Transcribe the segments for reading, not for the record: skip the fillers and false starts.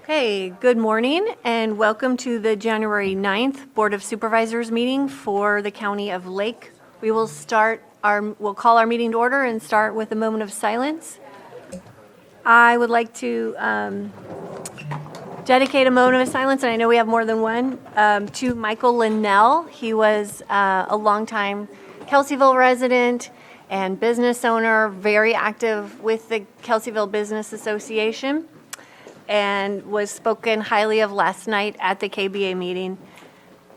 Okay, good morning and welcome to the January 9th Board of Supervisors meeting for the County of Lake. We'll call our meeting to order and start with a moment of silence. I would like to dedicate a moment of silence, and I know we have more than one, to Michael Linnell. He was a longtime Kelseyville resident and business owner, very active with the Kelseyville Business Association, and was spoken highly of last night at the KBA meeting.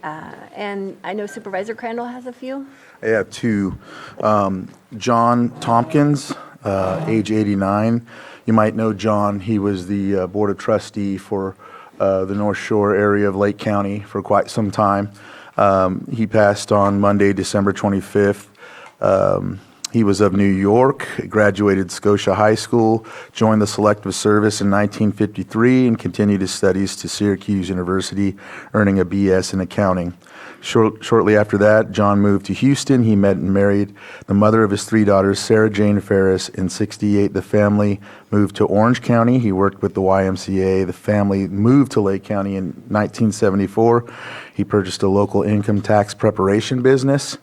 And I know Supervisor Crandall has a few. I have two. John Tompkins, age 89. You might know John. He was the Board of Trustee for the North Shore area of Lake County for quite some time. He passed on Monday, December 25th. He was of New York, graduated Scotia High School, joined the Selective Service in 1953, and continued his studies to Syracuse University, earning a BS in accounting. Shortly after that, John moved to Houston. He met and married the mother of his three daughters, Sarah Jane Ferris. In '68, the family moved to Orange County. He worked with the YMCA. The family moved to Lake County in 1974. He purchased a local income tax preparation business.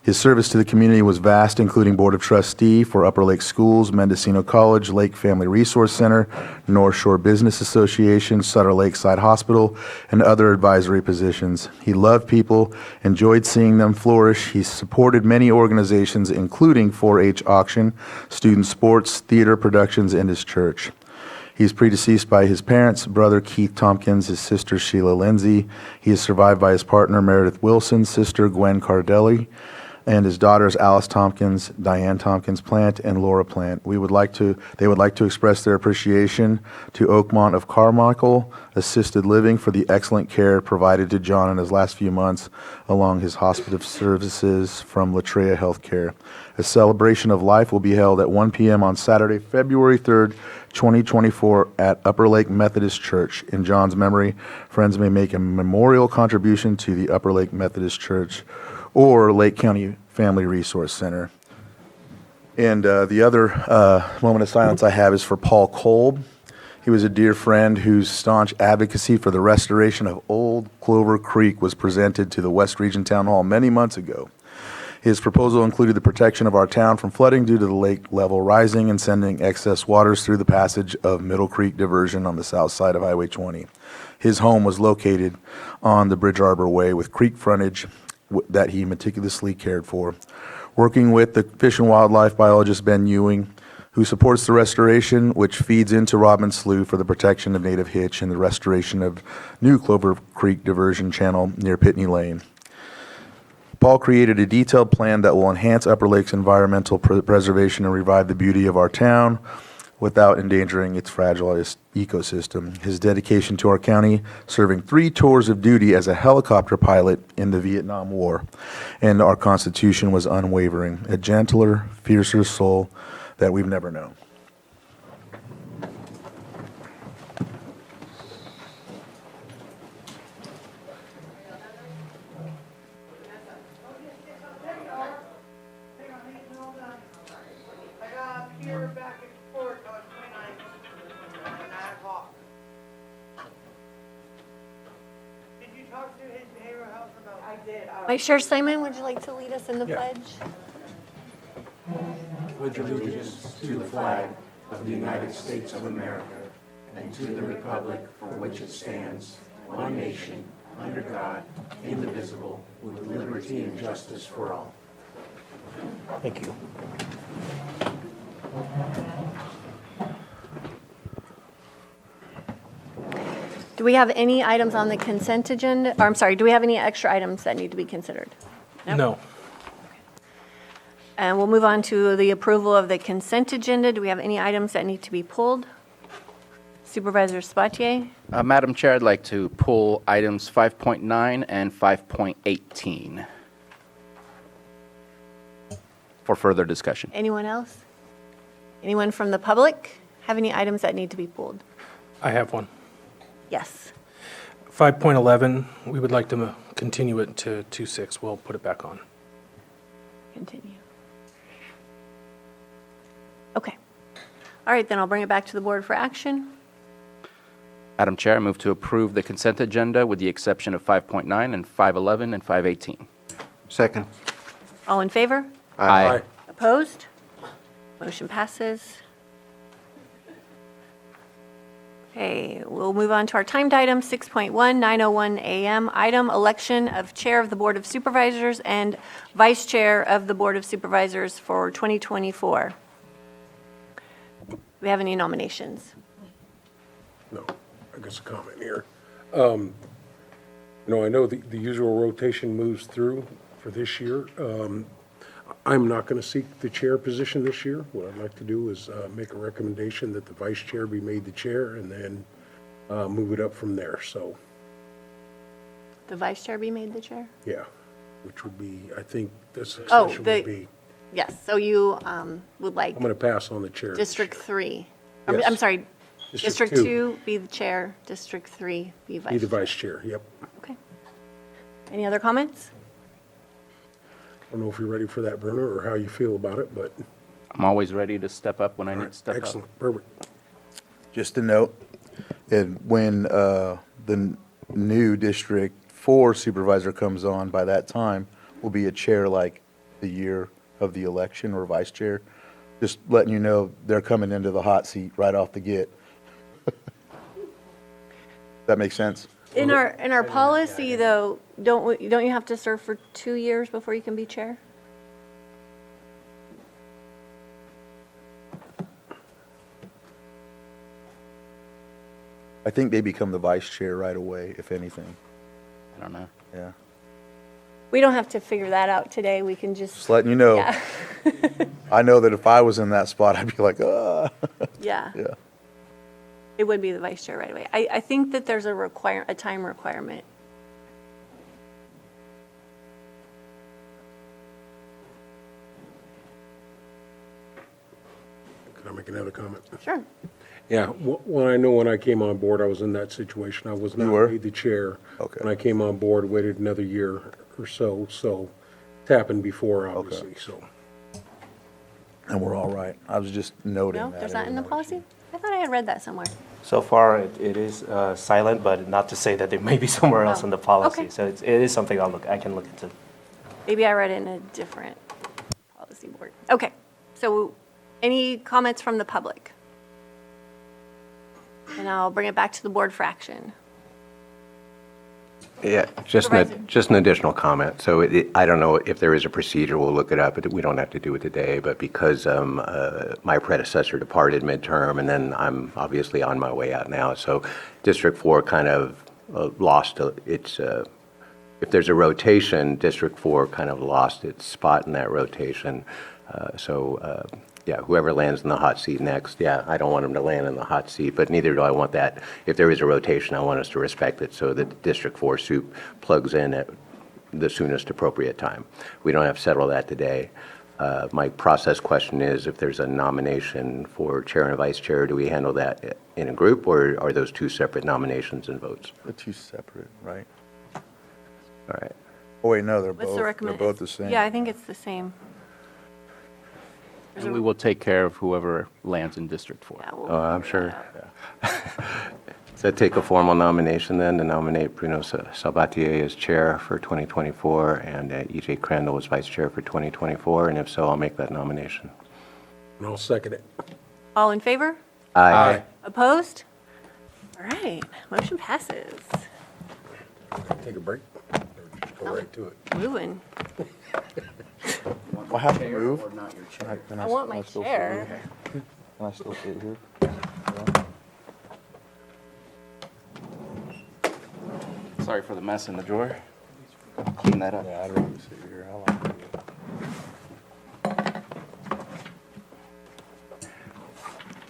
His service to the community was vast, including Board of Trustee for Upper Lake Schools, Mendocino College, Lake Family Resource Center, North Shore Business Association, Sutter Lakeside Hospital, and other advisory positions. He loved people, enjoyed seeing them flourish. He supported many organizations, including 4-H Auction, Student Sports, Theater Productions, and his church. He is predeceased by his parents, brother Keith Tompkins, his sister Sheila Lindsay. He is survived by his partner Meredith Wilson, sister Gwen Cardelli, and his daughters Alice Tompkins, Diane Tompkins Plant, and Laura Plant. They would like to express their appreciation to Oakmont of Carmichael Assisted Living for the excellent care provided to John in his last few months along his hospice services from Latreia Healthcare. A celebration of life will be held at 1 p.m. on Saturday, February 3rd, 2024 at Upper Lake Methodist Church. In John's memory, friends may make a memorial contribution to the Upper Lake Methodist Church or Lake County Family Resource Center. And the other moment of silence I have is for Paul Kolb. He was a dear friend whose staunch advocacy for the restoration of Old Clover Creek was presented to the West Region Town Hall many months ago. His proposal included the protection of our town from flooding due to the lake level rising and sending excess waters through the passage of Middle Creek Diversion on the south side of Highway 20. His home was located on the Bridge Arbor Way with creek frontage that he meticulously cared for. Working with the fish and wildlife biologist Ben Ewing, who supports the restoration, which feeds into Rodman Slough for the protection of native hitch and the restoration of new Clover Creek diversion channel near Pitney Lane. Paul created a detailed plan that will enhance Upper Lake's environmental preservation and revive the beauty of our town without endangering its fragile ecosystem. His dedication to our county, serving 3 tours of duty as a helicopter pilot in the Vietnam War, and our Constitution was unwavering, a gentler, fiercer soul that we've never known. Vice Chair Simon, would you like to lead us in the pledge? With allegiance to the flag of the United States of America and to the republic for which it stands, one nation, under God, indivisible, with liberty and justice for all. Thank you. Do we have any items on the consent agenda? Or, I'm sorry, do we have any extra items that need to be considered? Nope. No. And we'll move on to the approval of the consent agenda. Do we have any items that need to be pulled? Supervisor Sabatier? Madam Chair, I'd like to pull items 5.9 and 5.18 for further discussion. Anyone else? Anyone from the public have any items that need to be pulled? I have one. Yes. 5.11, we would like to continue it to 2.6. We'll put it back on. Continue. All right, then I'll bring it back to the board for action. Madam Chair, I move to approve the consent agenda with the exception of 5.9 and 5.11 and 5.18. Second. All in favor? Aye. Opposed? Motion passes. Okay, we'll move on to our timed item, 6.1, 9:01 a.m. Item, election of Chair of the Board of Supervisors and Vice Chair of the Board of Supervisors for 2024. Do we have any nominations? No, I guess a comment here. No, I know the usual rotation moves through for this year. I'm not going to seek the chair position this year. What I'd like to do is make a recommendation that the vice chair be made the chair and then move it up from there. So, The Vice Chair be made the Chair? yeah, which would be, I think the Oh, succession would be, yes, so you would like I'm going to pass on the chair. this District year. 3? Yes. I'm sorry, District two. 2 be the Chair, District 3 be Vice Be the Chair. vice chair, yep. Okay. Any other comments? I don't know if you're ready for that, Bruno, or how you feel about it, but I'm always ready to step up when I need to step up. excellent, perfect. Just a note, and when the new District 4 supervisor comes on, by that time, will be a chair like the year of the election or vice chair. Just letting you know, they're coming into the hot seat right off the get. That makes sense? In our policy, though, don't you have to serve for 2 years before you can be chair? I think they become the vice chair right away, if anything. I don't know. Yeah. We don't have to figure that out today, we can Just just, letting you know. yeah, I know that if I was in that spot, I'd be like, yeah. yeah. It would be the vice chair right away. I think that there's a time requirement. Can I make another comment? Sure. Yeah, when I came on board, I was in that situation. I was not were? made the chair. Okay. When I came on board, waited another year or so, so it's happened before, obviously, so. And we're all right. I was just noting No, that. there's not in the policy? I thought I had read that somewhere. So far, it is silent, but not to say that there may be somewhere else Oh, in the policy. okay. So it is something I can look into. Maybe I read it in a different policy board. Okay, so any comments from the public? And I'll bring it back to the board for action. Yeah, Supervisor. just an additional comment. So I don't know if there is a procedure, we'll look it up, but we don't have to do it today. But because my predecessor departed midterm, and then I'm obviously on my way out now, so District 4 kind of lost its, if there's a rotation, District 4 kind of lost its spot in that rotation. Yeah, whoever lands in the hot seat next, yeah, I don't want them to land in the hot seat, but neither do I want that. If there is a rotation, I want us to respect it so that District 4 soup plugs in at the soonest appropriate time. We don't have to settle that today. My process question is, if there's a nomination for chair and vice chair, do we handle that in a group, or are those two separate nominations and votes? They're two separate, right? All right. Oh, wait, no, they're What's both, the they're recommend? both the same. Yeah, I think it's the same. And we will take care of whoever lands in District 4. Yeah, we'll Oh, I'm figure sure. that out. Does that take a formal nomination then, to nominate Bruno Sabatier as chair for 2024 and E.J. Crandall as vice chair for 2024? And if so, I'll make that nomination. And I'll second it. All in favor? Aye. Opposed? All right, motion passes. Take a break, or just go right to it. Moving. I'll have to move. I want my chair. Can I still sit here? Sorry for the mess in the drawer. Clean that up. Yeah, I'd rather sit here. I like it.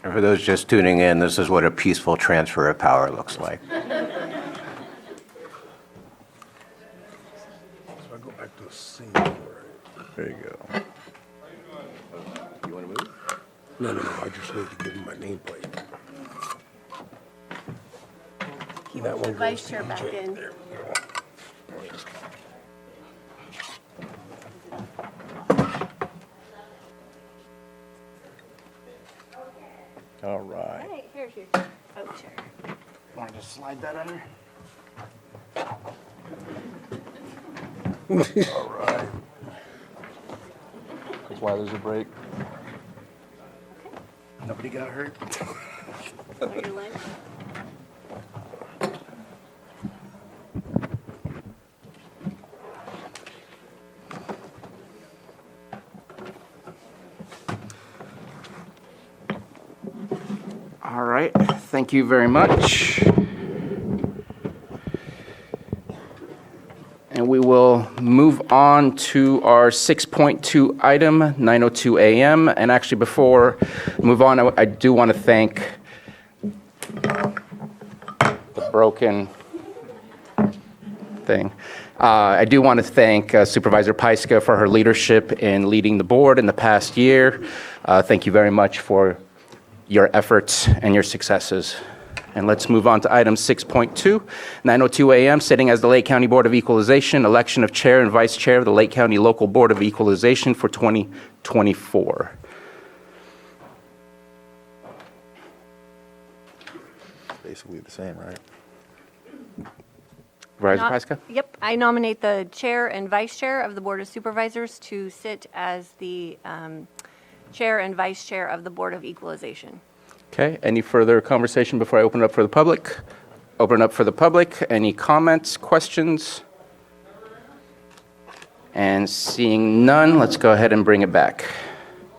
And for those just tuning in, this is what a peaceful transfer of power looks like. So I go back to the scene. There you go. You want to move? No, I just need to give him my nameplate. Keep That the one goes vice to chair back EJ. in. There we go. All right. Hey, here's your vote chair. Want to just slide that under? All right. That's why there's a break. Nobody got hurt? Or your leg. All right, thank you very much. And we will move on to our 6.2 item, 9:02 a.m. And actually, before we move on, I do want to thank the broken thing. I do want to thank Supervisor Pyska for her leadership in leading the board in the past year. Thank you very much for your efforts and your successes. And let's move on to item 6.2, 9:02 a.m., sitting as the Lake County Board of Equalization, election of chair and vice chair of the Lake County Local Board of Equalization for 2024. Basically the same, right? Supervisor Not- Pyska? Yep, I nominate the chair and vice chair of the Board of Supervisors to sit as the chair and vice chair of the Board of Equalization. Okay, any further conversation before I open it up for the public? Open it up for the public. Any comments, questions? And seeing none, let's go ahead and bring it back.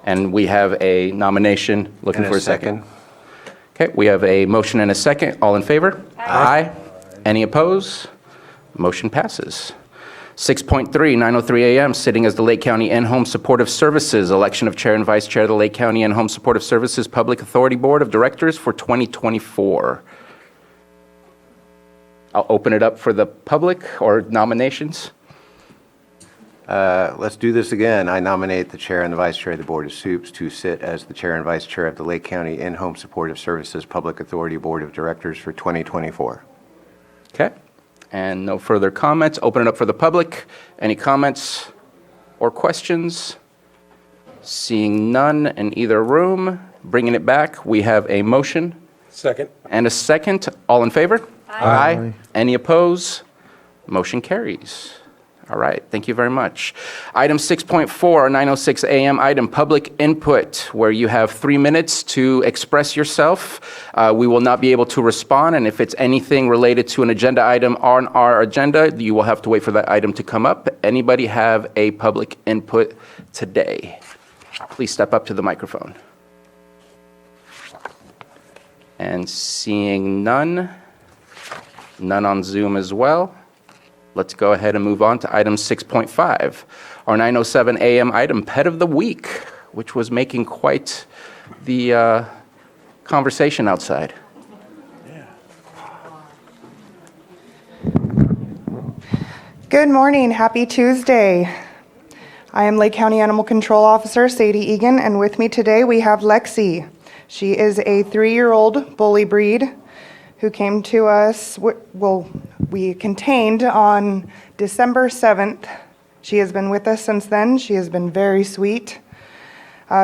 And we have a nomination, looking And for a a second. second. Okay, we have a motion and a second. All in favor? Aye. Any opposed? Motion passes. 6.3, 9:03 a.m., sitting as the Lake County In-Home Supportive Services, election of chair and vice chair of the Lake County In-Home Supportive Services Public Authority Board of Directors for 2024. I'll open it up for the public or nominations. Let's do this again. I nominate the chair and the vice chair of the Board of Supes to sit as the chair and vice chair of the Lake County In-Home Supportive Services Public Authority Board of Directors for 2024. Okay, and no further comments. Open it up for the public. Any comments or questions? Seeing none in either room, bringing it back, we have a motion Second. and a second. All in favor? Aye. Any opposed? Motion carries. All right, thank you very much. Item 6.4, 9:06 a.m. item, public input, where you have 3 minutes to express yourself. We will not be able to respond, and if it's anything related to an agenda item on our agenda, you will have to wait for that item to come up. Anybody have a public input today? Please step up to the microphone. And seeing none, none on Zoom as well. Let's go ahead and move on to item 6.5, our 9:07 a.m. item, Pet of the Week, which was making quite the conversation outside. Good morning, happy Tuesday. I am Lake County Animal Control Officer Sadie Egan, and with me today we have Lexi. She is a 3-year-old bully breed who came to us, we contained on December 7th. She has been with us since then. She has been very sweet.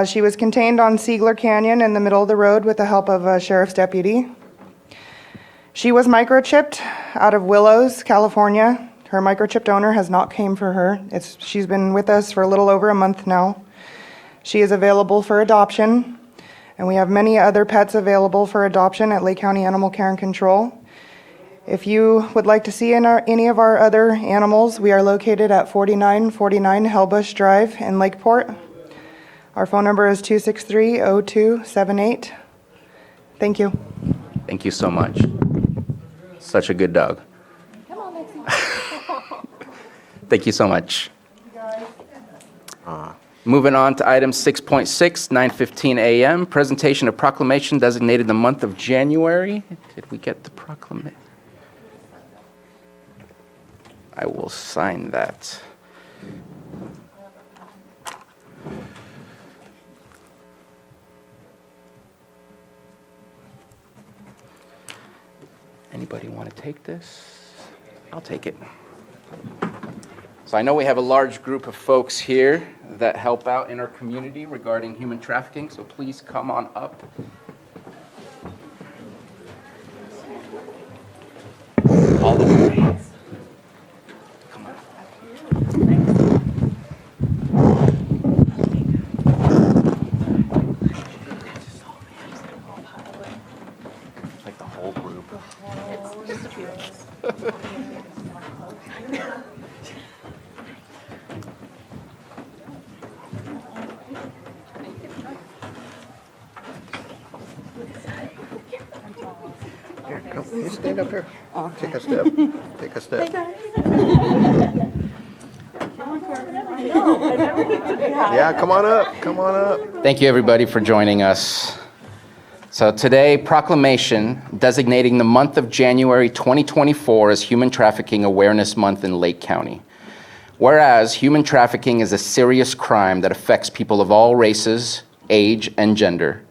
She was contained on Siegler Canyon in the middle of the road with the help of a sheriff's deputy. She was microchipped out of Willows, California. Her microchipped owner has not came for her. She's been with us for a little over a month now. She is available for adoption, and we have many other pets available for adoption at Lake County Animal Care and Control. If you would like to see any of our other animals, we are located at 4949 Hellbush Drive in Lakeport. Our phone number is 263-0278. Thank you. Thank you so much. Such a good dog. Come on, Lexi. Thank you so much. Moving on to item 6.6, 9:15 a.m., presentation of proclamation designated the month of January. Did we get the proclamation? I will sign that. Anybody want to take this? I'll take it. So I know we have a large group of folks here that help out in our community regarding human trafficking, so please come on up Hey, stand up here. Take a step. Take a step. Yeah, come on up. Come on up. Thank you, everybody, for joining us. So today, proclamation designating the month of January 2024 as Human Trafficking Awareness Month in Lake County. Whereas human trafficking is a serious crime that affects people of all races, age, and gender.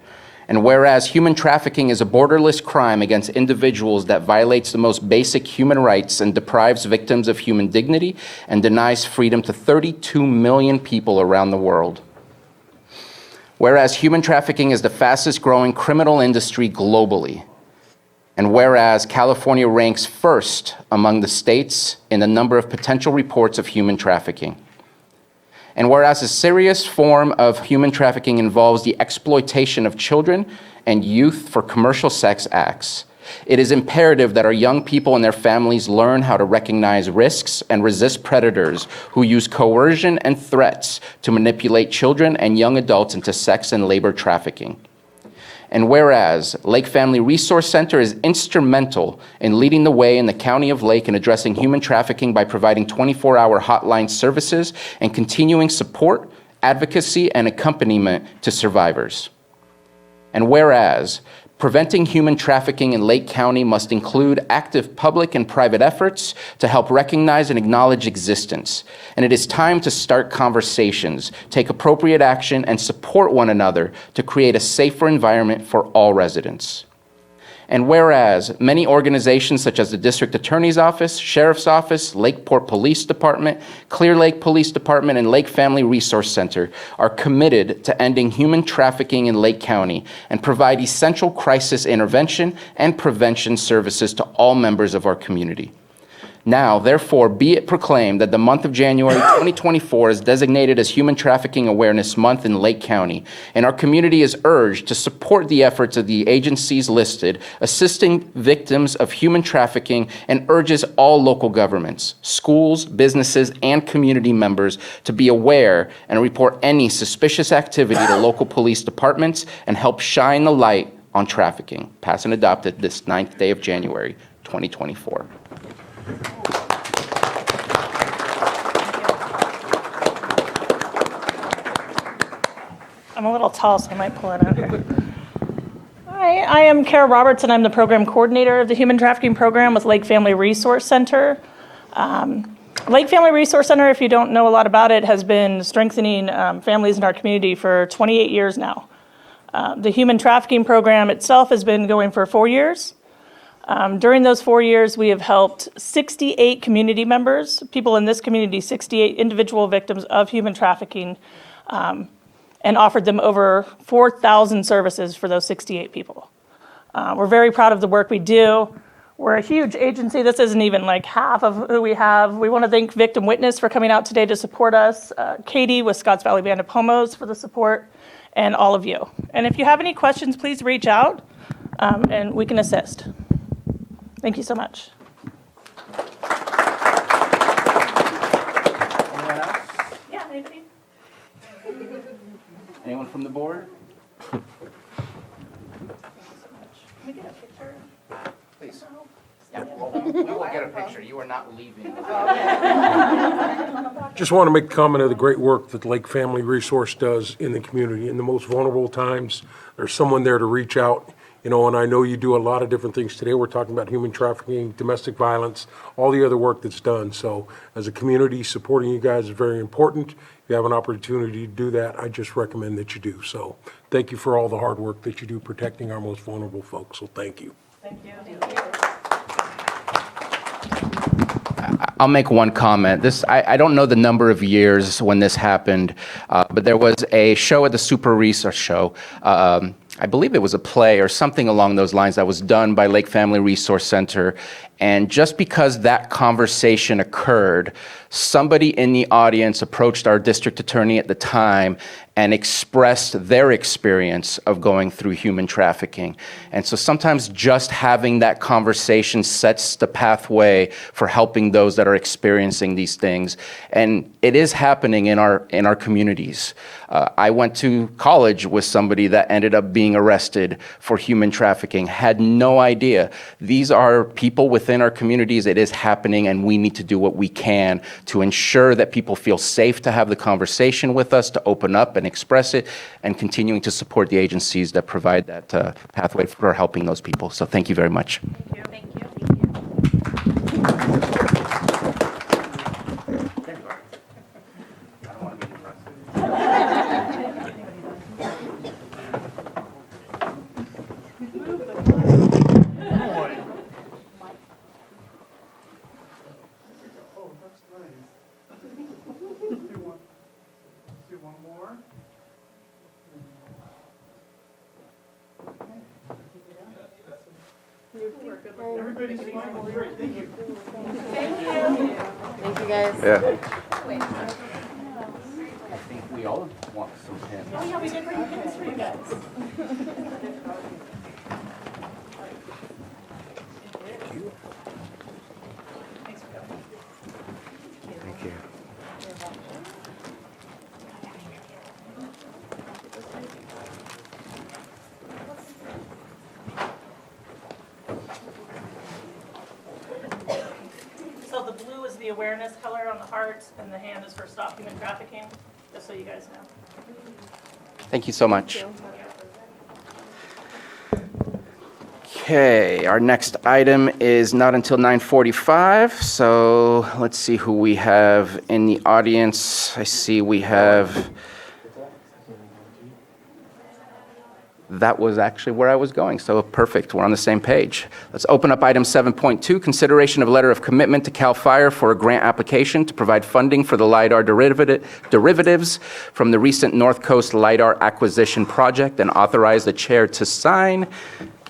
And whereas human trafficking is a borderless crime against individuals that violates the most basic human rights and deprives victims of human dignity and denies freedom to 32 million people around the world. Whereas human trafficking is the fastest growing criminal industry globally. And whereas California ranks first among the states in the number of potential reports of human trafficking. And whereas a serious form of human trafficking involves the exploitation of children and youth for commercial sex acts, it is imperative that our young people and their families learn how to recognize risks and resist predators who use coercion and threats to manipulate children and young adults into sex and labor trafficking. And whereas Lake Family Resource Center is instrumental in leading the way in the County of Lake in addressing human trafficking by providing 24-hour hotline services and continuing support, advocacy, and accompaniment to survivors. And whereas preventing human trafficking in Lake County must include active public and private efforts to help recognize and acknowledge existence. And it is time to start conversations, take appropriate action, and support one another to create a safer environment for all residents. And whereas many organizations such as the District Attorney's Office, Sheriff's Office, Lakeport Police Department, Clear Lake Police Department, and Lake Family Resource Center are committed to ending human trafficking in Lake County and provide essential crisis intervention and prevention services to all members of our community. Now, therefore, be it proclaimed that the month of January 2024 is designated as Human Trafficking Awareness Month in Lake County, and our community is urged to support the efforts of the agencies listed, assisting victims of human trafficking, and urges all local governments, schools, businesses, and community members to be aware and report any suspicious activity to local police departments and help shine the light on trafficking. Passed and adopted this 9th day of January 2024. I'm a little tall, so I might pull it out here. Hi, I am Kara Roberts, and I'm the program coordinator of the Human Trafficking Program with Lake Family Resource Center. Lake Family Resource Center, if you don't know a lot about it, has been strengthening families in our community for 28 years now. The Human Trafficking Program itself has been going for 4 years. During those 4 years, we have helped 68 community members, people in this community, 68 individual victims of human trafficking, and offered them over 4,000 services for those 68 people. We're very proud of the work we do. We're a huge agency. This isn't even like half of who we have. We want to thank Victim Witness for coming out today to support us, Katie with Scotts Valley Band of Pomos for the support, and all of you. And if you have any questions, please reach out, and we can assist. Thank you so much. Anyone else? Yeah, anybody? Anyone from the board? Can we get a picture? Please. Yeah, we will get a picture. You are not leaving. Just want to make a comment of the great work that Lake Family Resource does in the community. In the most vulnerable times, there's someone there to reach out. You know, and I know you do a lot of different things today. We're talking about human trafficking, domestic violence, all the other work that's done. So as a community, supporting you guys is very important. If you have an opportunity to do that, I just recommend that you do. So thank you for all the hard work that you do protecting our most vulnerable folks. So thank you. Thank you. I'll make one comment. I don't know the number of years when this happened, but there was a show at the Supervisors show. I believe it was a play or something along those lines that was done by Lake Family Resource Center, And just because that conversation occurred, somebody in the audience approached our district attorney at the time and expressed their experience of going through human trafficking. And so sometimes just having that conversation sets the pathway for helping those that are experiencing these things. And it is happening in our communities. I went to college with somebody that ended up being arrested for human trafficking, had no idea. These are people within our communities. It is happening, and we need to do what we can to ensure that people feel safe to have the conversation with us, to open up and express it, and continuing to support the agencies that provide that pathway for helping those people. So thank you very much. Thank you. Thank you, guys. Yeah. I think we all want some pins. Oh, yeah, we did bring pins for you guys. Thank you. So the blue is the awareness color on the heart, and the hand is for Stop Human Trafficking, just so you guys know. Thank you so much. Okay, our next item is not until 9:45, so let's see who we have in the audience. I see we have... That was actually where I was going, so perfect, we're on the same page. Let's open up item 7.2, consideration of letter of commitment to CAL FIRE for a grant application to provide funding for the LiDAR derivatives from the recent North Coast LiDAR acquisition project, and authorize the chair to sign.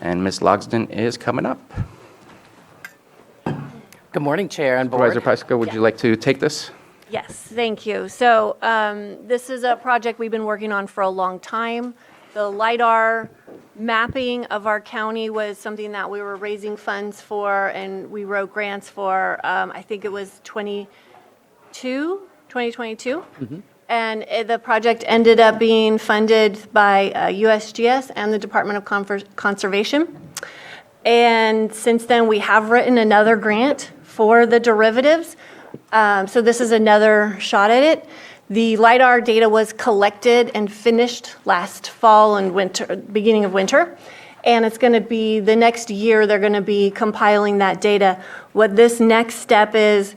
And Ms. Logsdon is coming up. Good morning, Chair and Board. Supervisor Pyska, would you like to take this? Yes, thank you. So this is a project we've been working on for a long time. The LiDAR mapping of our county was something that we were raising funds for, and we wrote grants for, I think it was 2022. And the project ended up being funded by USGS and the Department of Conservation. And since then, we have written another grant for the derivatives. So this is another shot at it. The LiDAR data was collected and finished last fall and winter, beginning of winter. And it's going to be, the next year, they're going to be compiling that data. What this next step is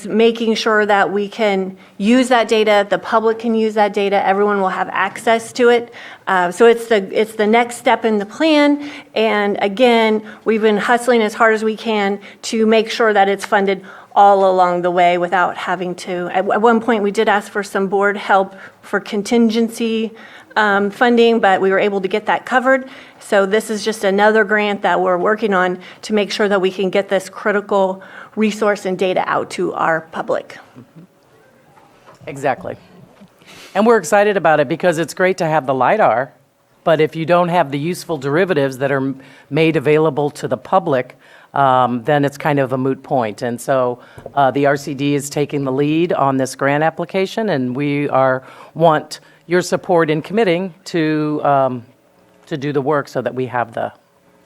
making sure that we can use that data, the public can use that data, everyone will have access to it. So it's the next step in the plan. And again, we've been hustling as hard as we can to make sure that it's funded all along the way without having to. At one point, we did ask for some board help for contingency funding, but we were able to get that covered. So this is just another grant that we're working on to make sure that we can get this critical resource and data out to our public. Exactly. And we're excited about it because it's great to have the LiDAR, but if you don't have the useful derivatives that are made available to the public, then it's kind of a moot point. And so the RCD is taking the lead on this grant application, and we want your support in committing to do the work so that we have the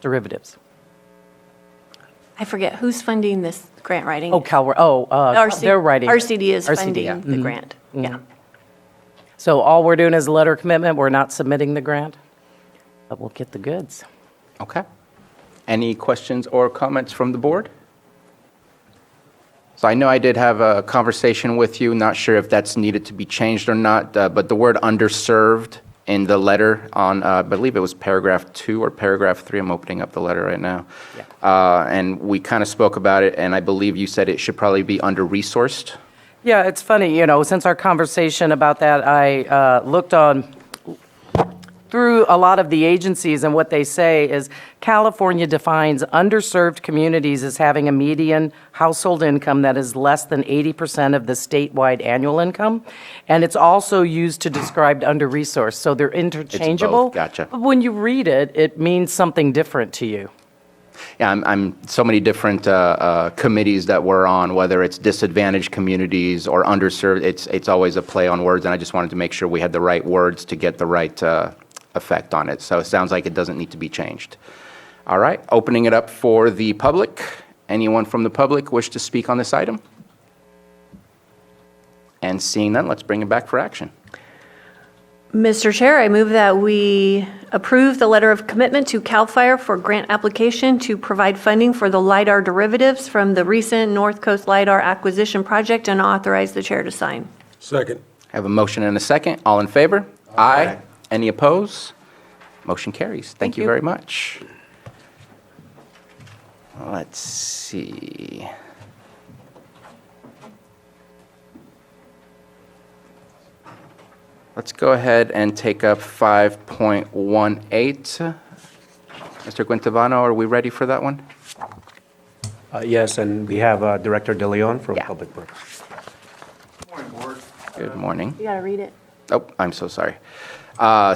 derivatives. I forget, who's funding this grant writing? Oh, they're writing. RCD is RCD, funding yeah. the grant, yeah. So all we're doing is a letter of commitment. We're not submitting the grant, but we'll get the goods. Okay. Any questions or comments from the board? So I know I did have a conversation with you, not sure if that's needed to be changed or not, but the word underserved in the letter on, I believe it was paragraph 2 or paragraph 3, I'm opening up the letter right now. Yeah. And we kind of spoke about it, and I believe you said it should probably be under-resourced. Yeah, it's funny, since our conversation about that, I looked on through a lot of the agencies, and what they say is California defines underserved communities as having a median household income that is less than 80% of the statewide annual income. And it's also used to describe under-resourced, so they're interchangeable. Gotcha. But when you read it, it means something different to you. Yeah, I'm so many different committees that we're on, whether it's disadvantaged communities or underserved, it's always a play on words, and I just wanted to make sure we had the right words to get the right effect on it. So it sounds like it doesn't need to be changed. All right, opening it up for the public. Anyone from the public wish to speak on this item? And seeing none, let's bring it back for action. Mr. Chair, I move that we approve the letter of commitment to CAL FIRE for grant application to provide funding for the LiDAR derivatives from the recent North Coast LiDAR acquisition project and authorize the chair to sign. Second. I have a motion and a second. All in favor? Aye. Any opposed? Motion carries. Thank you very much. Let's see. Let's go ahead and take up 5.18. Mr. Quintabano, are we ready for that one? Yes, and we have Director De Leon from Yeah. Public Works. Good morning. You got to read it. Oh, I'm so sorry.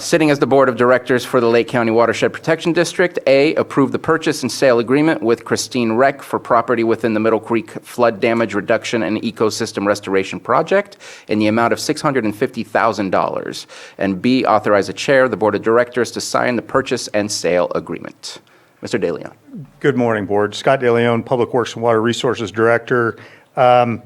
Sitting as the Board of Directors for the Lake County Watershed Protection District, A, approve the purchase and sale agreement with Christine Reck for property within the Middle Creek Flood Damage Reduction and Ecosystem Restoration Project in the amount of $650,000. And B, authorize the Chair of the Board of Directors to sign the purchase and sale agreement. Mr. De Leon. Good morning, Board. Scott De Leon, Public Works and Water Resources Director. I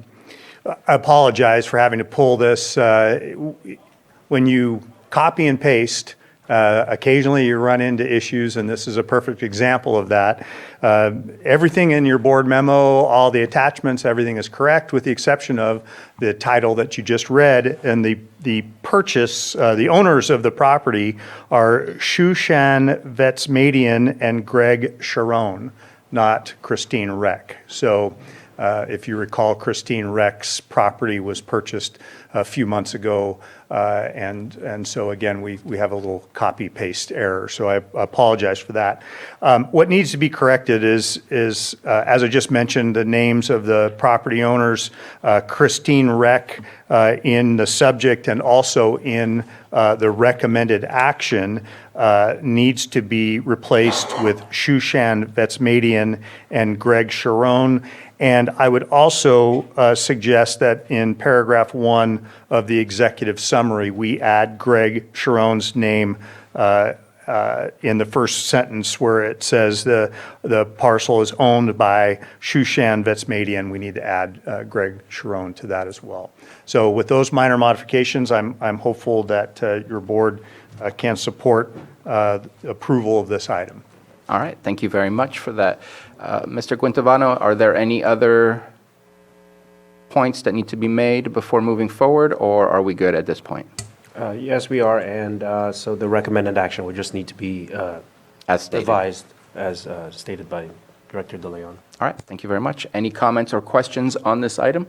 apologize for having to pull this. When you copy and paste, occasionally you run into issues, and this is a perfect example of that. Everything in your board memo, all the attachments, everything is correct with the exception of the title that you just read, and the purchase, the owners of the property are Shushan Vetsmadian and Greg Sharon, not Christine Reck. So if you recall, Christine Reck's property was purchased a few months ago, and so again, we have a little copy-paste error, so I apologize for that. What needs to be corrected is as I just mentioned, the names of the property owners, Christine Reck in the subject and also in the recommended action needs to be replaced with Shushan Vetsmadian and Greg Sharon. And I would also suggest that in paragraph 1 of the executive summary, we add Greg Sharon's name in the first sentence where it says the parcel is owned by Shushan Vetsmadian. We need to add Greg Sharon to that as well. So with those minor modifications, I'm hopeful that your board can support approval of this item. All right, thank you very much for that. Mr. Quintabano, are there any other points that need to be made before moving forward, or are we good at this point? Yes, we are, and so the recommended action would just need to be As stated. revised as stated by Director De Leon. All right, thank you very much. Any comments or questions on this item?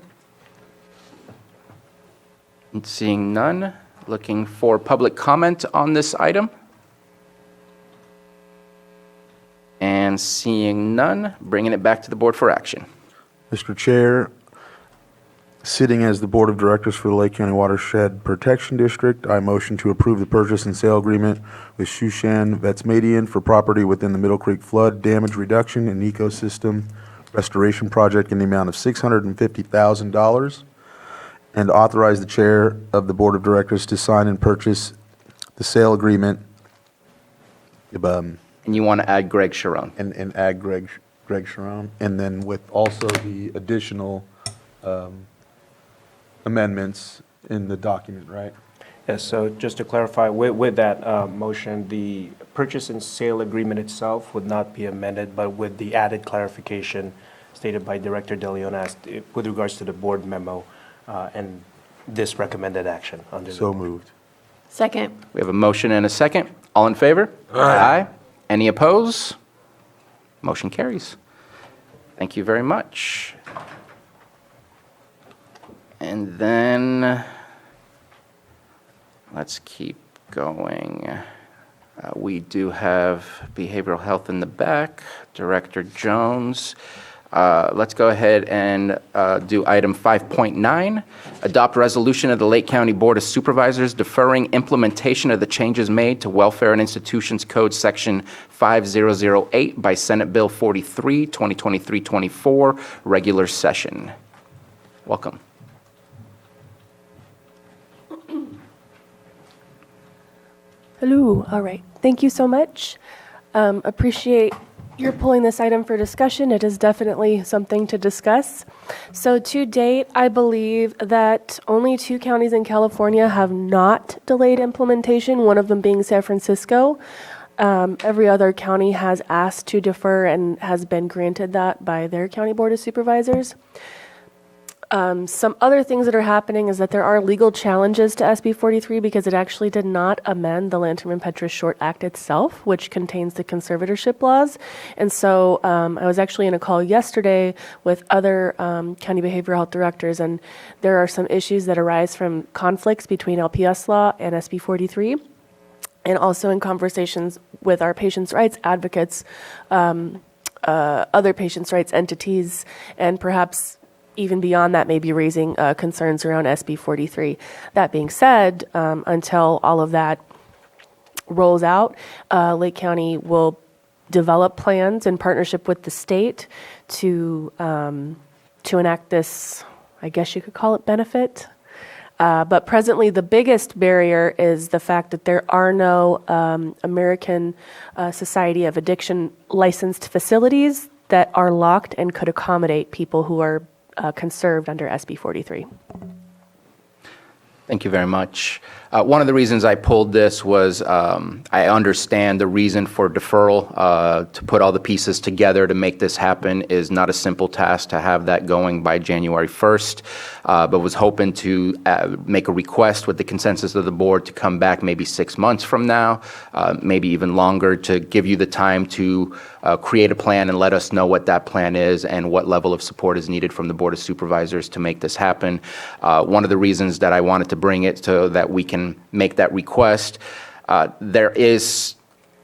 And seeing none, looking for public comment on this item? And seeing none, bringing it back to the board for action. Mr. Chair, sitting as the Board of Directors for the Lake County Watershed Protection District, I motion to approve the purchase and sale agreement with Shushan Vetsmadian for property within the Middle Creek Flood Damage Reduction and Ecosystem Restoration Project in the amount of $650,000, and authorize the Chair of the Board of Directors to sign and purchase the sale agreement. And you want to add Greg Sharon? And add Greg Sharon, and then with also the additional amendments in the document, right? Yes, so just to clarify, with that motion, the purchase and sale agreement itself would not be amended, but with the added clarification stated by Director De Leon with regards to the board memo and this recommended action under the So board. moved. Second. We have a motion and a second. All in favor? Aye. Any opposed? Motion carries. Thank you very much. And then, let's keep going. We do have behavioral health in the back, Director Jones. Let's go ahead and do item 5.9, adopt resolution of the Lake County Board of Supervisors deferring implementation of the changes made to Welfare and Institutions Code Section 5008 by Senate Bill 43, 2023-24, regular session. Welcome. Hello. All right. Thank you so much. Appreciate your pulling this item for discussion. It is definitely something to discuss. So to date, I believe that only 2 counties in California have not delayed implementation, one of them being San Francisco. Every other county has asked to defer and has been granted that by their county board of supervisors. Some other things that are happening is that there are legal challenges to SB 43 because it actually did not amend the Lanterman-Petrus Short Act itself, which contains the conservatorship laws. And so I was actually in a call yesterday with other county behavioral health directors, and there are some issues that arise from conflicts between LPS law and SB 43, and also in conversations with our patients' rights advocates, other patients' rights entities, and perhaps even beyond that, maybe raising concerns around SB 43. That being said, until all of that rolls out, Lake County will develop plans in partnership with the state to enact this, I guess you could call it, benefit. But presently, the biggest barrier is the fact that there are no American Society of Addiction licensed facilities that are locked and could accommodate people who are conserved under SB 43. Thank you very much. One of the reasons I pulled this was I understand the reason for deferral. To put all the pieces together to make this happen is not a simple task to have that going by January 1st, but was hoping to make a request with the consensus of the board to come back maybe 6 months from now, maybe even longer, to give you the time to create a plan and let us know what that plan is and what level of support is needed from the Board of Supervisors to make this happen. One of the reasons that I wanted to bring it so that we can make that request, there is,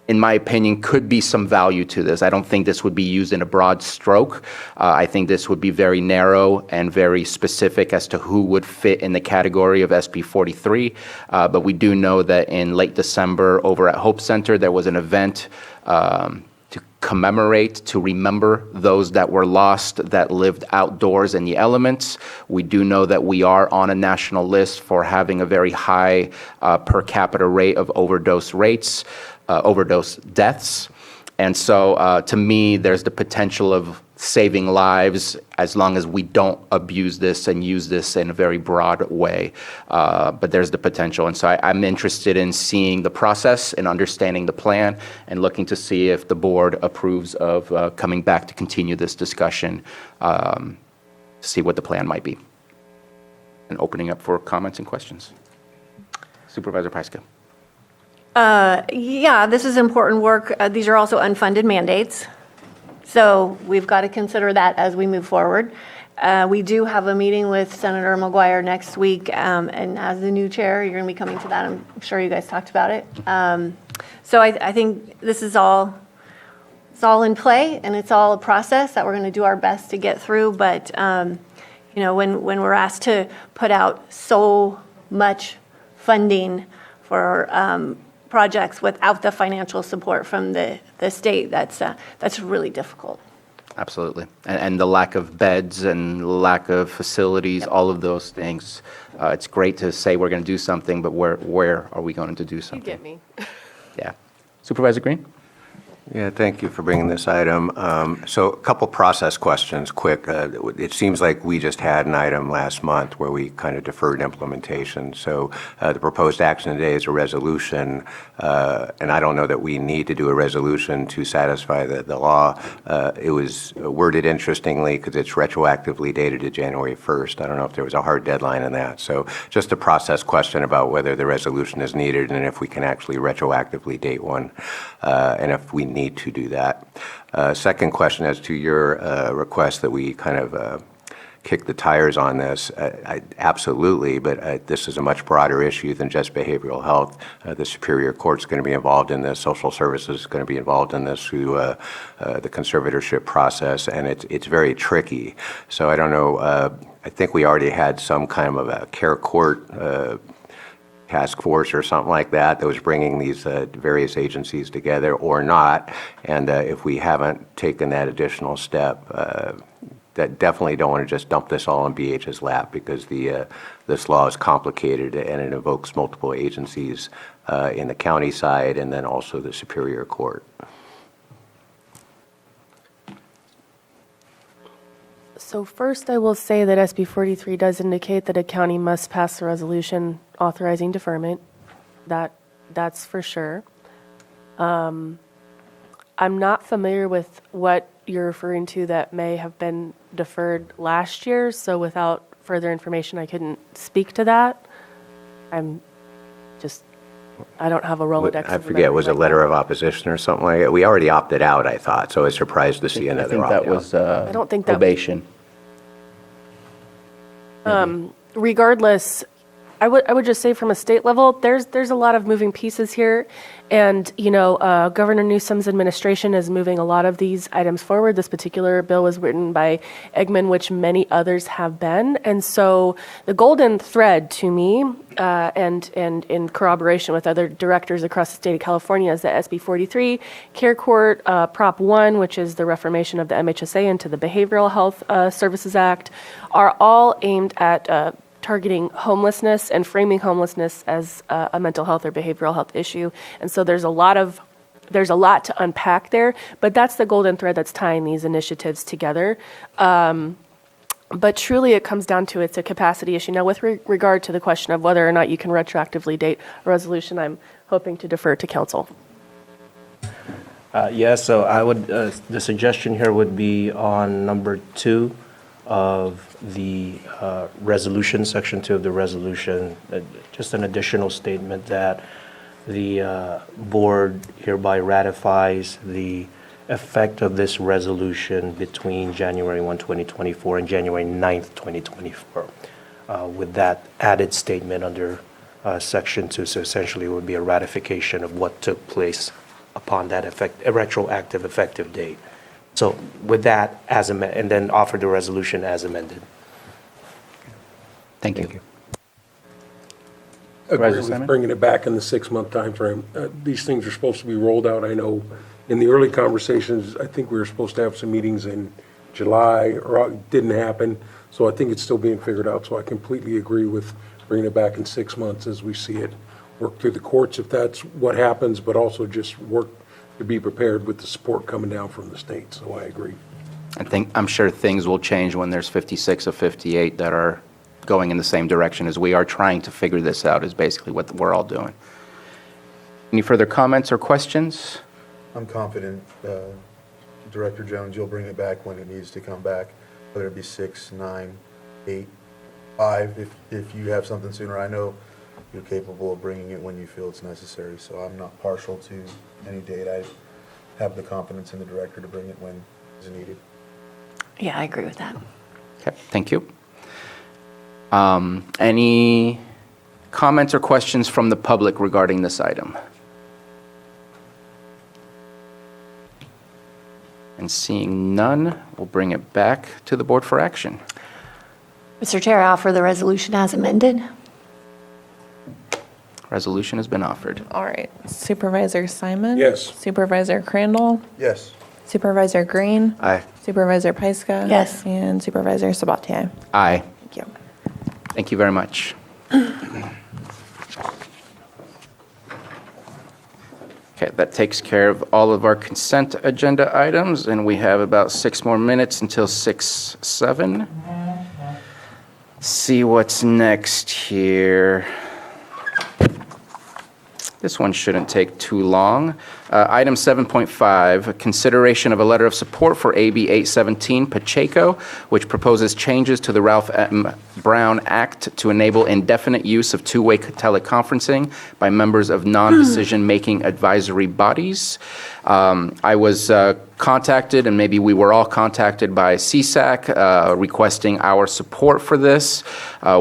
in my opinion, could be some value to this. I don't think this would be used in a broad stroke. I think this would be very narrow and very specific as to who would fit in the category of SB 43. But we do know that in late December over at Hope Center, there was an event to commemorate, to remember those that were lost, that lived outdoors in the elements. We do know that we are on a national list for having a very high per capita rate of overdose deaths. And so to me, there's the potential of saving lives as long as we don't abuse this and use this in a very broad way. But there's the potential. And so I'm interested in seeing the process and understanding the plan and looking to see if the board approves of coming back to continue this discussion, to see what the plan might be. And opening up for comments and questions. Supervisor Pyska. Yeah, this is important work. These are also unfunded mandates. So we've got to consider that as we move forward. We do have a meeting with Senator McGuire next week, and as the new chair, you're going to be coming to that. I'm sure you guys talked about it. So I think this is all, it's all in play, and it's all a process that we're going to do our best to get through. But you know, when we're asked to put out so much funding for projects without the financial support from the state, that's really difficult. Absolutely. And the lack of beds and lack of facilities, all of those things. It's great to say we're going to do something, but where are we going to do something? You get me. Yeah. Supervisor Green? Yeah, thank you for bringing this item. So a couple process questions, quick. It seems like we just had an item last month where we kind of deferred implementation. So the proposed action today is a resolution, and I don't know that we need to do a resolution to satisfy the law. It was worded interestingly because it's retroactively dated to January 1st. I don't know if there was a hard deadline in that. So just a process question about whether the resolution is needed and if we can actually retroactively date one, and if we need to do that. Second question as to your request that we kind of kick the tires on this. Absolutely, but this is a much broader issue than just behavioral health. The Superior Court's going to be involved in this. Social Services is going to be involved in this through the conservatorship process, and it's very tricky. So I don't know. I think we already had some kind of a care court task force or something like that was bringing these various agencies together, or not. And if we haven't taken that additional step, that definitely don't want to just dump this all on BH's lap, because this law is complicated and it invokes multiple agencies in the county side and then also the Superior Court. So first, I will say that SB 43 does indicate that a county must pass a resolution authorizing deferment. That's for sure. I'm not familiar with what you're referring to that may have been deferred last year, so without further information, I couldn't speak to that. I don't have a Rolodex. I forget, was it a letter of opposition or something like that? We already opted out, I thought, so I was surprised to see another opt-out. I think that was I don't think that probation. Regardless, I would just say from a state level, there's a lot of moving pieces here, and Governor Newsom's administration is moving a lot of these items forward. This particular bill was written by Eggman, which many others have been, and so the golden thread to me, and in corroboration with other directors across the state of California, is that SB 43, Care Court, Prop 1, which is the reformation of the MHSA into the Behavioral Health Services Act, are all aimed at targeting homelessness and framing homelessness as a mental health or behavioral health issue. And so there's a lot to unpack there, but that's the golden thread that's tying these initiatives together. But truly it comes down to it's a capacity issue. Now, with regard to the question of whether or not you can retroactively date a resolution, I'm hoping to defer to council. Yes, so I would, the suggestion here would be on number 2 of the resolution, section 2 of the resolution, just an additional statement that the board hereby ratifies the effect of this resolution between January 1, 2024 and January 9th, 2024, with that added statement under section 2. So essentially it would be a ratification of what took place upon that a retroactive effective date. So with that, and then offer the resolution as amended. Thank you. Agree Supervisor with Simon? bringing it back in the 6-month timeframe. These things are supposed to be rolled out. I know in the early conversations, I think we were supposed to have some meetings in July, or it didn't happen. So I think it's still being figured out. So I completely agree with bringing it back in 6 months as we see it. Work through the courts if that's what happens, but also just work to be prepared with the support coming down from the state. So I agree. I'm sure things will change when there's 56 of 58 that are going in the same direction as we are trying to figure this out, is basically what we're all doing. Any further comments or questions? I'm confident, Director Jones, you'll bring it back when it needs to come back, whether it be 6, 9, 8, 5, if you have something sooner. I know you're capable of bringing it when you feel it's necessary, so I'm not partial to any date. I have the confidence in the director to bring it when is needed. Yeah, I agree with that. Okay, thank you. Any comments or questions from the public regarding this item? And seeing none, we'll bring it back to the board for action. Mr. Chair, I offer the resolution as amended. Resolution has been offered. All right. Supervisor Simon? Yes. Supervisor Crandall? Yes. Supervisor Green? Aye. Supervisor Pyska? Yes. And Supervisor Sabatier? Aye. Thank you. Thank you very much. Okay, that takes care of all of our consent agenda items, and we have about 6 more minutes until 6:07. See what's next here. This one shouldn't take too long. Item 7.5, consideration of a letter of support for AB 817 Pacheco, which proposes changes to the Ralph M. Brown Act to enable indefinite use of two-way teleconferencing by members of non-decision-making advisory bodies. I was contacted, and maybe we were all contacted by CSAC requesting our support for this.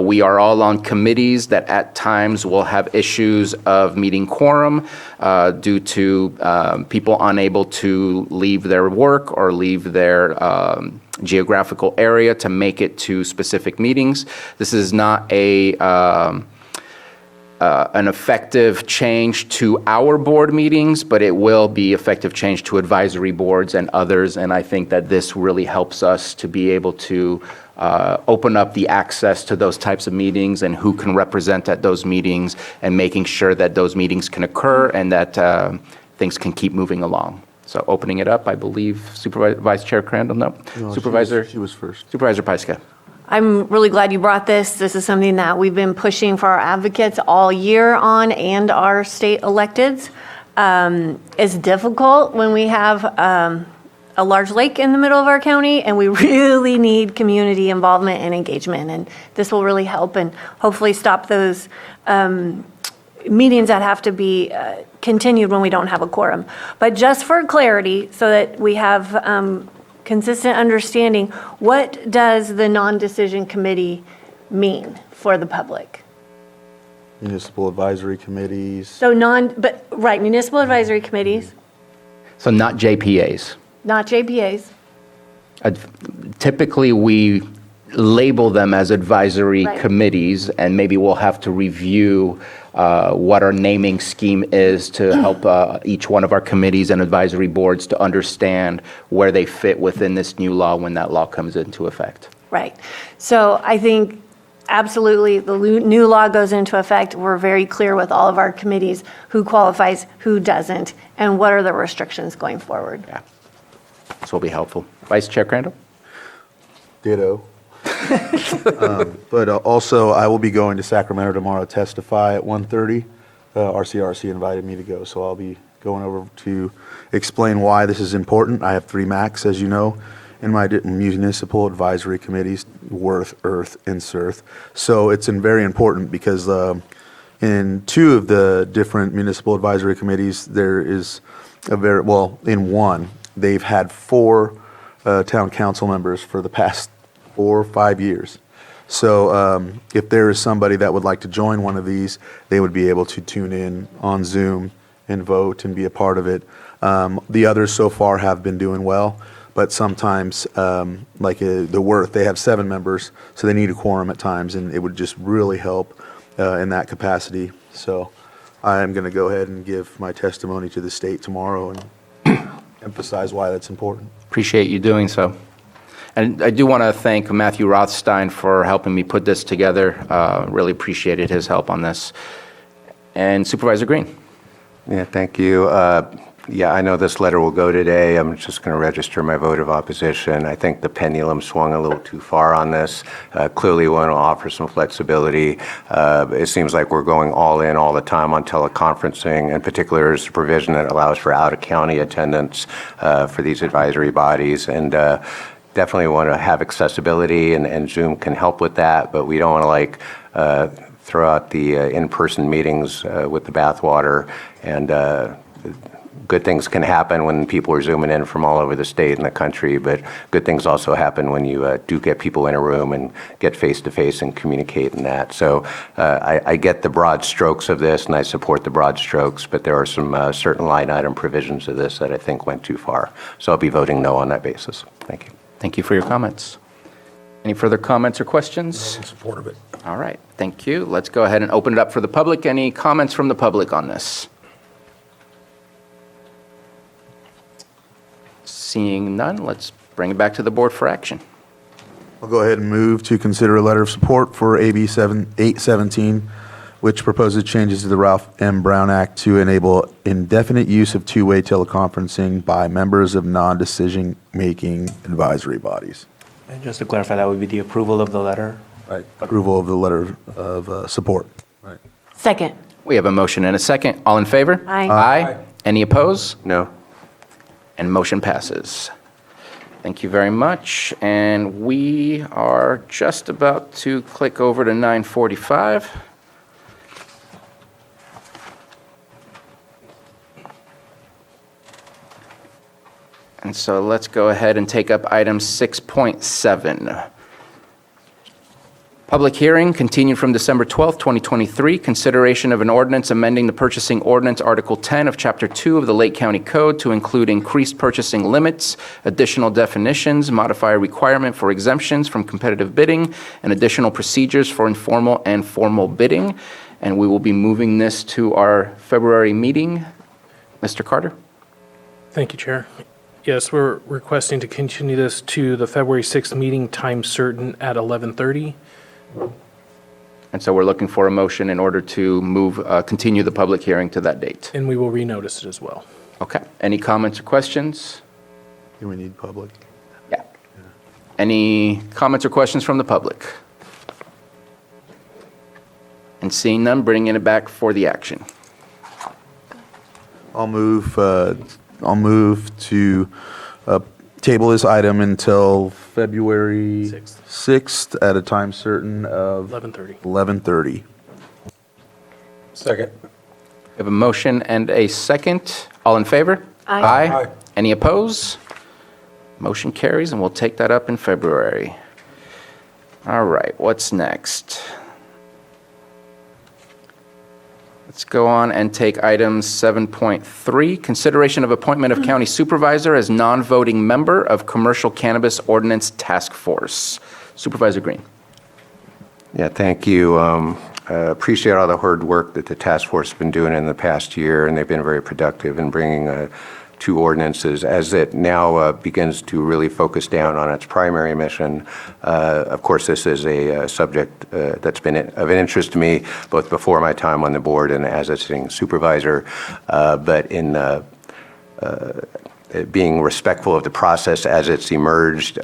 We are all on committees that at times will have issues of meeting quorum due to people unable to leave their work or leave their geographical area to make it to specific meetings. This is not an effective change to our board meetings, but it will be effective change to advisory boards and others. And I think that this really helps us to be able to open up the access to those types of meetings and who can represent at those meetings, and making sure that those meetings can occur and that things can keep moving along. So opening it up, I believe Vice Chair Crandall, no? Supervisor? She was first. Supervisor Pyska. I'm really glad you brought this. This is something that we've been pushing for our advocates all year on, and our state electeds. It's difficult when we have a large lake in the middle of our county, and we really need community involvement and engagement. And this will really help and hopefully stop those meetings that have to be continued when we don't have a quorum. But just for clarity, so that we have consistent understanding, what does the non-decision committee mean for the public? Municipal advisory committees. So municipal advisory committees, So not JPAs. not JPAs. Typically, we label them as advisory Right. committees, and maybe we'll have to review what our naming scheme is to help each one of our committees and advisory boards to understand where they fit within this new law when that law comes into effect. Right. So I think absolutely the new law goes into effect. We're very clear with all of our committees who qualifies, who doesn't, and what are the restrictions going forward. Yeah. This will be helpful. Vice Chair Crandall? Ditto. But also, I will be going to Sacramento tomorrow to testify at 1:30. RCRC invited me to go, so I'll be going over to explain why this is important. I have 3 MACs, as you know, in my municipal advisory committees, Worth, Earth, and SERTH. So it's very important because in 2 of the different municipal advisory committees, there is in one, they've had 4 town council members for the past 4 or 5 years. So if there is somebody that would like to join one of these, they would be able to tune in on Zoom and vote and be a part of it. The others so far have been doing well, but sometimes, like the Worth, they have 7 members, so they need a quorum at times, and it would just really help in that capacity. So I am going to go ahead and give my testimony to the state tomorrow and emphasize why that's important. Appreciate you doing so. And I do want to thank Matthew Rothstein for helping me put this together. Really appreciated his help on this. And Supervisor Green. Yeah, thank you. Yeah, I know this letter will go today. I'm just going to register my vote of opposition. I think the pendulum swung a little too far on this. Clearly want to offer some flexibility. It seems like we're going all in all the time on teleconferencing. In particular, there's a provision that allows for out-of-county attendance for these advisory bodies. And definitely want to have accessibility, and Zoom can help with that, but we don't want to throw out the in-person meetings with the bathwater. And good things can happen when people are Zooming in from all over the state and the country, but good things also happen when you do get people in a room and get face-to-face and communicate in that. So I get the broad strokes of this, and I support the broad strokes, but there are some certain line item provisions of this that I think went too far. So I'll be voting no on that basis. Thank you. Thank you for your comments. Any further comments or questions? In support of it. All right, thank you. Let's go ahead and open it up for the public. Any comments from the public on this? Seeing none, let's bring it back to the board for action. I'll go ahead and move to consider a letter of support for AB 817, which proposes changes to the Ralph M. Brown Act to enable indefinite use of two-way teleconferencing by members of non-decision-making advisory bodies. And just to clarify, that would be the approval of the letter? Right. Approval of the letter of support. Right. Second. We have a motion and a second. All in favor? Aye. Aye. Any opposed? No. And motion passes. Thank you very much. And we are just about to click over to 9:45. And so let's go ahead and take up item 6.7. Public hearing continued from December 12th, 2023. Consideration of an ordinance amending the purchasing ordinance, Article 10 of Chapter 2 of the Lake County Code to include increased purchasing limits, additional definitions, modify a requirement for exemptions from competitive bidding, and additional procedures for informal and formal bidding. And we will be moving this to our February meeting. Mr. Carter? Thank you, Chair. Yes, we're requesting to continue this to the February 6th meeting, time certain at 11:30. And so we're looking for a motion in order to continue the public hearing to that date. And we will renotice it as well. Okay. Any comments or questions? Do we need public? Yeah. Any comments or questions from the public? And seeing none, bringing it back for the action. I'll move to table this item until February 6th at a time certain of 11:30. 11:30. Second. We have a motion and a second. All in favor? Aye. Aye. Any opposed? Motion carries, and we'll take that up in February. All right, what's next? Let's go on and take item 7.3, consideration of appointment of county supervisor as non-voting member of Commercial Cannabis Ordinance Task Force. Supervisor Green. Yeah, thank you. Appreciate all the hard work that the task force has been doing in the past year, and they've been very productive in bringing two ordinances as it now begins to really focus down on its primary mission. Of course, this is a subject that's been of an interest to me both before my time on the board and as a sitting supervisor, but in being respectful of the process as it's emerged,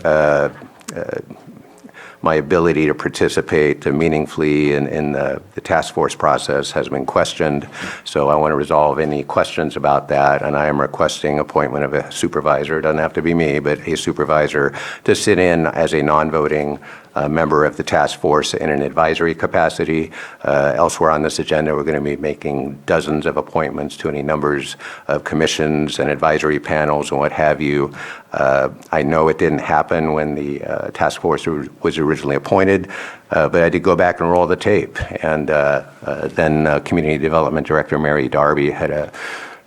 my ability to participate meaningfully in the task force process has been questioned. So I want to resolve any questions about that, and I am requesting appointment of a supervisor. It doesn't have to be me, but a supervisor to sit in as a non-voting member of the task force in an advisory capacity. Elsewhere on this agenda, we're going to be making dozens of appointments to any numbers of commissions and advisory panels and what have you. I know it didn't happen when the task force was originally appointed, but I did go back and roll the tape. And then Community Development Director Mary Darby had a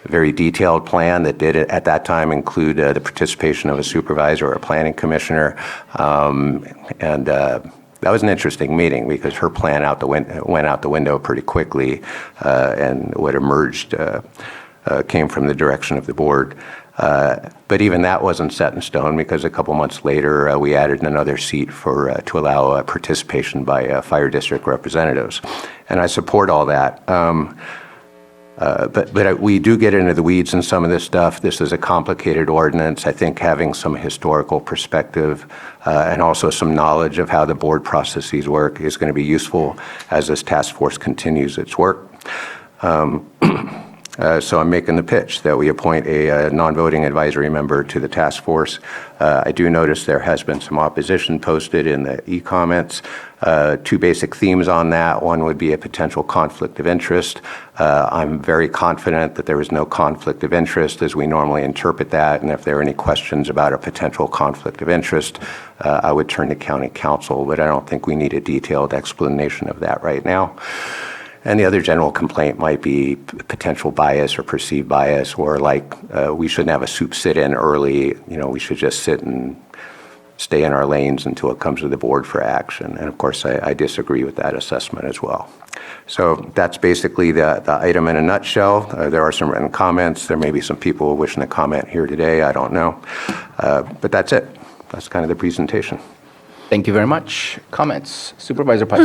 very detailed plan that did at that time include the participation of a supervisor or a planning commissioner. And that was an interesting meeting because her plan went out the window pretty quickly, and what emerged came from the direction of the board. But even that wasn't set in stone because a couple months later we added another seat to allow participation by fire district representatives. And I support all that. But we do get into the weeds in some of this stuff. This is a complicated ordinance. I think having some historical perspective and also some knowledge of how the board processes work is going to be useful as this task force continues its work. So I'm making the pitch that we appoint a non-voting advisory member to the task force. I do notice there has been some opposition posted in the e-comments. Two basic themes on that. One would be a potential conflict of interest. I'm very confident that there is no conflict of interest as we normally interpret that, and if there are any questions about a potential conflict of interest, I would turn to county counsel, but I don't think we need a detailed explanation of that right now. And the other general complaint might be potential bias or perceived bias, or like we shouldn't have a soup sit-in early. We should just sit and stay in our lanes until it comes to the board for action. And of course, I disagree with that assessment as well. So that's basically the item in a nutshell. There are some written comments. There may be some people wishing to comment here today. I don't know. But that's it. That's kind of the presentation. Thank you very much. Comments? Supervisor Pike.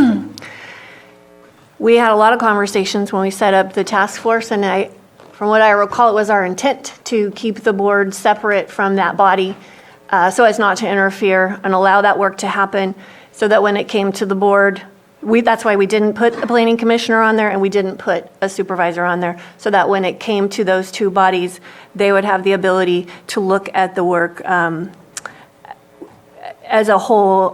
We had a lot of conversations when we set up the task force, and from what I recall, it was our intent to keep the board separate from that body so as not to interfere and allow that work to happen so that when it came to the board, that's why we didn't put a planning commissioner on there and we didn't put a supervisor on there, so that when it came to those two bodies, they would have the ability to look at the work as a whole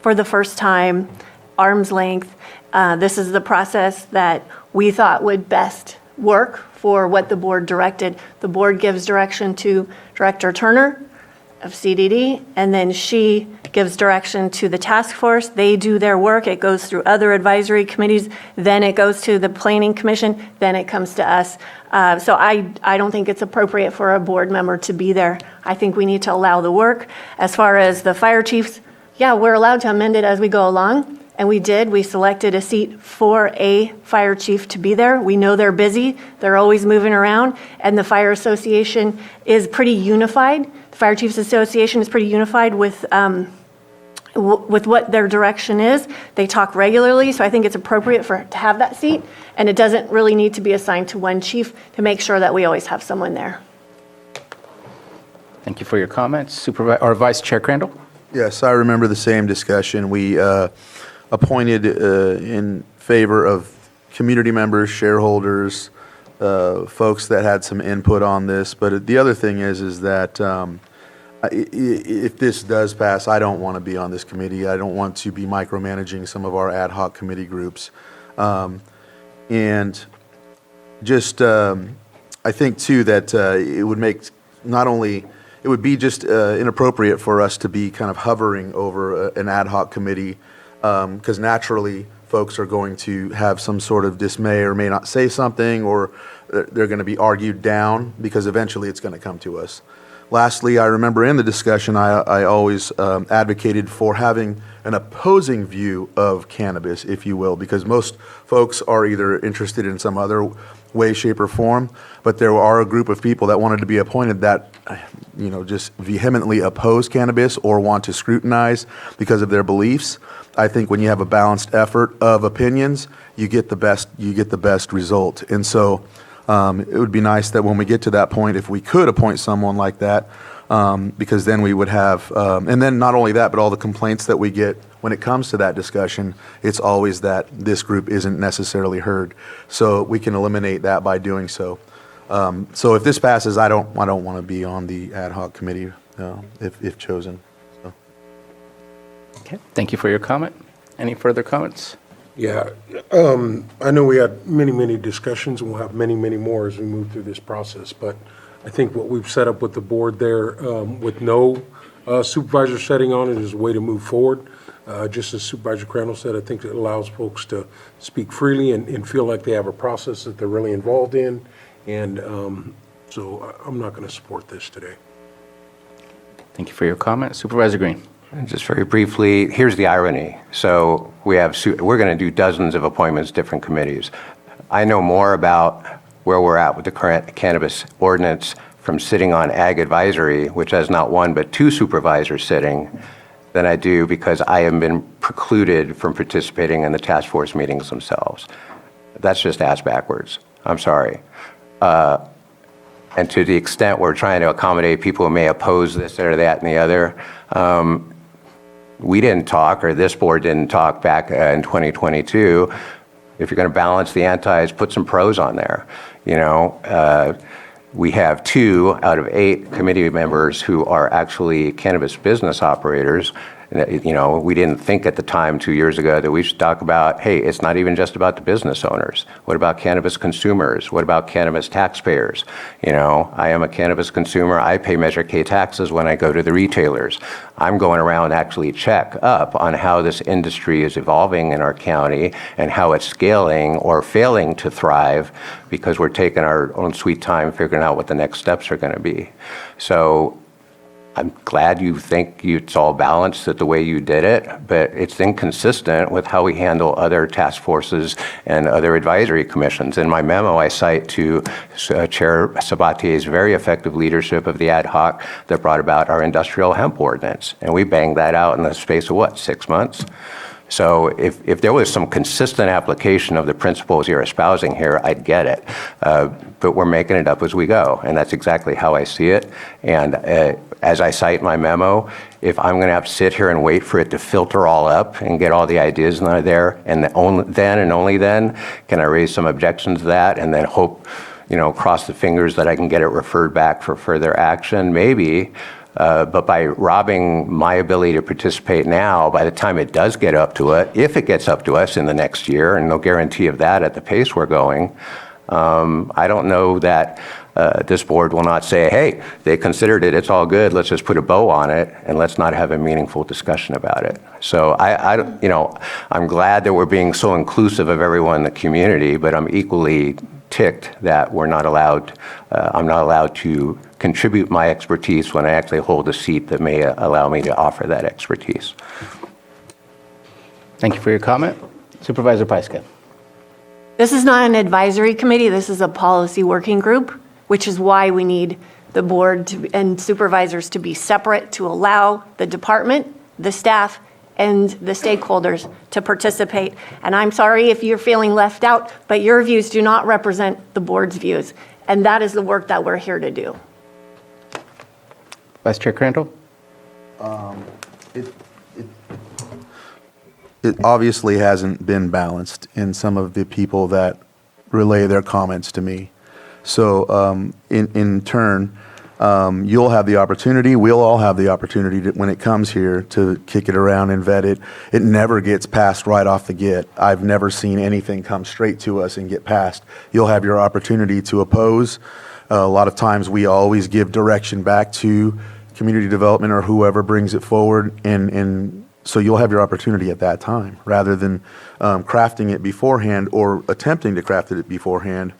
for the first time, arm's length. This is the process that we thought would best work for what the board directed. The board gives direction to Director Turner of CDD, and then she gives direction to the task force. They do their work. It goes through other advisory committees, then it goes to the Planning Commission, then it comes to us. So I don't think it's appropriate for a board member to be there. I think we need to allow the work. As far as the fire chiefs, yeah, we're allowed to amend it as we go along, and we did. We selected a seat for a fire chief to be there. We know they're busy. They're always moving around, and the Fire Association is pretty unified. The Fire Chiefs Association is pretty unified with what their direction is. They talk regularly, so I think it's appropriate to have that seat, and it doesn't really need to be assigned to one chief to make sure that we always have someone there. Thank you for your comments. Vice Chair Crandall? Yes, I remember the same discussion. We appointed in favor of community members, shareholders, folks that had some input on this. But the other thing is that if this does pass, I don't want to be on this committee. I don't want to be micromanaging some of our ad hoc committee groups. And just, I think too that it would make not only, it would be just inappropriate for us to be kind of hovering over an ad hoc committee, because naturally folks are going to have some sort of dismay or may not say something, or they're going to be argued down because eventually it's going to come to us. Lastly, I remember in the discussion, I always advocated for having an opposing view of cannabis, if you will, because most folks are either interested in some other way, shape, or form, but there are a group of people that wanted to be appointed that, just vehemently oppose cannabis or want to scrutinize because of their beliefs. I think when you have a balanced effort of opinions, you get the best result. And so it would be nice that when we get to that point, if we could appoint someone like that, because then we would have, and then not only that, but all the complaints that we get when it comes to that discussion, it's always that this group isn't necessarily heard. So we can eliminate that by doing so. So if this passes, I don't want to be on the ad hoc committee if chosen. So. Okay, thank you for your comment. Any further comments? Yeah, I know we had many, many discussions, and we'll have many, many more as we move through this process, but I think what we've set up with the board there, with no supervisor setting on it, is a way to move forward. Just as Supervisor Crandall said, I think it allows folks to speak freely and feel like they have a process that they're really involved in, and so I'm not going to support this today. Thank you for your comment. Supervisor Green. And just very briefly, here's the irony. So we're going to do dozens of appointments, different committees. I know more about where we're at with the current cannabis ordinance from sitting on Ag Advisory, which has not one but two supervisors sitting, than I do because I have been precluded from participating in the task force meetings themselves. That's just ass backwards. I'm sorry. And to the extent we're trying to accommodate people who may oppose this or that and the other, we didn't talk, or this board didn't talk back in 2022. If you're going to balance the antis, put some pros on there. We have 2 out of 8 committee members who are actually cannabis business operators. We didn't think at the time 2 years ago that we should talk about, hey, it's not even just about the business owners. What about cannabis consumers? What about cannabis taxpayers? I am a cannabis consumer. I pay Measure K taxes when I go to the retailers. I'm going around actually check up on how this industry is evolving in our county and how it's scaling or failing to thrive because we're taking our own sweet time figuring out what the next steps are going to be. So I'm glad you think it's all balanced the way you did it, but it's inconsistent with how we handle other task forces and other advisory commissions. In my memo, I cite to Chair Sabatier's very effective leadership of the ad hoc that brought about our industrial hemp ordinance. And we banged that out in the space of 6 months? So if there was some consistent application of the principles you're espousing here, I'd get it. But we're making it up as we go, and that's exactly how I see it. And as I cite in my memo, if I'm going to have to sit here and wait for it to filter all up and get all the ideas that are there, and then and only then can I raise some objections to that and then hope, cross the fingers that I can get it referred back for further action? Maybe. But by robbing my ability to participate now, by the time it does get up to it, if it gets up to us in the next year, and no guarantee of that at the pace we're going, I don't know that this board will not say, hey, they considered it, it's all good, let's just put a bow on it, and let's not have a meaningful discussion about it. So I'm glad that we're being so inclusive of everyone in the community, but I'm equally ticked that I'm not allowed to contribute my expertise when I actually hold a seat that may allow me to offer that expertise. Thank you for your comment. Supervisor Pyska. This is not an advisory committee, this is a policy working group, which is why we need the board and supervisors to be separate to allow the department, the staff, and the stakeholders to participate. And I'm sorry if you're feeling left out, but your views do not represent the board's views. And that is the work that we're here to do. Vice Chair Crandall? It obviously hasn't been balanced in some of the people that relay their comments to me. So in turn, you'll have the opportunity, we'll all have the opportunity to, when it comes here, to kick it around and vet it. It never gets passed right off the get. I've never seen anything come straight to us and get passed. You'll have your opportunity to oppose. A lot of times we always give direction back to community development or whoever brings it forward, and so you'll have your opportunity at that time, rather than crafting it beforehand or attempting to craft it beforehand,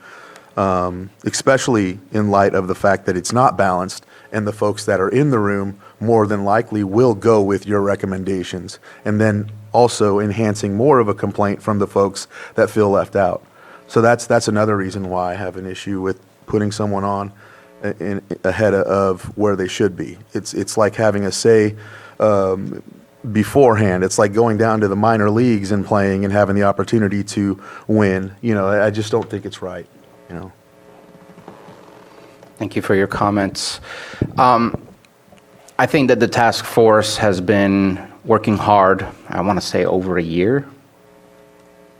especially in light of the fact that it's not balanced, and the folks that are in the room more than likely will go with your recommendations, and then also enhancing more of a complaint from the folks that feel left out. So that's another reason why I have an issue with putting someone on ahead of where they should be. It's like having a say beforehand. It's like going down to the minor leagues and playing and having the opportunity to win. I just don't think it's right. Thank you for your comments. I think that the task force has been working hard, I want to say over a year,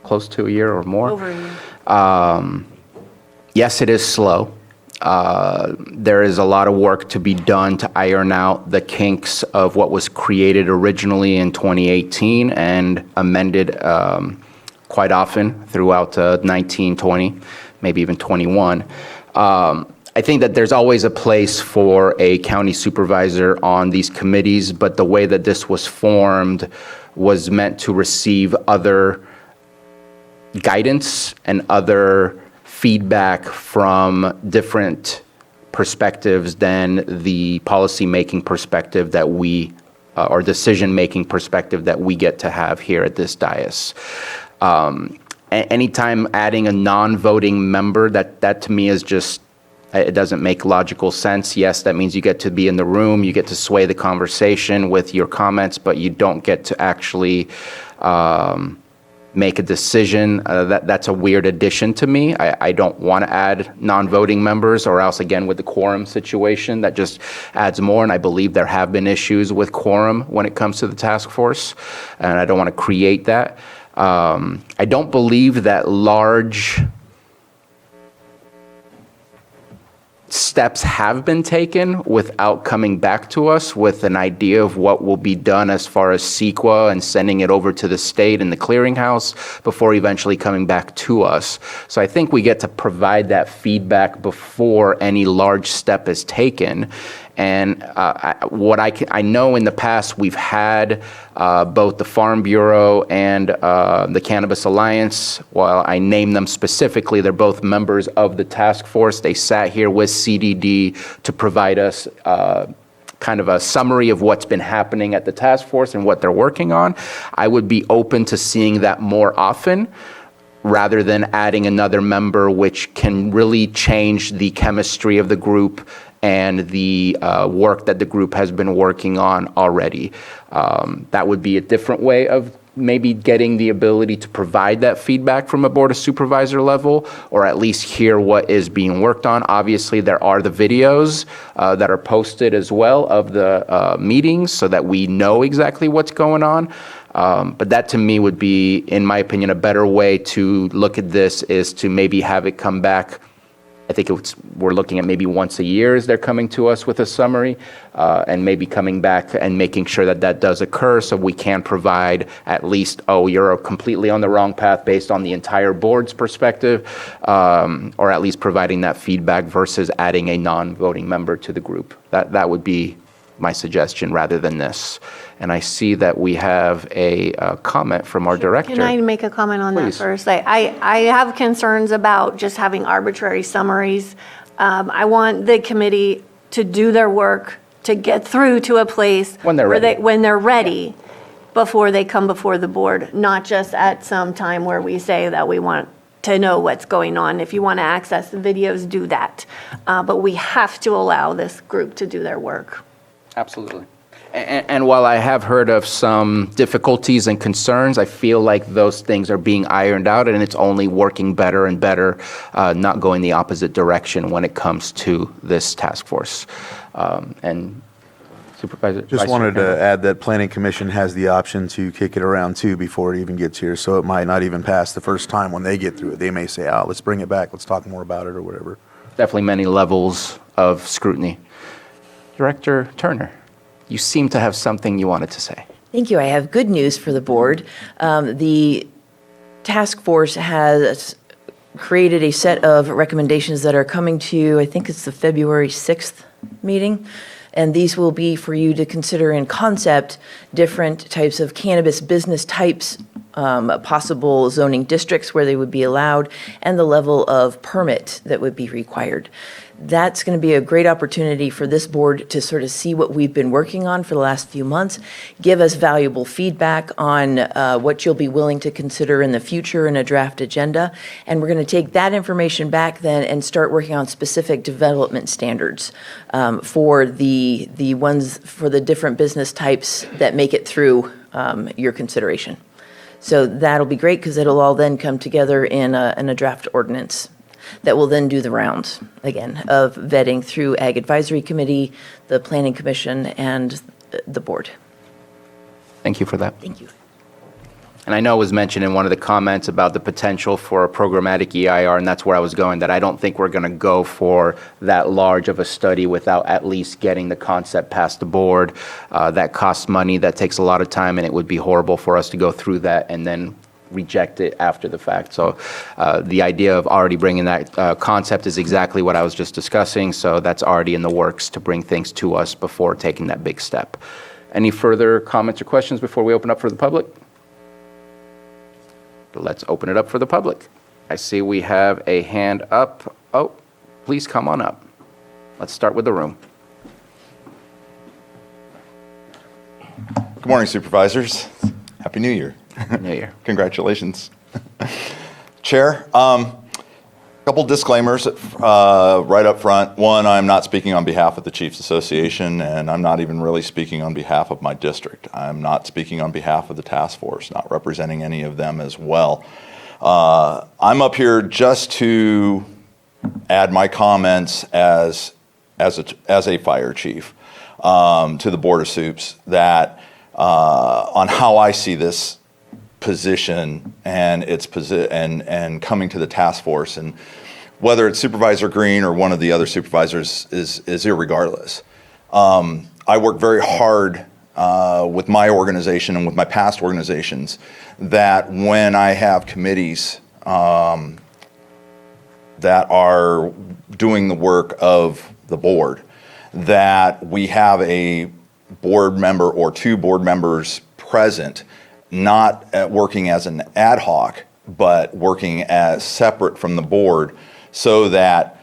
close to a year or more. Over a year. Yes, it is slow. There is a lot of work to be done to iron out the kinks of what was created originally in 2018 and amended quite often throughout 19, 20, maybe even 21. I think that there's always a place for a county supervisor on these committees, but the way that this was formed was meant to receive other guidance and other feedback from different perspectives than the policy-making perspective that we, or decision-making perspective that we get to have here at this dais. Anytime adding a non-voting member, that to me is just, it doesn't make logical sense. Yes, that means you get to be in the room, you get to sway the conversation with your comments, but you don't get to actually make a decision. That's a weird addition to me. I don't want to add non-voting members, or else again with the quorum situation, that just adds more. And I believe there have been issues with quorum when it comes to the task force, and I don't want to create that. I don't believe that large steps have been taken without coming back to us with an idea of what will be done as far as CEQA and sending it over to the state and the clearinghouse before eventually coming back to us. So I think we get to provide that feedback before any large step is taken. And I know in the past we've had both the Farm Bureau and the Cannabis Alliance. While I name them specifically, they're both members of the task force. They sat here with CDD to provide us kind of a summary of what's been happening at the task force and what they're working on. I would be open to seeing that more often, rather than adding another member, which can really change the chemistry of the group and the work that the group has been working on already. That would be a different way of maybe getting the ability to provide that feedback from a Board of Supervisor level, or at least hear what is being worked on. Obviously, there are the videos that are posted as well of the meetings, so that we know exactly what's going on. But that to me would be, in my opinion, a better way to look at this, is to maybe have it come back I think we're looking at maybe once a year as they're coming to us with a summary, and maybe coming back and making sure that that does occur so we can provide at least, oh, you're completely on the wrong path based on the entire board's perspective, or at least providing that feedback versus adding a non-voting member to the group. That would be my suggestion rather than this. And I see that we have a comment from our director. Can I make a comment on that Please. first? I have concerns about just having arbitrary summaries. I want the committee to do their work, to get through to a place When they're where ready. when they're ready, before they come before the board, not just at some time where we say that we want to know what's going on. If you want to access the videos, do that. But we have to allow this group to do their work. Absolutely. And while I have heard of some difficulties and concerns, I feel like those things are being ironed out, and it's only working better and better, not going the opposite direction when it comes to this task force. And Supervisor? Just Vice wanted Chair to add that Planning Commission has the option to kick it around too before it even gets here, so it might not even pass the first time when they get through it. They may say, oh, let's bring it back, let's talk more about it or whatever. Definitely many levels of scrutiny. Director Turner, you seem to have something you wanted to say. Thank you. I have good news for the board. The task force has created a set of recommendations that are coming to you, I think it's the February 6th meeting. And these will be for you to consider in concept different types of cannabis business types, possible zoning districts where they would be allowed, and the level of permit that would be required. That's going to be a great opportunity for this board to sort of see what we've been working on for the last few months, give us valuable feedback on what you'll be willing to consider in the future in a draft agenda. And we're going to take that information back then and start working on specific development standards for the ones, for the different business types that make it through your consideration. So that'll be great because it'll all then come together in a draft ordinance that will then do the rounds, again, of vetting through Ag Advisory Committee, the Planning Commission, and the board. Thank you for that. Thank you. And I know it was mentioned in one of the comments about the potential for a programmatic EIR, and that's where I was going, that I don't think we're going to go for that large of a study without at least getting the concept past the board. That costs money, that takes a lot of time, and it would be horrible for us to go through that and then reject it after the fact. So the idea of already bringing that concept is exactly what I was just discussing, so that's already in the works to bring things to us before taking that big step. Any further comments or questions before we open up for the public? Let's open it up for the public. I see we have a hand up. Oh, please come on up. Let's start with the room. Good morning, Supervisors. Happy New Year. New Year. Congratulations. Chair, couple disclaimers right up front. One, I'm not speaking on behalf of the Chiefs Association, and I'm not even really speaking on behalf of my district. I'm not speaking on behalf of the task force, not representing any of them as well. I'm up here just to add my comments as a fire chief to the Board of Supes that on how I see this position and its and coming to the task force, and whether it's Supervisor Green or one of the other supervisors is irregardless. I work very hard with my organization and with my past organizations that when I have committees that are doing the work of the board, that we have a board member or two board members present, not working as an ad hoc, but working as separate from the board, so that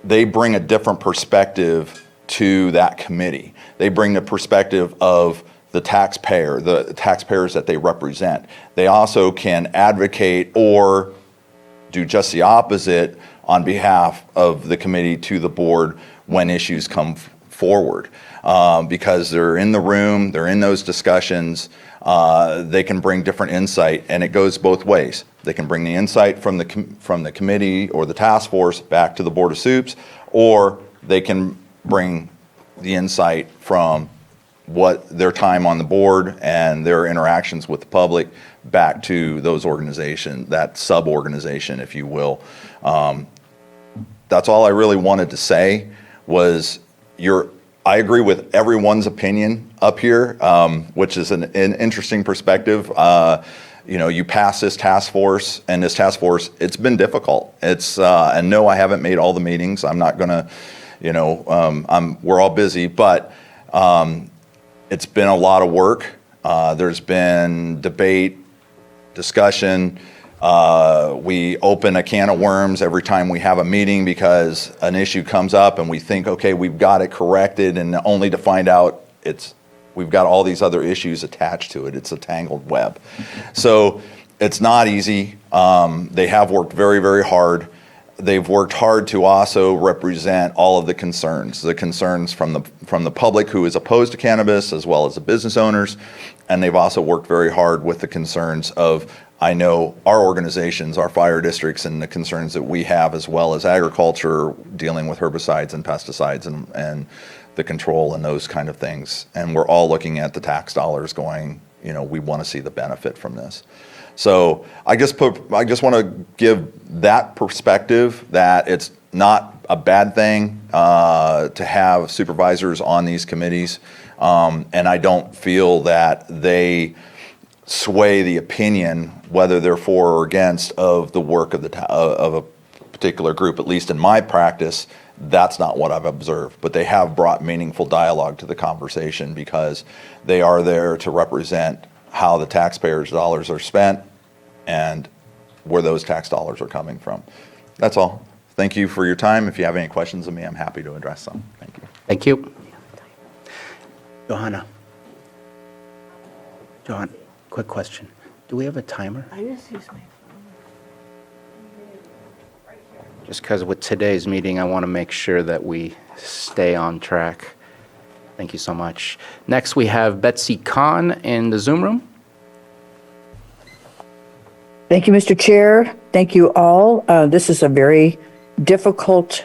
they bring a different perspective to that committee. They bring the perspective of the taxpayer, the taxpayers that they represent. They also can advocate or do just the opposite on behalf of the committee to the board when issues come forward. Because they're in the room, they're in those discussions, they can bring different insight, and it goes both ways. They can bring the insight from the committee or the task force back to the Board of Supes, or they can bring the insight from what their time on the board and their interactions with the public back to those organizations, that sub-organization, if you will. that's all I really wanted to say was I agree with everyone's opinion up here, which is an interesting perspective. You pass this task force, and this task force, it's been difficult. And no, I haven't made all the meetings. I'm not gonna, we're all busy, but it's been a lot of work. There's been debate, discussion. We open a can of worms every time we have a meeting because an issue comes up and we think, okay, we've got it corrected, and only to find out we've got all these other issues attached to it. It's a tangled web. So it's not easy. They have worked very, very hard. They've worked hard to also represent all of the concerns from the public who is opposed to cannabis, as well as the business owners. And they've also worked very hard with the concerns of, I know, our organizations, our fire districts, and the concerns that we have, as well as agriculture, dealing with herbicides and pesticides and the control and those kind of things. And we're all looking at the tax dollars going, we want to see the benefit from this. So I just want to give that perspective that it's not a bad thing to have supervisors on these committees. And I don't feel that they sway the opinion, whether they're for or against, of the work of a particular group. At least in my practice, that's not what I've observed. But they have brought meaningful dialogue to the conversation because they are there to represent how the taxpayers' dollars are spent and where those tax dollars are coming from. That's all. Thank you for your time. If you have any questions of me, I'm happy to address them. Thank you. Thank you. Johanna. John, quick question. Do we have a timer? I just use my Just because with today's meeting, I want to make sure that we stay on track. Thank you so much. Next, we have Betsy Kahn in the Zoom room. Thank you, Mr. Chair. Thank you all. This is a very difficult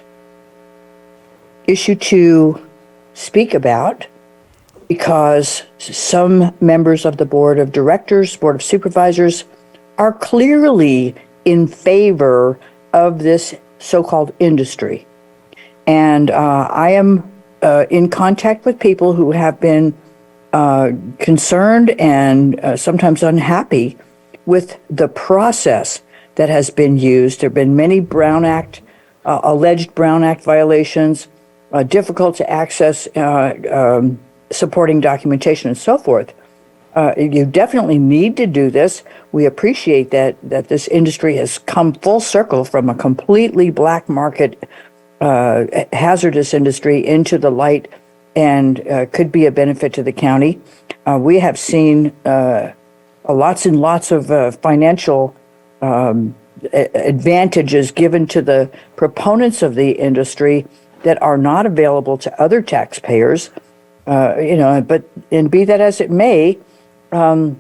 issue to speak about because some members of the Board of Directors, Board of Supervisors, are clearly in favor of this so-called industry. And I am in contact with people who have been concerned and sometimes unhappy with the process that has been used. There have been many alleged Brown Act violations, difficult to access supporting documentation and so forth. You definitely need to do this. We appreciate that this industry has come full circle from a completely black market hazardous industry into the light and could be a benefit to the county. We have seen lots and lots of financial advantages given to the proponents of the industry that are not available to other taxpayers. But be that as it may, I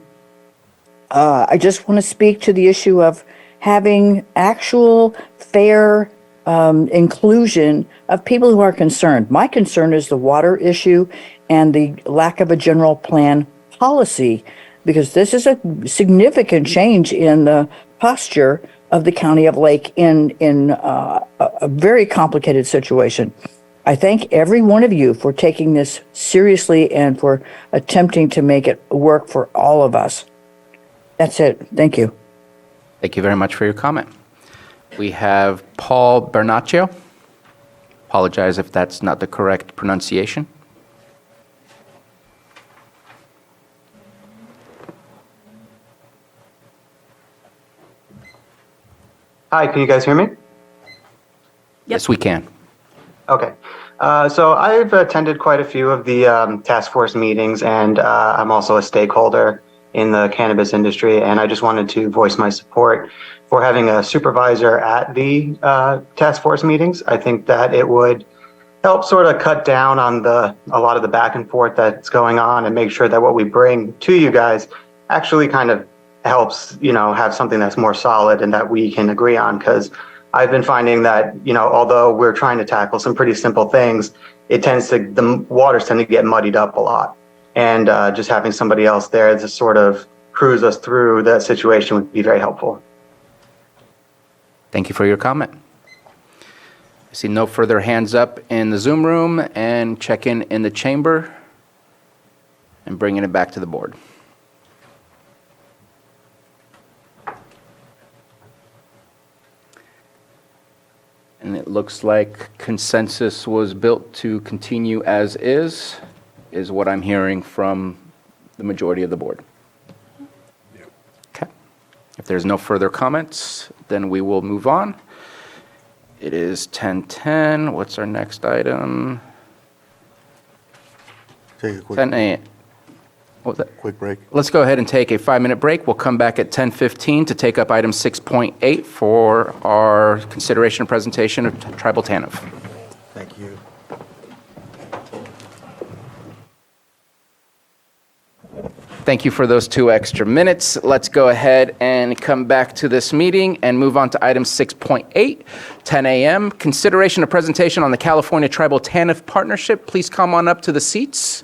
just want to speak to the issue of having actual fair inclusion of people who are concerned. My concern is the water issue and the lack of a general plan policy, because this is a significant change in the posture of the County of Lake in a very complicated situation. I thank every one of you for taking this seriously and for attempting to make it work for all of us. That's it. Thank you. Thank you very much for your comment. We have Paul Bernaccio. Apologize if that's not the correct pronunciation. Hi, can you guys hear me? Yes, we can. Okay. So I've attended quite a few of the task force meetings, and I'm also a stakeholder in the cannabis industry, and I just wanted to voice my support for having a supervisor at the task force meetings. I think that it would help sort of cut down on a lot of the back and forth that's going on and make sure that what we bring to you guys actually kind of helps, have something that's more solid and that we can agree on. Because I've been finding that, although we're trying to tackle some pretty simple things, the waters tend to get muddied up a lot. And just having somebody else there to sort of cruise us through that situation would be very helpful. Thank you for your comment. I see no further hands up in the Zoom room, and check in the chamber and bringing it back to the board. And it looks like consensus was built to continue as is what I'm hearing from the majority of the board. Okay. If there's no further comments, then we will move on. It is 10:10. What's our next item? Take a quick 10 a.m. What was that? quick break. Let's go ahead and take a 5-minute break. We'll come back at 10:15 to take up item 6.8 for our consideration and presentation of tribal TANF. Thank you. Thank you for those 2 extra minutes. Let's go ahead and come back to this meeting and move on to item 6.8, 10 a.m. Consideration of presentation on the California Tribal TANF Partnership. Please come on up to the seats.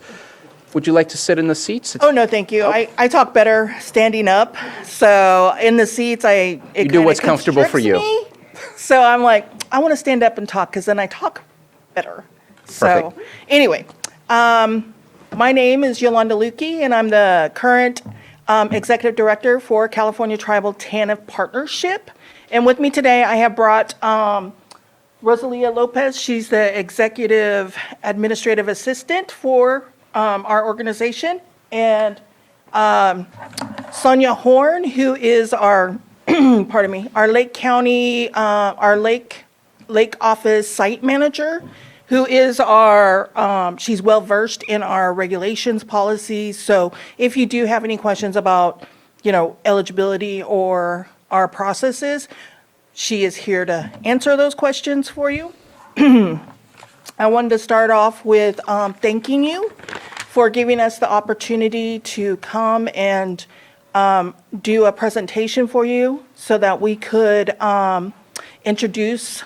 Would you like to sit in the seats? Oh, no, thank you. I talk better standing up. So in the seats, it You do what's kinda comfortable for you. constricts me. So I'm like, I want to stand up and talk because then I talk better. So Perfect. anyway, my name is Yolanda Lukey, and I'm the current executive director for California Tribal TANF Partnership. And with me today, I have brought Rosalia Lopez. She's the executive administrative assistant for our organization, and Sonia Horn, who is our, pardon me, our Lake County, our Lake Office site manager, who is our, she's well-versed in our regulations, policies. So if you do have any questions about, eligibility or our processes, she is here to answer those questions for you. I wanted to start off with thanking you for giving us the opportunity to come and do a presentation for you so that we could introduce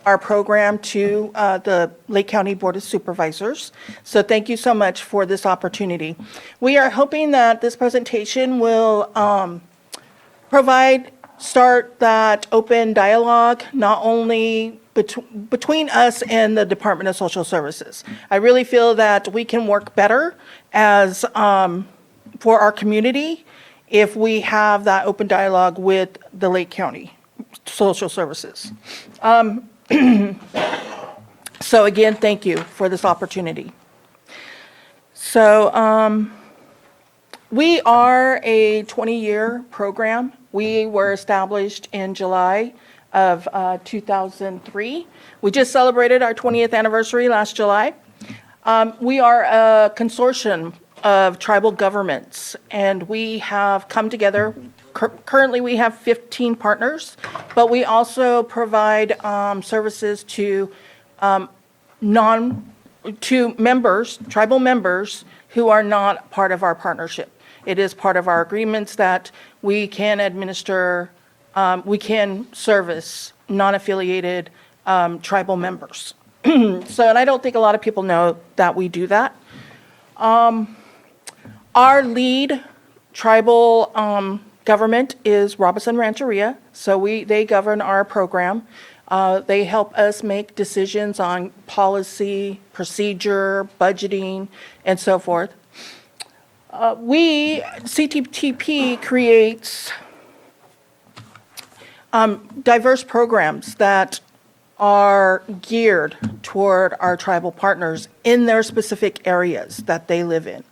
our program to the Lake County Board of Supervisors. So thank you so much for this opportunity. We are hoping that this presentation will start that open dialogue, not only between us and the Department of Social Services. I really feel that we can work better as for our community if we have that open dialogue with the Lake County Social Services. So again, thank you for this opportunity. So we are a 20-year program. We were established in July of 2003. We just celebrated our 20th anniversary last July. We are a consortium of tribal governments, and we have come together. Currently, we have 15 partners, but we also provide services to members, tribal members, who are not part of our partnership. It is part of our agreements that we can administer, we can service non-affiliated tribal members. So, and I don't think a lot of people know that we do that. Our lead tribal government is Robinson Rancheria, so they govern our program. They help us make decisions on policy, procedure, budgeting, and so forth. CTTP creates diverse programs that are geared toward our tribal partners in their specific areas that they live in.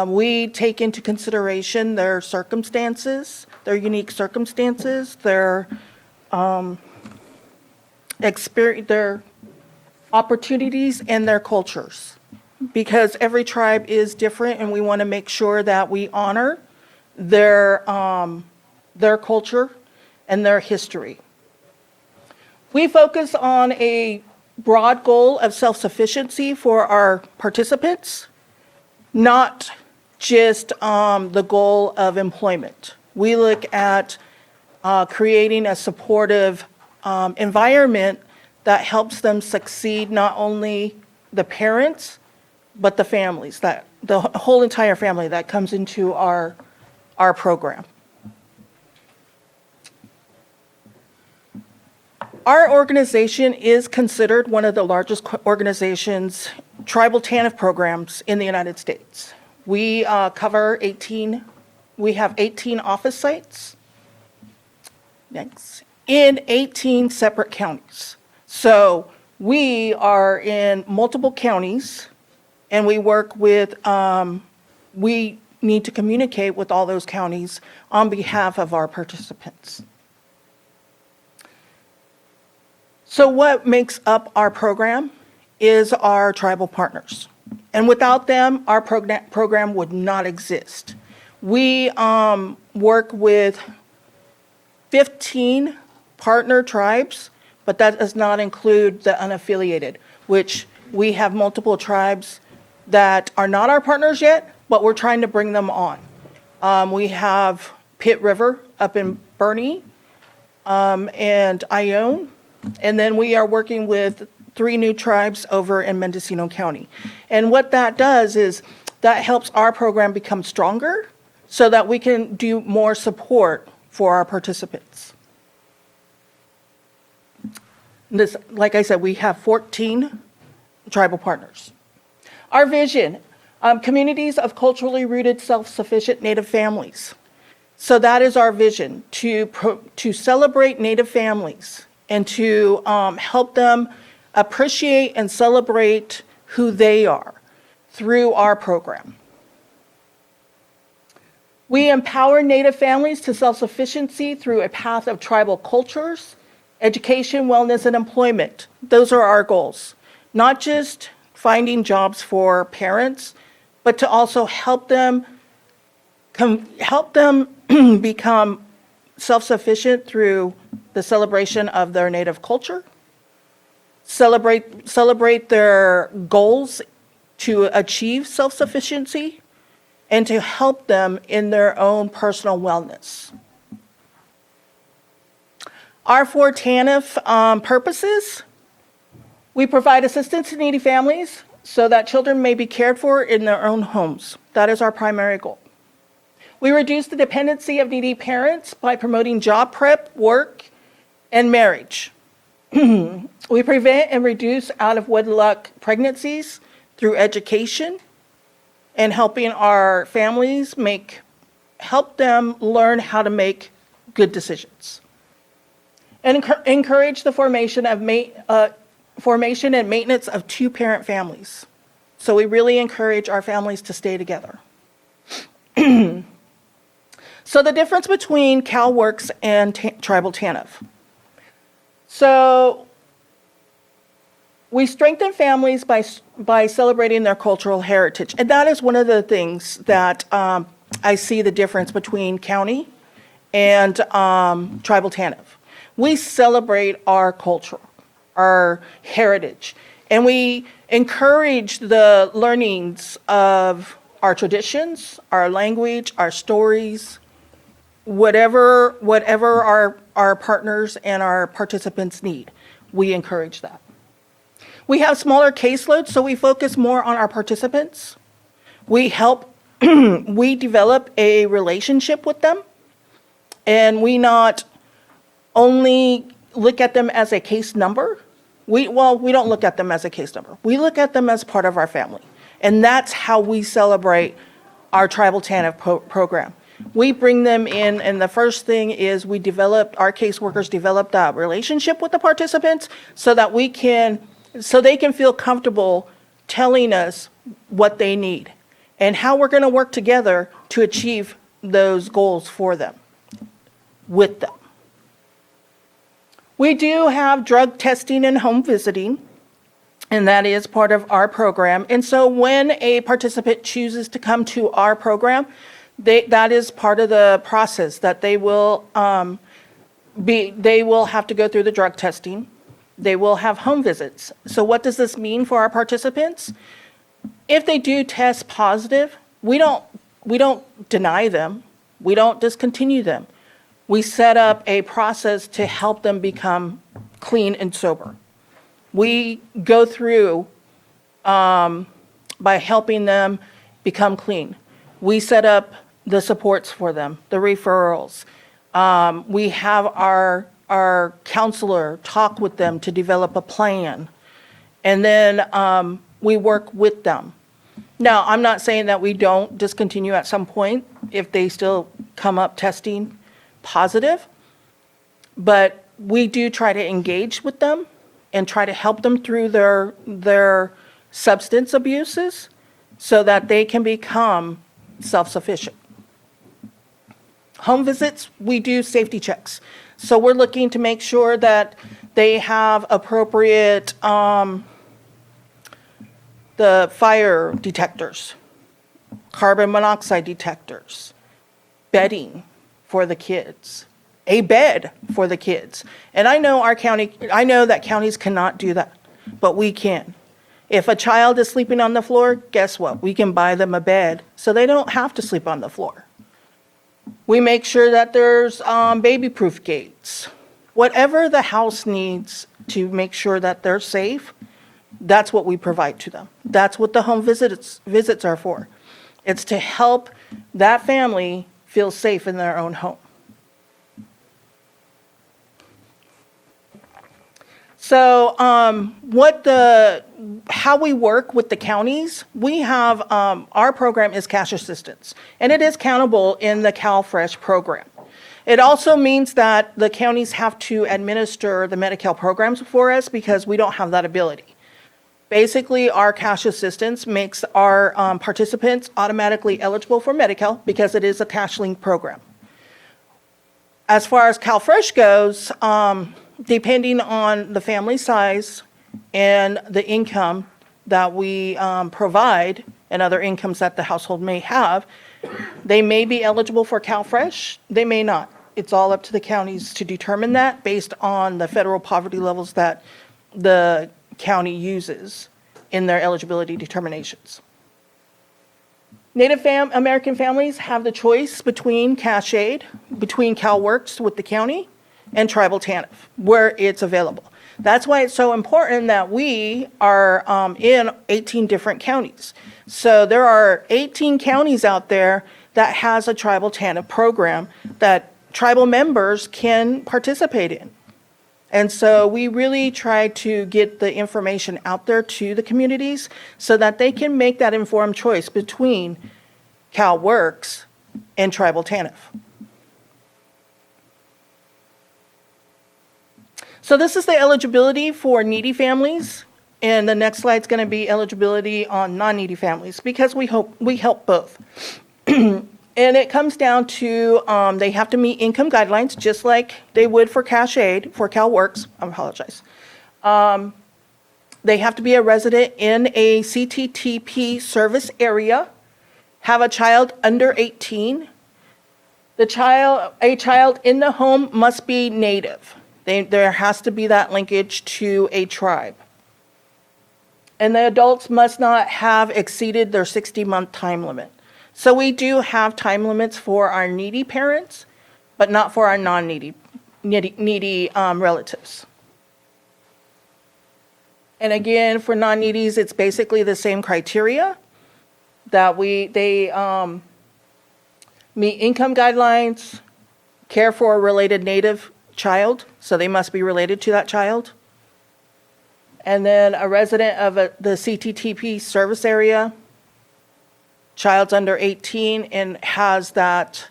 We take into consideration their circumstances, their unique circumstances, their their opportunities, and their cultures. Because every tribe is different, and we want to make sure that we honor their culture and their history. We focus on a broad goal of self-sufficiency for our participants, not just the goal of employment. We look at creating a supportive environment that helps them succeed, not only the parents, but the families, that the whole entire family that comes into our program. Our organization is considered one of the largest organizations, tribal TANF programs in the United States. We we have 18 office sites, next, in 18 separate counties. So we are in multiple counties, and we work with, we need to communicate with all those counties on behalf of our participants. So what makes up our program is our tribal partners. And without them, our program would not exist. We work with 15 partner tribes, but that does not include the unaffiliated, which we have multiple tribes that are not our partners yet, but we're trying to bring them on. We have Pitt River up in Bernie and Ione, and then we are working with 3 new tribes over in Mendocino County. And what that does is that helps our program become stronger so that we can do more support for our participants. This, like I said, we have 14 tribal partners. Our vision, communities of culturally rooted, self-sufficient Native families. So that is our vision, to celebrate Native families and to help them appreciate and celebrate who they are through our program. We empower Native families to self-sufficiency through a path of tribal cultures, education, wellness, and employment. Those are our goals. Not just finding jobs for parents, but to also help them become self-sufficient through the celebration of their Native culture, celebrate their goals to achieve self-sufficiency, and to help them in their own personal wellness. Our 4 TANF purposes: we provide assistance to needy families so that children may be cared for in their own homes. That is our primary goal. We reduce the dependency of needy parents by promoting job prep, work, and marriage. We prevent and reduce out-of-wedlock pregnancies through education and helping our families help them learn how to make good decisions. And encourage the formation and maintenance of 2-parent families. So we really encourage our families to stay together. So the difference between CalWorks and Tribal TANF. So we strengthen families by celebrating their cultural heritage. And that is one of the things that I see the difference between county and Tribal TANF. We celebrate our culture, our heritage, and we encourage the learnings of our traditions, our language, our stories, whatever our partners and our participants need. We encourage that. We have smaller caseloads, so we focus more on our participants. We develop a relationship with them, and we not only look at them as a case number. We don't look at them as a case number. We look at them as part of our family, and that's how we celebrate our Tribal TANF program. We bring them in, and the first thing is our caseworkers develop that relationship with the participants so that they can feel comfortable telling us what they need and how we're going to work together to achieve those goals for them, with them. We do have drug testing and home visiting, and that is part of our program. And so when a participant chooses to come to our program, that is part of the process, that they will have to go through the drug testing. They will have home visits. So what does this mean for our participants? If they do test positive, we don't deny them. We don't discontinue them. We set up a process to help them become clean and sober. We go through by helping them become clean. We set up the supports for them, the referrals. We have our our counselor talk with them to develop a plan. And then we work with them. Now, I'm not saying that we don't discontinue at some point if they still come up testing positive, but we do try to engage with them and try to help them through their substance abuses so that they can become self-sufficient. Home visits, we do safety checks. So we're looking to make sure that they have appropriate the fire detectors, carbon monoxide detectors, bedding for the kids, a bed for the kids. And I know that counties cannot do that, but we can. If a child is sleeping on the floor, guess what? We can buy them a bed so they don't have to sleep on the floor. We make sure that there's baby-proof gates. Whatever the house needs to make sure that they're safe, that's what we provide to them. That's what the home visits are for. It's to help that family feel safe in their own home. So how we work with the counties, we have, our program is cash assistance, and it is countable in the CalFresh program. It also means that the counties have to administer the Medi-Cal programs for us because we don't have that ability. Basically, our cash assistance makes our participants automatically eligible for Medi-Cal because it is a cash link program. As far as CalFresh goes, depending on the family size and the income that we provide and other incomes that the household may have, they may be eligible for CalFresh, they may not. It's all up to the counties to determine that based on the federal poverty levels that the county uses in their eligibility determinations. Native American families have the choice between cash aid, between CalWorks with the county, and tribal TANF, where it's available. That's why it's so important that we are in 18 different counties. So there are 18 counties out there that has a tribal TANF program that tribal members can participate in. And so we really try to get the information out there to the communities so that they can make that informed choice between CalWorks and tribal TANF. So this is the eligibility for needy families, and the next slide is going to be eligibility on non-needy families because we help both. And it comes down to they have to meet income guidelines just like they would for cash aid, for CalWorks. I apologize. They have to be a resident in a CTTP service area, have a child under 18. A child in the home must be native. There has to be that linkage to a tribe. And the adults must not have exceeded their 60-month time limit. So we do have time limits for our needy parents, but not for our non-needy relatives. And again, for non-needies, it's basically the same criteria that they meet income guidelines, care for a related native child, so they must be related to that child. And then a resident of the CTTP service area, child's under 18 and has that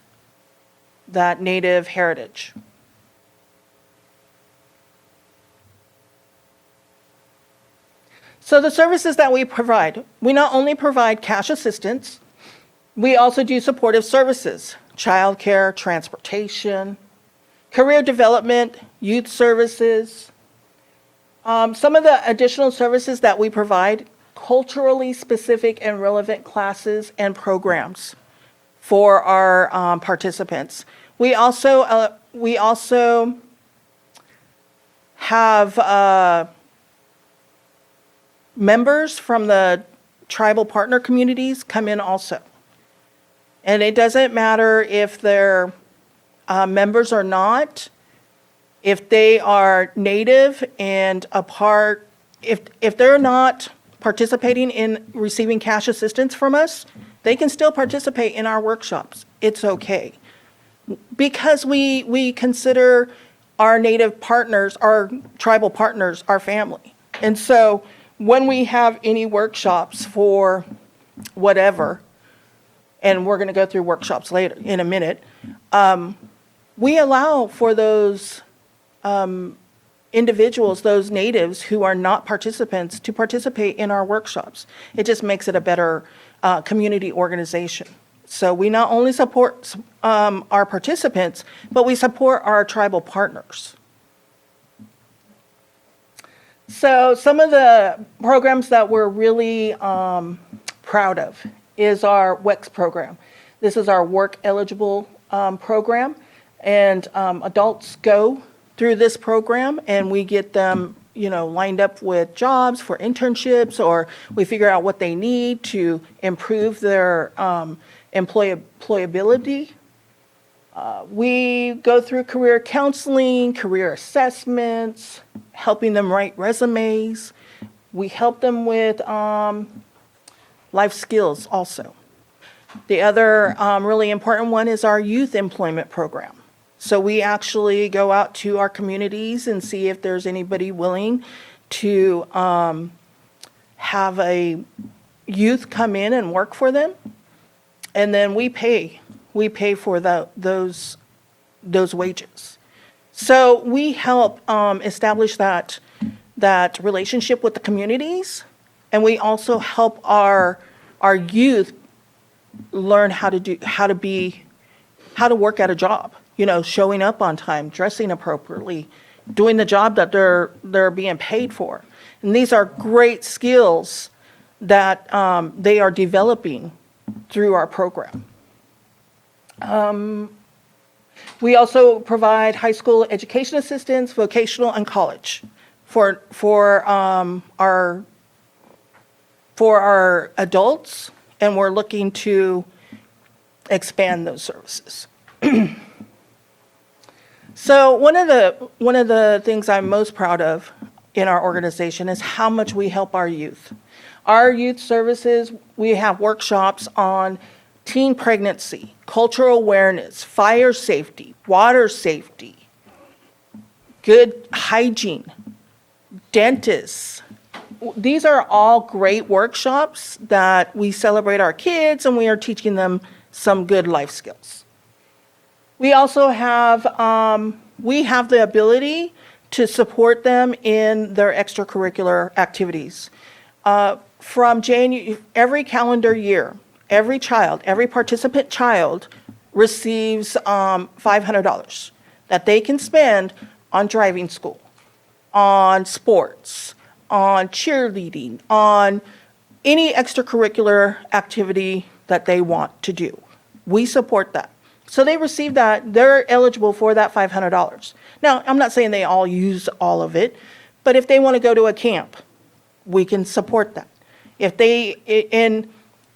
native heritage. So the services that we provide, we not only provide cash assistance, we also do supportive services, childcare, transportation, career development, youth services. Some of the additional services that we provide, culturally specific and relevant classes and programs for our participants. We also have members from the tribal partner communities come in also. And it doesn't matter if they're members or not, if they are native and if they're not participating in receiving cash assistance from us, they can still participate in our workshops. It's okay. Because we consider our Native partners, our tribal partners, our family. And so when we have any workshops for whatever, and we're going to go through workshops later in a minute, we allow for those individuals, those natives who are not participants, to participate in our workshops. It just makes it a better community organization. So we not only support our participants, but we support our tribal partners. So some of the programs that we're really proud of is our WEX program. This is our work eligible program, and adults go through this program and we get them, lined up with jobs for internships, or we figure out what they need to improve their employability. We go through career counseling, career assessments, helping them write resumes. We help them with life skills also. The other really important one is our youth employment program. So we actually go out to our communities and see if there's anybody willing to have a youth come in and work for them. And then we pay for those wages. So we help establish that relationship with the communities, and we also help our youth learn how to work at a job. Showing up on time, dressing appropriately, doing the job that they're being paid for. And these are great skills that they are developing through our program. We also provide high school education assistance, vocational, and college for our adults, and we're looking to expand those services. So one of the things I'm most proud of in our organization is how much we help our youth. Our youth services, we have workshops on teen pregnancy, cultural awareness, fire safety, water safety, good hygiene, dentists. These are all great workshops that we celebrate our kids, and we are teaching them some good life skills. We also have the ability to support them in their extracurricular activities. From January, every calendar year, every participant child receives $500 that they can spend on driving school, on sports, on cheerleading, on any extracurricular activity that they want to do. We support that. So they receive that, they're eligible for that $500. Now, I'm not saying they all use all of it, but if they want to go to a camp, we can support that. And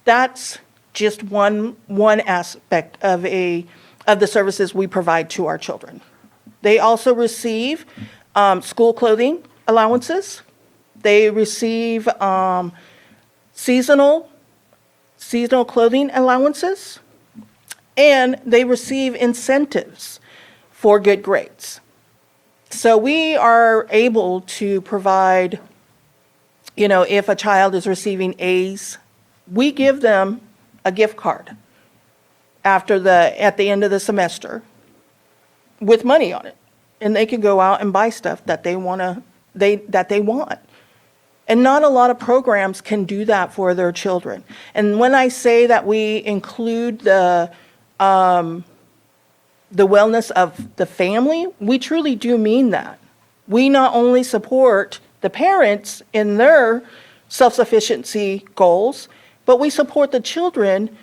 that's just one aspect of the services we provide to our children. They also receive school clothing allowances. They receive seasonal clothing allowances, and they receive incentives for good grades. So we are able to provide, if a child is receiving A's, we give them a gift card at the end of the semester with money on it, and they can go out and buy stuff that they want. And not a lot of programs can do that for their children. And when I say that we include the wellness of the family, we truly do mean that. We not only support the parents in their self-sufficiency goals, but we support the children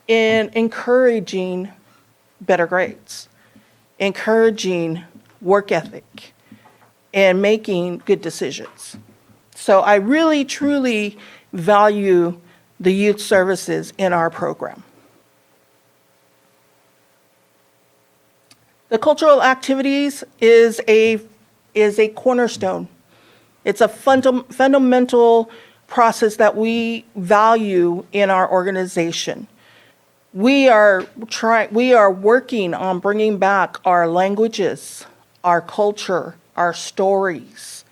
in encouraging better grades, encouraging work ethic, and making good decisions. So I really, truly value the youth services in our program. The cultural activities is a cornerstone. It's a fundamental process that we value in our organization. We are working on bringing back our languages, our culture, our stories.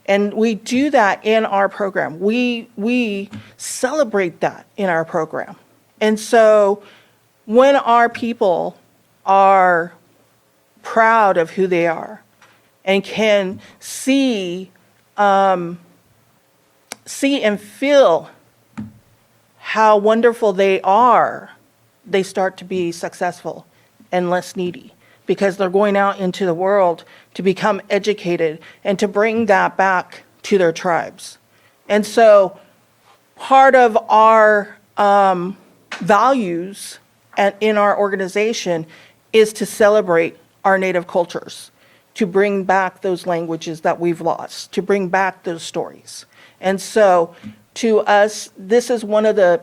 And we do that in our program. We celebrate that in our program. And so when our people are proud of who they are and can see and feel how wonderful they are, they start to be successful and less needy because they're going out into the world to become educated and to bring that back to their tribes. And so part of our values in our organization is to celebrate our native cultures, to bring back those languages that we've lost, to bring back those stories. And so to us, this is one of the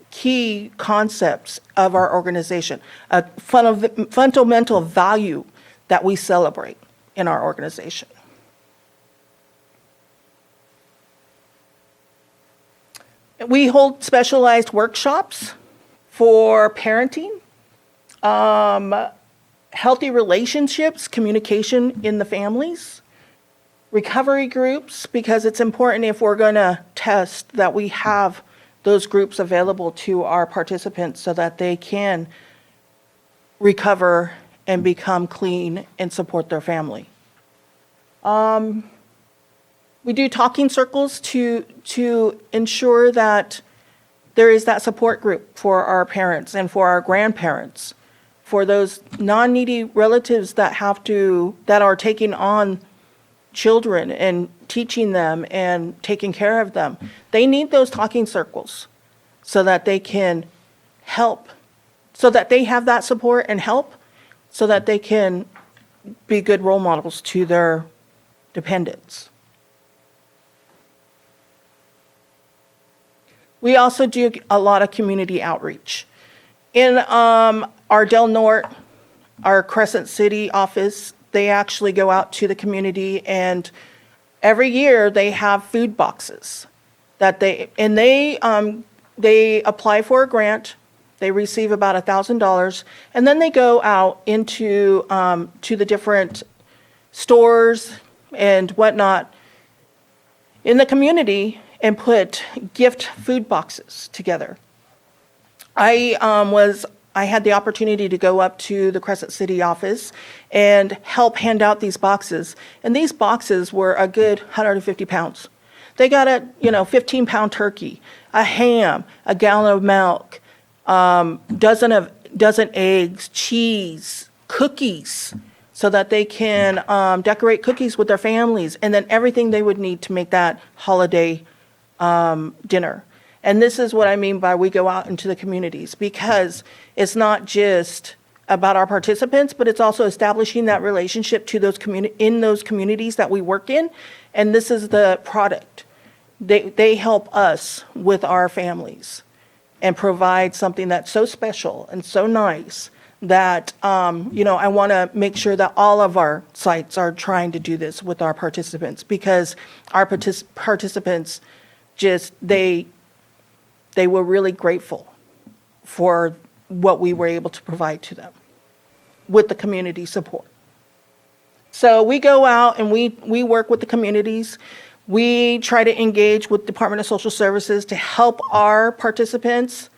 key concepts of our organization, a fundamental value that we celebrate in our organization. We hold specialized workshops for parenting, healthy relationships, communication in the families, recovery groups, because it's important if we're going to test that we have those groups available to our participants so that they can recover and become clean and support their family. We do talking circles to ensure that there is that support group for our parents and for our grandparents, for those non-needy relatives that are taking on children and teaching them and taking care of them. They need those talking circles so that they can help, so that they have that support and help, so that they can be good role models to their dependents. We also do a lot of community outreach. In our Del Norte, our Crescent City office, they actually go out to the community, and every year they have food boxes that they apply for a grant. They receive about $1,000, and then they go out into to the different stores and whatnot in the community and put gift food boxes together. I had the opportunity to go up to the Crescent City office and help hand out these boxes. And these boxes were a good 150 pounds. They got a 15-pound turkey, a ham, a gallon of milk, dozen eggs, cheese, cookies, so that they can decorate cookies with their families, and then everything they would need to make that holiday dinner. And this is what I mean by we go out into the communities, because it's not just about our participants, but it's also establishing that relationship to those in those communities that we work in. And this is the product. They help us with our families and provide something that's so special and so nice that, I want to make sure that all of our sites are trying to do this with our participants, because our participants they were really grateful for what we were able to provide to them with the community support. So we go out and we work with the communities. We try to engage with Department of Social Services to help our participants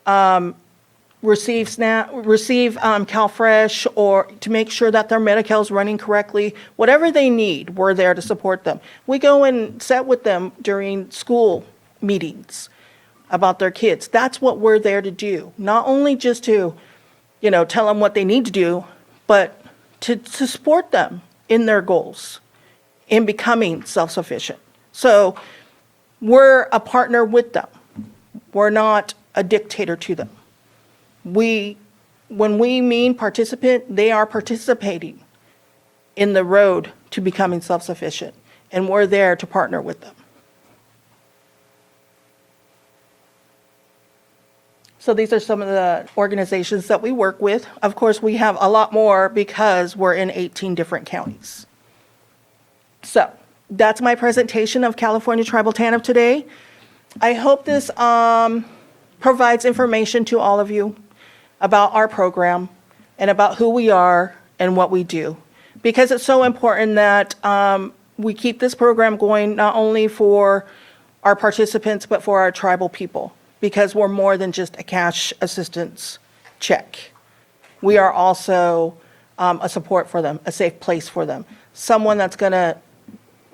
receive CalFresh, or to make sure that their Medi-Cal is running correctly. Whatever they need, we're there to support them. We go and sit with them during school meetings about their kids. That's what we're there to do. Not only just to, tell them what they need to do, but to support them in their goals, in becoming self-sufficient. So we're a partner with them. We're not a dictator to them. When we mean participant, they are participating in the road to becoming self-sufficient, and we're there to partner with them. So these are some of the organizations that we work with. Of course, we have a lot more because we're in 18 different counties. So that's my presentation of California Tribal TANF today. I hope this provides information to all of you about our program and about who we are in what we do, because it's so important that we keep this program going not only for our participants, but for our tribal people, because we're more than just a cash assistance check. We are also a support for them, a safe place for them, someone that's going to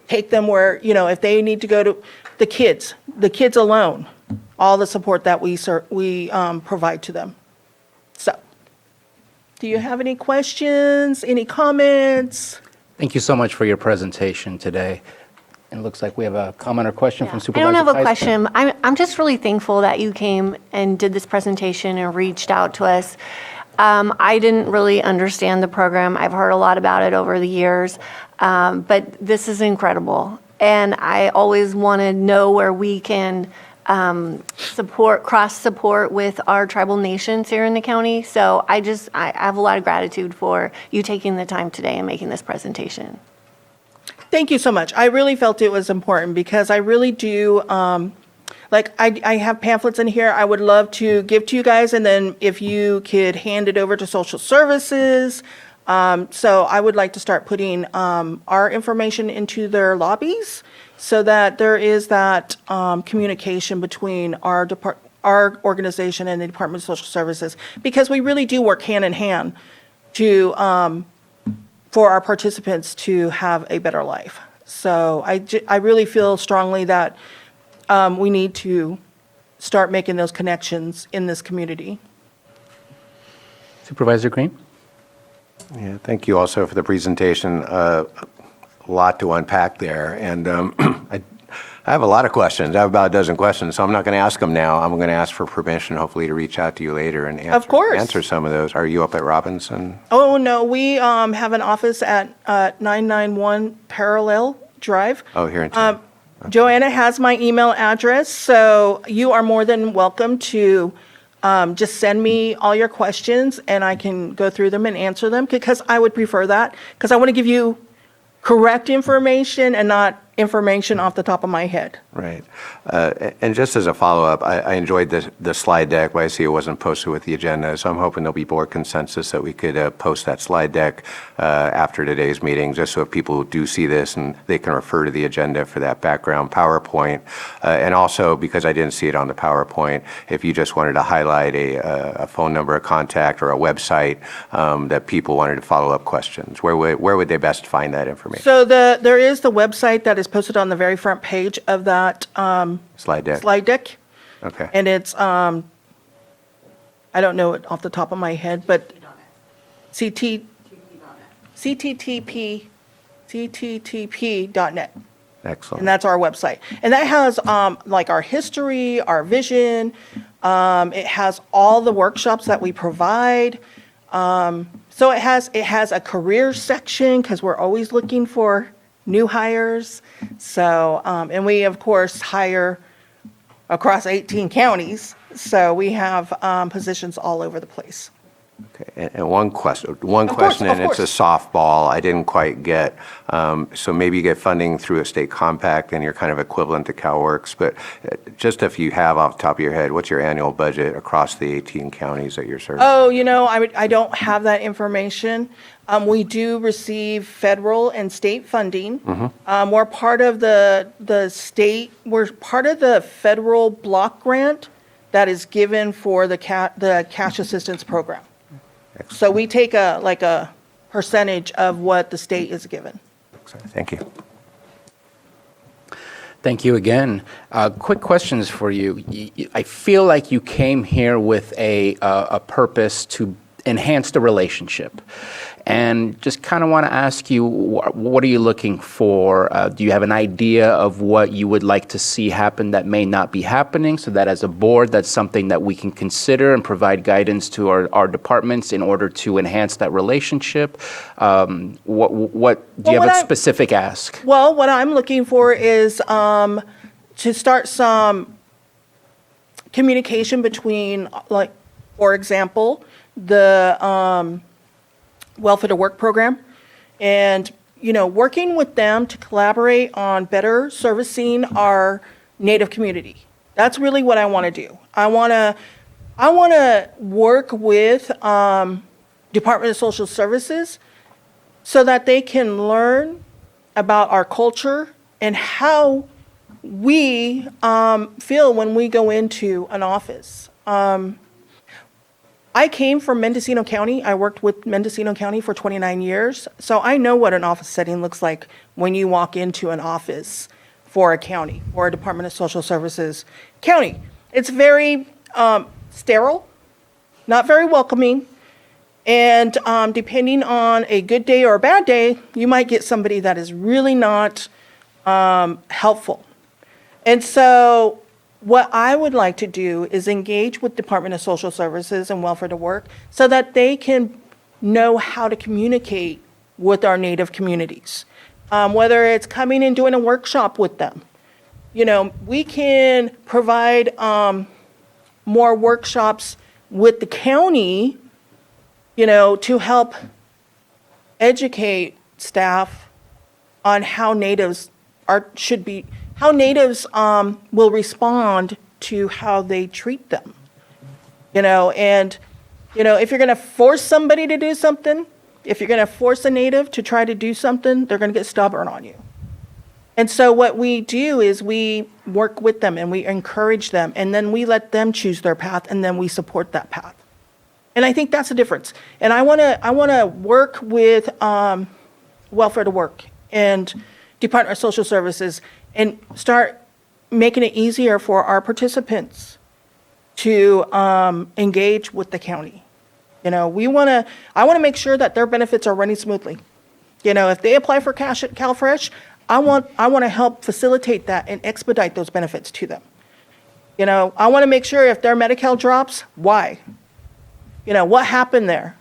take them where, if they need to go to the kids alone, all the support that we provide to them. So, do you have any questions, any comments? Thank you so much for your presentation today. It looks like we have a comment or question from I Supervisor don't have a Pyska. question. I'm just really thankful that you came and did this presentation and reached out to us. I didn't really understand the program. I've heard a lot about it over the years, but this is incredible. And I always want to know where we can cross-support with our tribal nations here in the county. So I have a lot of gratitude for you taking the time today and making this presentation. Thank you so much. I really felt it was important because I really do, I have pamphlets in here I would love to give to you guys, and then if you could hand it over to social services. So I would like to start putting our information into their lobbies so that there is that communication between our organization and the Department of Social Services, because we really do work hand in hand to for our participants to have a better life. So I really feel strongly that we need to start making those connections in this community. Supervisor Green? Yeah, thank you also for the presentation. A lot to unpack there, and I have a lot of questions. I have about a dozen questions, so I'm not going to ask them now. I'm going to ask for permission, hopefully, to reach out to you later and Of course. answer some of those. Are you up at Robinson? Oh, no, we have an office at 991 Parallel Drive. Oh, here in town. Joanna has my email address, so you are more than welcome to just send me all your questions, and I can go through them and answer them, because I would prefer that, because I want to give you correct information and not information off the top of my head. Right. And just as a follow-up, I enjoyed the slide deck, but I see it wasn't posted with the agenda, so I'm hoping there'll be board consensus that we could post that slide deck after today's meeting, just so if people do see this and they can refer to the agenda for that background PowerPoint. And also, because I didn't see it on the PowerPoint, if you just wanted to highlight a phone number, a contact, or a website that people wanted to follow up questions, where would they best find that information? So there is the website that is posted on the very front page of that Slide deck? slide deck. Okay. And it's, I don't know it off the top of my head, but cttp.net. Excellent. And that's our website. And that has like our history, our vision. It has all the workshops that we provide. So it has a career section, because we're always looking for new hires. So, and we, of course, hire across 18 counties. So we have positions all over the place. Okay, and one question, course, and it's a softball I didn't quite get. So maybe you get funding through a state compact and you're kind of equivalent to CalWORKS, but just if you have off the top of your head, what's your annual budget across the 18 counties that you're serving? Oh, I don't have that information. We do receive federal and state funding. We're part of we're part of the federal block grant that is given for the cash assistance program. So we take a percentage of what the state is given. Thank you. Thank you again. Quick questions for you. I feel like you came here with a purpose to enhance the relationship. And just kind of want to ask you, what are you looking for? Do you have an idea of what you would like to see happen that may not be happening, so that as a board, that's something that we can consider and provide guidance to our departments in order to enhance that relationship? Do you have a specific ask? Well, what I'm looking for is to start some communication between, like, for example, the Welfare to Work program, and working with them to collaborate on better servicing our Native community. That's really what I want to do. I want to work with Department of Social Services so that they can learn about our culture and how we feel when we go into an office. I came from Mendocino County. I worked with Mendocino County for 29 years. So I know what an office setting looks like when you walk into an office for a county or a Department of Social Services county. It's very sterile, not very welcoming. And depending on a good day or a bad day, you might get somebody that is really not helpful. And so what I would like to do is engage with Department of Social Services and Welfare to Work so that they can know how to communicate with our Native communities. Whether it's coming and doing a workshop with them. You know, we can provide more workshops with the county, you know, to help educate staff on how natives how natives will respond to how they treat them. You know, and, you know, if you're going to force somebody to do something, if you're going to force a native to try to do something, they're going to get stubborn on you. And so what we do is we work with them and we encourage them, and then we let them choose their path, and then we support that path. And I think that's the difference. And I want to work with Welfare to Work and Department of Social Services and start making it easier for our participants to engage with the county. You know, I want to make sure that their benefits are running smoothly. You know, if they apply for cash at CalFresh, I want to help facilitate that and expedite those benefits to them. You know, I want to make sure if their Medi-Cal drops, why? You know, what happened there?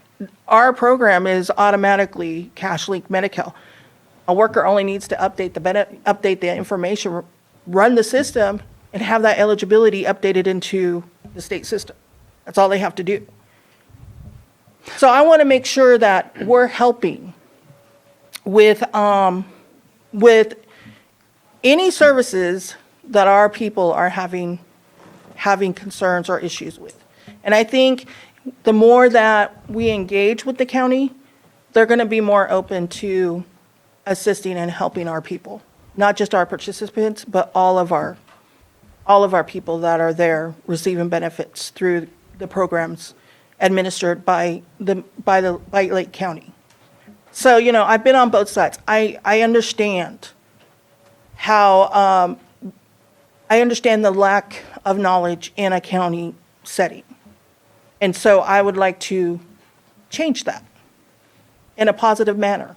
Our program is automatically cash link Medi-Cal. A worker only needs to update the information, run the system, and have that eligibility updated into the state system. That's all they have to do. So I want to make sure that we're helping with any services that our people are having concerns or issues with. And I think the more that we engage with the county, they're going to be more open to assisting and helping our people, not just our participants, but all of our people that are there receiving benefits through the programs administered by Lake County. So, you know, I've been on both sides. I understand how, I understand the lack of knowledge in a county setting. And so I would like to change that in a positive manner.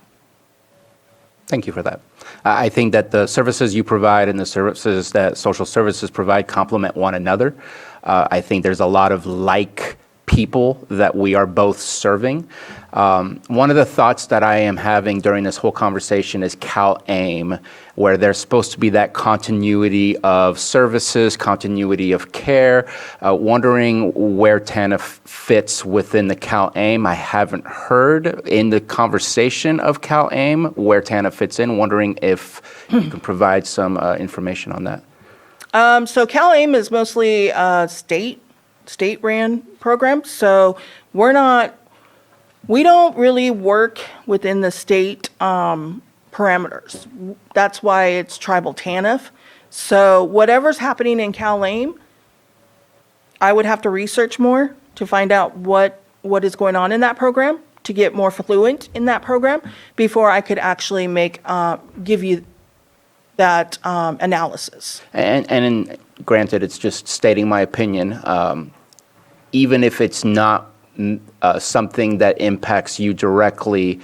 Thank you for that. I think that the services you provide and the services that social services provide complement one another. I think there's a lot of like people that we are both serving. One of the thoughts that I am having during this whole conversation is CalAIM, where there's supposed to be that continuity of services, continuity of care. Wondering where TANF fits within the CalAIM. I haven't heard in the conversation of CalAIM where TANF fits in. Wondering if you can provide some information on that. So CalAIM is mostly state-ran program. So we don't really work within the state parameters. That's why it's tribal TANF. So whatever's happening in CalAIM, I would have to research more to find out what is going on in that program, to get more fluent in that program before I could actually give you that analysis. And granted, it's just stating my opinion. Even if it's not something that impacts you directly,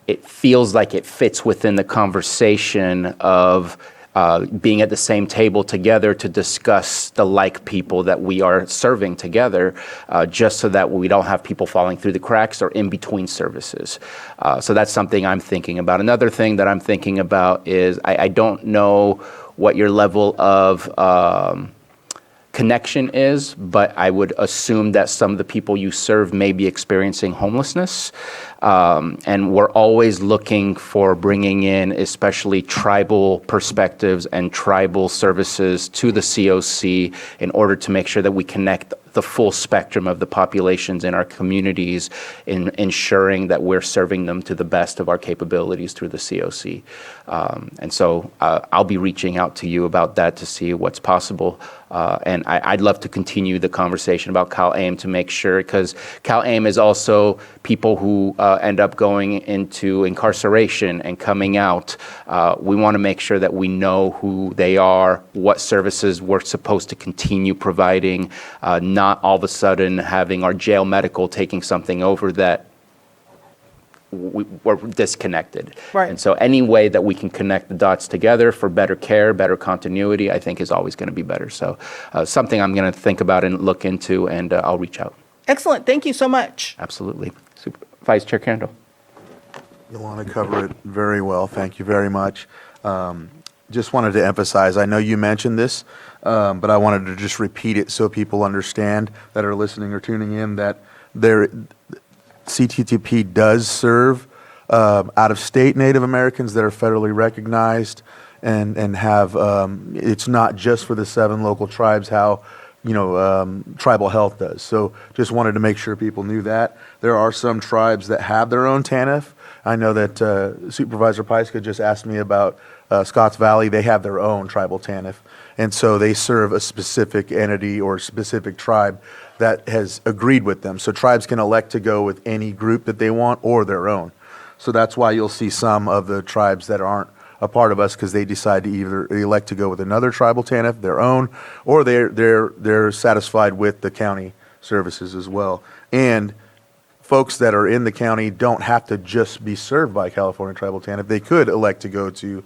it feels like it fits within the conversation of being at the same table together to discuss the like people that we are serving together, just so that we don't have people falling through the cracks or in between services. So that's something I'm thinking about. Another thing that I'm thinking about is I don't know what your level of connection is, but I would assume that some of the people you serve may be experiencing homelessness. And we're always looking for bringing in especially tribal perspectives and tribal services to the COC in order to make sure that we connect the full spectrum of the populations in our communities in ensuring that we're serving them to the best of our capabilities through the COC. And so I'll be reaching out to you about that to see what's possible. And I'd love to continue the conversation about CalAIM to make sure, because CalAIM is also people who end up going into incarceration and coming out. We want to make sure that we know who they are, what services we're supposed to continue providing, not all of a sudden having our jail medical taking something over that we're disconnected. Right. And so any way that we can connect the dots together for better care, better continuity, I think is always going to be better. So something I'm going to think about and look into, and I'll reach out. Excellent. Thank you so much. Absolutely. Vice Chair Crandall. Yolanda covered it very well. Thank you very much. Just wanted to emphasize, I know you mentioned this, but I wanted to just repeat it so people understand that are listening or tuning in that CTTP does serve out-of-state Native Americans that are federally recognized and have, it's not just for the 7 local tribes how, tribal health does. So just wanted to make sure people knew that. There are some tribes that have their own TANF. I know that Supervisor Pyska just asked me about Scotts Valley. They have their own tribal TANF. And so they serve a specific entity or specific tribe that has agreed with them. So tribes can elect to go with any group that they want or their own. So that's why you'll see some of the tribes that aren't a part of us because they decide to either elect to go with another tribal TANF, their own, or they're satisfied with the county services as well. And folks that are in the county don't have to just be served by California Tribal TANF. They could elect to go to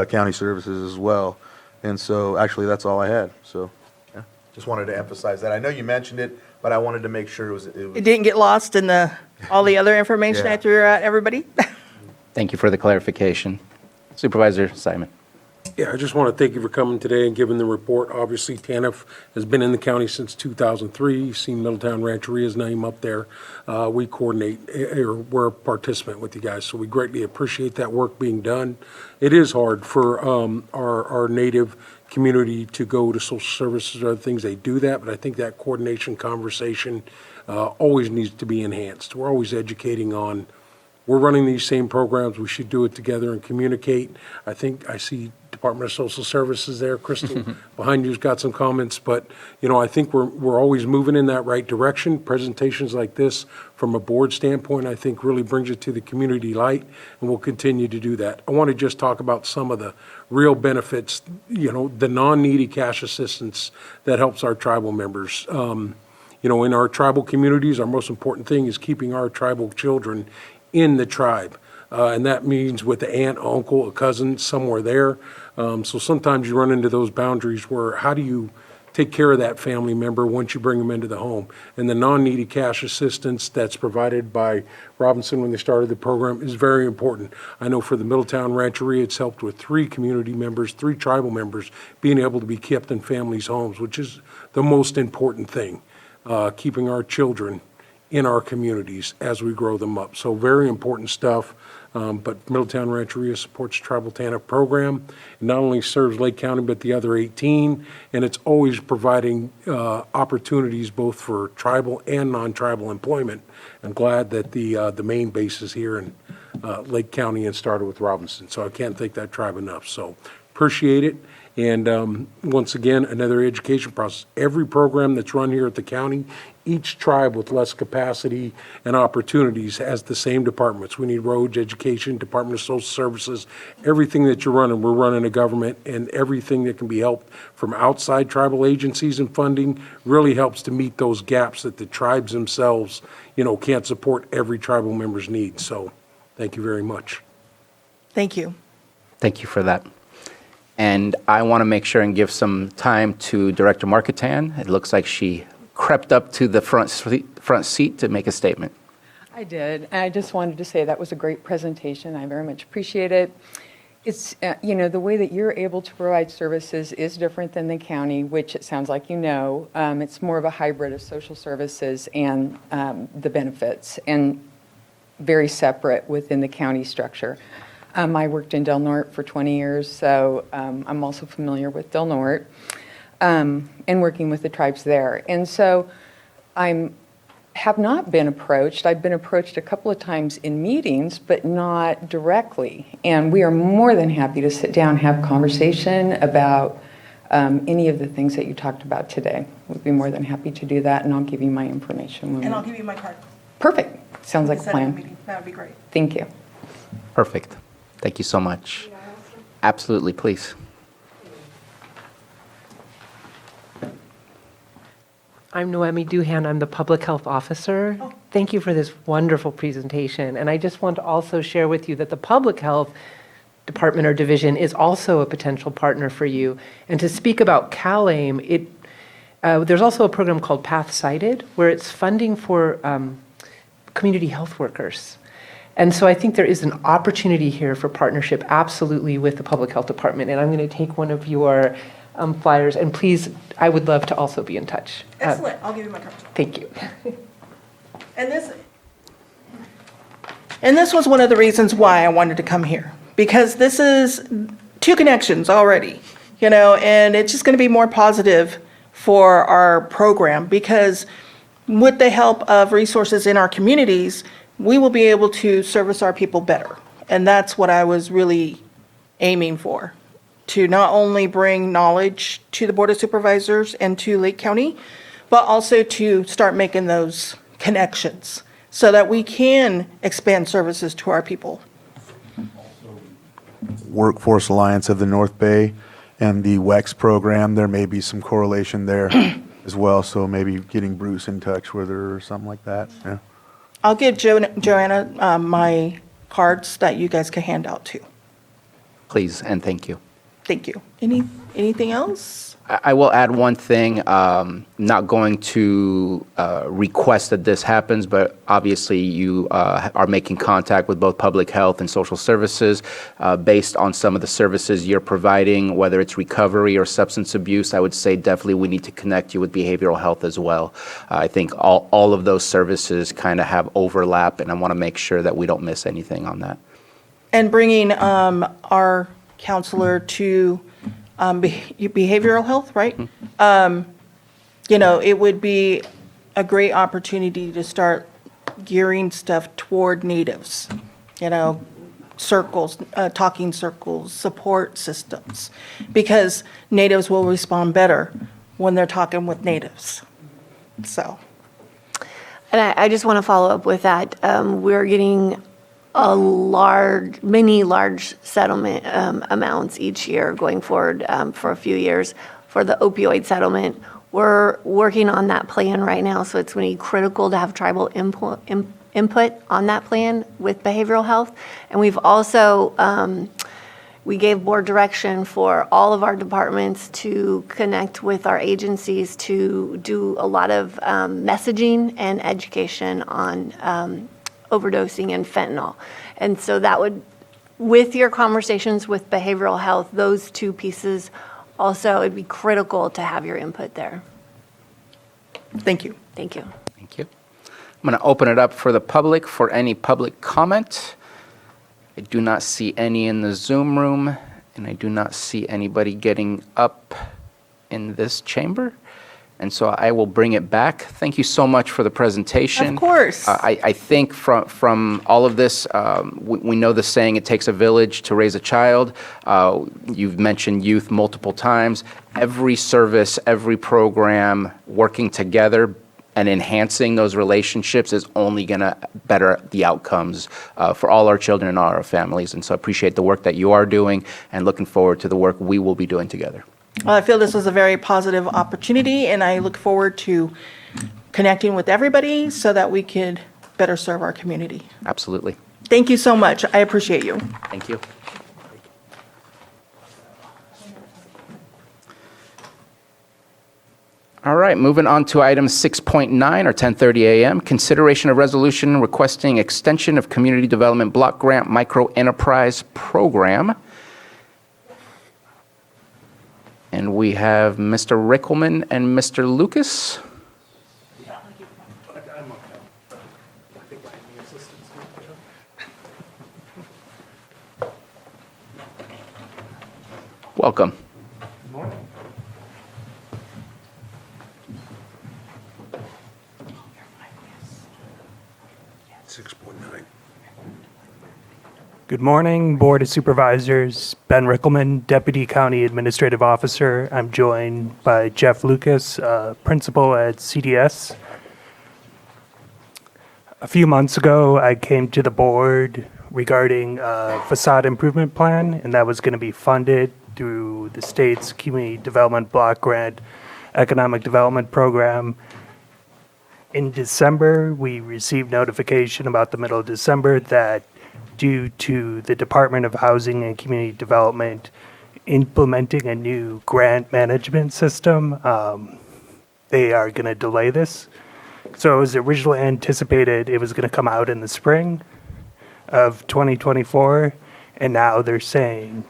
county services as well. And so actually that's all I had. So yeah, just wanted to emphasize that. I know you mentioned it, but I wanted to make sure it was It didn't get lost in all the other information Yeah. I threw at everybody. Thank you for the clarification. Supervisor Simon. Yeah, I just want to thank you for coming today and giving the report. Obviously, TANF has been in the county since 2003. You've seen Middletown Rancheria's name up there. We coordinate, or we're a participant with you guys, so we greatly appreciate that work being done. It is hard for our native community to go to social services or other things. They do that, but I think that coordination conversation always needs to be enhanced. We're always educating on, we're running these same programs, we should do it together and communicate. I think I see Department of Social Services there, Crystal, behind you's got some comments, but, I think we're always moving in that right direction. Presentations like this, from a board standpoint, I think really brings it to the community light, and we'll continue to do that. I want to just talk about some of the real benefits, the non-needy cash assistance that helps our tribal members. In our tribal communities, our most important thing is keeping our tribal children in the tribe. And that means with the aunt, uncle, a cousin, somewhere there. So sometimes you run into those boundaries where how do you take care of that family member once you bring them into the home? And the non-needy cash assistance that's provided by Robinson when they started the program is very important. I know for the Middletown Rancheria, it's helped with 3 community members, 3 tribal members being able to be kept in families' homes, which is the most important thing, keeping our children in our communities as we grow them up. So very important stuff. But Middletown Rancheria supports Tribal TANF program. It not only serves Lake County, but the other 18, and it's always providing opportunities both for tribal and non-tribal employment. I'm glad that the main base is here in Lake County and started with Robinson, so I can't thank that tribe enough. So appreciate it. And once again, another education process. Every program that's run here at the county, each tribe with less capacity and opportunities has the same departments. We need roads, education, Department of Social Services, everything that you're running, we're running a government, and everything that can be helped from outside tribal agencies and funding really helps to meet those gaps that the tribes themselves, can't support every tribal member's needs. So thank you very much. Thank you. Thank you for that. And I want to make sure and give some time to Director Marketan. It looks like she crept up to the front seat to make a statement. I did. And I just wanted to say that was a great presentation. I very much appreciate it. It's, the way that you're able to provide services is different than the county, which it sounds like It's more of a hybrid of social services and the benefits. And very separate within the county structure. I worked in Del Norte for 20 years, so I'm also familiar with Del Norte and working with the tribes there. And so I have not been approached. I've been approached a couple of times in meetings, but not directly. And we are more than happy to sit down and have conversation about any of the things that you talked about today. We'd be more than happy to do that, and I'll give you my information. And I'll give you my card. Perfect. Sounds like a Set up a plan. meeting. That would be great. Thank you. Perfect. Thank you so much. Absolutely, please. I'm Noemi Duhan. I'm the Public Health Officer. Thank you for this wonderful presentation. And I just want to also share with you that the Public Health Department or Division is also a potential partner for you. And to speak about CalAIM, there's also a program called Path Sighted, where it's funding for community health workers. And so I think there is an opportunity here for partnership, absolutely, with the Public Health Department. And I'm going to take one of your flyers, and please, I would love to also be in touch. Excellent. I'll give you my card. Thank you. And this was one of the reasons why I wanted to come here, because this is 2 connections already, and it's just going to be more positive for our program, because with the help of resources in our communities, we will be able to service our people better. And that's what I was really aiming for, to not only bring knowledge to the Board of Supervisors and to Lake County, but also to start making those connections so that we can expand services to our people. Workforce Alliance of the North Bay and the WEX program, there may be some correlation there as well, so maybe getting Bruce in touch with her or something like that, yeah. I'll give Joanna my cards that you guys can hand out too. Please, and thank you. Thank you. Anything else? I will add one thing. Not going to request that this happens, but obviously you are making contact with both public health and social services based on some of the services you're providing, whether it's recovery or substance abuse. I would say definitely we need to connect you with behavioral health as well. I think all of those services kind of have overlap, and I want to make sure that we don't miss anything on that. And bringing our counselor to behavioral health, right? It would be a great opportunity to start gearing stuff toward natives, circles, talking circles, support systems, because natives will respond better when they're talking with natives. So. And I just want to follow up with that. We're getting many large settlement amounts each year going forward for a few years for the opioid settlement. We're working on that plan right now, so it's going to be critical to have tribal input on that plan with behavioral health. And we've also, we gave board direction for all of our departments to connect with our agencies to do a lot of messaging and education on overdosing and fentanyl. And so that would, with your conversations with behavioral health, those 2 pieces also, it'd be critical to have your input there. Thank you. Thank you. Thank you. I'm going to open it up for the public for any public comment. I do not see any in the Zoom room, and I do not see anybody getting up in this chamber. And so I will bring it back. Thank you so much for the presentation. Of course. I think from all of this, we know the saying, it takes a village to raise a child. You've mentioned youth multiple times. Every service, every program working together and enhancing those relationships is only going to better the outcomes for all our children and all our families. And so I appreciate the work that you are doing and looking forward to the work we will be doing together. Well, I feel this was a very positive opportunity, and I look forward to connecting with everybody so that we could better serve our community. Absolutely. Thank you so much. I appreciate you. Thank you. All right, moving on to item 6.9 or 10:30 a.m. Consideration of resolution requesting extension of Community Development Block Grant Micro Enterprise Program. And we have Mr. Rickelman and Mr. Lucas. Welcome. 6.9. Good morning, Board of Supervisors. Ben Rickelman, Deputy County Administrative Officer. I'm joined by Jeff Lucas, Principal at CDS. A few months ago, I came to the board regarding a facade improvement plan, and that was going to be funded through the state's Community Development Block Grant Economic Development Program. In December, we received notification about the middle of December that due to the Department of Housing and Community Development implementing a new grant management system, they are going to delay this. So it was originally anticipated it was going to come out in the spring of 2024, and now they're saying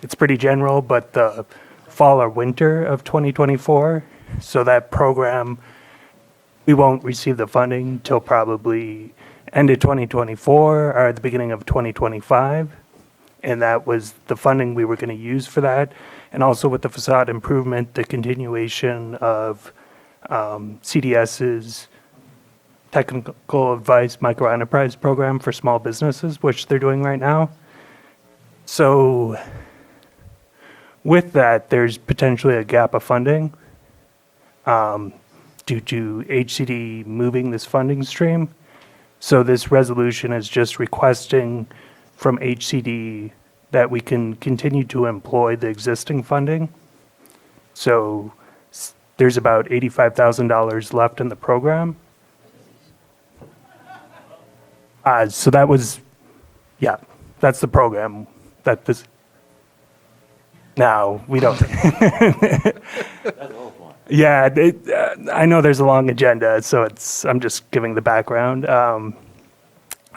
it's pretty general, but the fall or winter of 2024. So that program, we won't receive the funding till probably end of 2024 or the beginning of 2025. And that was the funding we were going to use for that. And also with the facade improvement, the continuation of CDS's technical advice micro enterprise program for small businesses, which they're doing right now. So with that, there's potentially a gap of funding due to HCD moving this funding stream. So this resolution is just requesting from HCD that we can continue to employ the existing funding. So there's about $85,000 left in the program. So that was, yeah, that's the program that this, now we don't. Yeah, I know there's a long agenda, so I'm just giving the background.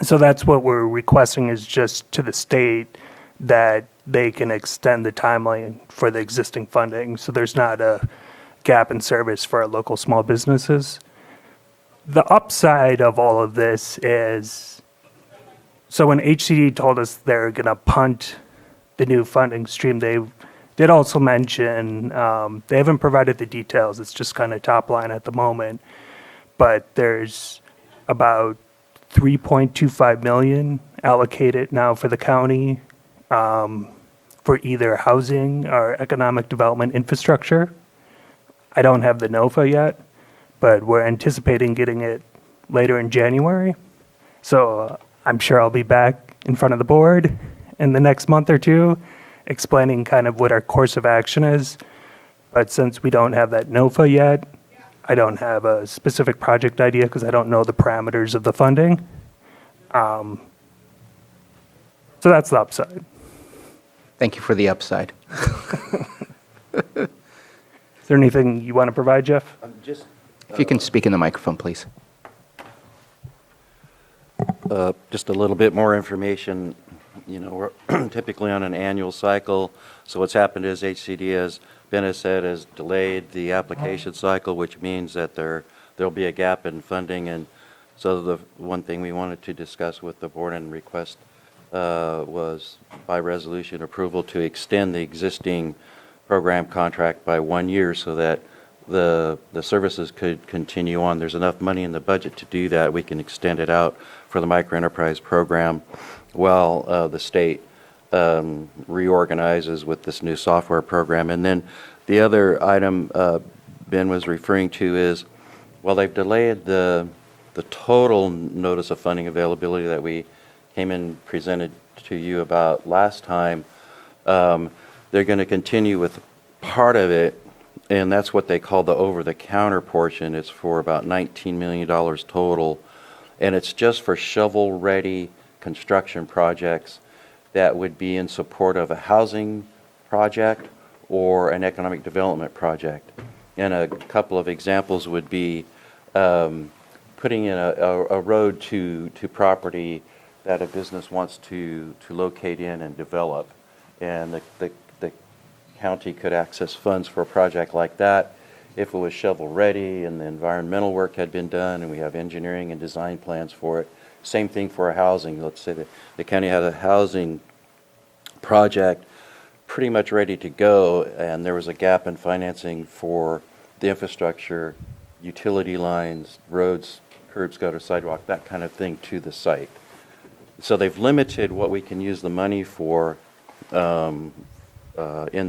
So that's what we're requesting, is just to the state that they can extend the timeline for the existing funding, so there's not a gap in service for our local small businesses. The upside of all of this is, so when HCD told us they're going to punt the new funding stream, they did also mention, they haven't provided the details, it's just kind of top line at the moment, but there's about 3.25 million allocated now for the county for either housing or economic development infrastructure. I don't have the NOFA yet, but we're anticipating getting it later in January. So I'm sure I'll be back in front of the board in the next month or two, explaining kind of what our course of action is. But since we don't have that NOFA yet, I don't have a specific project idea because I don't know the parameters of the funding. So that's the upside. Thank you for the upside. Is there anything you want to provide, Jeff? If you can speak in the microphone, please. Just a little bit more information. You know, we're typically on an annual cycle. So what's happened is HCD, as Ben has said, has delayed the application cycle, which means that there'll be a gap in funding. And so the one thing we wanted to discuss with the board and request was by resolution approval to extend the existing program contract by 1 year so that the services could continue on. There's enough money in the budget to do that. We can extend it out for the microenterprise program while the state reorganizes with this new software program. And then the other item Ben was referring to is, while they've delayed the total notice of funding availability that we came and presented to you about last time, they're going to continue with part of it, and that's what they call the over-the-counter portion. It's for about $19 million total, and it's just for shovel-ready construction projects that would be in support of a housing project or an economic development project. And a couple of examples would be putting in a road to property that a business wants to locate in and develop. And the county could access funds for a project like that if it was shovel-ready and the environmental work had been done and we have engineering and design plans for it. Same thing for a housing. Let's say that the county had a housing project pretty much ready to go, and there was a gap in financing for the infrastructure, utility lines, roads, curbs, gutter, sidewalk, that kind of thing to the site. So they've limited what we can use the money for in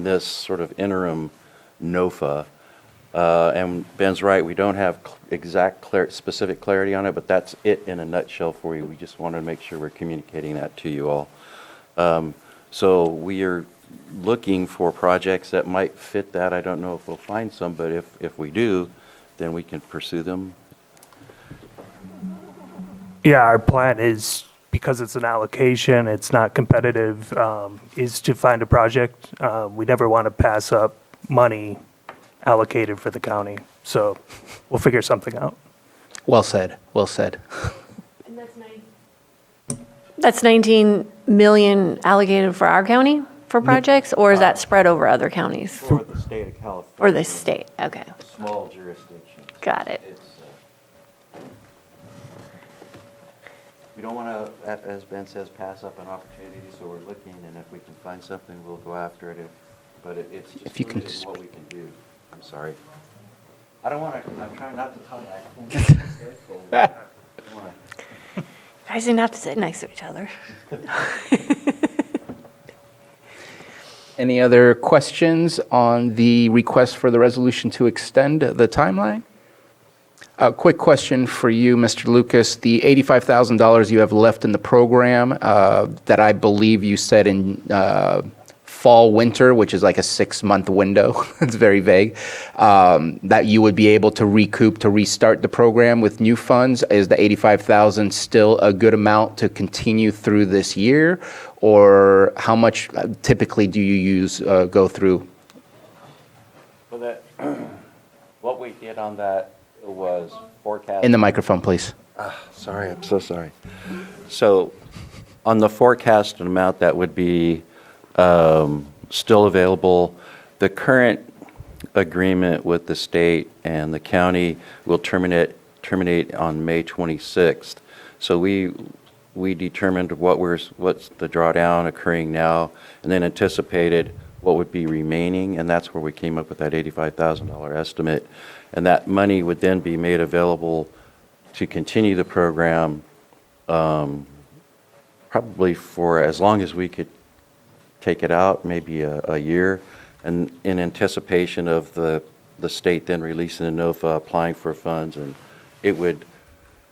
this sort of interim NOFA. And Ben's right, we don't have exact specific clarity on it, but that's it in a nutshell for you. We just want to make sure we're communicating that to you all. So we are looking for projects that might fit that. I don't know if we'll find some, but if we do, then we can pursue them. Yeah, our plan is, because it's an allocation, it's not competitive, is to find a project. We never want to pass up money allocated for the county. So we'll figure something out. Well said, well said. That's 19 million allocated for our county for projects, or is that spread over other counties? For the state of California. Or the state, okay. Small jurisdiction. Got it. We don't want to, as Ben says, pass up an opportunity, so we're looking, and if we can find something, we'll go after it. But it's just If you can limited what we can do. I'm sorry. I don't want to, I'm trying not to talk. Guys didn't have to sit next to each other. Any other questions on the request for the resolution to extend the timeline? A quick question for you, Mr. Lucas. The $85,000 you have left in the program that I believe you said in fall, winter, which is like a 6-month window, it's very vague, that you would be able to recoup to restart the program with new funds. Is the $85,000 still a good amount to continue through this year? Or how much typically do you go through? Well, that, what we did on that was forecast. In the microphone, please. Sorry, I'm so sorry. So on the forecasted amount that would be still available, the current agreement with the state and the county will terminate on May 26th. So we determined what's the drawdown occurring now, and then anticipated what would be remaining, and that's where we came up with that $85,000 estimate. And that money would then be made available to continue the program probably for as long as we could take it out, maybe a year, and in anticipation of the state then releasing a NOFA, applying for funds, and it would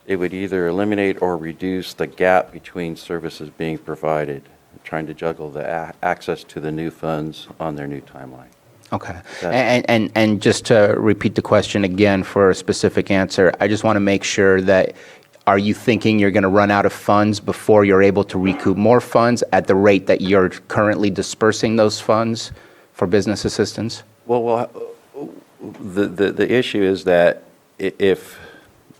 either eliminate or reduce the gap between services being provided, trying to juggle the access to the new funds on their new timeline. Okay. And just to repeat the question again for a specific answer, I just want to make sure that, are you thinking you're going to run out of funds before you're able to recoup more funds at the rate that you're currently dispersing those funds for business assistance? Well, the issue is that if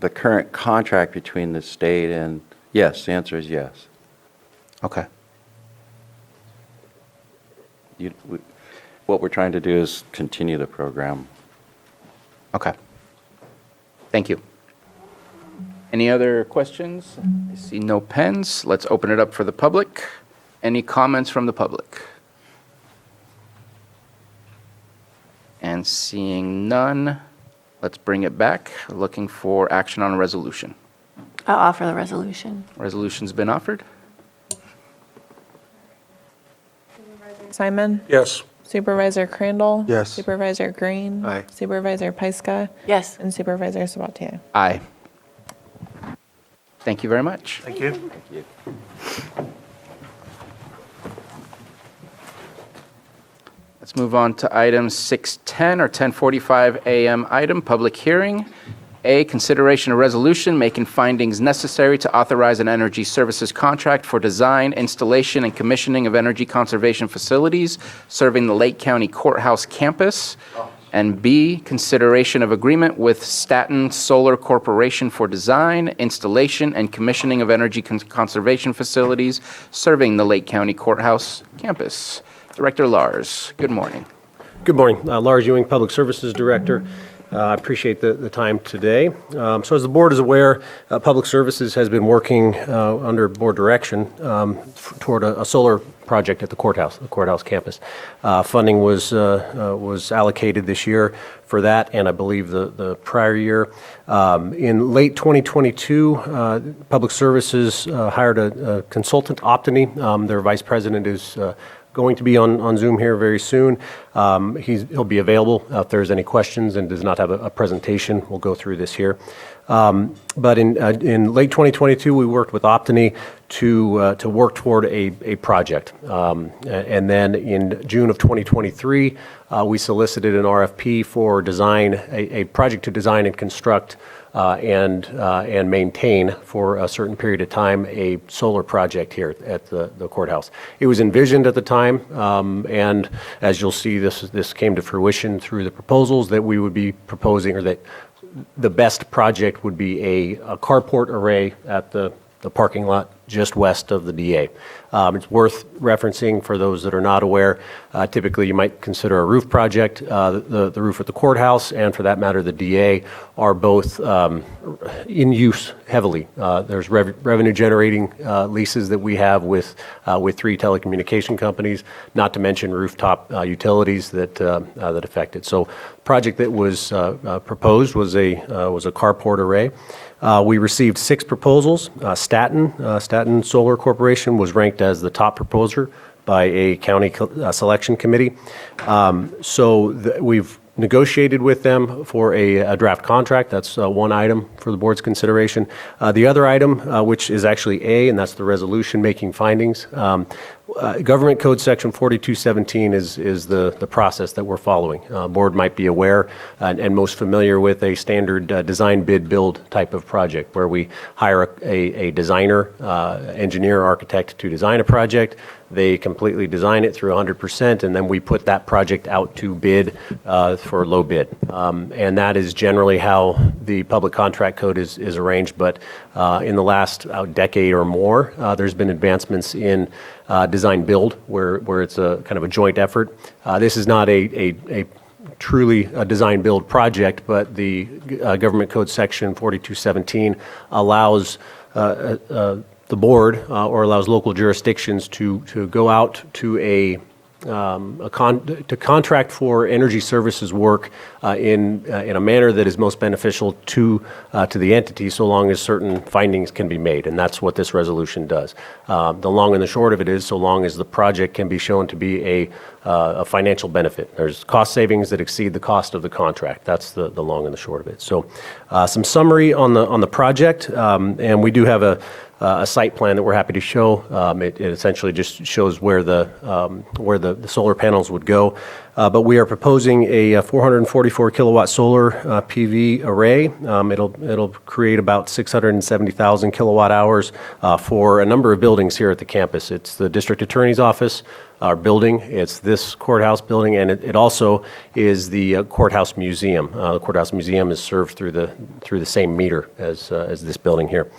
the current contract between the state and, yes, the answer is yes. Okay. What we're trying to do is continue the program. Okay. Thank you. Any other questions? I see no pens. Let's open it up for the public. Any comments from the public? And seeing none, let's bring it back. Looking for action on a resolution. I'll offer the resolution. Resolution's been offered. Simon? Yes. Supervisor Crandall? Yes. Supervisor Green? Aye. Supervisor Pyska? Yes. And Supervisor Sabatier? Aye. Thank you very much. Thank you. Thank you. Let's move on to item 6:10 or 10:45 a.m. item, public hearing. A, consideration of resolution making findings necessary to authorize an energy services contract for design, installation, and commissioning of energy conservation facilities serving the Lake County Courthouse campus. And B, consideration of agreement with Staten Solar Corporation for design, installation, and commissioning of energy conservation facilities serving the Lake County Courthouse campus. Director Lars, good morning. Good morning. Lars Ewing, Public Services Director. I appreciate the time today. So as the board is aware, Public Services has been working under board direction toward a solar project at the courthouse campus. Funding was allocated this year for that, and I believe the prior year. In late 2022, Public Services hired a consultant, Optany. Their vice president is going to be on Zoom here very soon. He'll be available if there's any questions and does not have a presentation. We'll go through this here. But in late 2022, we worked with Optany to work toward a project. And then in June of 2023, we solicited an RFP for a project to design and construct and maintain for a certain period of time a solar project here at the courthouse. It was envisioned at the time, and as you'll see, this came to fruition through the proposals that we would be proposing, or that the best project would be a carport array at the parking lot just west of the DA. It's worth referencing for those that are not aware. Typically, you might consider a roof project. The roof at the courthouse, and for that matter, the DA, are both in use heavily. There's revenue-generating leases that we have with 3 telecommunication companies, not to mention rooftop utilities that affect it. So, the project that was proposed was a carport array. We received 6 proposals. Staten Solar Corporation was ranked as the top proposer by a county selection committee. We've negotiated with them for a draft contract. That's one item for the board's consideration. The other item, which is actually A, and that's the resolution making findings. Government Code Section 4217 is the process that we're following. Board might be aware and most familiar with a standard design bid build type of project where we hire a designer, engineer, architect to design a project. They completely design it through 100%, and then we put that project out to bid for low bid. And that is generally how the public contract code is arranged. But in the last decade or more, there's been advancements in design build where it's a kind of a joint effort. This is not a truly a design build project, but the Government Code Section 4217 allows the board or allows local jurisdictions to go out to to contract for energy services work in a manner that is most beneficial to the entity, so long as certain findings can be made, and that's what this resolution does. The long and the short of it is, so long as the project can be shown to be a financial benefit. There's cost savings that exceed the cost of the contract. That's the long and the short of it. So, some summary on the project, and we do have a site plan that we're happy to show. It essentially just shows where the solar panels would go. But we are proposing a 444 kilowatt solar PV array. It'll create about 670,000 kilowatt hours for a number of buildings here at the campus. It's the district attorney's office, our building. It's this courthouse building, and it also is the courthouse museum. The courthouse museum is served through the same meter as this building here.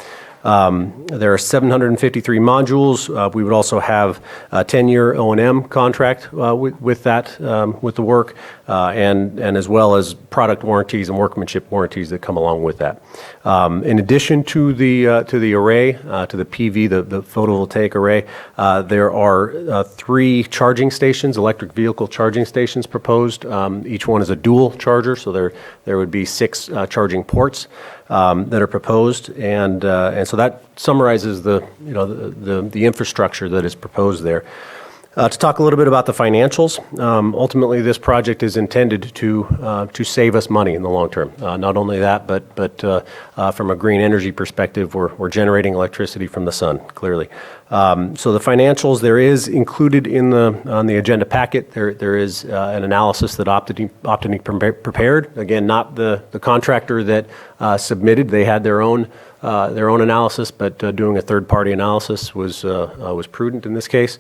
There are 753 modules. We would also have a 10-year O&M contract with the work, and as well as product warranties and workmanship warranties that come along with that. In addition to the array, to the PV, the photovoltaic array, there are 3 charging stations, electric vehicle charging stations proposed. Each one is a dual charger, so there would be 6 charging ports that are proposed, and so that summarizes the infrastructure that is proposed there. To talk a little bit about the financials, ultimately this project is intended to save us money in the long term. Not only that, but from a green energy perspective, we're generating electricity from the sun, clearly. So the financials, there is included on the agenda packet, there is an analysis that Optany prepared. Again, not the contractor that submitted. They had their own analysis, but doing a third-party analysis was prudent in this case.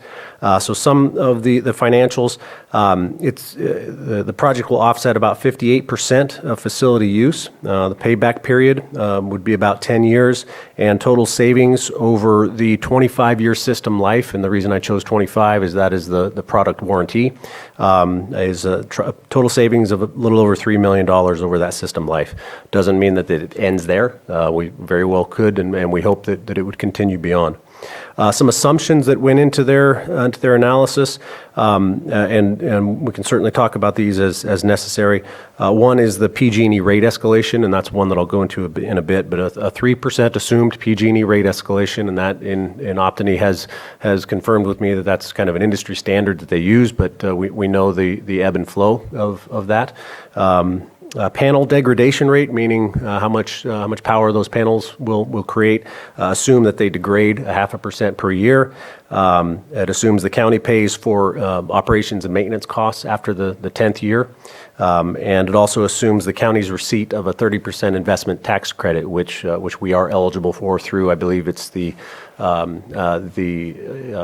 So some of the financials, the project will offset about 58% of facility use. The payback period would be about 10 years, and total savings over the 25 25-year system life, and the reason I chose 25 is that is the product warranty, is a total savings of a little over $3 million over that system life. Doesn't mean that it ends there. We very well could, and we hope that it would continue beyond. Some assumptions that went into their analysis, and we can certainly talk about these as necessary. One is the PG&E rate escalation, and that's one that I'll go into in a bit, but a 3% assumed PG&E rate escalation, and that in Optany has confirmed with me that that's kind of an industry standard that they use, but we know the ebb and flow of that. Panel degradation rate, meaning how much power those panels will create, assume that they degrade 0.5% per year. It assumes the county pays for operations and maintenance costs after the 10th year. And it also assumes the county's receipt of a 30% investment tax credit, which we are eligible for through, I believe it's the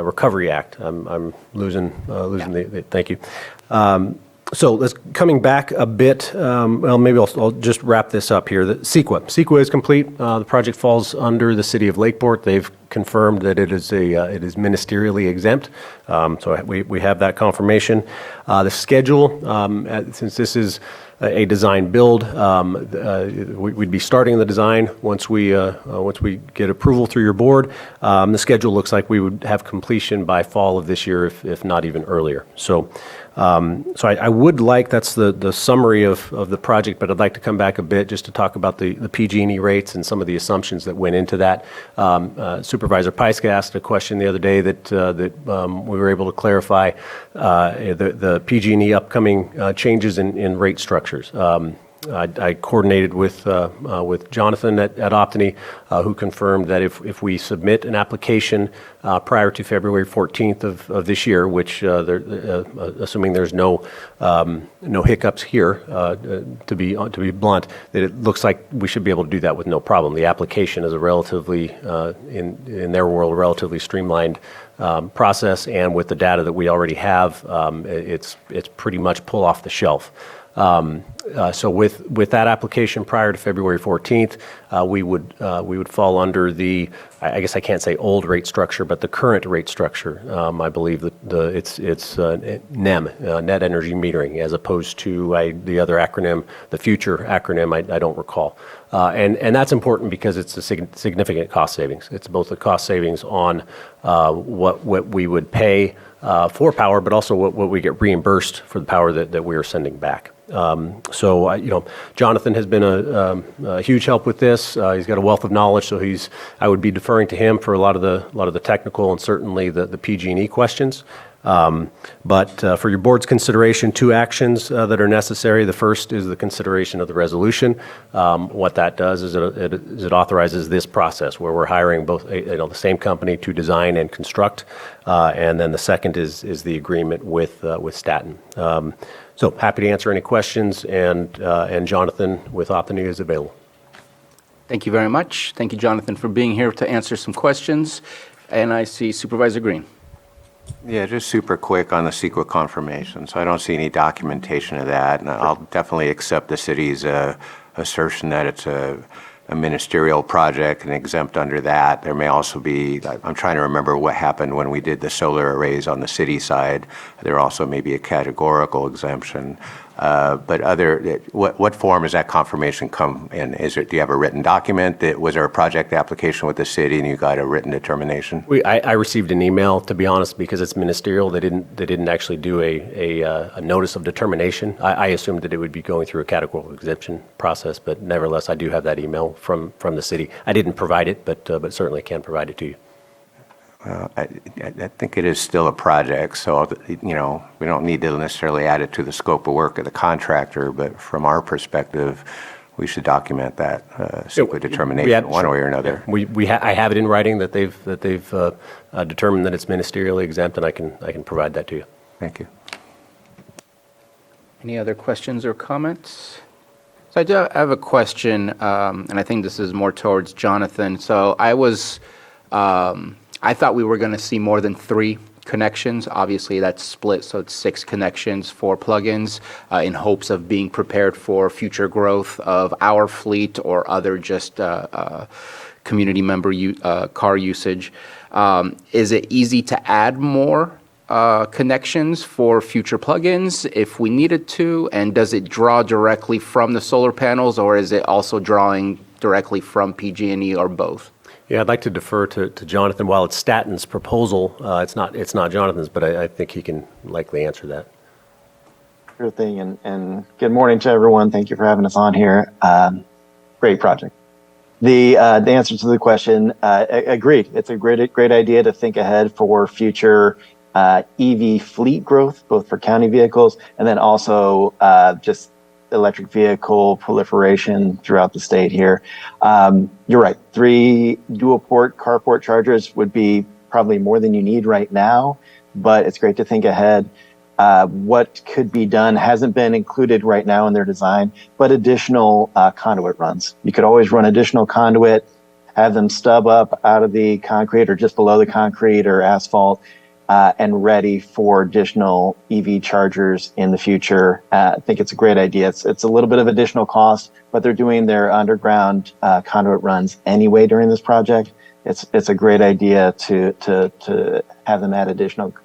Recovery Act. I'm losing the thank you. So coming back a bit, well, maybe I'll just wrap this up here. The CEQA is complete. The project falls under the city of Lakeport. They've confirmed that it is ministerially exempt. So we have that confirmation. The schedule, since this is a design build, we'd be starting the design once we get approval through your board. The schedule looks like we would have completion by fall of this year, if not even earlier. So I would like, that's the summary of the project, but I'd like to come back a bit just to talk about the PG&E rates and some of the assumptions that went into that. Supervisor Pyska asked a question the other day that we were able to clarify the PG&E upcoming changes in rate structures. I coordinated with Jonathan at Optany, who confirmed that if we submit an application prior to February 14th of this year, which assuming there's no hiccups here, to be blunt, that it looks like we should be able to do that with no problem. The application is a relatively, in their world, a relatively streamlined process, and with the data that we already have, it's pretty much pull off the shelf. So with that application prior to February 14th, we would fall under the, I guess I can't say old rate structure, but the current rate structure. I believe that it's NEM, net energy metering, as opposed to the other acronym, the future acronym. I don't recall, and that's important because it's a significant cost savings. It's both the cost savings on what we would pay for power, but also what we get reimbursed for the power that we are sending back. So Jonathan has been a huge help with this. He's got a wealth of knowledge, so I would be deferring to him for a lot of the technical and certainly the PG&E questions. But for your board's consideration, two actions that are necessary. The first is the consideration of the resolution. What that does is it authorizes this process where we're hiring both the same company to design and construct, and then the second is the agreement with Staten. So happy to answer any questions, and Jonathan with Optany is available. Thank you very much. Thank you, Jonathan, for being here to answer some questions. And I see Supervisor Green. Yeah, just super quick on the CEQA confirmation. So I don't see any documentation of that, and I'll definitely accept the city's assertion that it's a ministerial project and exempt under that. There may also be, I'm trying to remember what happened when we did the solar arrays on the city side. There also may be a categorical exemption. But what form does that confirmation come in? Do you have a written document? Was there a project application with the city and you got a written determination? I received an email, to be honest, because it's ministerial. They didn't actually do a notice of determination. I assumed that it would be going through a categorical exemption process, but nevertheless, I do have that email from the city. I didn't provide it, but certainly can provide it to you. I think it is still a project, so we don't need to necessarily add it to the scope of work of the contractor, but from our perspective, we should document that CEQA determination one way or another. I have it in writing that they've determined that it's ministerially exempt, and I can provide that to you. Thank you. Any other questions or comments? So I do have a question, and I think this is more towards Jonathan. So I thought we were going to see more than 3 connections. Obviously, that's split, so it's 6 connections for plugins in hopes of being prepared for future growth of our fleet or other just community member car usage. Is it easy to add more connections for future plugins if we needed to? And does it draw directly from the solar panels, or is it also drawing directly from PG&E, or both? Yeah, I'd like to defer to Jonathan. While it's Statton's proposal, it's not Jonathan's, but I think he can likely answer that. Sure thing, and good morning to everyone. Thank you for having us on here. Great project. The answer to the question, agreed. It's a great idea to think ahead for future EV fleet growth, both for county vehicles and then also just electric vehicle proliferation throughout the state here. You're right. 3 dual port carport chargers would be probably more than you need right now, but it's great to think ahead. What could be done hasn't been included right now in their design, but additional conduit runs. You could always run additional conduit, have them stub up out of the concrete or just below the concrete or asphalt, and ready for additional EV chargers in the future. I think it's a great idea. It's a little bit of additional cost, but they're doing their underground conduit runs anyway during this project. It's a great idea to have them add additional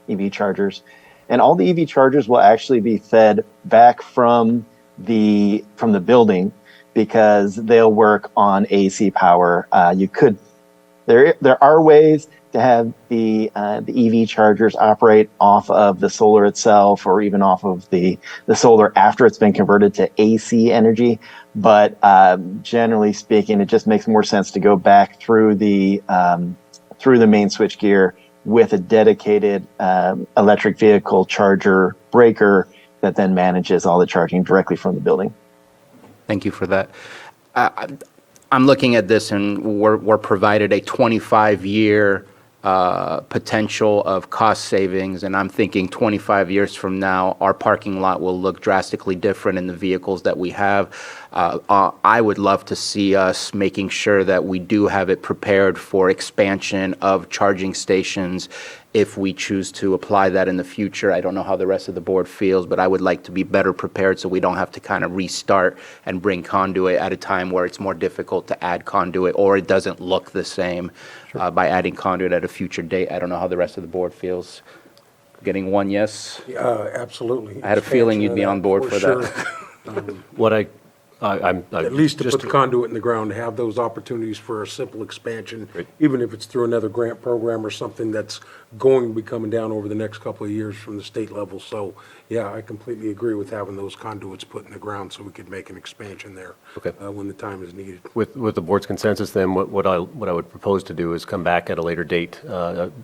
EV chargers. And all the EV chargers will actually be fed back from the building because they'll work on AC power. There are ways to have the EV chargers operate off of the solar itself, or even off of the solar after it's been converted to AC energy. But generally speaking, it just makes more sense to go back through the main switchgear with a dedicated electric vehicle charger breaker that then manages all the charging directly from the building. Thank you for that. I'm looking at this, and we're provided a 25-year potential of cost savings, and I'm thinking 25 years from now, our parking lot will look drastically different in the vehicles that we have. I would love to see us making sure that we do have it prepared for expansion of charging stations if we choose to apply that in the future. I don't know how the rest of the board feels, but I would like to be better prepared so we don't have to kind of restart and bring conduit at a time where it's more difficult to add conduit, or it doesn't look the same by adding conduit at a future date. I don't know how the rest of the board feels. Getting one yes? Absolutely. I had a feeling you'd be on board for that. What at least to put the conduit in the ground, to have those opportunities for a simple expansion, even if it's through another grant program or something that's going to be coming down over the next couple of years from the state level. So, yeah, I completely agree with having those conduits put in the ground so we could make an expansion there when the time is needed. With the board's consensus, then, what I would propose to do is come back at a later date,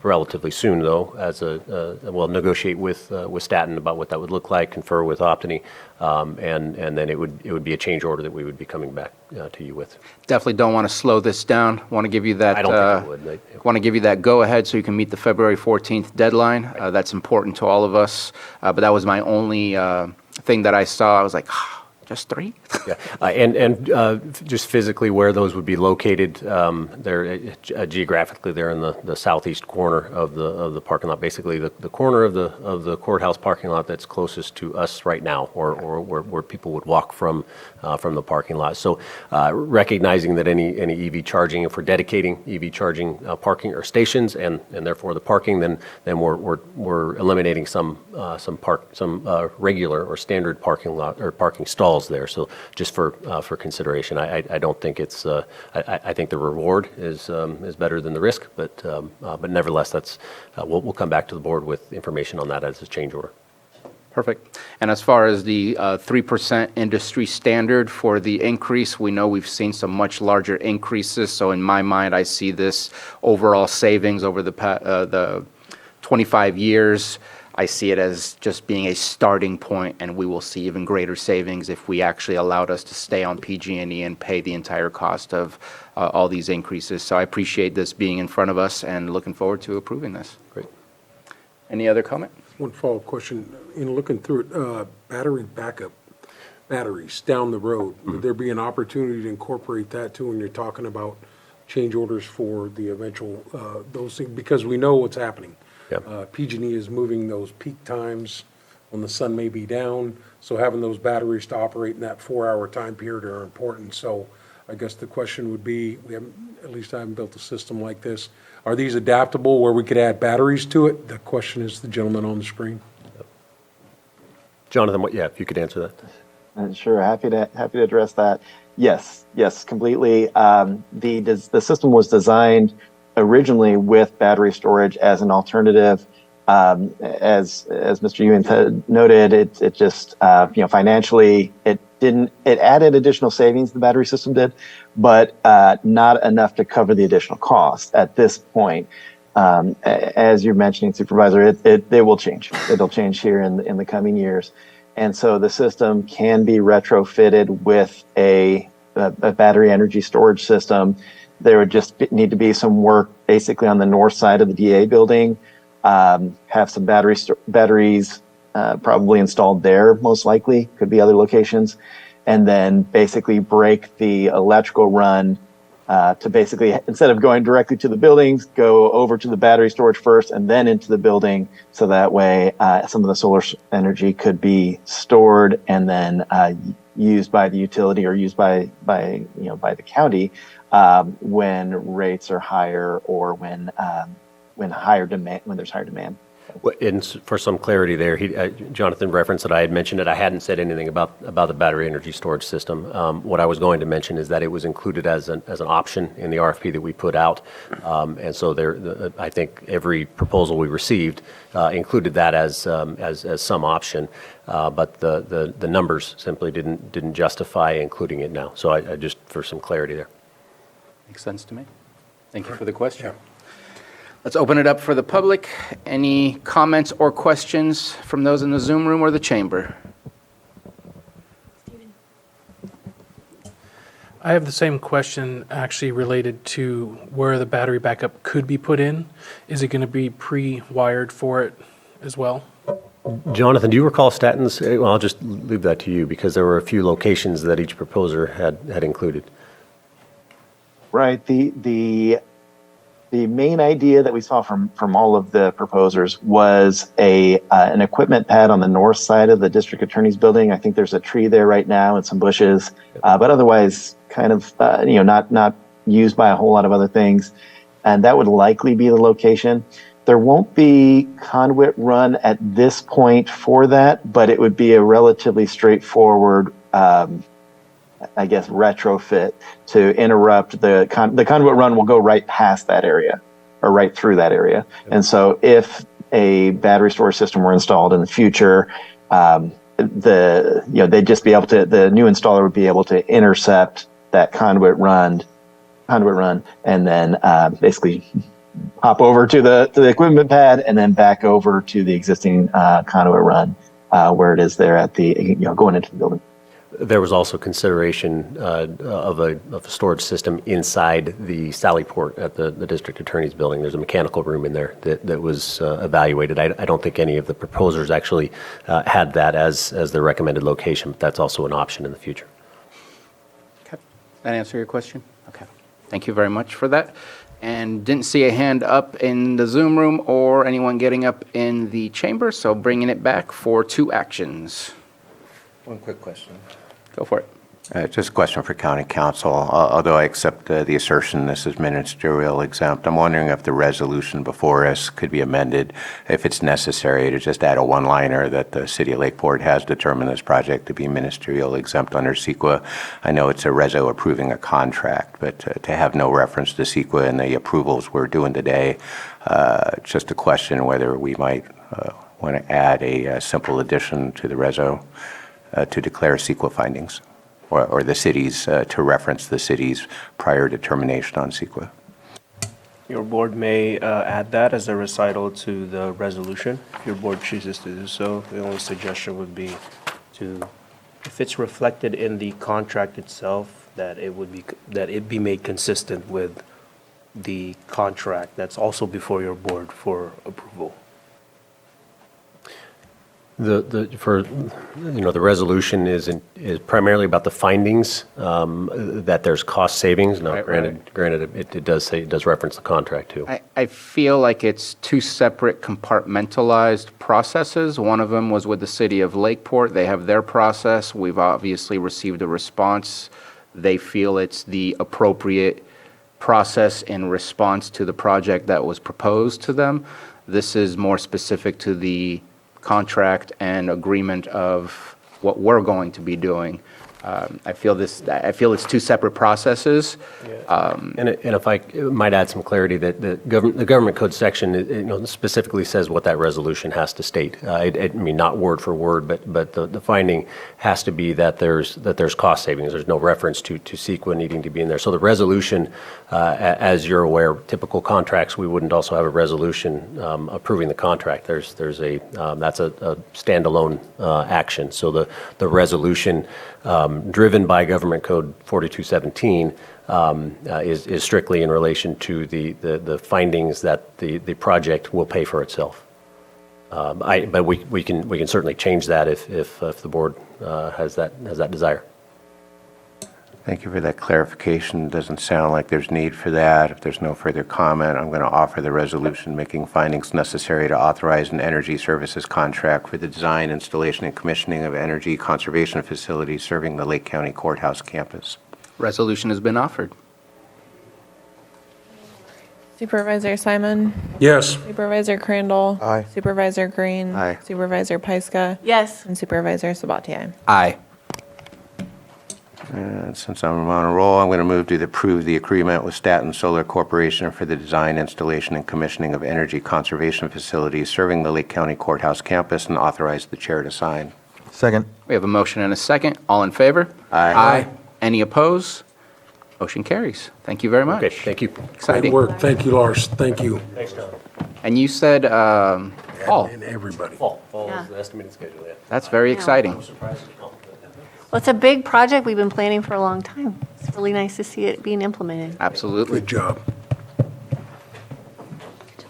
relatively soon, though, as negotiate with Statton about what that would look like, confer with Optony, and then it would be a change order that we would be coming back to you with. Definitely don't want to slow this down. Want to give you that. I don't think it would. Want to give you that go-ahead so you can meet the February 14th deadline. That's important to all of us. But that was my only thing that I saw. I was like, just 3? Yeah, and just physically where those would be located, they're geographically they're in the southeast corner of the parking lot, basically the corner of the courthouse parking lot that's closest to us right now, or where people would walk from the parking lot. So recognizing that any EV charging, if we're dedicating EV charging parking or stations, and therefore the parking, then we're eliminating some regular or standard parking lot or parking stalls there. So just for consideration, I don't think it's. I think the reward is better than the risk, but nevertheless, that's we'll come back to the board with information on that as a change order. Perfect. And as far as the 3% industry standard for the increase, we know we've seen some much larger increases. So in my mind, I see this overall savings over the 25 years. I see it as just being a starting point, and we will see even greater savings if we actually allowed us to stay on PG&E and pay the entire cost of all these increases. So I appreciate this being in front of us and looking forward to approving this. Great. Any other comment? One follow-up question. In looking through it, battery backup batteries down the road, would there be an opportunity to incorporate that too when you're talking about change orders for the eventual, those things? Because we know what's happening. PG&E is moving those peak times when the sun may be down, so having those batteries to operate in that 4-hour time period are important. So I guess the question would be, we haven't at least I haven't built a system like this. Are these adaptable where we could add batteries to it? The question is the gentleman on the screen. Jonathan, if you could answer that. Sure, happy to address that. Yes, completely. The system was designed originally with battery storage as an alternative. As Mr. Ewing had noted, it just financially it added additional savings, the battery system did, but not enough to cover the additional cost at this point. As you're mentioning, Supervisor, it will change. It'll change here in the coming years. And so the system can be retrofitted with a battery energy storage system. There would just need to be some work basically on the north side of the DA building, have some batteries probably installed there, most likely, could be other locations, and then basically break the electrical run to basically, instead of going directly to the buildings, go over to the battery storage first and then into the building. So that way, some of the solar energy could be stored and then used by the utility or used by the county when rates are higher or when there's higher demand. And for some clarity there, Jonathan referenced that I had mentioned it. I hadn't said anything about the battery energy storage system. What I was going to mention is that it was included as an option in the RFP that we put out. And so I think every proposal we received included that as some option. But the numbers simply didn't justify including it now. So I just for some clarity there. Makes sense to me. Thank you for the question. Let's open it up for the public. Any comments or questions from those in the Zoom room or the chamber? I have the same question actually related to where the battery backup could be put in. Is it going to be pre-wired for it as well? Jonathan, do you recall Statton's? Well, I'll just leave that to you because there were a few locations that each proposer had included. Right. The main idea that we saw from all of the proposers was an equipment pad on the north side of the district attorney's building. I think there's a tree there right now and some bushes, but otherwise kind of not used by a whole lot of other things. And that would likely be the location. There won't be conduit run at this point for that, but it would be a relatively straightforward retrofit to interrupt the conduit run will go right past that area or right through that area. And so if a battery storage system were installed in the future, they'd just be able to, the new installer would be able to intercept that conduit run and then basically hop over to the equipment pad and then back over to the existing conduit run where it is there at the, going into the building. There was also consideration of a storage system inside the Sally Port at the district attorney's building. There's a mechanical room in there that was evaluated. I don't think any of the proposers actually had that as their recommended location, but that's also an option in the future. Okay. That answer your question? Okay. Thank you very much for that. And didn't see a hand up in the Zoom room or anyone getting up in the chamber, so bringing it back for 2 actions. One quick question. Go for it. Just a question for County Council. Although I accept the assertion this is ministerial exempt, I'm wondering if the resolution before us could be amended, if it's necessary, to just add a one-liner that the City of Lakeport has determined this project to be ministerial exempt under CEQA. I know it's a reso approving a contract, but to have no reference to CEQA in the approvals we're doing today, just a question whether we might want to add a simple addition to the reso to declare CEQA findings, or the city's, to reference the city's prior determination on CEQA. Your board may add that as a recital to the resolution, if your board chooses to do so. The only suggestion would be if it's reflected in the contract itself, that it be made consistent with the contract that's also before your board for approval. The resolution is primarily about the findings, that there's cost savings. Now, granted, it does reference the contract too. I feel like it's 2 separate compartmentalized processes. One of them was with the City of Lakeport. They have their process. We've obviously received a response. They feel it's the appropriate process in response to the project that was proposed to them. This is more specific to the contract and agreement of what we're going to be doing. I feel it's two separate processes. And if I might add some clarity, that the government code section specifically says what that resolution has to state. I mean, not word for word, but the finding has to be that there's cost savings. There's no reference to CEQA needing to be in there. So the resolution, as you're aware, typical contracts, we wouldn't also have a resolution approving the contract. That's a standalone action. So the resolution driven by Government Code 4217 is strictly in relation to the findings that the project will pay for itself. But we can certainly change that if the board has that desire. Thank you for that clarification. Doesn't sound like there's need for that. If there's no further comment, I'm going to offer the resolution making findings necessary to authorize an energy services contract for the design, installation, and commissioning of energy conservation facilities serving the Lake County Courthouse campus. Resolution has been offered. Supervisor Simon? Yes. Supervisor Crandall? Aye. Supervisor Green? Aye. Supervisor Pyska? Yes. And Supervisor Sabatier? Aye. And since I'm on a roll, I'm going to move to approve the agreement with Staten Solar Corporation for the design, installation, and commissioning of energy conservation facilities serving the Lake County Courthouse campus and authorize the chair to sign. Second. We have a motion and a second. All in favor? Aye. Any opposed? Motion carries. Thank you very much. Okay, thank you. Great Exciting. work. Thank you, Lars. Thank you. Thanks, John. And you said fall. And everybody. Fall Yeah. is the estimated schedule, yeah. That's very exciting. Well, it's a big project we've been planning for a long time. It's really nice to see it being implemented. Absolutely. Good job.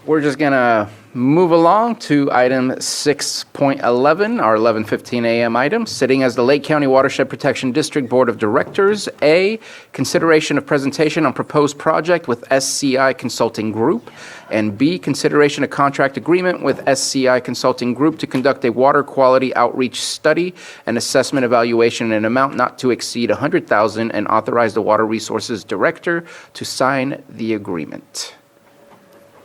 We're just going to move along to item 6.11, our 11:15 a.m. item, sitting as the Lake County Watershed Protection District Board of Directors. A, consideration of presentation on proposed project with SCI Consulting Group. And B, consideration of contract agreement with SCI Consulting Group to conduct a water quality outreach study and assessment evaluation in an amount not to exceed $100,000 and authorize the Water Resources Director to sign the agreement.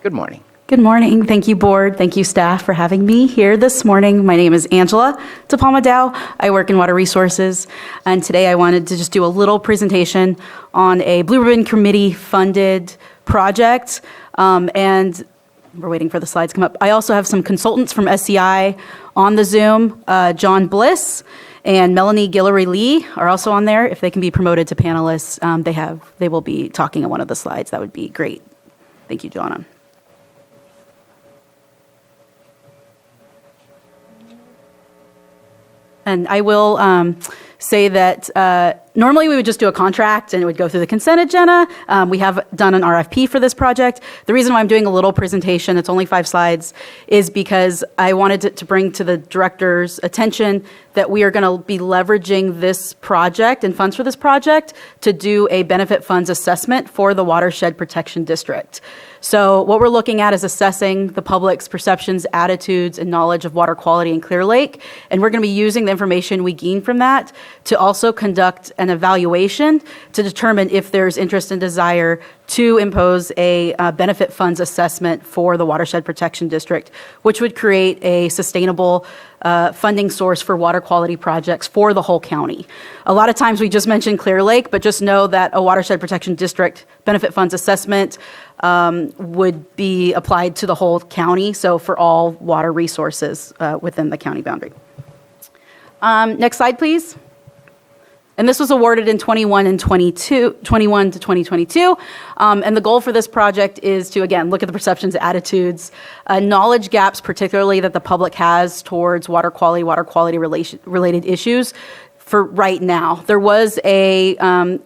Good morning. Good morning. Thank you, board. Thank you, staff, for having me here this morning. My name is Angela DePalma-Dow. I work in Water Resources, and today I wanted to just do a little presentation on a Blue Ribbon Committee funded project, and we're waiting for the slides to come up. I also have some consultants from SCI on the Zoom. John Bliss and Melanie Guillory-Lee are also on there. If they can be promoted to panelists, they will be talking on one of the slides. That would be great. Thank you, Joanna. And I will say that normally we would just do a contract and it would go through the consent agenda. We have done an RFP for this project. The reason why I'm doing a little presentation, it's only 5 slides, is because I wanted to bring to the director's attention that we are going to be leveraging this project and funds for this project to do a benefit funds assessment for the Watershed Protection District. So what we're looking at is assessing the public's perceptions, attitudes, and knowledge of water quality in Clear Lake. And we're going to be using the information we gain from that to also conduct an evaluation to determine if there's interest and desire to impose a benefit funds assessment for the Watershed Protection District, which would create a sustainable funding source for water quality projects for the whole county. A lot of times we just mention Clear Lake, but just know that a Watershed Protection District benefit funds assessment would be applied to the whole county, so for all water resources within the county boundary. Next slide, please. And this was awarded in 21 to 2022. And the goal for this project is to, again, look at the perceptions, attitudes, knowledge gaps, particularly that the public has towards water quality related issues. For right now, there was a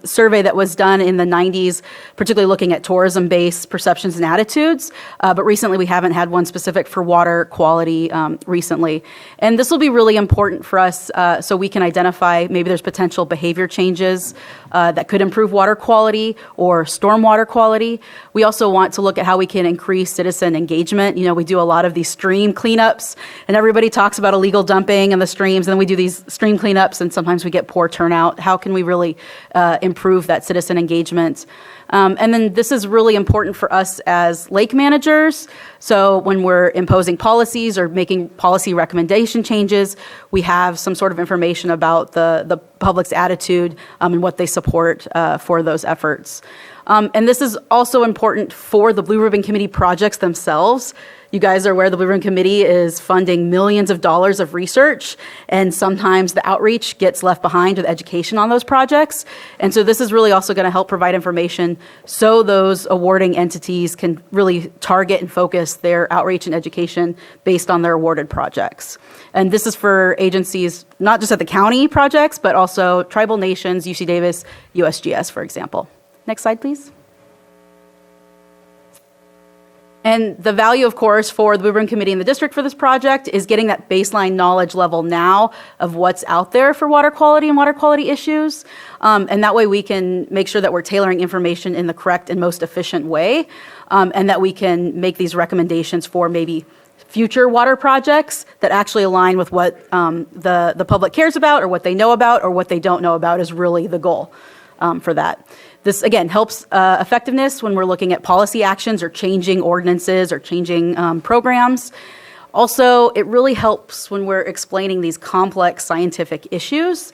survey that was done in the 90s, particularly looking at tourism-based perceptions and attitudes, but recently we haven't had one specific for water quality recently. And this will be really important for us so we can identify maybe there's potential behavior changes that could improve water quality or stormwater quality. We also want to look at how we can increase citizen engagement. You know, we do a lot of these stream cleanups, and everybody talks about illegal dumping in the streams, and then we do these stream cleanups, and sometimes sometimes we get poor turnout. How can we really improve that citizen engagement? And then this is really important for us as lake managers. So when we're imposing policies or making policy recommendation changes, we have some sort of information about the public's attitude and what they support for those efforts. And this is also important for the Blue Ribbon Committee projects themselves. You guys are aware the Blue Ribbon Committee is funding millions of dollars of research, and sometimes the outreach gets left behind with education on those projects. And so this is really also going to help provide information so those awarding entities can really target and focus their outreach and education based on their awarded projects. And this is for agencies, not just at the county projects, but also tribal nations, UC Davis, USGS, for example. Next slide, please. And the value, of course, for the Blue Ribbon Committee and the district for this project is getting that baseline knowledge level now of what's out there for water quality and water quality issues. And that way we can make sure that we're tailoring information in the correct and most efficient way, and that we can make these recommendations for maybe future water projects that actually align with what the public cares about or what they know about or what they don't know about is really the goal for that. This, again, helps effectiveness when we're looking at policy actions or changing ordinances or changing programs. Also, it really helps when we're explaining these complex scientific issues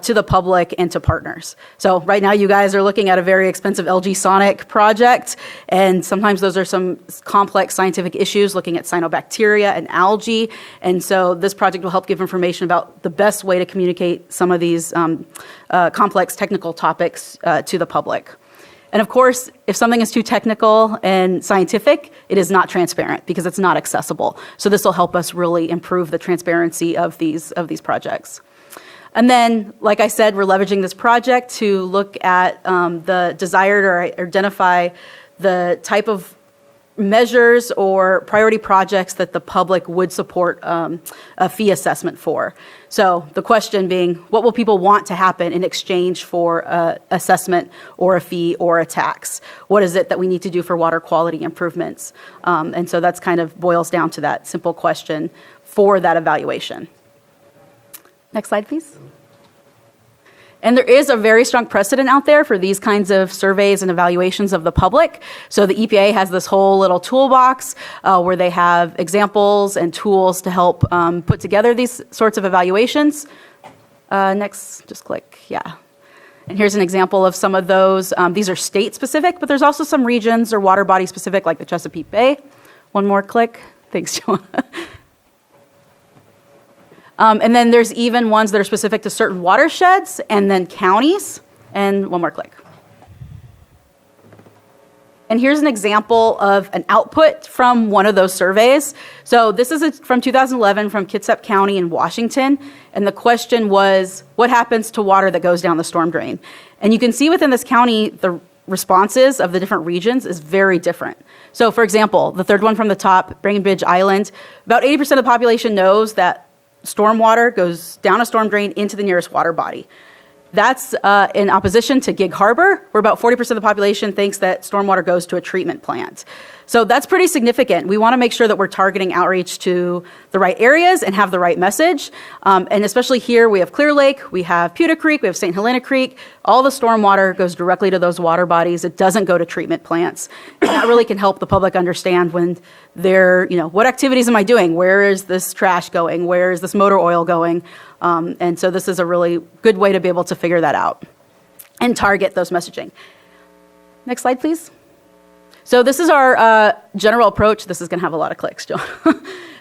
to the public and to partners. So right now you guys are looking at a very expensive LG Sonic project, and sometimes those are some complex scientific issues looking at cyanobacteria and algae. And so this project will help give information about the best way to communicate some of these complex technical topics to the public. And of course, if something is too technical and scientific, it is not transparent because it's not accessible. So this will help us really improve the transparency of these projects. And then, like I said, we're leveraging this project to look at the desired or identify the type of measures or priority projects that the public would support a fee assessment for. So the question being, what will people want to happen in exchange for assessment or a fee or a tax? What is it that we need to do for water quality improvements? And so that's kind of boils down to that simple question for that evaluation. Next slide, please. And there is a very strong precedent out there for these kinds of surveys and evaluations of the public. So the EPA has this whole little toolbox where they have examples and tools to help put together these sorts of evaluations. Next, just click, yeah. And here's an example of some of those. These are state specific, but there's also some regions or water body specific like the Chesapeake Bay. One more click. Thanks, Joanna. And then there's even ones that are specific to certain watersheds and then counties. And one more click. And here's an example of an output from one of those surveys. So this is from 2011 from Kitsap County in Washington. And the question was, what happens to water that goes down the storm drain? And you can see within this county, the responses of the different regions is very different. So for example, the third one from the top, Breckenridge Island, about 80% of the population knows that stormwater goes down a storm drain into the nearest water body. That's in opposition to Gig Harbor, where about 40% of the population thinks that stormwater goes to a treatment plant. So that's pretty significant. We want to make sure that we're targeting outreach to the right areas and have the right message. And especially here, we have Clear Lake, we have Pewter Creek, we have St. Helena Creek. All the stormwater goes directly to those water bodies. It doesn't go to treatment plants. And that really can help the public understand when they're, what activities am I doing? Where is this trash going? Where is this motor oil going? And so this is a really good way to be able to figure that out and target those messaging. Next slide, please. So this is our general approach. This is going to have a lot of clicks, John.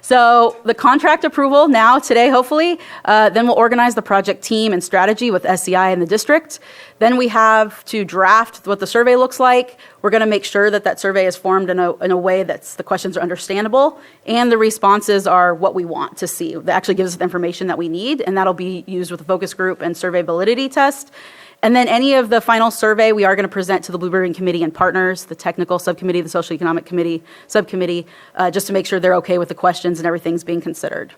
So the contract approval now, today, hopefully, then we'll organize the project team and strategy with SCI and the district. Then we have to draft what the survey looks like. We're going to make sure that that survey is formed in a way that the questions are understandable and the responses are what we want to see. That actually gives us the information that we need, and that'll be used with the focus group and survey validity test. And then any of the final survey, we are going to present to the Blue Ribbon Committee and partners, the technical subcommittee, the social economic committee, subcommittee, just to make sure they're okay with the questions and everything's being considered.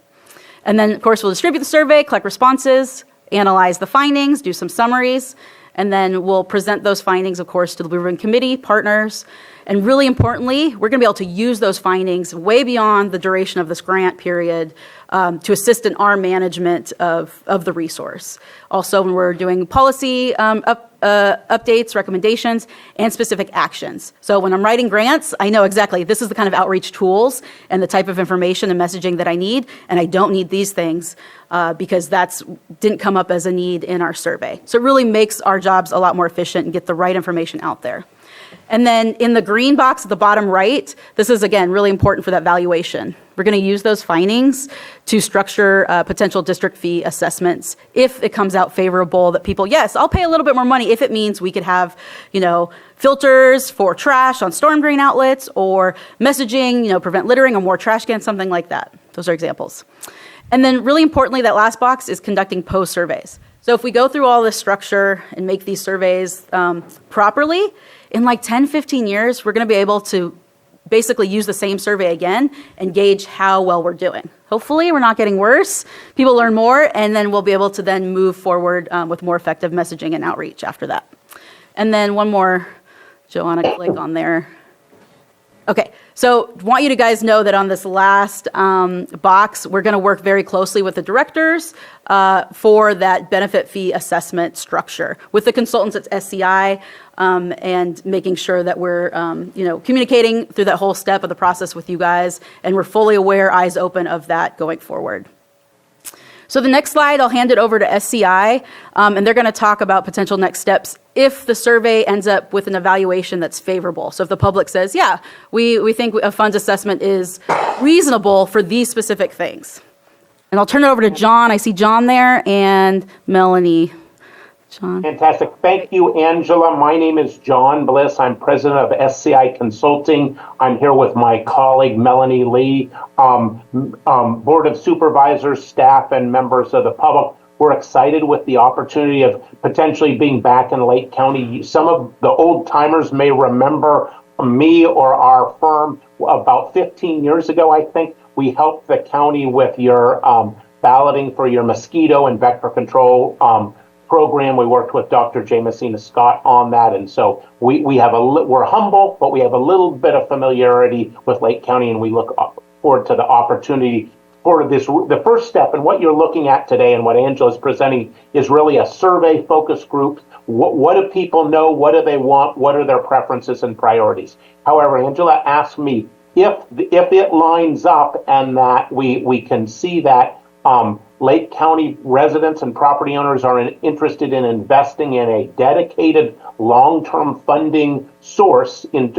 And then, of course, we'll distribute the survey, collect responses, analyze the findings, do some summaries, and then we'll present those findings, of course, to the Blue Ribbon Committee, partners. And really importantly, we're going to be able to use those findings way beyond the duration of this grant period to assist in our management of the resource. Also, when we're doing policy updates, recommendations, and specific actions. So when I'm writing grants, I know exactly this is the kind of outreach tools and the type of information and messaging that I need, and I don't need these things because didn't come up as a need in our survey. So it really makes our jobs a lot more efficient and get the right information out there. And then in the green box at the bottom right, this is, again, really important for that valuation. We're going to use those findings to structure potential district fee assessments if it comes out favorable that people, yes, I'll pay a little bit more money if it means we could have, filters for trash on storm drain outlets or messaging, prevent littering or more trash cans, something like that. Those are examples. And then really importantly, that last box is conducting post surveys. So if we go through all this structure and make these surveys properly, in like 10, 15 years, we're going to be able to basically use the same survey again and gauge how well we're doing. Hopefully, we're not getting worse. People learn more, and then we'll be able to then move forward with more effective messaging and outreach after that. And then one more, Joanna, click on there. Okay, so want you to guys know that on this last box, we're going to work very closely with the directors for that benefit fee assessment structure with the consultants at SCI and making sure that we're communicating through that whole step of the process with you guys, and we're fully aware, eyes open of that going forward. So the next slide, I'll hand it over to SCI, and they're going to talk about potential next steps if the survey ends up with an evaluation that's favorable. So if the public says, yeah, we think a funds assessment is reasonable for these specific things. And I'll turn it over to John. I see John there and Melanie. John. Fantastic. Thank you, Angela. My name is John Bliss. I'm president of SCI Consulting. I'm here with my colleague, Melanie Lee, Board of Supervisors, staff, and members of the public. We're excited with the opportunity of potentially being back in Lake County. Some of the old timers may remember me or our firm about 15 years ago, I think. We helped the county with your balloting for your mosquito and vector control program. We worked with Dr. Jamesina Scott on that, and so we're humble, but we have a little bit of familiarity with Lake County, and we look forward to the opportunity for this. The first step, and what you're looking at today, and what Angela's presenting, is really a survey focus group. What do people know? What do they want? What are their preferences and priorities? However, Angela asked me if it lines up and that we can see that Lake County residents and property owners are interested in investing in a dedicated long-term funding source in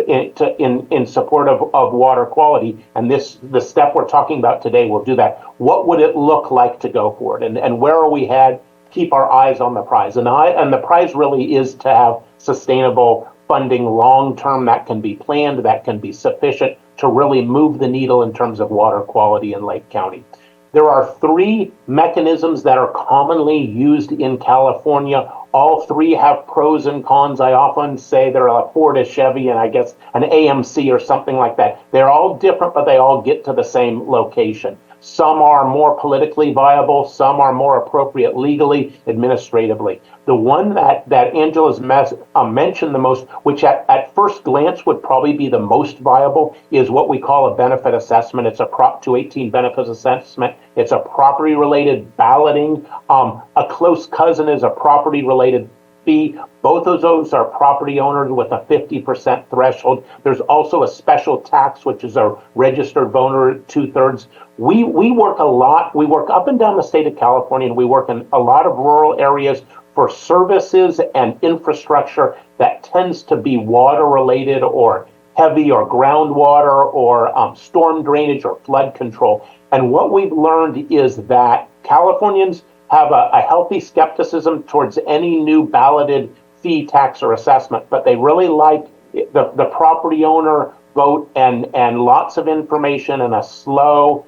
support of water quality. And the step we're talking about today will do that. What would it look like to go for it? And where are we headed? Keep our eyes on the prize. And the prize really is to have sustainable funding long-term that can be planned, that can be sufficient to really move the needle in terms of water quality in Lake County. There are three mechanisms that are commonly used in California. All three have pros and cons. I often say they're a Ford, a Chevy, and I guess an AMC or something like that. They're all different, but they all get to the same location. Some are more politically viable. Some are more appropriate legally, administratively. The one that Angela's mentioned the most, which at first glance would probably be the most viable, is what we call a benefit assessment. It's a Prop 218 benefit assessment. It's a property-related balloting. A close cousin is a property-related fee. Both of those are property owners with a 50% threshold. There's also a special tax, which is a registered voter, 2/3. We work a lot. We work up and down the state of California, and we work in a lot of rural areas for services and infrastructure that tends to be water related or heavy or groundwater or storm drainage or flood control. And what we've learned is that Californians have a healthy skepticism towards any new balloted fee, tax, or assessment, but they really like the property owner vote and lots of information and a slow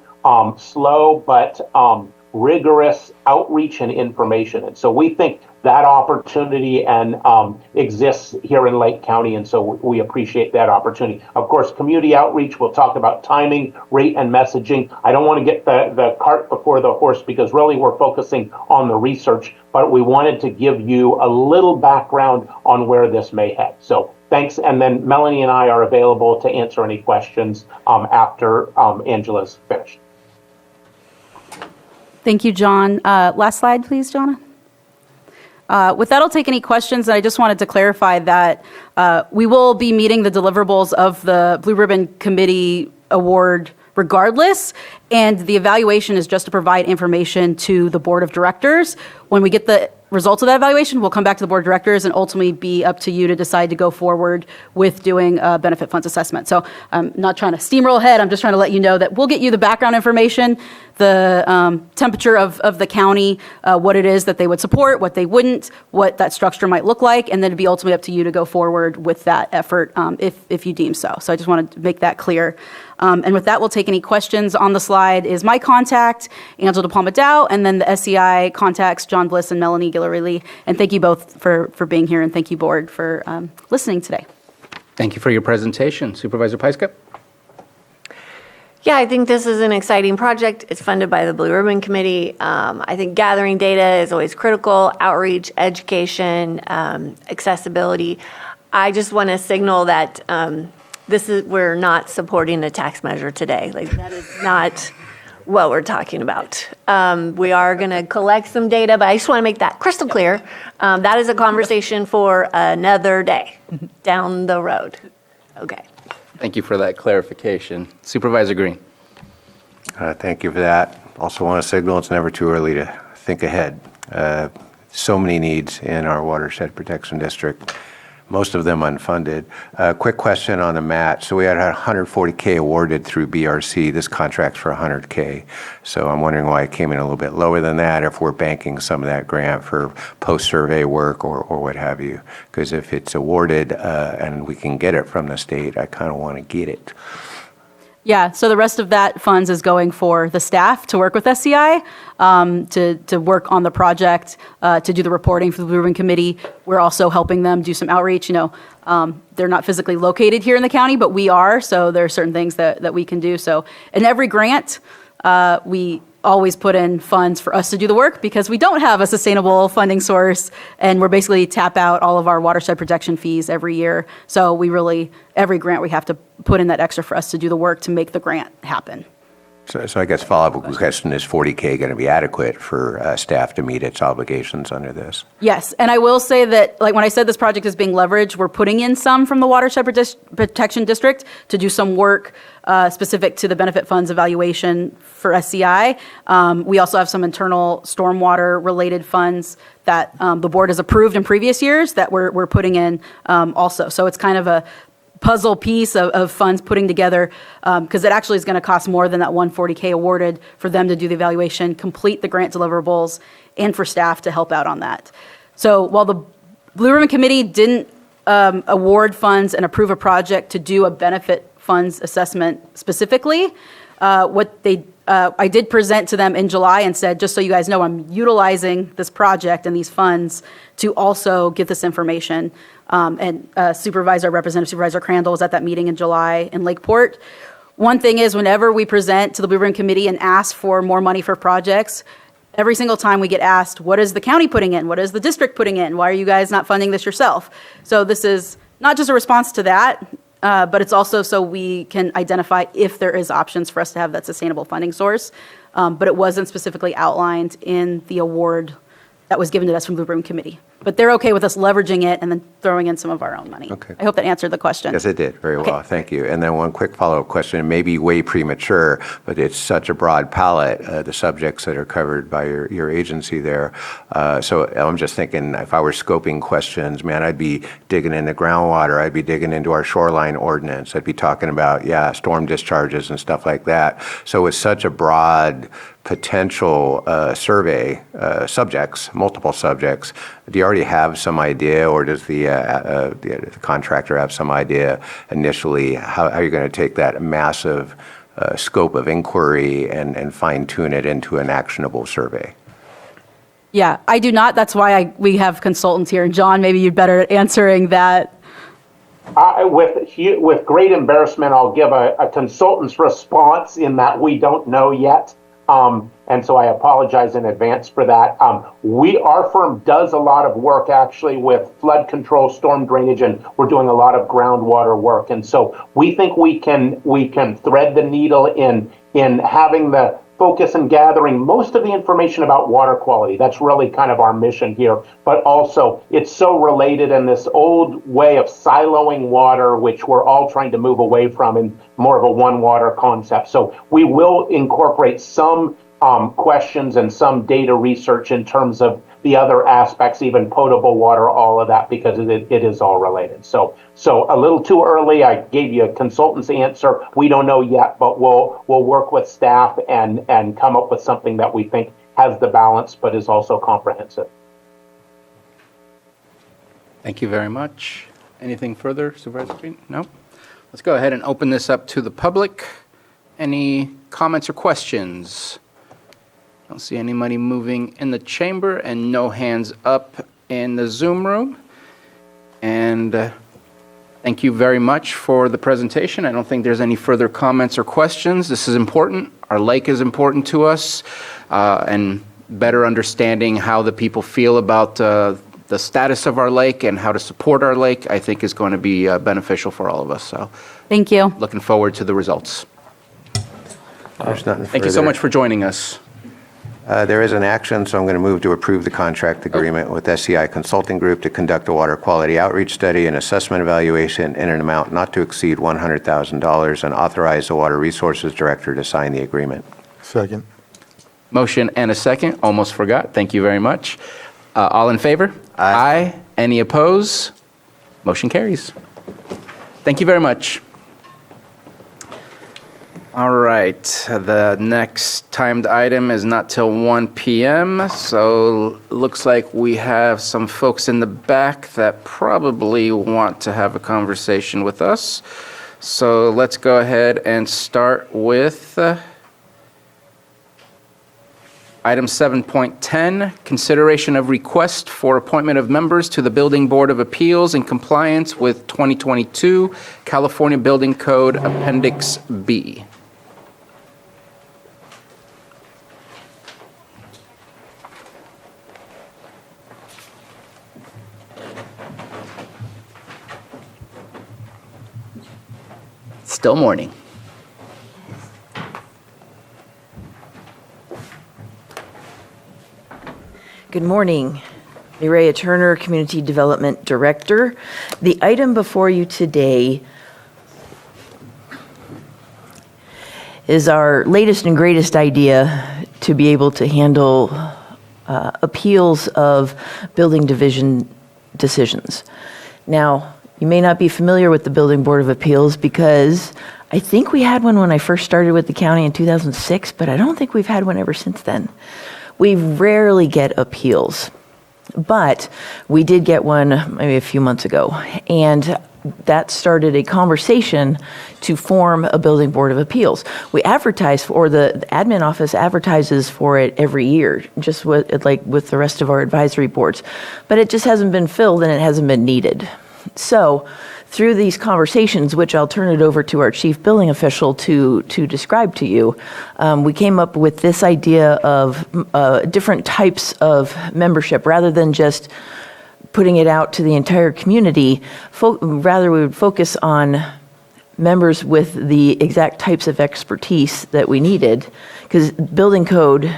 but rigorous outreach and information. And so we think that opportunity exists here in Lake County, and so we appreciate that opportunity. Of course, community outreach, we'll talk about timing, rate, and messaging. I don't want to get the cart before the horse because really we're focusing on the research, but we wanted to give you a little background on where this may head. So thanks, and then Melanie and I are available to answer any questions after Angela's finished. Thank you, John. Last slide, please, Jonna. With that, I'll take any questions. I just wanted to clarify that we will be meeting the deliverables of the Blue Ribbon Committee award regardless, and the evaluation is just to provide information to the board of directors. When we get the results of that evaluation, we'll come back to the board of directors and ultimately be up to you to decide to go forward with doing a benefit funds assessment. So I'm not trying to steamroll ahead. I'm just trying to let you know that we'll get you the background information, the temperature of the county, what it is that they would support, what they wouldn't, what that structure might look like, and then it'd be ultimately up to you to go forward with that effort if you deem so. So I just wanted to make that clear. And with that, we'll take any questions. On the slide is my contact, Angela DePalma Dow, and then the SEI contacts, John Bliss and Melanie Guillory. And thank you both for being here, and thank you, board, for listening today. Thank you for your presentation. Supervisor Pyska? Yeah, I think this is an exciting project. It's funded by the Blue Ribbon Committee. I think gathering data is always critical, outreach, education, accessibility. I just want to signal that we're not supporting a tax measure today. Like, that is not what we're talking about. We are going to collect some data, but I just want to make that crystal clear. That is a conversation for another day down the road. Okay. Thank you for that clarification. Supervisor Green? Thank you for that. Also want to signal it's never too early to think ahead. So many needs in our watershed protection district, most of them unfunded. Quick question on the match. So we had $140K awarded through BRC. This contract's for $100K. So I'm wondering why it came in a little bit lower than that, if we're banking some of that grant for post-survey work or what have you. Because if it's awarded and we can get it from the state, I kind of want to get it. Yeah, so the rest of that funds is going for the staff to work with SCI, to work on the project, to do the reporting for the Blue Ribbon Committee. We're also helping them do some outreach. They're not physically located here in the county, but we are, so there are certain things that we can do. So in every grant, we always put in funds for us to do the work because we don't have a sustainable funding source, and we're basically tap out all of our watershed protection fees every year. So every grant we have to put in that extra for us to do the work to make the grant happen. So I guess follow-up question, is $40K going to be adequate for staff to meet its obligations under this? Yes, and I will say that, like when I said this project is being leveraged, we're putting in some from the Watershed Protection District to do some work specific to the benefit funds evaluation for SCI. We also have some internal stormwater-related funds that the board has approved in previous years that we're putting in also. So it's kind of a puzzle piece of funds putting together, because it actually is going to cost more than that $140K awarded for them to do the evaluation, complete the grant deliverables, and for staff to help out on that. So while the Blue Ribbon Committee didn't award funds and approve a project to do a benefit funds assessment specifically, I did present to them in July and said, just so you guys know, I'm utilizing this project and these funds to also get this information. And Representative Supervisor Crandall was at that meeting in July in Lakeport. One thing is, whenever we present to the Blue Ribbon Committee and ask for more money for projects, every single time we get asked, what is the county putting in? What is the district putting in? Why are you guys not funding this yourself? So this is not just a response to that, but it's also so we can identify if there is options for us to have that sustainable funding source. But it wasn't specifically outlined in the award that was given to us from the Blue Ribbon Committee. But they're okay with us leveraging it and then throwing in some of our own money. Okay. I hope that answered the question. Yes, it did. Very Okay. well. Thank you. And then one quick follow-up question, and maybe way premature, but it's such a broad palette, the subjects that are covered by your agency there. So I'm just thinking, if I were scoping questions, man, I'd be digging into groundwater. I'd be digging into our shoreline ordinance. I'd be talking about, storm discharges and stuff like that. So it's such a broad potential survey subjects, multiple subjects. Do you already have some idea, or does the contractor have some idea initially how you're going to take that massive scope of inquiry and fine-tune it into an actionable survey? Yeah, I do not. That's why we have consultants here. And John, maybe you'd better at answering that. With great embarrassment, I'll give a consultant's response in that we don't know yet. And so I apologize in advance for that. Our firm does a lot of work actually with flood control, storm drainage, and we're doing a lot of groundwater work. And so we think we can thread the needle in having the focus in gathering most of the information about water quality. That's really kind of our mission here. But also, it's so related in this old way of siloing water, which we're all trying to move away from in more of a one water concept. So we will incorporate some questions and some data research in terms of the other aspects, even potable water, all of that, because it is all related. So a little too early. I gave you a consultant's answer. We don't know yet, but we'll work with staff and come up with something that we think has the balance, but is also comprehensive. Thank you very much. Anything further, Supervisor Green? No? Let's go ahead and open this up to the public. Any comments or questions? Don't see anybody moving in the chamber and no hands up in the Zoom room. And thank you very much for the presentation. I don't think there's any further comments or questions. This is important. Our lake is important to us, and better understanding how the people feel about the status of our lake and how to support our lake, I think is going to be beneficial for all of us. So Thank you. looking forward to the results. There's nothing Thank you so further. much for joining us. There is an action, so I'm going to move to approve the contract agreement with SCI Consulting Group to conduct a water quality outreach study and assessment evaluation in an amount not to exceed $100,000 and authorize the Water Resources Director to sign the agreement. Second. Motion and a second. Almost forgot. Thank you very much. All in favor? Aye. Any opposed? Motion carries. Thank you very much. All right. The next timed item is not till 1 p.m. So looks like we have some folks in the back that probably want to have a conversation with us. So let's go ahead and start with item 7.10, consideration of request for appointment of members to the Building Board of Appeals in compliance with 2022 California Building Code Appendix B. Still morning. Good morning. Mireya Turner, Community Development Director. The item before you today is our latest and greatest idea to be able to handle appeals of building division decisions. Now, you may not be familiar with the Building Board of Appeals because I think we had one when I first started with the county in 2006, but I don't think we've had one ever since then. We rarely get appeals, but we did get one maybe a few months ago, and that started a conversation to form a Building Board of Appeals. We advertise for, the admin office advertises for it every year, just like with the rest of our advisory boards, but it just hasn't been filled and it hasn't been needed. So through these conversations, which I'll turn it over to our chief billing official to describe to you, we came up with this idea of different types of membership rather than just putting it out to the entire community. Rather, we would focus on members with the exact types of expertise that we needed, because building code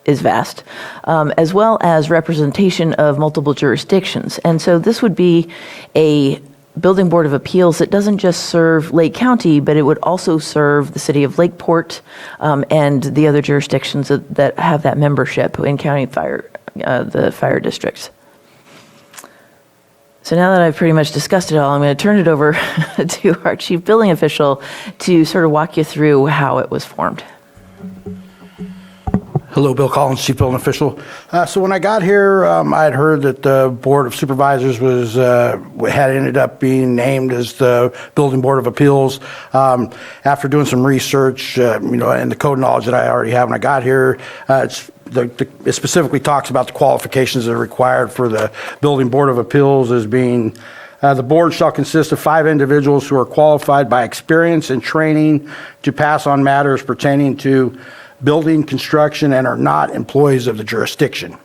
is vast, as well as representation of multiple jurisdictions. And so this would be a Building Board of Appeals that doesn't just serve Lake County, but it would also serve the city of Lakeport and the other jurisdictions that have that membership in county fire, the fire districts. So now that I've pretty much discussed it all, I'm going to turn it over to our chief billing official to sort of walk you through how it was formed. Hello, Bill Collins, Chief Building Official. So when I got here, I had heard that the Board of Supervisors had ended up being named as the Building Board of Appeals. After doing some research, and the code knowledge that I already have when I got here, it specifically talks about the qualifications that are required for the Building Board of Appeals as being the board shall consist of 5 individuals who are qualified by experience and training to pass on matters pertaining to building construction and are not employees of the jurisdiction.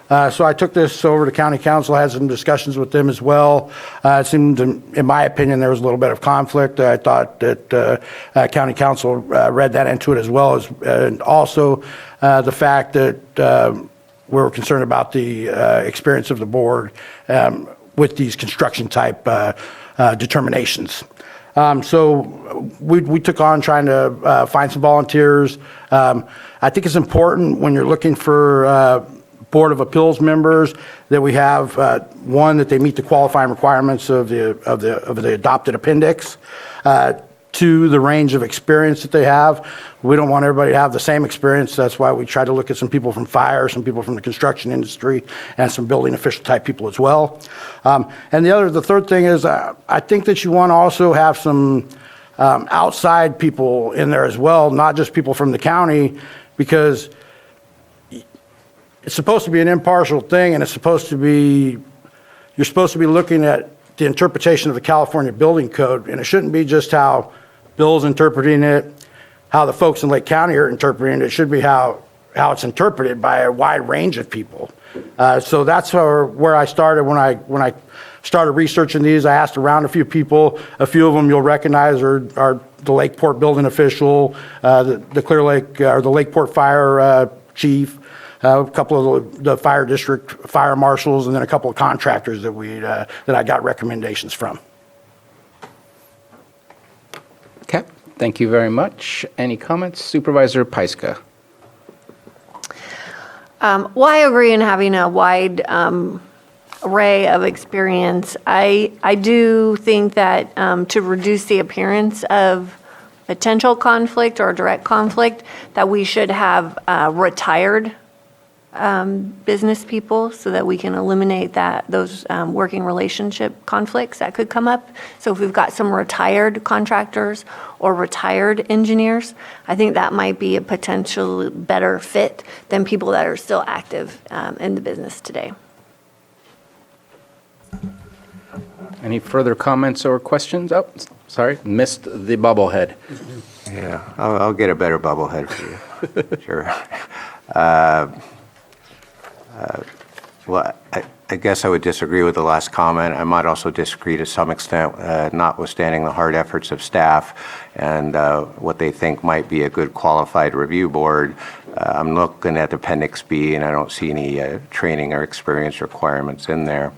So I took this over to county council, had some discussions with them as well. It seemed, in my opinion, there was a little bit of conflict. I thought that county council read that into it as well as, and also the fact that we were concerned about the experience of the board with these construction type determinations. So we took on trying to find some volunteers. I think it's important when you're looking for Board of Appeals members that we have, one, that they meet the qualifying requirements of the adopted appendix, two, the range of experience that they have. We don't want everybody to have the same experience. That's why we try to look at some people from fire, some people from the construction industry, and some building official type people as well. And the third thing is I think that you want to also have some outside people in there as well, not just people from the county, because it's supposed to be an impartial thing, and you're supposed to be looking at the interpretation of the California Building Code, and it shouldn't be just how Bill's interpreting it, how the folks in Lake County are interpreting it. It should be how it's interpreted by a wide range of people. So that's where I started when I started researching these. I asked around a few people. A few of them you'll recognize are the Lakeport building official, the Clear Lake or the Lakeport fire chief. A couple of the fire district fire marshals, and then a couple of contractors that I got recommendations from. Okay, thank you very much. Any comments? Supervisor Pyska. Well, I agree in having a wide array of experience. I do think that to reduce the appearance of potential conflict or direct conflict, that we should have retired business people so that we can eliminate those working relationship conflicts that could come up. So if we've got some retired contractors or retired engineers, I think that might be a potential better fit than people that are still active in the business today. Any further comments or questions? Oh, sorry, missed the bubblehead. Yeah, I'll get a better bubblehead for you. Sure. Well, I guess I would disagree with the last comment. I might also disagree to some extent, notwithstanding the hard efforts of staff and what they think might be a good qualified review board. I'm looking at Appendix B, and I don't see any training or experience requirements in there.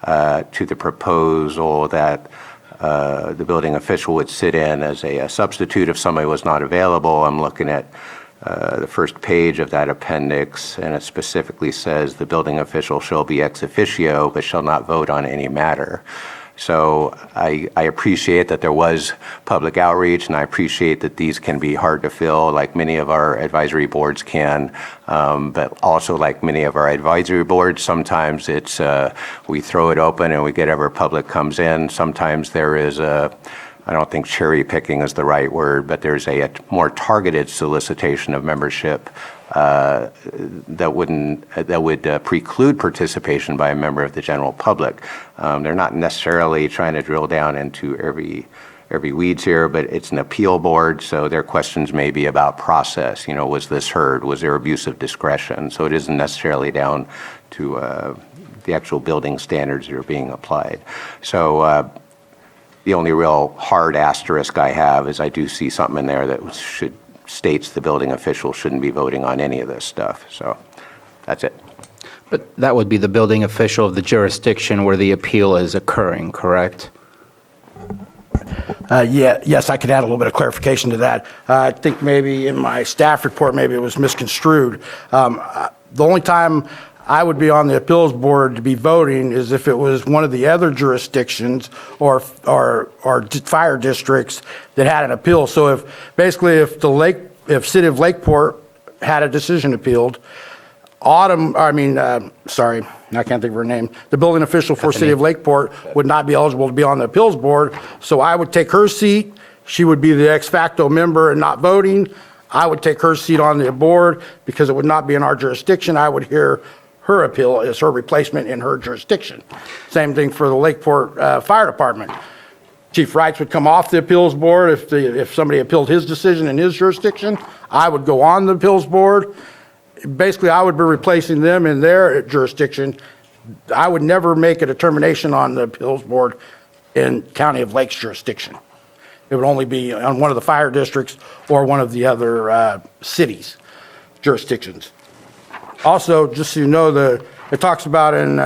To the proposal that the building official would sit in as a substitute if somebody was not available, I'm looking at the first page of that appendix, and it specifically says the building official shall be ex officio but shall not vote on any matter. So I appreciate that there was public outreach, and I appreciate that these can be hard to fill like many of our advisory boards can, but also like many of our advisory boards, sometimes it's we throw it open and we get whatever public comes in. Sometimes there is I don't think cherry picking is the right word, but there's a more targeted solicitation of membership that would preclude participation by a member of the general public. They're not necessarily trying to drill down into every weeds here, but it's an appeal board, so their questions may be about process. You know, was this heard? Was there abuse of discretion? So it isn't necessarily down to the actual building standards that are being applied. So the only real hard asterisk I have is I do see something in there that states the building official shouldn't be voting on any of this stuff. So that's it. But that would be the building official of the jurisdiction where the appeal is occurring, correct? Yes, I could add a little bit of clarification to that. I think maybe in my staff report, maybe it was misconstrued. The only time I would be on the appeals board to be voting is if it was one of the other jurisdictions or fire districts that had an appeal. So if City of Lakeport had a decision appealed, I can't think of her name. The building official for City of Lakeport would not be eligible to be on the appeals board. So I would take her seat. She would be the ex facto member and not voting. I would take her seat on the board because it would not be in our jurisdiction. I would hear her appeal as her replacement in her jurisdiction. Same thing for the Lakeport Fire Department. Chief Wrights would come off the appeals board if somebody appealed his decision in his jurisdiction. I would go on the appeals board. basically, I would be replacing them in their jurisdiction. I would never make a determination on the appeals board in County of Lakes jurisdiction. It would only be on one of the fire districts or one of the other cities' jurisdictions. Also, just so you know, it talks about in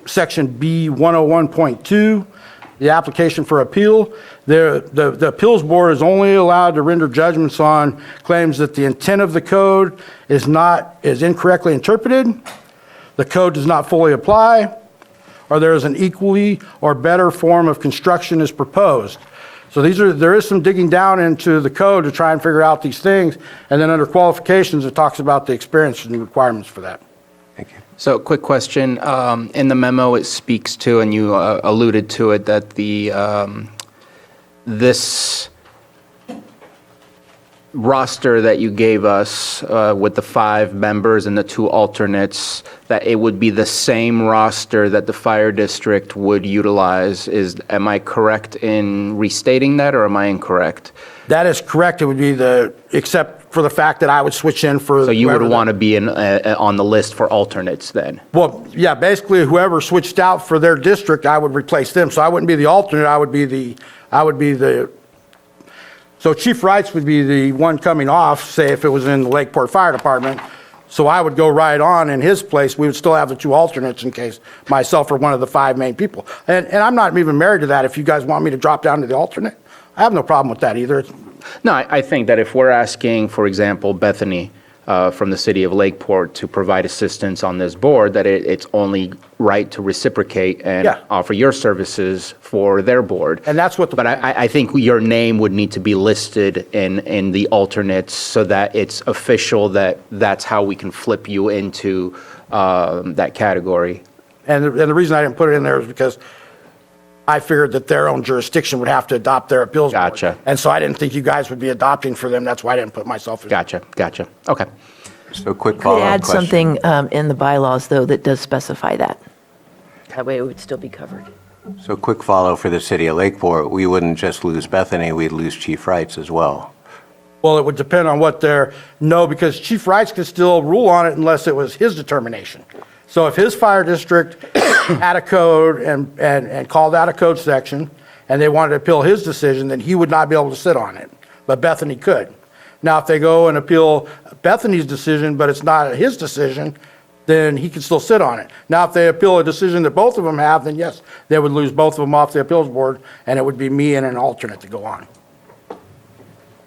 section B 101.2, the application for appeal. The appeals board is only allowed to render judgments on claims that the intent of the code is incorrectly interpreted, the code does not fully apply, or there is an equally or better form of construction is proposed. So there is some digging down into the code to try and figure out these things, and then under qualifications, it talks about the experience and requirements for that. So, quick question. In the memo, it speaks to, and you alluded to it, that this roster that you gave us with the 5 members and the 2 alternates, that it would be the same roster that the fire district would utilize. Am I correct in restating that, or am I incorrect? That is correct. It would be except for the fact that I would switch in for. So you would want to be on the list for alternates then? Well, yeah, basically whoever switched out for their district, I would replace them. So I wouldn't be the alternate, I would be the, so Chief Wrights would be the one coming off, say if it was in the Lakeport Fire Department. So I would go right on in his place. We would still have the 2 alternates in case myself or one of the 5 main people. And I'm not even married to that. If you guys want me to drop down to the alternate, I have no problem with that either. No, I think that if we're asking, for example, Bethany from the city of Lakeport to provide assistance on this board, that it's only right to reciprocate and offer your services for their board. And that's what But I think your name would need to be listed in the alternates so that it's official that that's how we can flip you into that category. And the reason I didn't put it in there is because I figured that their own jurisdiction would have to adopt their appeals board. Gotcha. And so I didn't think you guys would be adopting for them. That's why I didn't put myself in. Gotcha. Okay. So quick Could follow-up add question. something in the bylaws, though, that does specify that. That way it would still be covered. So quick follow for the city of Lakeport, we wouldn't just lose Bethany, we'd lose Chief Wrights as well. Well, it would depend on what because Chief Wrights could still rule on it unless it was his determination. So if his fire district had a code and called out a code section and they wanted to appeal his decision, then he would not be able to sit on it, but Bethany could. Now, if they go and appeal Bethany's decision, but it's not his decision, then he can still sit on it. Now, if they appeal a decision that both of them have, then yes, they would lose both of them off the appeals board, and it would be me and an alternate to go on.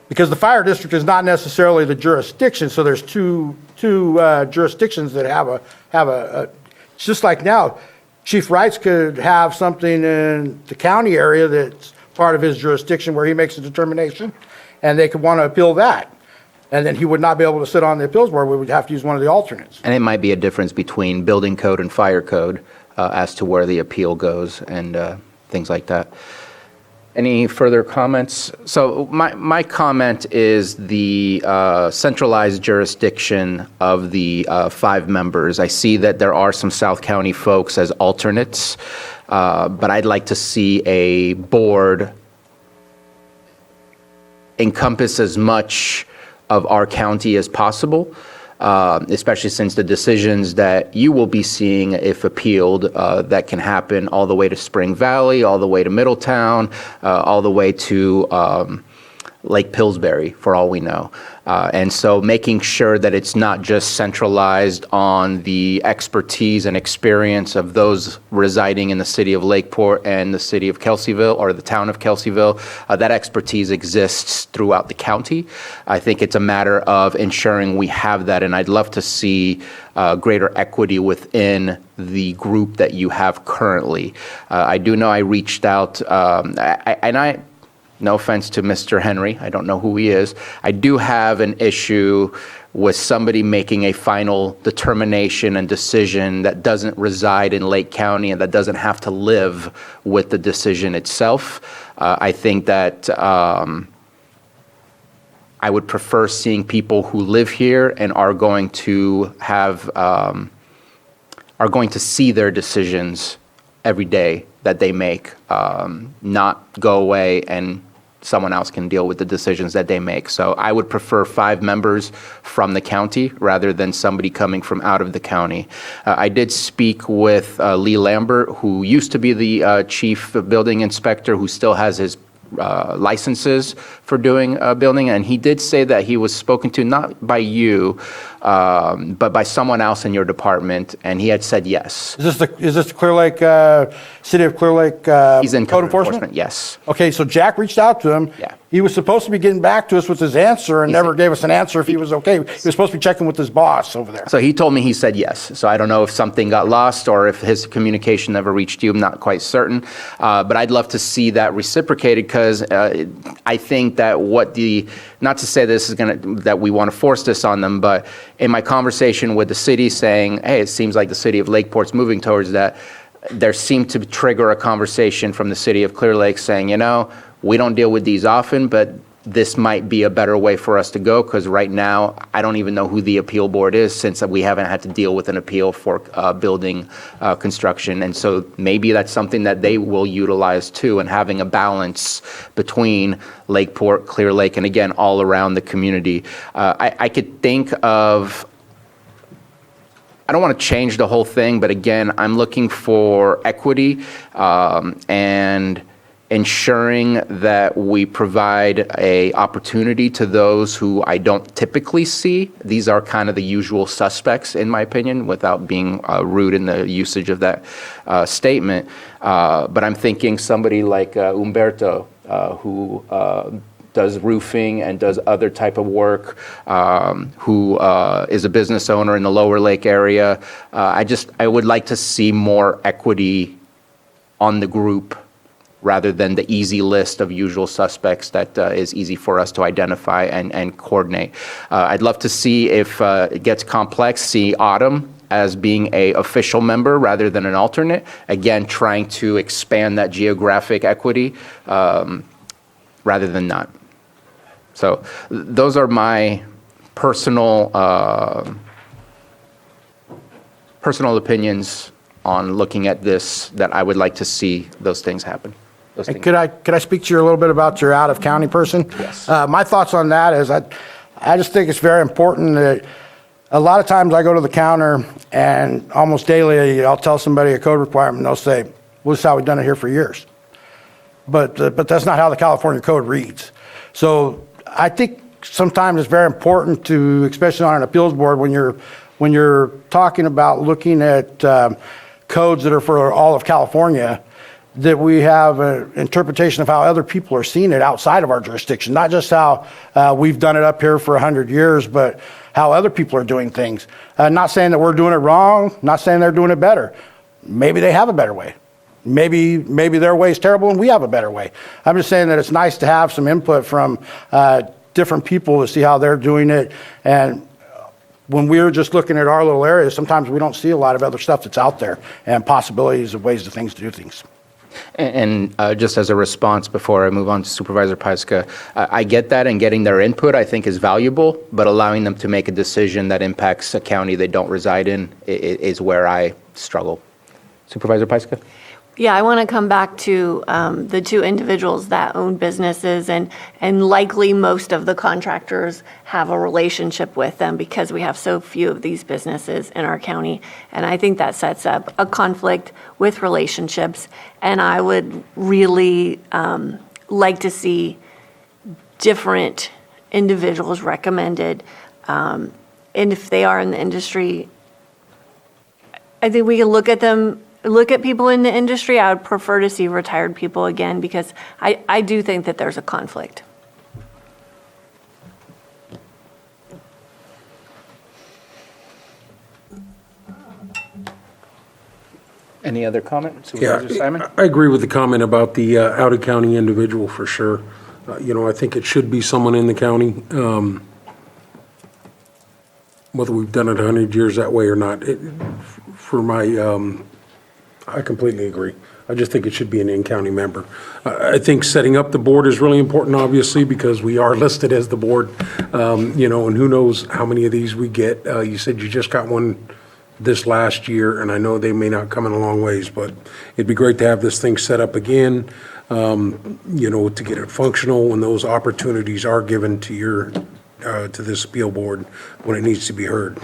Because the fire district is not necessarily the jurisdiction, so there's two jurisdictions that have a. It's just like now, Chief Wrights could have something in the county area that's part of his jurisdiction where he makes a determination, and they could want to appeal that. And then he would not be able to sit on the appeals board. We would have to use one of the alternates. And it might be a difference between building code and fire code as to where the appeal goes and things like that. Any further comments? So my comment is the centralized jurisdiction of the 5 members. I see that there are some South County folks as alternates, but I'd like to see a board encompass as much of our county as possible, especially since the decisions that you will be seeing, if appealed, that can happen all the way to Spring Valley, all the way to Middletown, all the way to Lake Pillsbury, for all we know. And so making sure that it's not just centralized on the expertise and experience of those residing in the city of Lakeport and the city of Kelseyville, or the town of Kelseyville, that expertise exists throughout the county. I think it's a matter of ensuring we have that, and I'd love to see greater equity within the group that you have currently. I do know I reached out, no offense to Mr. Henry, I don't know who he is. I do have an issue with somebody making a final determination and decision that doesn't reside in Lake County and that doesn't have to live with the decision itself. I think that I would prefer seeing people who live here and are going to have, are going to see their decisions every day that they make, not go away and someone else can deal with the decisions that they make. So I would prefer 5 members from the county rather than somebody coming from out of the county. I did speak with Lee Lambert, who used to be the chief building inspector, who still has his licenses for doing building, and he did say that he was spoken to not by you, but by someone else in your department, and he had said yes. Is this the Clear Lake, City of Clear Lake He's in Code Enforcement? Yes. Okay, so Jack reached out to him. Yeah. He was supposed to be getting back to us with his answer and never gave us an answer if he was okay. He was supposed to be checking with his boss over there. So he told me he said yes. So I don't know if something got lost or if his communication never reached you. I'm not quite certain. But I'd love to see that reciprocated, because I think that not to say this is that we want to force this on them, but in my conversation with the city saying, hey, it seems like the city of Lakeport's moving towards that, there seemed to trigger a conversation from the city of Clear Lake saying, we don't deal with these often, but this might be a better way for us to go, because right now, I don't even know who the appeal board is, since we haven't had to deal with an appeal for building construction. And so maybe that's something that they will utilize too, and having a balance between Lakeport, Clear Lake, and again, all around the community. I could think of, I don't want to change the whole thing, but again, I'm looking for equity and ensuring that we provide a opportunity to those who I don't typically see. These are kind of the usual suspects, in my opinion, without being rude in the usage of that statement. But I'm thinking somebody like Umberto, who does roofing and does other type of work, who is a business owner in the Lower Lake area. I would like to see more equity on the group, rather than the easy list of usual suspects that is easy for us to identify and coordinate. I'd love to see, if it gets complex, see Autumn as being a official member rather than an alternate. Again, trying to expand that geographic equity rather than not. So those are my personal opinions on looking at this, that I would like to see those things happen. And could I speak to you a little bit about your out-of-county person? Yes. My thoughts on that is I just think it's very important that a lot of times I go to the counter and almost daily I'll tell somebody a code requirement and they'll say, well, this is how we've done it here for years. But that's not how the California code reads. So I think sometimes it's very important to, especially on an appeals board, when you're talking about looking at codes that are for all of California, that we have an interpretation of how other people are seeing it outside of our jurisdiction, not just how we've done it up here for 100 years, but how other people are doing things. Not saying that we're doing it wrong, not saying they're doing it better. Maybe they have a better way. Maybe their way is terrible and we have a better way. I'm just saying that it's nice to have some input from different people to see how they're doing it. And when we're just looking at our little areas, sometimes we don't see a lot of other stuff that's out there and possibilities of ways to do things. And just as a response before I move on to Supervisor Pyska, I get that, and getting their input I think is valuable, but allowing them to make a decision that impacts a county they don't reside in is where I struggle. Supervisor Pyska? Yeah, I want to come back to the 2 individuals that own businesses, and likely most of the contractors have a relationship with them because we have so few of these businesses in our county. And I think that sets up a conflict with relationships. And I would really like to see different individuals recommended. And if they are in the industry, I think we can look at people in the industry. I would prefer to see retired people again, because I do think that there's a conflict. Any other comment? Supervisor Simon? I agree with the comment about the out-of-county individual for sure. I think it should be someone in the county. Whether we've done it 100 years that way or not, I completely agree. I just think it should be an in-county member. I think setting up the board is really important, obviously, because we are listed as the board, and who knows how many of these we get. You said you just got one this last year, and I know they may not come in a long ways, but it'd be great to have this thing set up again. to get it functional when those opportunities are given to to this appeal board when it needs to be heard.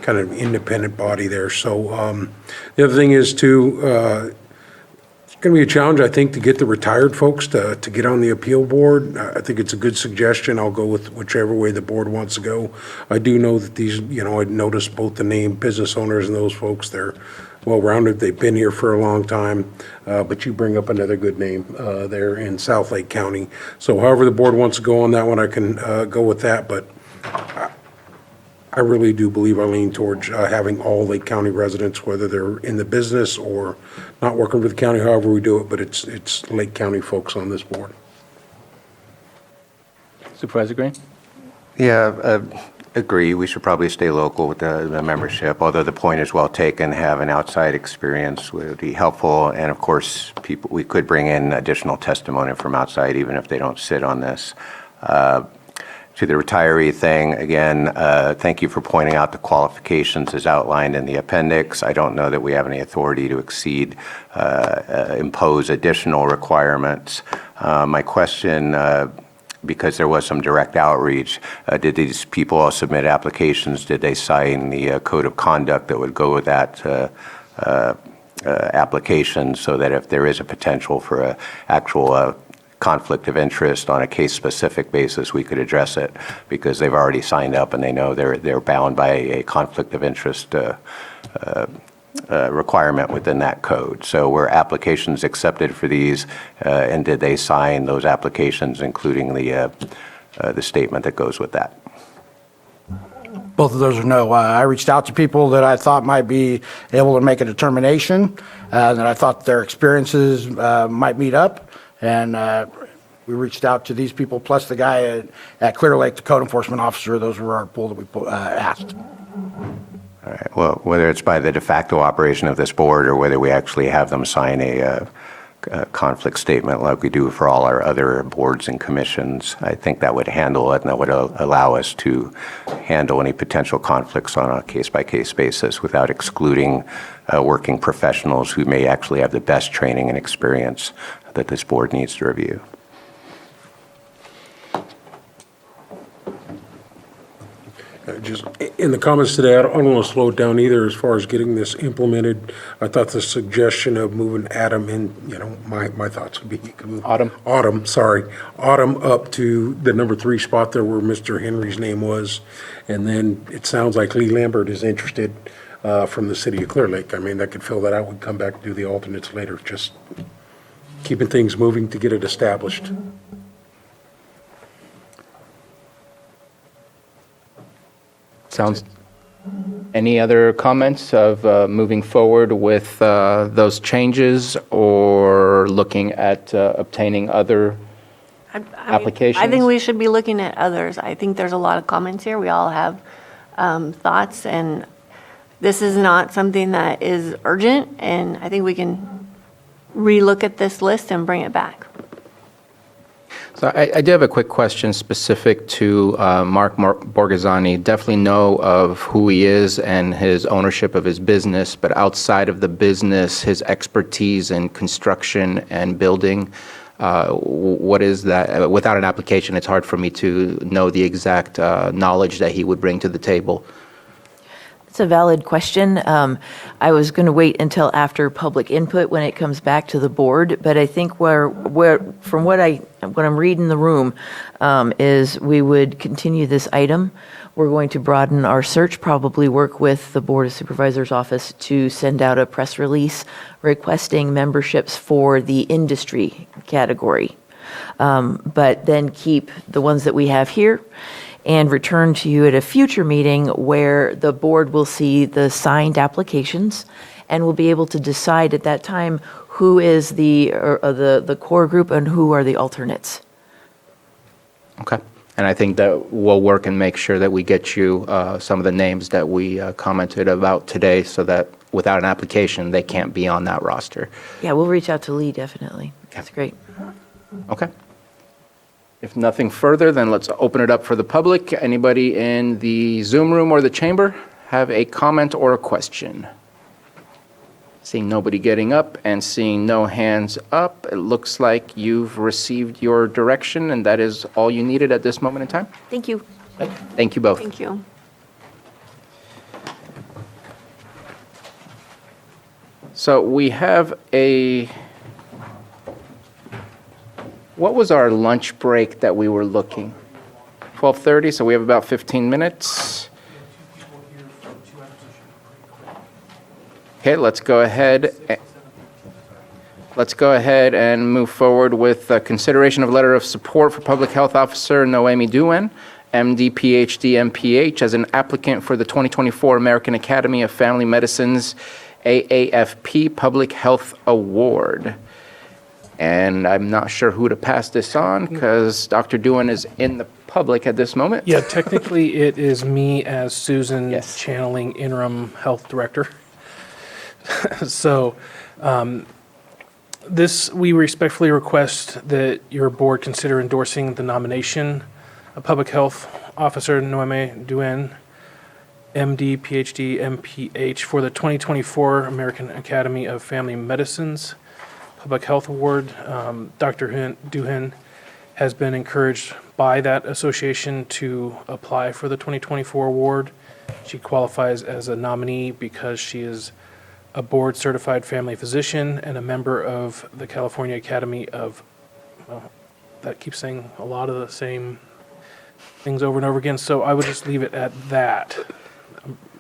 Kind of independent body there. So the other thing is too, it's going to be a challenge, I think, to get the retired folks to get on the appeal board. I think it's a good suggestion. I'll go with whichever way the board wants to go. I do know that these, I noticed both the name business owners and those folks, they're well-rounded. They've been here for a long time. But you bring up another good name there in South Lake County. So however the board wants to go on that one, I can go with that. But I really do believe I lean towards having all Lake County residents, whether they're in the business or not working for the county, however we do it, but it's Lake County folks on this board. Supervisor Green? Yeah, agree. We should probably stay local with the membership, although the point is well taken. Have an outside experience would be helpful. And of course, we could bring in additional testimony from outside, even if they don't sit on this. To the retiree thing, again, thank you for pointing out the qualifications as outlined in the appendix. I don't know that we have any authority to impose additional requirements. My question, because there was some direct outreach, did these people all submit applications? Did they sign the code of conduct that would go with that application, so that if there is a potential for an actual conflict of interest on a case-specific basis, we could address it, because they've already signed up and they know they're bound by a conflict of interest requirement within that code. So were applications accepted for these, and did they sign those applications, including the statement that goes with that? Both of those are no. I reached out to people that I thought might be able to make a determination, that I thought their experiences might meet up. And we reached out to these people, plus the guy at Clear Lake, the code enforcement officer. Those were our pool that we asked. All right. Well, whether it's by the de facto operation of this board or whether we actually have them sign a conflict statement like we do for all our other boards and commissions, I think that would handle it, and that would allow us to handle any potential conflicts on a case-by-case basis without excluding working professionals who may actually have the best training and experience that this board needs to review. Just in the comments today, I don't want to slow it down either as far as getting this implemented. I thought the suggestion of moving Adam in, my thoughts would be you could move Autumn up to the number 3 spot there where Mr. Henry's name was. And then it sounds like Lee Lambert is interested from the city of Clear Lake. I mean, that could fill that out. We'd come back and do the alternates later, just keeping things moving to get it established. Sounds. Any other comments of moving forward with those changes or looking at obtaining other applications? I think we should be looking at others. I think there's a lot of comments here. We all have thoughts, and this is not something that is urgent, and I think we can relook at this list and bring it back. So I do have a quick question specific to Mark Borghesani. Definitely know of who he is and his ownership of his business, but outside of the business, his expertise in construction and building, what is that? Without an application, it's hard for me to know the exact knowledge that he would bring to the table. It's a valid question. I was going to wait until after public input when it comes back to the board, but I think from what I'm reading the room is we would continue this item. We're going to broaden our search, probably work with the Board of Supervisors office to send out a press release requesting memberships for the industry category, but then keep the ones that we have here and return to you at a future meeting where the board will see the signed applications and will be able to decide at that time who is the core group and who are the alternates. Okay. And I think that we'll work and make sure that we get you some of the names that we commented about today, so that without an application, they can't be on that roster. Yeah, we'll reach out to Lee, definitely. That's great. Okay. If nothing further, then let's open it up for the public. Anybody in the Zoom room or the chamber have a comment or a question? Seeing nobody getting up and seeing no hands up, it looks like you've received your direction, and that is all you needed at this moment in time. Thank you. Thank you both. Thank you. So we have what was our lunch break that we were looking? 12:30, so we have about 15 minutes. Okay, let's go ahead and move forward with consideration of letter of support for Public Health Officer Noemi Duen, MD, PhD, MPH, as an applicant for the 2024 American Academy of Family Medicine's AAFP Public Health Award. And I'm not sure who to pass this on because Dr. Duen is in the public at this moment. Yeah, technically it is me as Susan channeling interim health director. So we respectfully request that your board consider endorsing the nomination of Public Health Officer Noemi Duen, MD, PhD, MPH, for the 2024 American Academy of Family Medicine's Public Health Award. Dr. Duen has been encouraged by that association to apply for the 2024 award. She qualifies as a nominee because she is a board-certified family physician and a member of the California Academy of, well, that keeps saying a lot of the same things over and over again, so I would just leave it at that,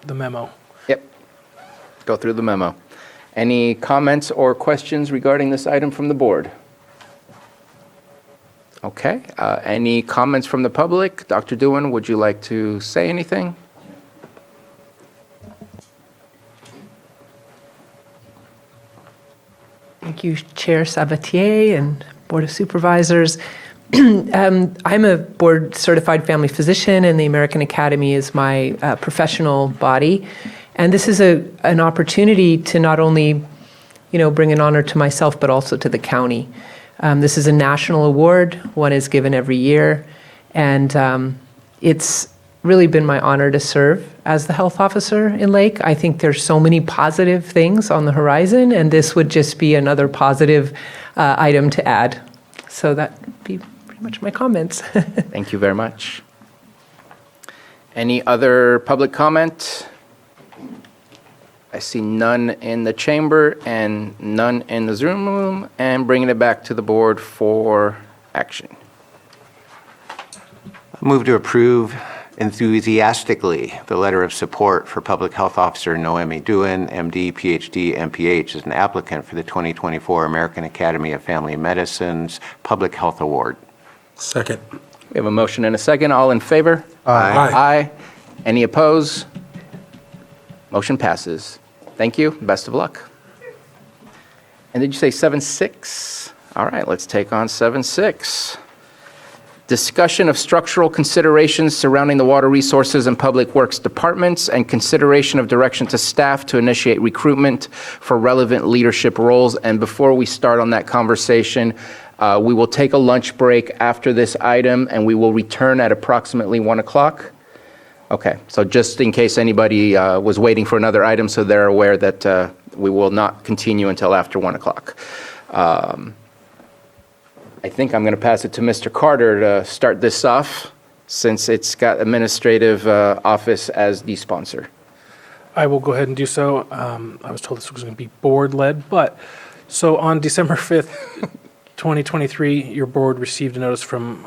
the memo. Yep. Go through the memo. Any comments or questions regarding this item from the board? Okay. Any comments from the public? Dr. Duen, would you like to say anything? Thank you, Chair Sabatier and Board of Supervisors. I'm a board-certified family physician, and the American Academy is my professional body. And this is an opportunity to not only, bring an honor to myself, but also to the county. This is a national award. One is given every year. And it's really been my honor to serve as the health officer in Lake. I think there's so many positive things on the horizon, and this would just be another positive item to add. So that would be pretty much my comments. Thank you very much. Any other public comment? I see none in the chamber and none in the Zoom room, and bringing it back to the board for action. Move to approve enthusiastically the letter of support for Public Health Officer Noemi Duen, MD, PhD, MPH, as an applicant for the 2024 American Academy of Family Medicine's Public Health Award. Second. We have a motion and a second. All in favor? Aye. Aye. Any opposed? Motion passes. Thank you. Best of luck. And did you say 7-6? All right, let's take on 7-6. Discussion of structural considerations surrounding the Water Resources and Public Works Departments and consideration of direction to staff to initiate recruitment for relevant leadership roles. And before we start on that conversation, we will take a lunch break after this item, and we will return at approximately 1 o'clock. Okay, so just in case anybody was waiting for another item, so they're aware that we will not continue until after 1 o'clock. I think I'm going to pass it to Mr. Carter to start this off, since it's got administrative office as the sponsor. I will go ahead and do so. I was told this was going to be board-led, but, so on December 5th, 2023, your board received a notice from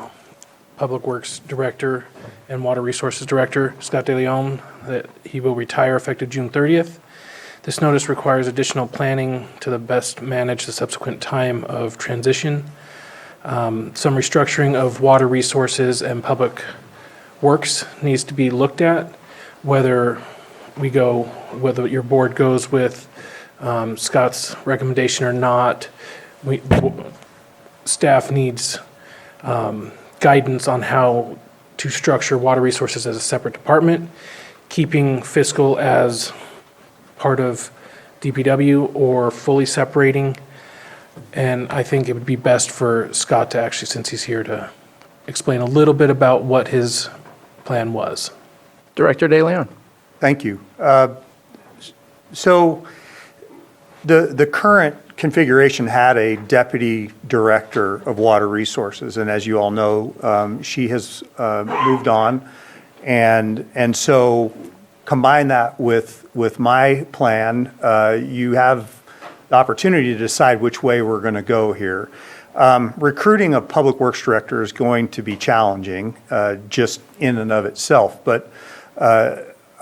Public Works Director and Water Resources Director, Scott De Leon, that he will retire effective June 30th. This notice requires additional planning to the best manage the subsequent time of transition. Some restructuring of water resources and public works needs to be looked at, whether your board goes with Scott's recommendation or not. Staff needs guidance on how to structure water resources as a separate department, keeping fiscal as part of DPW or fully separating. And I think it would be best for Scott to actually, since he's here, to explain a little bit about what his plan was. Director De Leon. Thank you. So The current configuration had a deputy director of water resources, and as you all know, she has moved on. And so combine that with my plan, you have the opportunity to decide which way we're going to go here. Recruiting a public works director is going to be challenging just in and of itself, but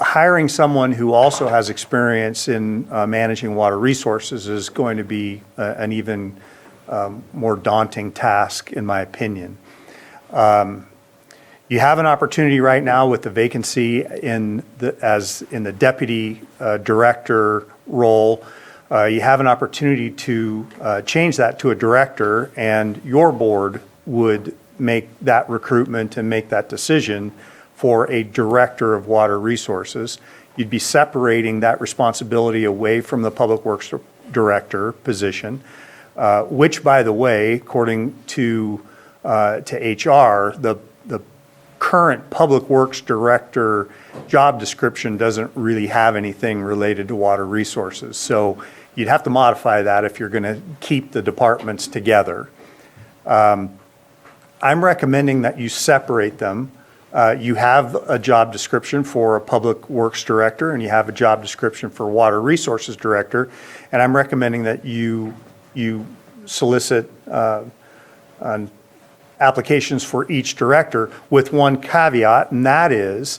hiring someone who also has experience in managing water resources is going to be an even more daunting task, in my opinion. You have an opportunity right now with the vacancy in the deputy director role. You have an opportunity to change that to a director, and your board would make that recruitment and make that decision for a director of water resources. You'd be separating that responsibility away from the public works director position, which, by the way, according to HR, the current public works director job description doesn't really have anything related to water resources. So you'd have to modify that if you're going to keep the departments together. I'm recommending that you separate them. You have a job description for a public works director, and you have a job description for water resources director, and I'm recommending that you solicit applications for each director with one caveat, and that is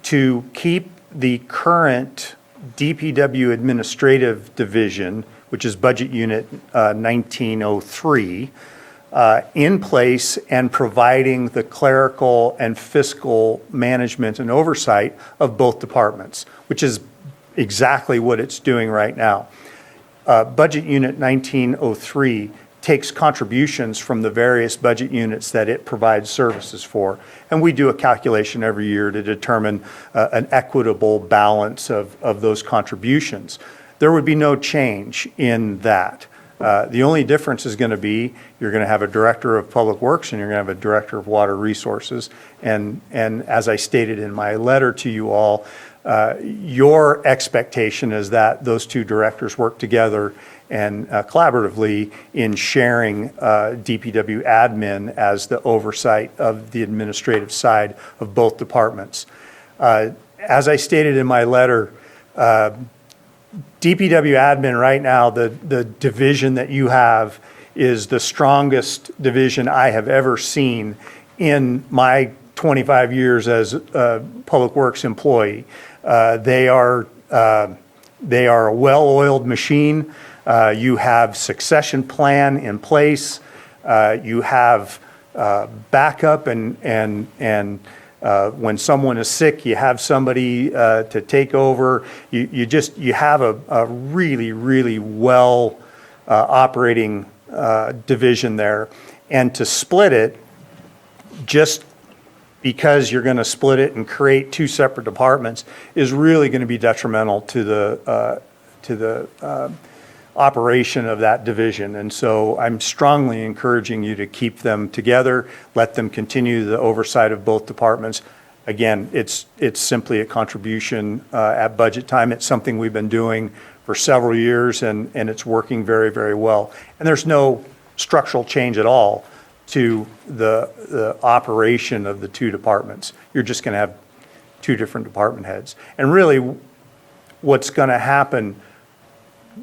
to keep the current DPW administrative division, which is budget unit 1903, in place and providing the clerical and fiscal management and oversight of both departments, which is exactly what it's doing right now. Budget unit 1903 takes contributions from the various budget units that it provides services for. And we do a calculation every year to determine an equitable balance of those contributions. There would be no change in that. The only difference is going to be you're going to have a director of public works and you're going to have a director of water resources. And as I stated in my letter to you all, your expectation is that those two directors work together and collaboratively in sharing DPW admin as the oversight of the administrative side of both departments. As I stated in my letter, DPW admin right now, the division that you have is the strongest division I have ever seen in my 25 years as a public works employee. They are a well-oiled machine. You have succession plan in place. You have backup, and when someone is sick, you have somebody to take over. You have a really, really well operating division there. And to split it, just because you're going to split it and create two separate departments, is really going to be detrimental to the operation of that division. And so I'm strongly encouraging you to keep them together, let them continue the oversight of both departments. Again, it's simply a contribution at budget time. It's something we've been doing for several years, and it's working very, very well. And there's no structural change at all to the operation of the two departments. You're just going to have two different department heads. And really, what's going to happen,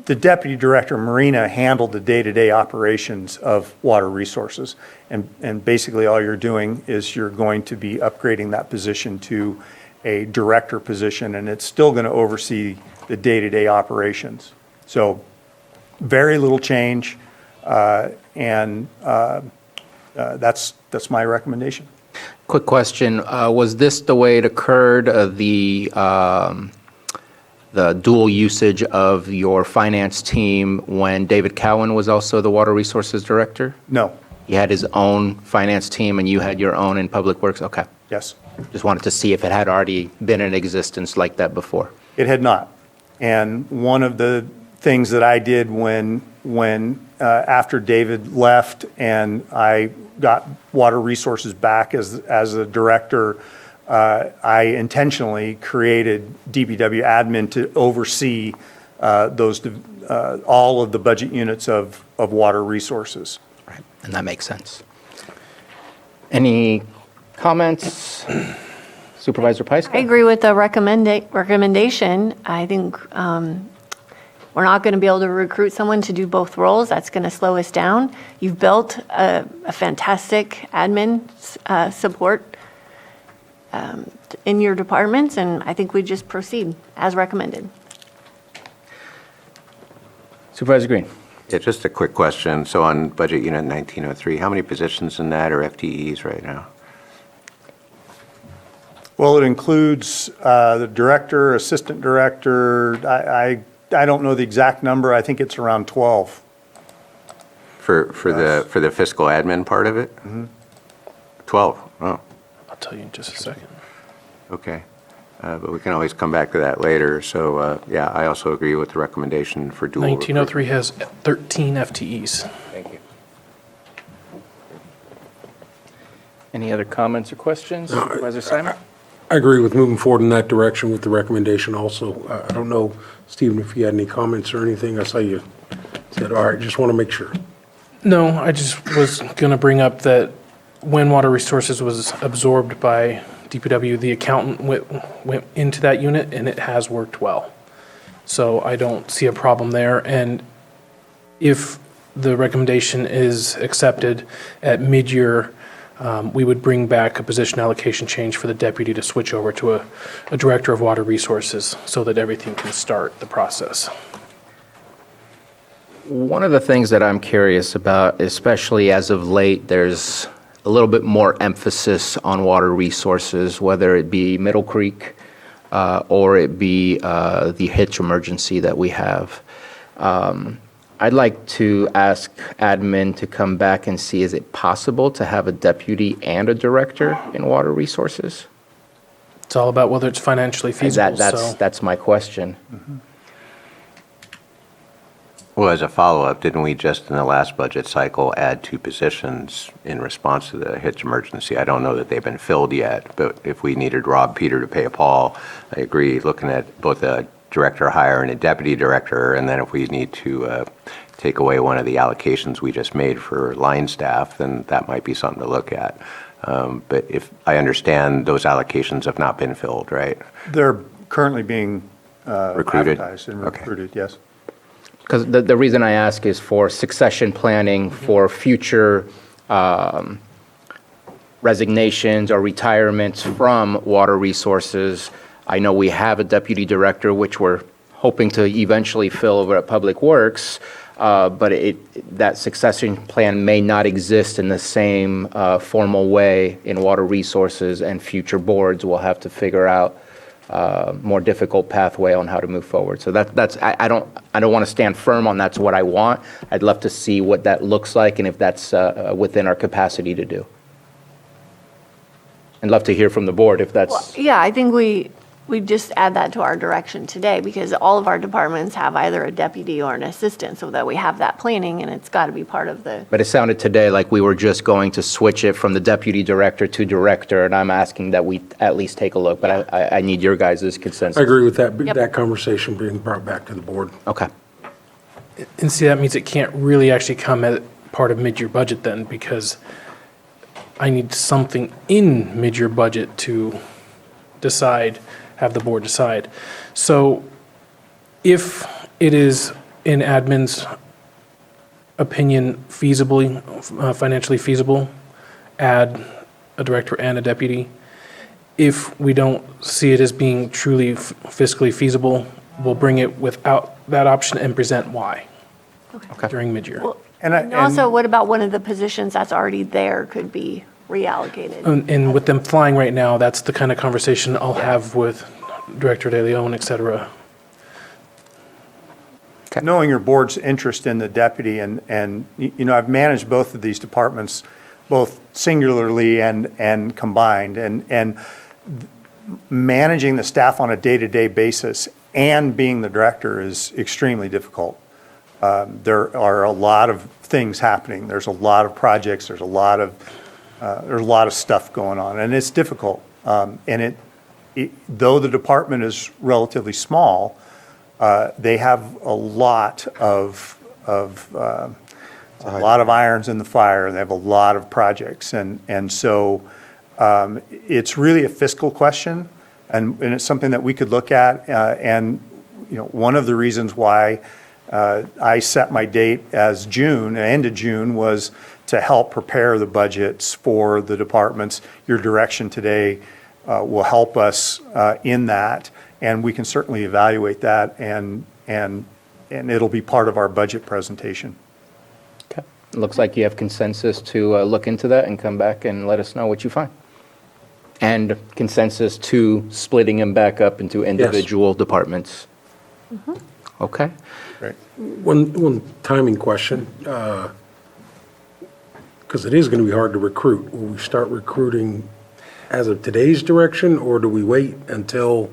the Deputy Director Marina handled the day-to-day operations of water resources. And basically all you're doing is you're going to be upgrading that position to a director position, and it's still going to oversee the day-to-day operations. So very little change, and that's my recommendation. Quick question. Was this the way it occurred, the dual usage of your finance team when David Cowan was also the Water Resources Director? No. He had his own finance team and you had your own in Public Works? Okay. Yes. Just wanted to see if it had already been in existence like that before. It had not. And one of the things that I did when after David left and I got Water Resources back as a director, I intentionally created DPW admin to oversee those all of the budget units of water resources. Right, and that makes sense. Any comments? Supervisor Pyska? I agree with the recommendation. I think we're not going to be able to recruit someone to do both roles. That's going to slow us down. You've built a fantastic admin support in your departments, and I think we just proceed as recommended. Supervisor Green? Yeah, just a quick question. So on Budget Unit 1903, how many positions in that are FTEs right now? Well, it includes the director, assistant director. I don't know the exact number. I think it's around 12. For the fiscal admin part of it? 12, oh, I'll tell you in just a second. okay. But we can always come back to that later. So, yeah, I also agree with the recommendation for dual. 1903 has 13 FTEs. Thank you. Any other comments or questions? Supervisor Simon? I agree with moving forward in that direction with the recommendation also. I don't know, Stephen, if you had any comments or anything. I saw you said, all right, just want to make sure. No, I just was going to bring up that when Water Resources was absorbed by DPW, the accountant went into that unit, and it has worked well. So I don't see a problem there. And if the recommendation is accepted at mid-year, we would bring back a position allocation change for the deputy to switch over to a director of water resources so that everything can start the process. One of the things that I'm curious about, especially as of late, there's a little bit more emphasis on water resources, whether it be Middle Creek or it be the hitch emergency that we have. I'd like to ask admin to come back and see, is it possible to have a deputy and a director in water resources? It's all about whether it's financially feasible. That's my question. Well, as a follow-up, didn't we just in the last budget cycle add 2 positions in response to the hitch emergency? I don't know that they've been filled yet, but if we needed Rob Peter to pay a Paul, I agree, looking at both a director hire and a deputy director, and then if we need to take away one of the allocations we just made for line staff, then that might be something to look at. But if I understand, those allocations have not been filled, right? They're currently being Recruited? advertised and Okay. recruited, yes. Because the reason I ask is for succession planning for future resignations or retirements from water resources. I know we have a deputy director, which we're hoping to eventually fill over at Public Works, but that succession plan may not exist in the same formal way in water resources, and future boards will have to figure out more difficult pathway on how to move forward. So I don't want to stand firm on that's what I want. I'd love to see what that looks like and if that's within our capacity to do. I'd love to hear from the board if that's. Yeah, I think we just add that to our direction today because all of our departments have either a deputy or an assistant so that we have that planning and it's got to be part of the. But it sounded today like we were just going to switch it from the deputy director to director, and I'm asking that we at least take a look, but I need your guys' consensus. I agree with that, Yep. that conversation being brought back to the board. Okay. And see, that means it can't really actually come at part of mid-year budget then, because I need something in mid-year budget to decide, have the board decide. So if it is, in admin's opinion, feasibly, financially feasible, add a director and a deputy. If we don't see it as being truly fiscally feasible, we'll bring it without that option and present why during mid-year. Well, And and also, what about one of the positions that's already there could be reallocated? And with them flying right now, that's the kind of conversation I'll have with Director De Leon, et cetera. Knowing your board's interest in the deputy and I've managed both of these departments, both singularly and combined, and managing the staff on a day-to-day basis and being the director is extremely difficult. There are a lot of things happening. There's a lot of projects. There's a lot of stuff going on, and it's difficult. And though the department is relatively small, they have a lot of irons in the fire. They have a lot of projects, and so it's really a fiscal question, and it's something that we could look at. And one of the reasons why I set my date as June, end of June, was to help prepare the budgets for the departments. Your direction today will help us in that, and we can certainly evaluate that, and it'll be part of our budget presentation. Okay. Looks like you have consensus to look into that and come back and let us know what you find. And consensus to splitting them back up into individual departments. Okay. Great. One timing question, because it is going to be hard to recruit. Will we start recruiting as of today's direction, or do we wait until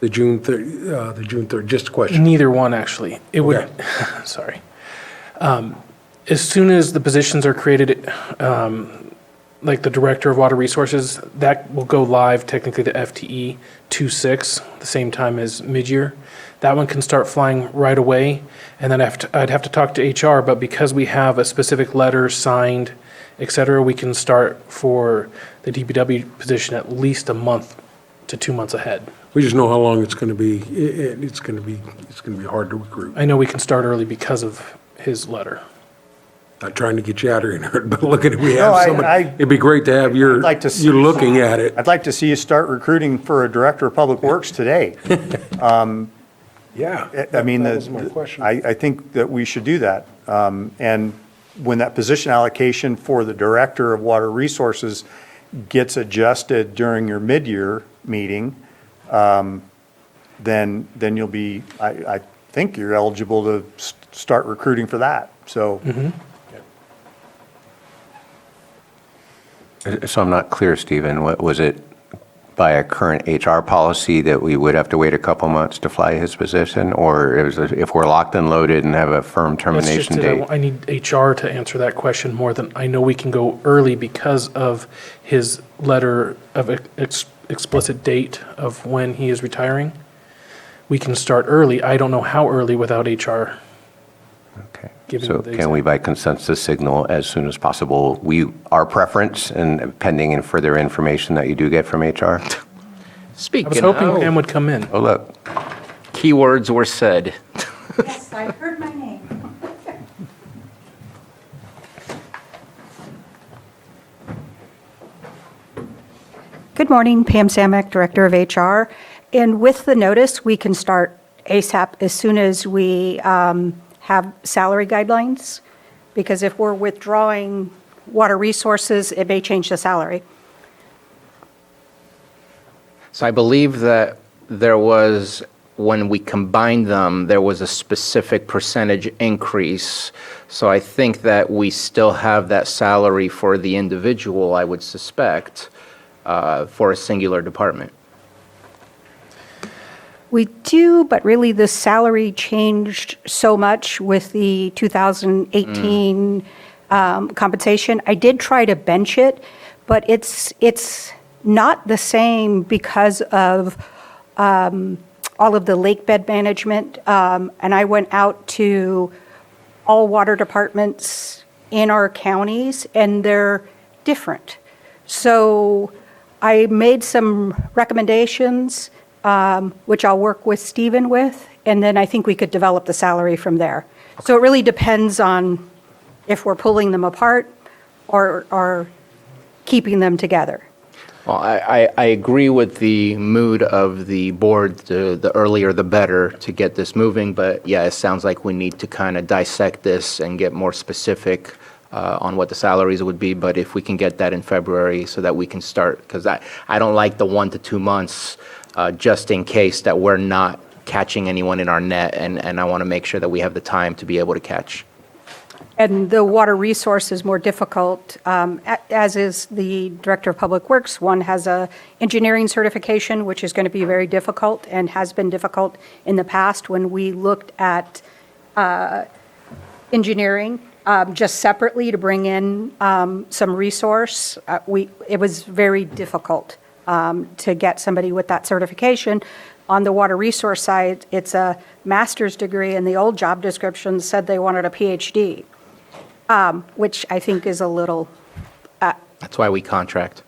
the June 3rd? Just a question. Neither one, actually. It would, Okay. sorry. As soon as the positions are created, like the Director of Water Resources, that will go live technically to FTE 2/6, the same time as mid-year. That one can start flying right away, and then I'd have to talk to HR, but because we have a specific letter signed, et cetera, we can start for the DPW position at least a month to 2 months ahead. We just know how long it's going to be. It's going to be hard to recruit. I know we can start early because of his letter. Not trying to get you out of here, but look at it. We No, have somebody. It'd be great to have I'd like to see you looking at it. I'd like to see you start recruiting for a Director of Public Works today. Yeah. I mean, that was my question. I think that we should do that. And when that position allocation for the Director of Water Resources gets adjusted during your mid-year meeting, then you'll be, I think you're eligible to start recruiting for that. So, So I'm not clear, Stephen, what was it by a current HR policy that we would have to wait a couple months to fly his position? Or if we're locked and loaded and have a firm That's just termination date? I need HR to answer that question more than, I know we can go early because of his letter of explicit date of when he is retiring. We can start early. I don't know how early without HR. Okay. Giving So the can we by consensus signal as soon as possible, our preference and pending and further information that you do get from HR? I was Speaking hoping of, Pam would come in. Oh, look. keywords were said. Yes, I heard my name. Good morning, Pam Samek, Director of HR. And with the notice, we can start ASAP as soon as we have salary guidelines, because if we're withdrawing water resources, it may change the salary. So I believe that there was, when we combined them, there was a specific percentage increase. So I think that we still have that salary for the individual, I would suspect, for a singular department. We do, but really the salary changed so much with the 2018 compensation. I did try to bench it, but it's not the same because of all of the lake bed management. And I went out to all water departments in our counties, and they're different. So I made some recommendations, which I'll work with Stephen with, and then I think we could develop the salary from there. So it really depends on if we're pulling them apart or keeping them together. Well, I agree with the mood of the board, the earlier the better to get this moving, but yeah, it sounds like we need to kind of dissect this and get more specific on what the salaries would be, but if we can get that in February so that we can start, because I don't like the 1 to 2 months just in case that we're not catching anyone in our net, and I want to make sure that we have the time to be able to catch. And the water resource is more difficult, as is the Director of Public Works. One has a engineering certification, which is going to be very difficult and has been difficult in the past when we looked at engineering just separately to bring in some resource. It was very difficult to get somebody with that certification. on the water resource side, it's a master's degree, and the old job description said they wanted a PhD, which I think is a little, That's why we contract.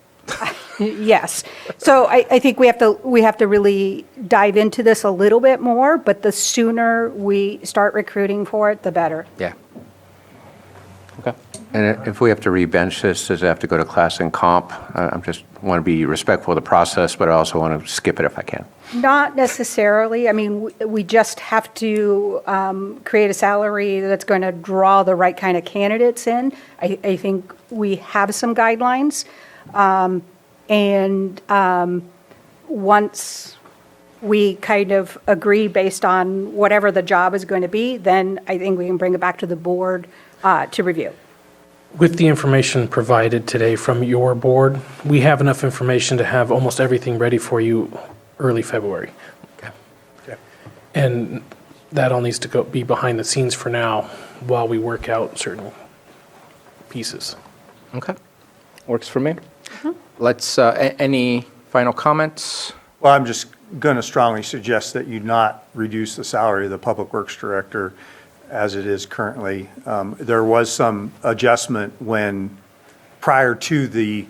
yes. So I think we have to really dive into this a little bit more, but the sooner we start recruiting for it, the better. Yeah. Okay. And if we have to rebench this, does it have to go to class and comp? I just want to be respectful of the process, but I also want to skip it if I can. Not necessarily. I mean, we just have to create a salary that's going to draw the right kind of candidates in. I think we have some guidelines. And once we kind of agree based on whatever the job is going to be, then I think we can bring it back to the board to review. With the information provided today from your board, we have enough information to have almost everything ready for you early February. Okay. And that all needs to be behind the scenes for now while we work out certain pieces. Okay. Works for me. Let's, any final comments? Well, I'm just going to strongly suggest that you not reduce the salary of the Public Works Director as it is currently. There was some adjustment when, prior to the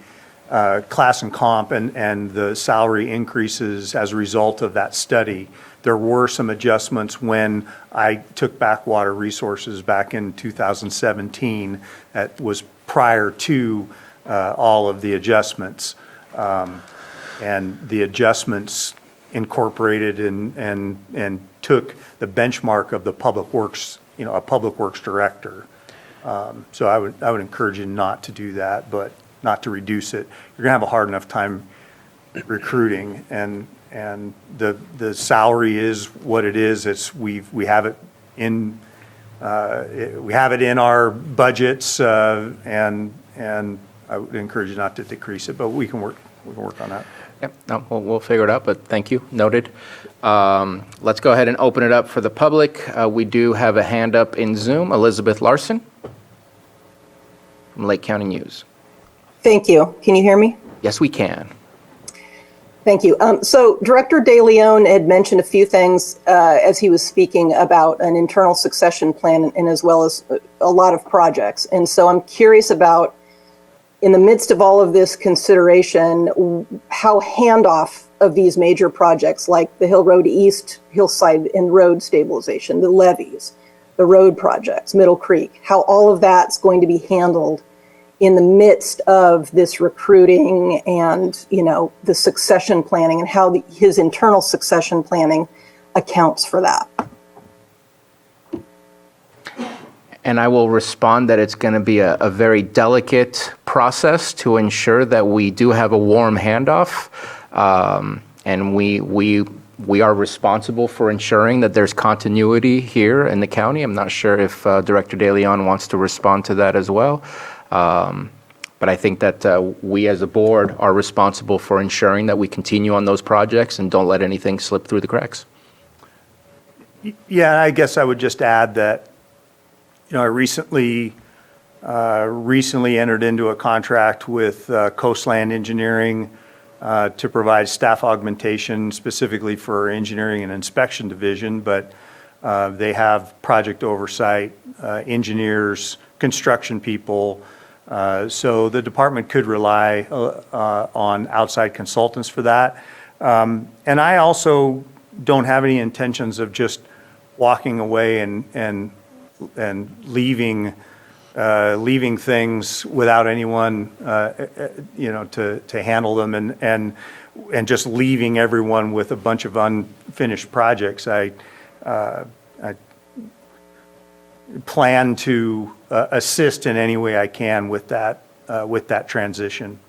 class and comp and the salary increases as a result of that study, there were some adjustments when I took back water resources back in 2017. That was prior to all of the adjustments. And the adjustments incorporated and took the benchmark of the Public Works, a Public Works Director. So I would encourage you not to do that, but not to reduce it. You're gonna have a hard enough time recruiting, and the salary is what it is. We have it in our budgets, and I would encourage you not to decrease it, but we can work on that. Yep, no, we'll figure it out, but thank you, noted. Let's go ahead and open it up for the public. We do have a hand up in Zoom, Elizabeth Larson from Lake County News. Thank you. Can you hear me? Yes, we can. Thank you. So Director De Leon had mentioned a few things as he was speaking about an internal succession plan and as well as a lot of projects. And so I'm curious about, in the midst of all of this consideration, how handoff of these major projects like the Hill Road East, Hillside and Road stabilization, the levees, the road projects, Middle Creek, how all of that's going to be handled in the midst of this recruiting and, the succession planning, and how his internal succession planning accounts for that. And I will respond that it's going to be a very delicate process to ensure that we do have a warm handoff. And we are responsible for ensuring that there's continuity here in the county. I'm not sure if Director De Leon wants to respond to that as well. But I think that we as a board are responsible for ensuring that we continue on those projects and don't let anything slip through the cracks. Yeah, I guess I would just add that, I recently entered into a contract with Coastland Engineering to provide staff augmentation specifically for our engineering and inspection division, but they have project oversight, engineers, construction people, so the department could rely on outside consultants for that. And I also don't have any intentions of just walking away and leaving things without anyone, to handle them, and just leaving everyone with a bunch of unfinished projects. I plan to assist in any way I can with that transition.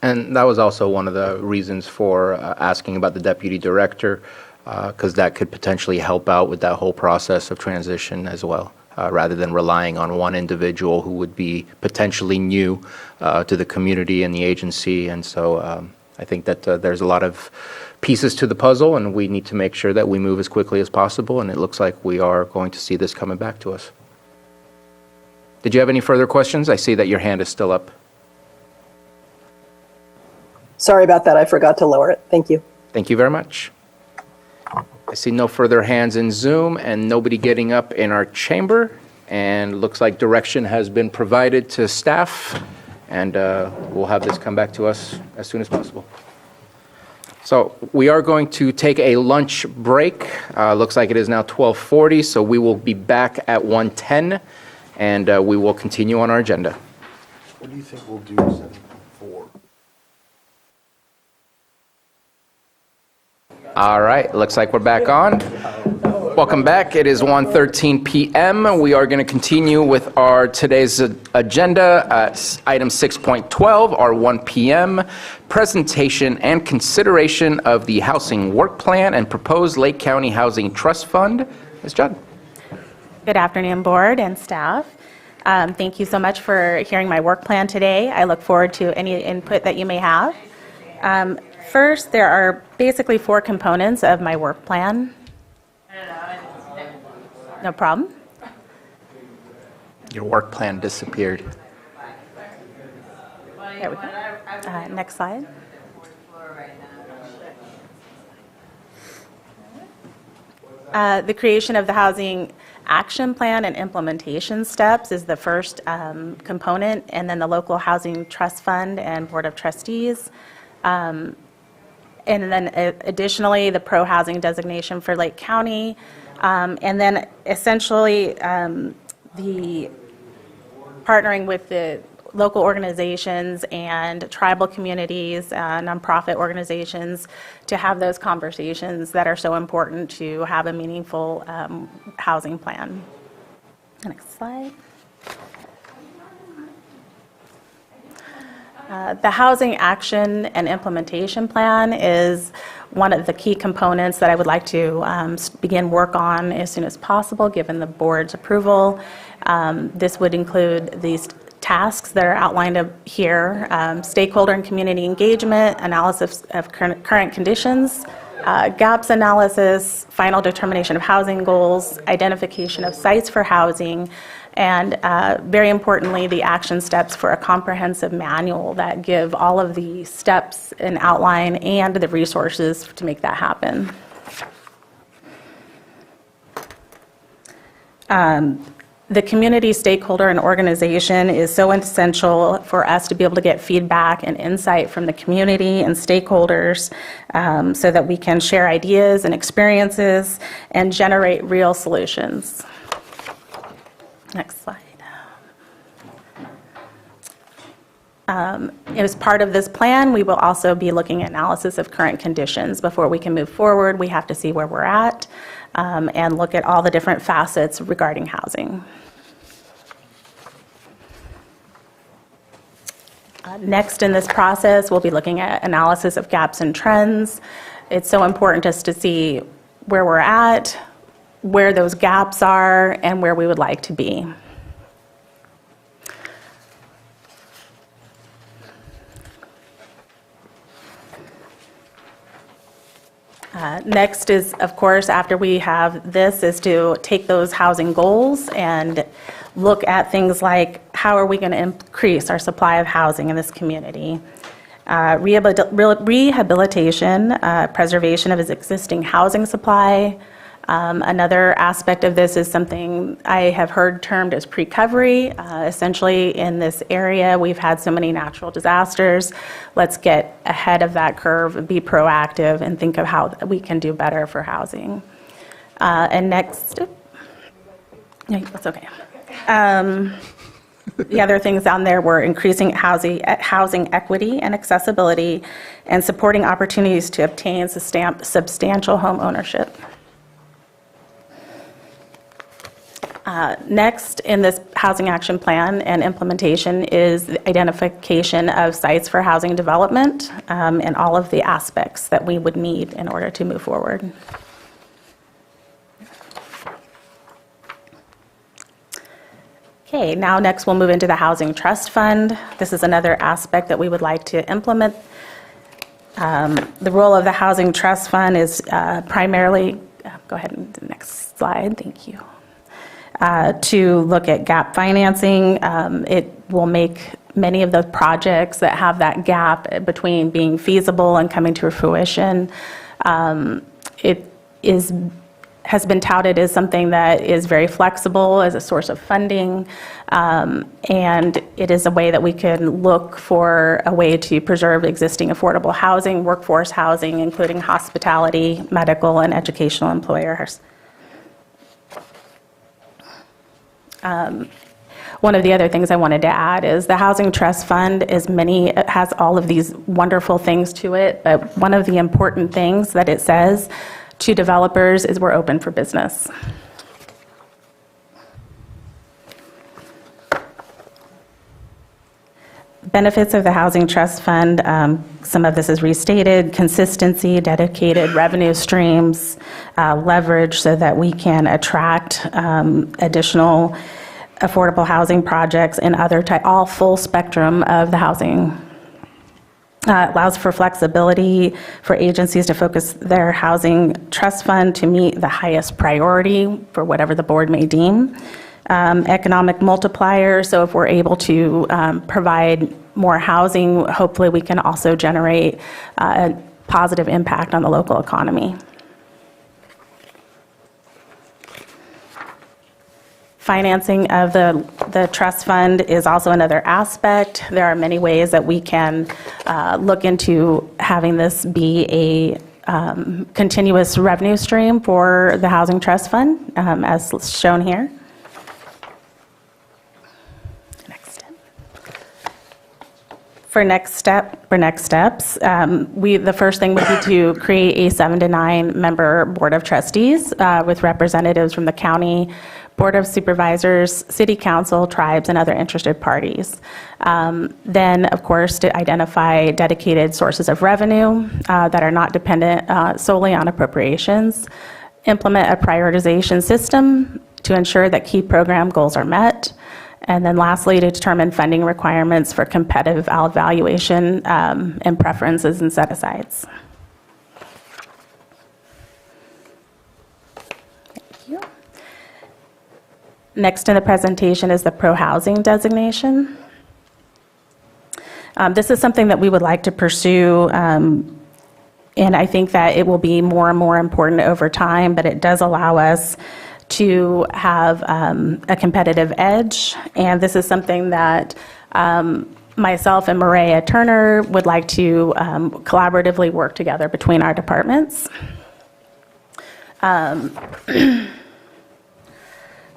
And that was also one of the reasons for asking about the deputy director, because that could potentially help out with that whole process of transition as well, rather than relying on one individual who would be potentially new to the community and the agency. And so I think that there's a lot of pieces to the puzzle, and we need to make sure that we move as quickly as possible, and it looks like we are going to see this coming back to us. Did you have any further questions? I see that your hand is still up. Sorry about that. I forgot to lower it. Thank you. Thank you very much. I see no further hands in Zoom and nobody getting up in our chamber. And looks like direction has been provided to staff, and we'll have this come back to us as soon as possible. So we are going to take a lunch break. Looks like it is now 12:40, so we will be back at 1:10, and we will continue on our agenda. What do you think we'll do 7.4? All right, looks like we're back on. Welcome back. It is 1:13 p.m. We are going to continue with our today's agenda. Item 6.12, our 1 p.m. presentation and consideration of the housing work plan and proposed Lake County Housing Trust Fund. Ms. Judd. Good afternoon, board and staff. Thank you so much for hearing my work plan today. I look forward to any input that you may have. First, there are basically 4 components of my work plan. No problem. Your work plan disappeared. There we go. Next slide. The creation of the housing action plan and implementation steps is the first component, and then the local housing trust fund and board of trustees. And then additionally, the pro-housing designation for Lake County. And then essentially the partnering with the local organizations and tribal communities, nonprofit organizations, to have those conversations that are so important to have a meaningful housing plan. Next slide. The Housing Action and Implementation Plan is one of the key components that I would like to begin work on as soon as possible, given the board's approval. This would include these tasks that are outlined up here: stakeholder and community engagement, analysis of current conditions, gaps analysis, final determination of housing goals, identification of sites for housing, and very importantly, the action steps for a comprehensive manual that give all of the steps and outline and the resources to make that happen. The community stakeholder and organization is so essential for us to be able to get feedback and insight from the community and stakeholders so that we can share ideas and experiences and generate real solutions. Next slide. As part of this plan, we will also be looking at analysis of current conditions. Before we can move forward, we have to see where we're at and look at all the different facets regarding housing. Next in this process, we'll be looking at analysis of gaps and trends. It's so important to us to see where we're at, where those gaps are, and where we would like to be. Next is, of course, after we have this, is to take those housing goals and look at things like how are we going to increase our supply of housing in this community. Rehabilitation, preservation of its existing housing supply. Another aspect of this is something I have heard termed as pre-recovery. Essentially, in this area, we've had so many natural disasters. Let's get ahead of that curve, be proactive, and think of how we can do better for housing. And next, no, that's okay. The other things down there were increasing housing equity and accessibility and supporting opportunities to obtain substantial home ownership. Next in this housing action plan and implementation is the identification of sites for housing development and all of the aspects that we would need in order to move forward. Okay, now next we'll move into the Housing Trust Fund. This is another aspect that we would like to implement. The role of the Housing Trust Fund is primarily, go ahead and the next slide, thank you. To look at gap financing. It will make many of the projects that have that gap between being feasible and coming to fruition. It has been touted as something that is very flexible as a source of funding, and it is a way that we can look for a way to preserve existing affordable housing, workforce housing, including hospitality, medical, and educational employers. One of the other things I wanted to add is the Housing Trust Fund has all of these wonderful things to it, but one of the important things that it says to developers is we're open for business. Benefits of the Housing Trust Fund, some of this is restated: consistency, dedicated revenue streams, leverage so that we can attract additional affordable housing projects and all full spectrum of the housing. Allows for flexibility for agencies to focus their housing trust fund to meet the highest priority for whatever the board may deem. Economic multiplier, so if we're able to provide more housing, hopefully we can also generate a positive impact on the local economy. Financing of the trust fund is also another aspect. There are many ways that we can look into having this be a continuous revenue stream for the Housing Trust Fund, as shown here. For next steps, the first thing would be to create a 7 to 9 member board of trustees with representatives from the county, board of supervisors, city council, tribes, and other interested parties. Then, of course, to identify dedicated sources of revenue that are not dependent solely on appropriations. Implement a prioritization system to ensure that key program goals are met. And then lastly, to determine funding requirements for competitive evaluation and preferences and set-asides. Thank you. Next in the presentation is the pro-housing designation. This is something that we would like to pursue, and I think that it will be more and more important over time, but it does allow us to have a competitive edge, and this is something that myself and Maria Turner would like to collaboratively work together between our departments.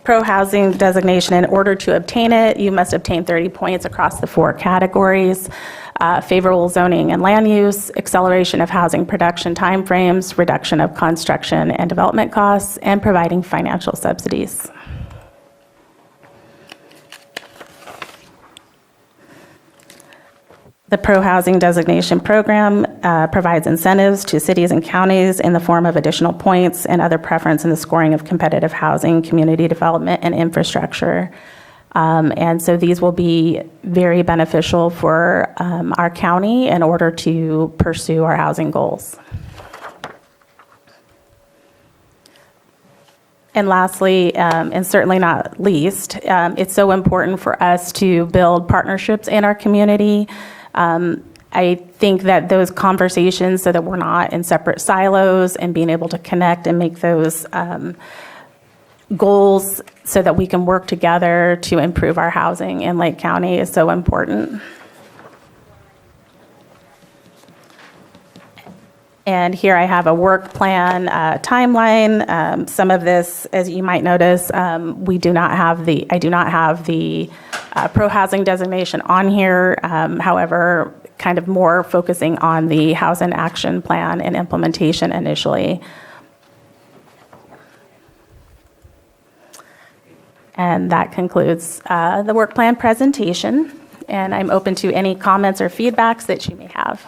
Pro-housing designation, in order to obtain it, you must obtain 30 points across the 4 categories. Favorable zoning and land use, acceleration of housing production timeframes, reduction of construction and development costs, and providing financial subsidies. The Pro-Housing Designation Program provides incentives to cities and counties in the form of additional points and other preference in the scoring of competitive housing, community development, and infrastructure. And so these will be very beneficial for our county in order to pursue our housing goals. And lastly, and certainly not least, it's so important for us to build partnerships in our community. I think that those conversations, so that we're not in separate silos, and being able to connect and make those goals so that we can work together to improve our housing in Lake County is so important. And here I have a work plan timeline. Some of this, as you might notice, I do not have the pro-housing designation on here. However, kind of more focusing on the housing action plan and implementation initially. And that concludes the work plan presentation. And I'm open to any comments or feedbacks that you may have.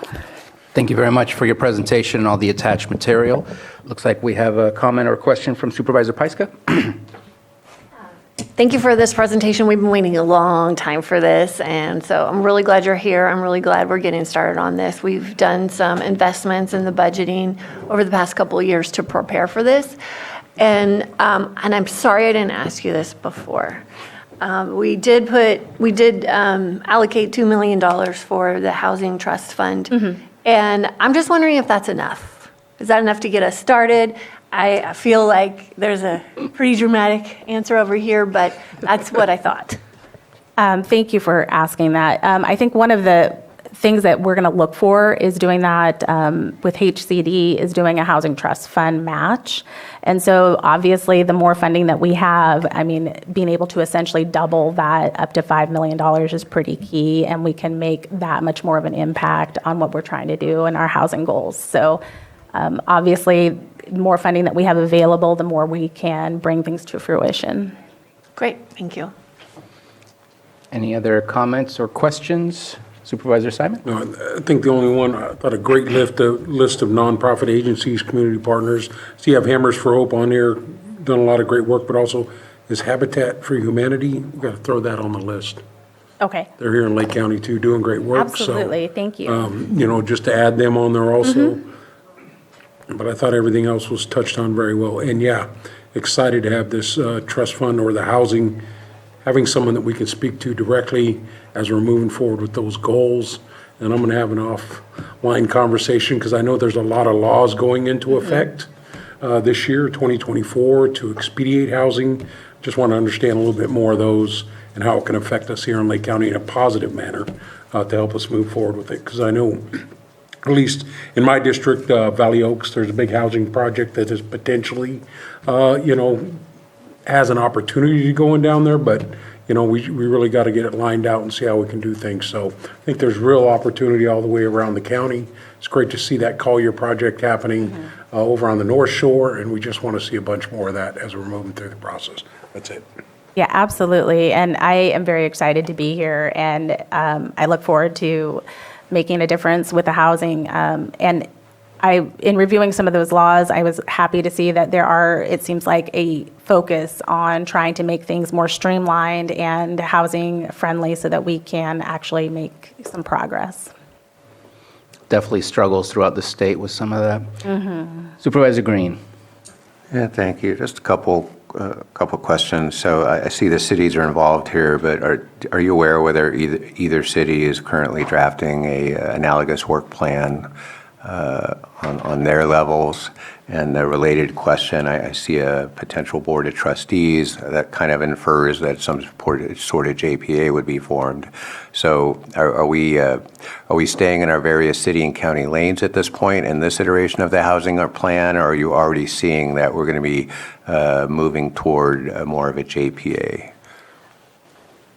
Thank you very much for your presentation and all the attached material. Looks like we have a comment or a question from Supervisor Pyska. Thank you for this presentation. We've been waiting a long time for this, and so I'm really glad you're here. I'm really glad we're getting started on this. We've done some investments in the budgeting over the past couple of years to prepare for this, and I'm sorry I didn't ask you this before. We did allocate $2 million for the Housing Trust Fund, and I'm just wondering if that's enough. Is that enough to get us started? I feel like there's a pretty dramatic answer over here, but that's what I thought. Thank you for asking that. I think one of the things that we're going to look for is doing that with HCD is doing a housing trust fund match. And so obviously the more funding that we have, I mean, being able to essentially double that up to $5 million is pretty key, and we can make that much more of an impact on what we're trying to do and our housing goals. So obviously, the more funding that we have available, the more we can bring things to fruition. Great, thank you. Any other comments or questions? Supervisor Simon? No, I think the only one, I thought a great list of nonprofit agencies, community partners. So you have Hammers for Hope on there, done a lot of great work, but also is Habitat for Humanity. We've got to throw that on the list. Okay. They're here in Lake County too, doing great work. Absolutely, thank you. You know, just to add them on there also. But I thought everything else was touched on very well. And yeah, excited to have this trust fund or the housing, having someone that we can speak to directly as we're moving forward with those goals. And I'm going to have an offline conversation because I know there's a lot of laws going into effect this year, 2024, to expedite housing. Just want to understand a little bit more of those and how it can affect us here in Lake County in a positive manner to help us move forward with it. Because I know, at least in my district, Valley Oaks, there's a big housing project that is potentially, you know, has an opportunity to go in down there, but, you know, we really got to get it lined out and see how we can do things. So I think there's real opportunity all the way around the county. It's great to see that Collier project happening over on the North Shore, and we just want to see a bunch more of that as we're moving through the process. That's it. Yeah, absolutely. And I am very excited to be here, and I look forward to making a difference with the housing. And in reviewing some of those laws, I was happy to see that there are, it seems like, a focus on trying to make things more streamlined and housing friendly so that we can actually make some progress. Definitely struggles throughout the state with some of that. Supervisor Green? Yeah, thank you. Just a couple questions. So I see the cities are involved here, but are you aware whether either city is currently drafting a analogous work plan on their levels? And the related question, I see a potential board of trustees that kind of infers that some sort of JPA would be formed. So are we staying in our various city and county lanes at this point in this iteration of the housing plan, or are you already seeing that we're going to be moving toward more of a JPA?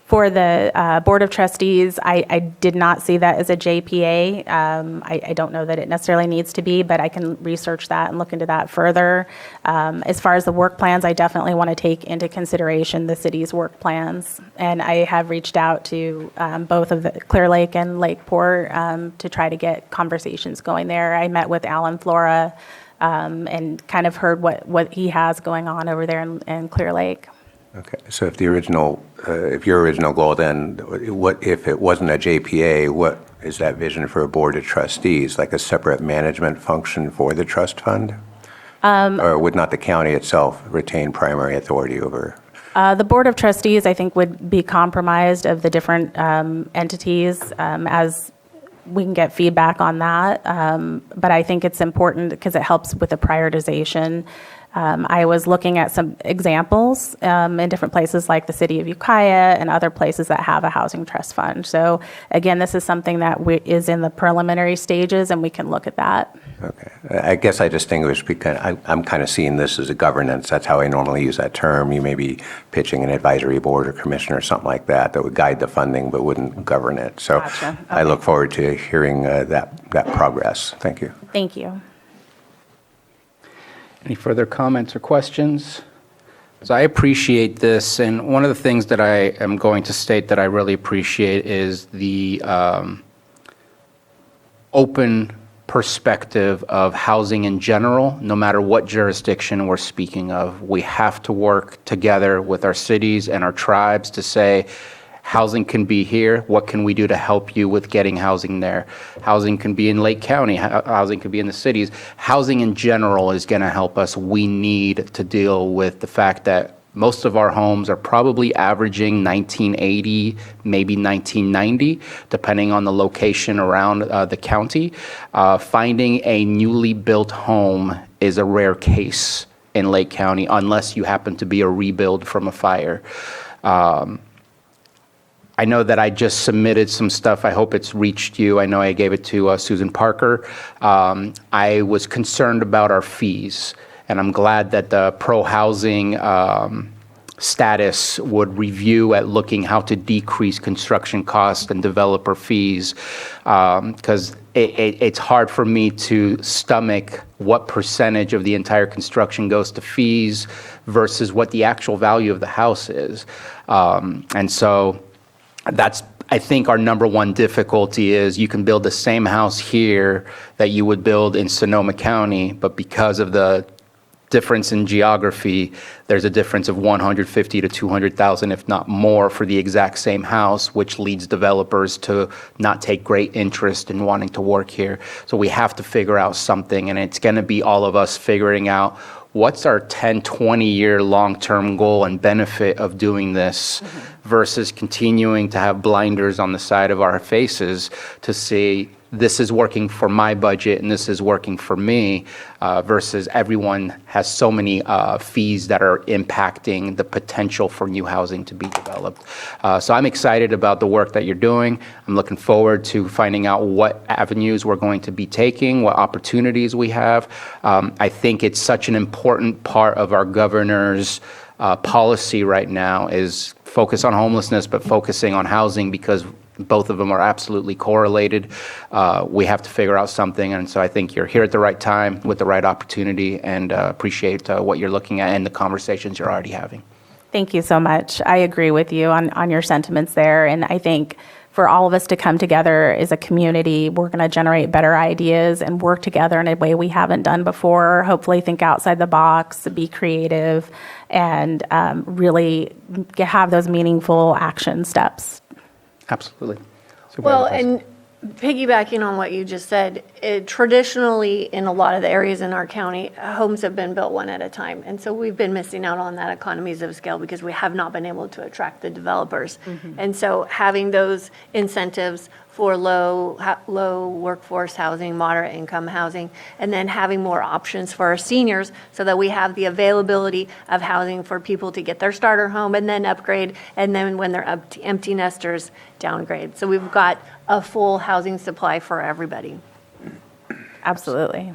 For the Board of Trustees, I did not see that as a JPA. I don't know that it necessarily needs to be, but I can research that and look into that further. As far as the work plans, I definitely want to take into consideration the city's work plans. And I have reached out to both of the Clear Lake and Lakeport to try to get conversations going there. I met with Alan Flora and kind of heard what he has going on over there in Clear Lake. Okay, so if your original goal, then what if it wasn't a JPA? What is that vision for a board of trustees? Like a separate management function for the trust fund, or would not the county itself retain primary authority over? The Board of Trustees, I think, would be comprised of the different entities as we can get feedback on that. But I think it's important because it helps with the prioritization. I was looking at some examples in different places like the city of Ukiah and other places that have a housing trust fund. So again, this is something that is in the preliminary stages, and we can look at that. Okay. I guess I distinguish because I'm kind of seeing this as a governance. That's how I normally use that term. You may be pitching an advisory board or commission or something like that would guide the funding but wouldn't govern it. So Gotcha. Okay. I look forward to hearing that progress. Thank you. Thank you. Any further comments or questions? So I appreciate this, and one of the things that I am going to state that I really appreciate is the open perspective of housing in general, no matter what jurisdiction we're speaking of. We have to work together with our cities and our tribes to say, housing can be here. What can we do to help you with getting housing there? Housing can be in Lake County. Housing can be in the cities. Housing in general is going to help us. We need to deal with the fact that Most of our homes are probably averaging 1980, maybe 1990, depending on the location around the county. Finding a newly built home is a rare case in Lake County unless you happen to be a rebuild from a fire. I know that I just submitted some stuff. I hope it's reached you. I know I gave it to Susan Parker. I was concerned about our fees, and I'm glad that the pro-housing status would review at looking how to decrease construction costs and developer fees, because it's hard for me to stomach what percentage of the entire construction goes to fees versus what the actual value of the house is. And so that's, I think, our number one difficulty is you can build the same house here that you would build in Sonoma County, but because of the difference in geography, there's a difference of 150 to 200,000, if not more, for the exact same house, which leads developers to not take great interest in wanting to work here. So we have to figure out something, and it's going to be all of us figuring out what's our 10, 20-year long-term goal and benefit of doing this versus continuing to have blinders on the side of our faces to see this is working for my budget and this is working for me, versus everyone has so many fees that are impacting the potential for new housing to be developed. So I'm excited about the work that you're doing. I'm looking forward to finding out what avenues we're going to be taking, what opportunities we have. I think it's such an important part of our governor's policy right now is focus on homelessness, but focusing on housing, because both of them are absolutely correlated. We have to figure out something, and so I think you're here at the right time with the right opportunity, and appreciate what you're looking at and the conversations you're already having. Thank you so much. I agree with you on your sentiments there, and I think for all of us to come together as a community, we're going to generate better ideas and work together in a way we haven't done before. Hopefully think outside the box, be creative, and really have those meaningful action steps. Absolutely. Well, and piggybacking on what you just said, traditionally in a lot of the areas in our county, homes have been built one at a time. And so we've been missing out on that economies of scale because we have not been able to attract the developers. And so having those incentives for low workforce housing, moderate income housing, and then having more options for our seniors so that we have the availability of housing for people to get their starter home and then upgrade, and then when they're empty nesters, downgrade. So we've got a full housing supply for everybody. Absolutely.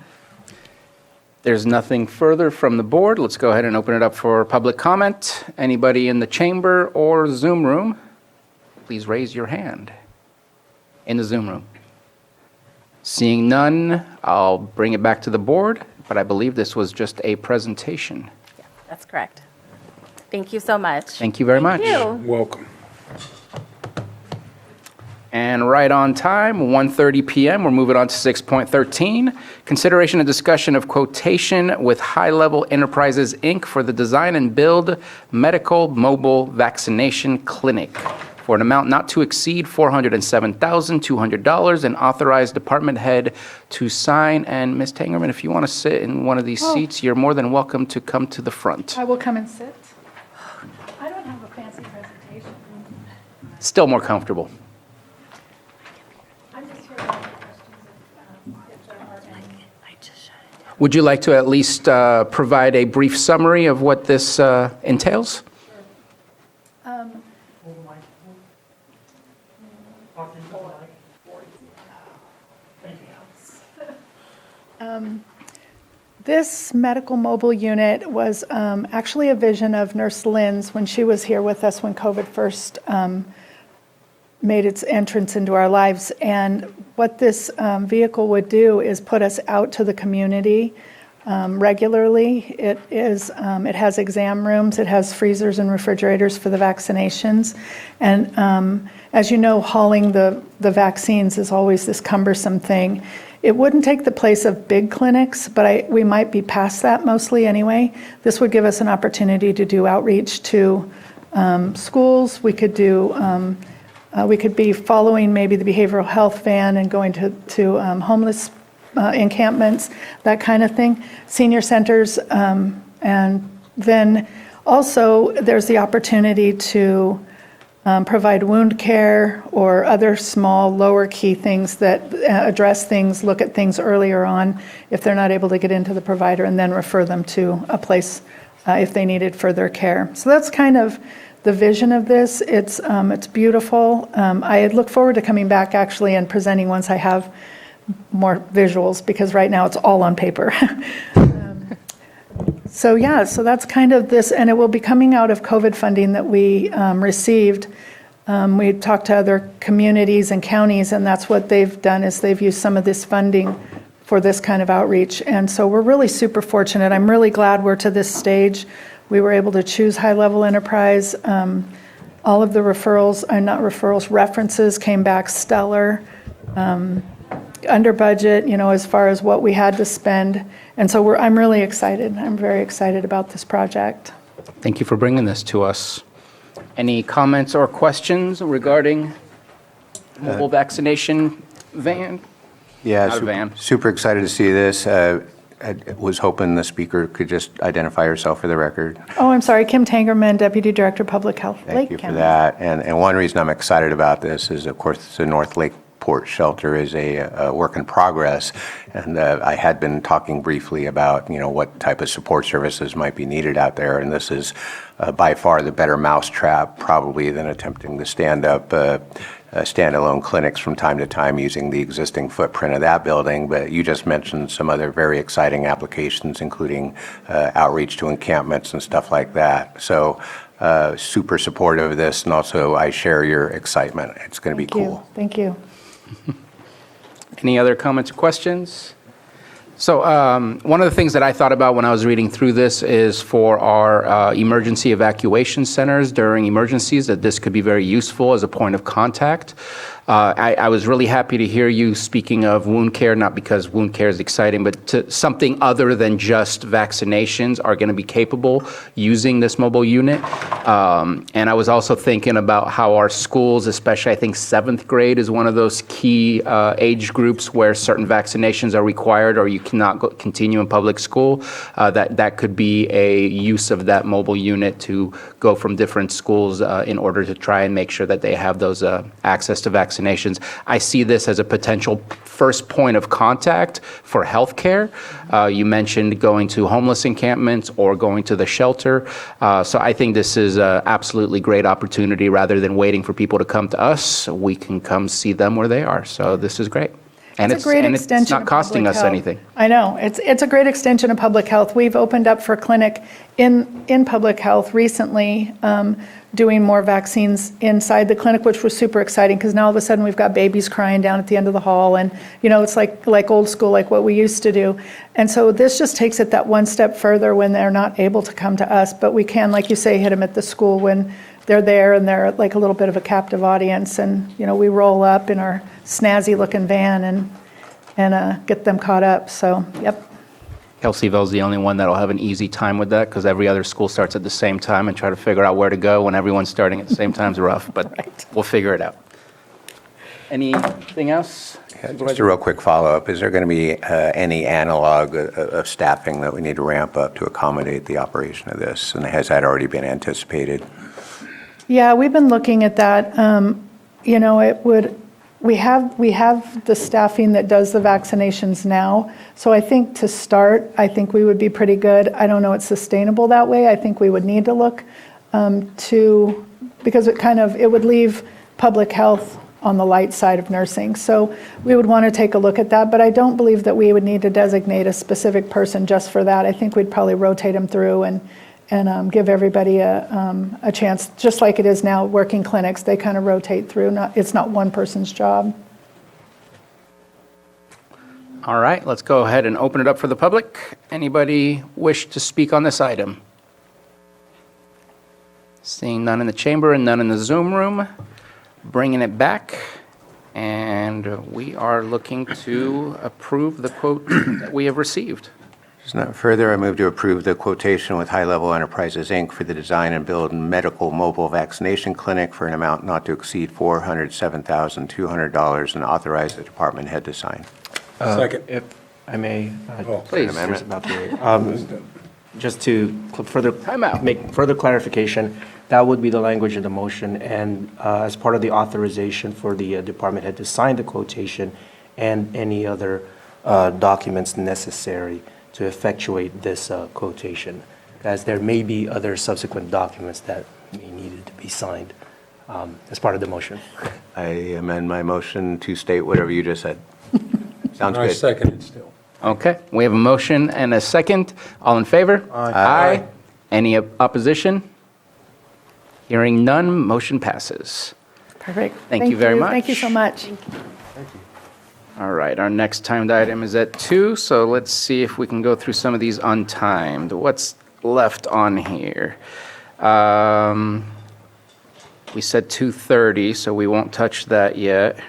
There's nothing further from the board. Let's go ahead and open it up for public comment. Anybody in the chamber or Zoom room, please raise your hand. In the Zoom room. Seeing none, I'll bring it back to the board, but I believe this was just a presentation. Yeah, that's correct. Thank you so much. Thank you very much. Thank you. Welcome. And right on time, 1:30 p.m., we're moving on to 6.13, consideration and discussion of quotation with High Level Enterprises, Inc. for the design and build medical mobile vaccination clinic for an amount not to exceed $407,200, and authorize department head to sign. And Ms. Tangerman, if you want to sit in one of these seats, you're more than welcome to come to the front. I will come and sit. I don't have a fancy presentation. Still more comfortable. I'm just here to answer questions if there are any. Would you like to at least provide a brief summary of what this entails? This medical mobile unit was actually a vision of Nurse Lynn's when she was here with us when COVID first made its entrance into our lives. And what this vehicle would do is put us out to the community regularly. It has exam rooms, it has freezers and refrigerators for the vaccinations. And as you know, hauling the vaccines is always this cumbersome thing. It wouldn't take the place of big clinics, but we might be past that mostly anyway. This would give us an opportunity to do outreach to schools. We could be following maybe the behavioral health van and going to homeless encampments, that kind of thing, senior centers, and then Also, there's the opportunity to provide wound care or other small, lower key things that address things, look at things earlier on if they're not able to get into the provider, and then refer them to a place if they needed further care. So that's kind of the vision of this. It's beautiful. I look forward to coming back actually and presenting once I have more visuals, because right now it's all on paper. So yeah, so that's kind of this, and it will be coming out of COVID funding that we received. We talked to other communities and counties, and that's what they've done, is they've used some of this funding for this kind of outreach. And so we're really super fortunate. I'm really glad we're to this stage. We were able to choose high-level enterprise. All of the references came back stellar. Under budget, as far as what we had to spend. And so I'm really excited. I'm very excited about this project. Thank you for bringing this to us. Any comments or questions regarding mobile vaccination van? Yeah, Not a van. super excited to see this. I was hoping the speaker could just identify herself for the record. Oh, I'm sorry, Kim Tangerman, Deputy Director of Public Health, Thank you for that. And one reason I'm excited about this is, of course, the North Lake Port Shelter is a work in progress, and I had been talking briefly about what type of support services might be needed out there, and this is by far the better mousetrap probably than attempting to stand up standalone clinics from time to time using the existing footprint of that building. But you just mentioned some other very exciting applications, including outreach to encampments and stuff like that. So super supportive of this, and also I share your excitement. It's going to be cool. Thank you. Any other comments or questions? So one of the things that I thought about when I was reading through this is for our emergency evacuation centers during emergencies, that this could be very useful as a point of contact. I was really happy to hear you speaking of wound care, not because wound care is exciting, but something other than just vaccinations are going to be capable using this mobile unit. And I was also thinking about how our schools, especially I think 7th grade is one of those key age groups where certain vaccinations are required or you cannot continue in public school. That could be a use of that mobile unit to go from different schools in order to try and make sure that they have those access to vaccinations. I see this as a potential first point of contact for healthcare. You mentioned going to homeless encampments or going to the shelter. So I think this is an absolutely great opportunity. Rather than waiting for people to come to us, we can come see them where they are. So this is great. And It's a great extension it's not of costing public us health. anything. I know. It's a great extension of public health. We've opened up for clinic in public health recently, doing more vaccines inside the clinic, which was super exciting because now all of a sudden we've got babies crying down at the end of the hall, and it's like old school, like what we used to do. And so this just takes it that one step further when they're not able to come to us, but we can, like you say, hit them at the school when they're there and they're like a little bit of a captive audience, and we roll up in our snazzy looking van and get them caught up. So yep. Kelseyville's the only one that'll have an easy time with that because every other school starts at the same time, and try to figure out where to go when everyone's starting at the same time is rough, but We'll figure it out. Anything else? Just a real quick follow-up. Is there going to be any analog of staffing that we need to ramp up to accommodate the operation of this? And has that already been anticipated? Yeah, we've been looking at that. We have the staffing that does the vaccinations now. So I think to start, I think we would be pretty good. I don't know it's sustainable that way. I think we would need to look because it would leave public health on the light side of nursing. So we would want to take a look at that, but I don't believe that we would need to designate a specific person just for that. I think we'd probably rotate them through and give everybody a chance, just like it is now working clinics. They kind of rotate through. It's not one person's job. All right, let's go ahead and open it up for the public. Anybody wish to speak on this item? Seeing none in the chamber and none in the Zoom room, bringing it back, and we are looking to approve the quote that we have received. There's not further. I move to approve the quotation with High Level Enterprises, Inc. for the design and build medical mobile vaccination clinic for an amount not to exceed $407,200 and authorize the department head to sign. Second. If I may, Please. there's about to Just to make further clarification, that would be the language of the motion, and as part of the authorization for the department head to sign the quotation and any other documents necessary to effectuate this quotation, as there may be other subsequent documents that may need to be signed as part of the motion. I amend my motion to state whatever you just said. Sounds I good. second it still. Okay, we have a motion and a second. All in favor? Aye. Any opposition? Hearing none, motion passes. Perfect. Thank you very much. Thank you so much. All right, our next timed item is at 2, so let's see if we can go through some of these untimed. What's left on here? We said 2:30, so we won't touch that yet.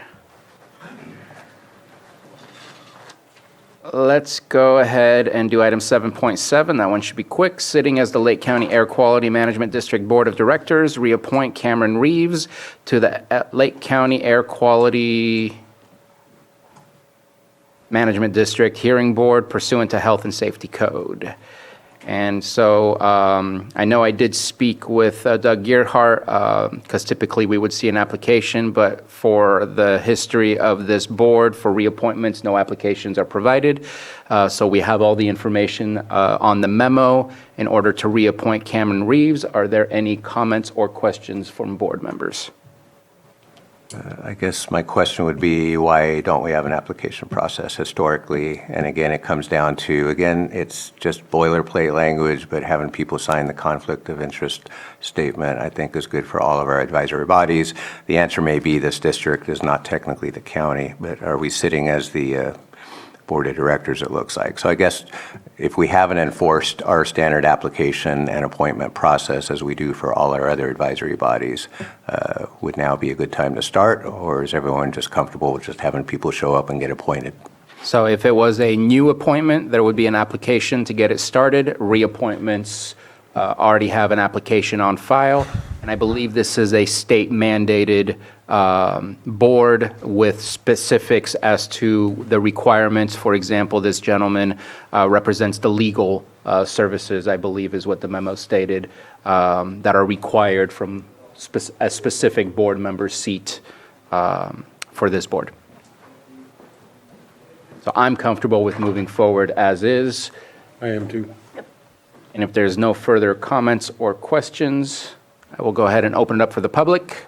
Let's go ahead and do item 7.7. That one should be quick. Sitting as the Lake County Air Quality Management District Board of Directors, reappoint Cameron Reeves to the Lake County Air Quality Management District Hearing Board pursuant to Health and Safety Code. And so I know I did speak with Doug Gearhart, because typically we would see an application, but for the history of this board for reappointments, no applications are provided. So we have all the information on the memo in order to reappoint Cameron Reeves. Are there any comments or questions from board members? I guess my question would be, why don't we have an application process historically? And again, it comes down to, again, it's just boilerplate language, but having people sign the conflict of interest statement, I think, is good for all of our advisory bodies. The answer may be this district is not technically the county, but are we sitting as the board of directors, it looks like. So I guess if we haven't enforced our standard application and appointment process as we do for all our other advisory bodies, would now be a good time to start, or is everyone just comfortable with just having people show up and get appointed? So if it was a new appointment, there would be an application to get it started. Reappointments already have an application on file, and I believe this is a state-mandated board with specifics as to the requirements. For example, this gentleman represents the legal services, I believe is what the memo stated, that are required from a specific board member's seat for this board. So I'm comfortable with moving forward as is. I am too. And if there's no further comments or questions, I will go ahead and open it up for the public.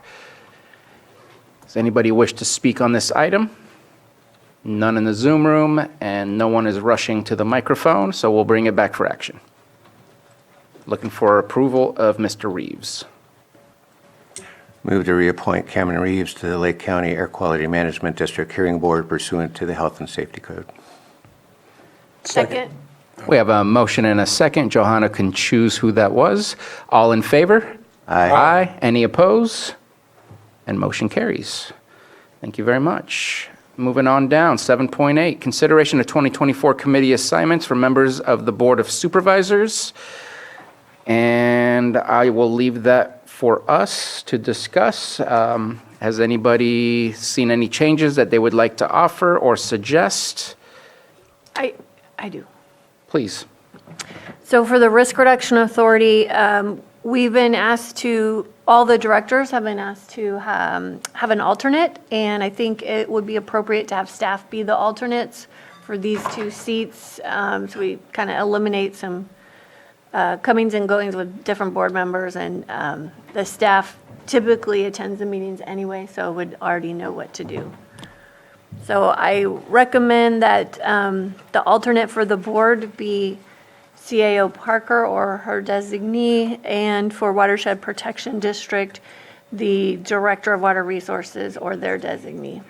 Does anybody wish to speak on this item? None in the Zoom room, and no one is rushing to the microphone, so we'll bring it back for action. Looking for approval of Mr. Reeves. Move to reappoint Cameron Reeves to the Lake County Air Quality Management District Hearing Board pursuant to the Health and Safety Code. Second. We have a motion and a second. Johanna can choose who that was. All in favor? Aye. Aye. Any opposed? And motion carries. Thank you very much. Moving on down, 7.8, consideration of 2024 committee assignments for members of the Board of Supervisors. And I will leave that for us to discuss. Has anybody seen any changes that they would like to offer or suggest? I do. Please. So for the Risk Reduction Authority, we've been asked to, all the directors have been asked to have an alternate, and I think it would be appropriate to have staff be the alternates for these two seats, so we kind of eliminate some comings and goings with different board members, and the staff typically attends the meetings anyway, so would already know what to do. So I recommend that the alternate for the board be CAO Parker or her designee, and for Watershed Protection District, the Director of Water Resources or their designee.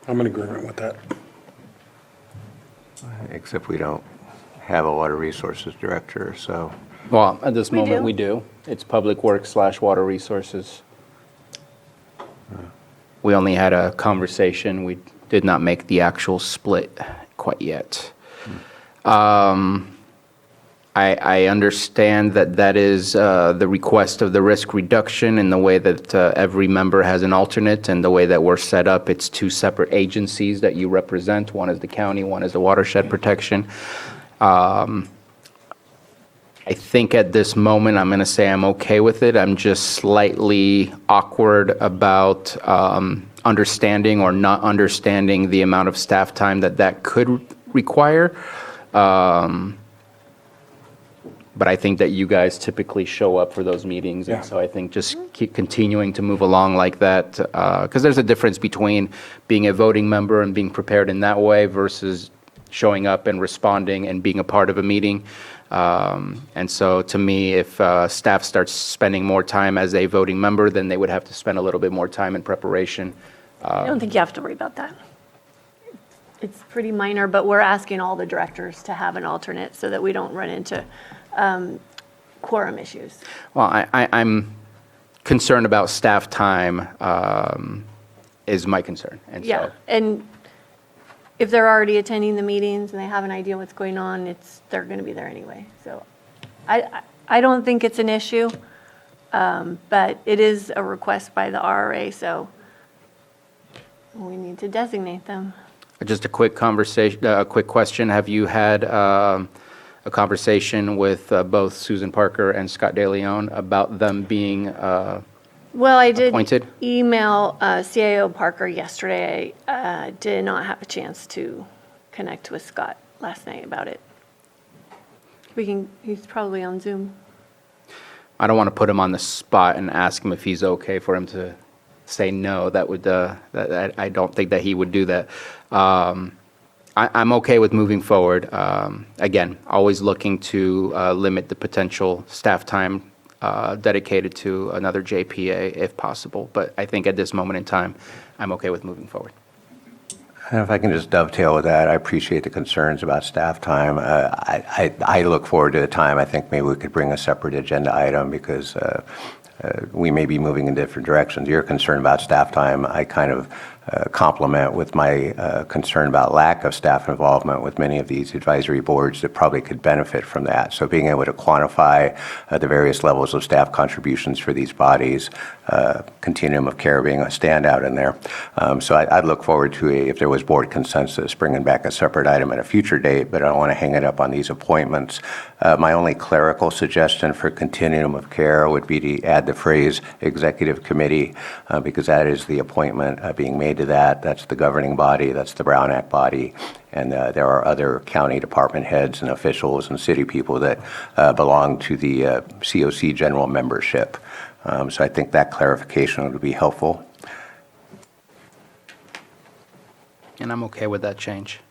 I'm in agreement with that. Except we don't have a water resources director, so. Well, at this moment, do. we do. It's Public Works / Water Resources. We only had a conversation. We did not make the actual split quite yet. I understand that that is the request of the risk reduction in the way that every member has an alternate, and the way that we're set up, it's two separate agencies that you represent. One is the county, one is the watershed protection. I think at this moment, I'm going to say I'm okay with it. I'm just slightly awkward about understanding or not understanding the amount of staff time that that could require. But I think that you guys typically show up for those meetings. And so I think just keep continuing to move along like that, because there's a difference between being a voting member and being prepared in that way versus showing up and responding and being a part of a meeting. And so to me, if staff starts spending more time as a voting member, then they would have to spend a little bit more time in preparation. I don't think you have to worry about that. It's pretty minor, but we're asking all the directors to have an alternate so that we don't run into quorum issues. Well, I'm concerned about staff time is my concern. And Yeah, so, and if they're already attending the meetings and they have an idea what's going on, they're going to be there anyway. So I don't think it's an issue, but it is a request by the RRA, so we need to designate them. just a quick conversation, a quick question. Have you had a conversation with both Susan Parker and Scott DeLeon about them being Well, I did appointed? email CIO Parker yesterday. I did not have a chance to connect with Scott last night about it. He's probably on Zoom. I don't want to put him on the spot and ask him if he's okay for him to say no. That would, I don't think that he would do that. I'm okay with moving forward. Again, always looking to limit the potential staff time dedicated to another JPA if possible. But I think at this moment in time, I'm okay with moving forward. And if I can just dovetail with that, I appreciate the concerns about staff time. I look forward to a time, I think maybe we could bring a separate agenda item because we may be moving in different directions. Your concern about staff time, I kind of complement with my concern about lack of staff involvement with many of these advisory boards that probably could benefit from that. So being able to quantify the various levels of staff contributions for these bodies, continuum of care being a standout in there. So I'd look forward to, if there was board consensus, bringing back a separate item at a future date, but I don't want to hang it up on these appointments. My only clerical suggestion for continuum of care would be to add the phrase executive committee, because that is the appointment being made to that. That's the governing body, that's the Brown Act body, and there are other county department heads and officials and city people that belong to the COC general membership. So I think that clarification would be helpful. And I'm okay with that change.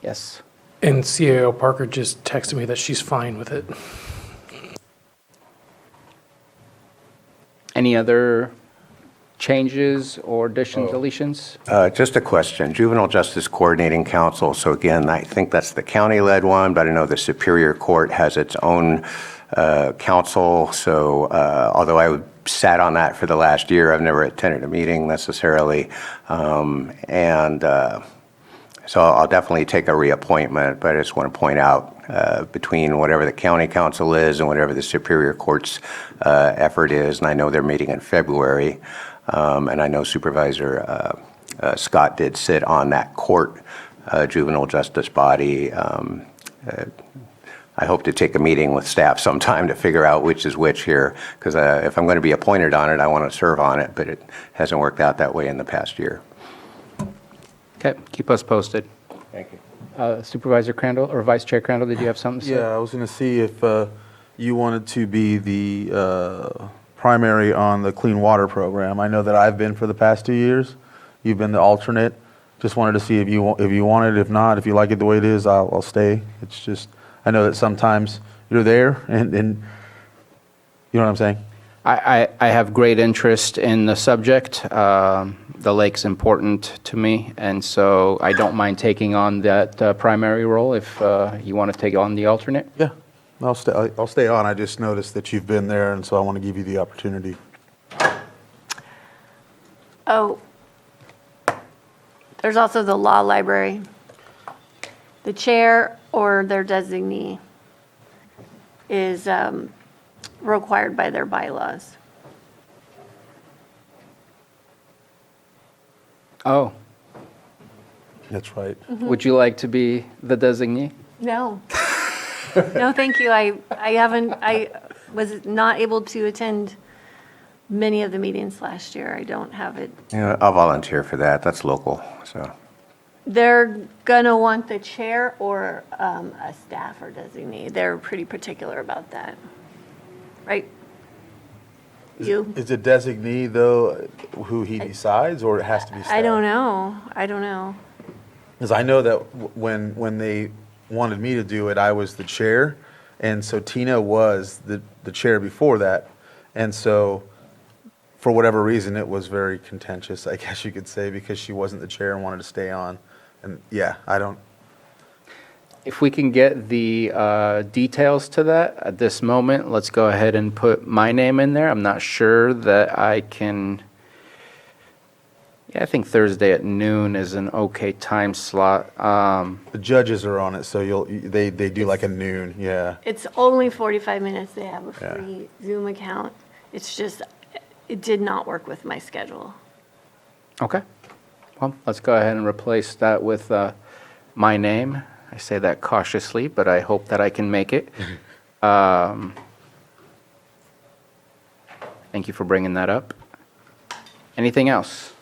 Yes. And CAO Parker just texted me that she's fine with it. Any other changes or additions, deletions? Just a question. Juvenile Justice Coordinating Council. So again, I think that's the county-led one, but I know the Superior Court has its own council. So although I sat on that for the last year, I've never attended a meeting necessarily. So I'll definitely take a reappointment, but I just want to point out between whatever the county council is and whatever the Superior Court's effort is, and I know they're meeting in February, and I know Supervisor Scott did sit on that court juvenile justice body. I hope to take a meeting with staff sometime to figure out which is which here, because if I'm going to be appointed on it, I want to serve on it, but it hasn't worked out that way in the past year. Okay, keep us posted. Thank you. Supervisor Crandall, or Vice Chair Crandall, did you have something to say? Yeah, I was going to see if you wanted to be the primary on the clean water program. I know that I've been for the past 2 years. You've been the alternate. Just wanted to see if you wanted. If not, if you like it the way it is, I'll stay. It's just, I know that sometimes you're there and you know what I'm saying? I have great interest in the subject. The lake's important to me, and so I don't mind taking on that primary role if you want to take on the alternate. Yeah, I'll stay on. I just noticed that you've been there, and so I want to give you the opportunity. Oh, there's also the law library. The chair or their designee is required by their bylaws. Oh, That's right. would you like to be the designee? No. No, thank you. I was not able to attend many of the meetings last year. I don't have it. Yeah, I'll volunteer for that. That's local, so. They're gonna want the chair or a staff or designee. They're pretty particular about that. Right? You? Is it designee, though, who he decides, or it has to be staff? I don't know. I don't know. Because I know that when they wanted me to do it, I was the chair, and so Tina was the chair before that. And so, for whatever reason, it was very contentious, I guess you could say, because she wasn't the chair and wanted to stay on. And yeah, I don't, If we can get the details to that at this moment, let's go ahead and put my name in there. I'm not sure that I can, yeah, I think Thursday at noon is an okay time slot. the judges are on it, so they do like a noon, yeah. It's only 45 minutes. They have a Yeah. free Zoom account. It's just, it did not work with my schedule. Okay. Well, let's go ahead and replace that with my name. I say that cautiously, but I hope that I can make it. Thank you for bringing that up. Anything else?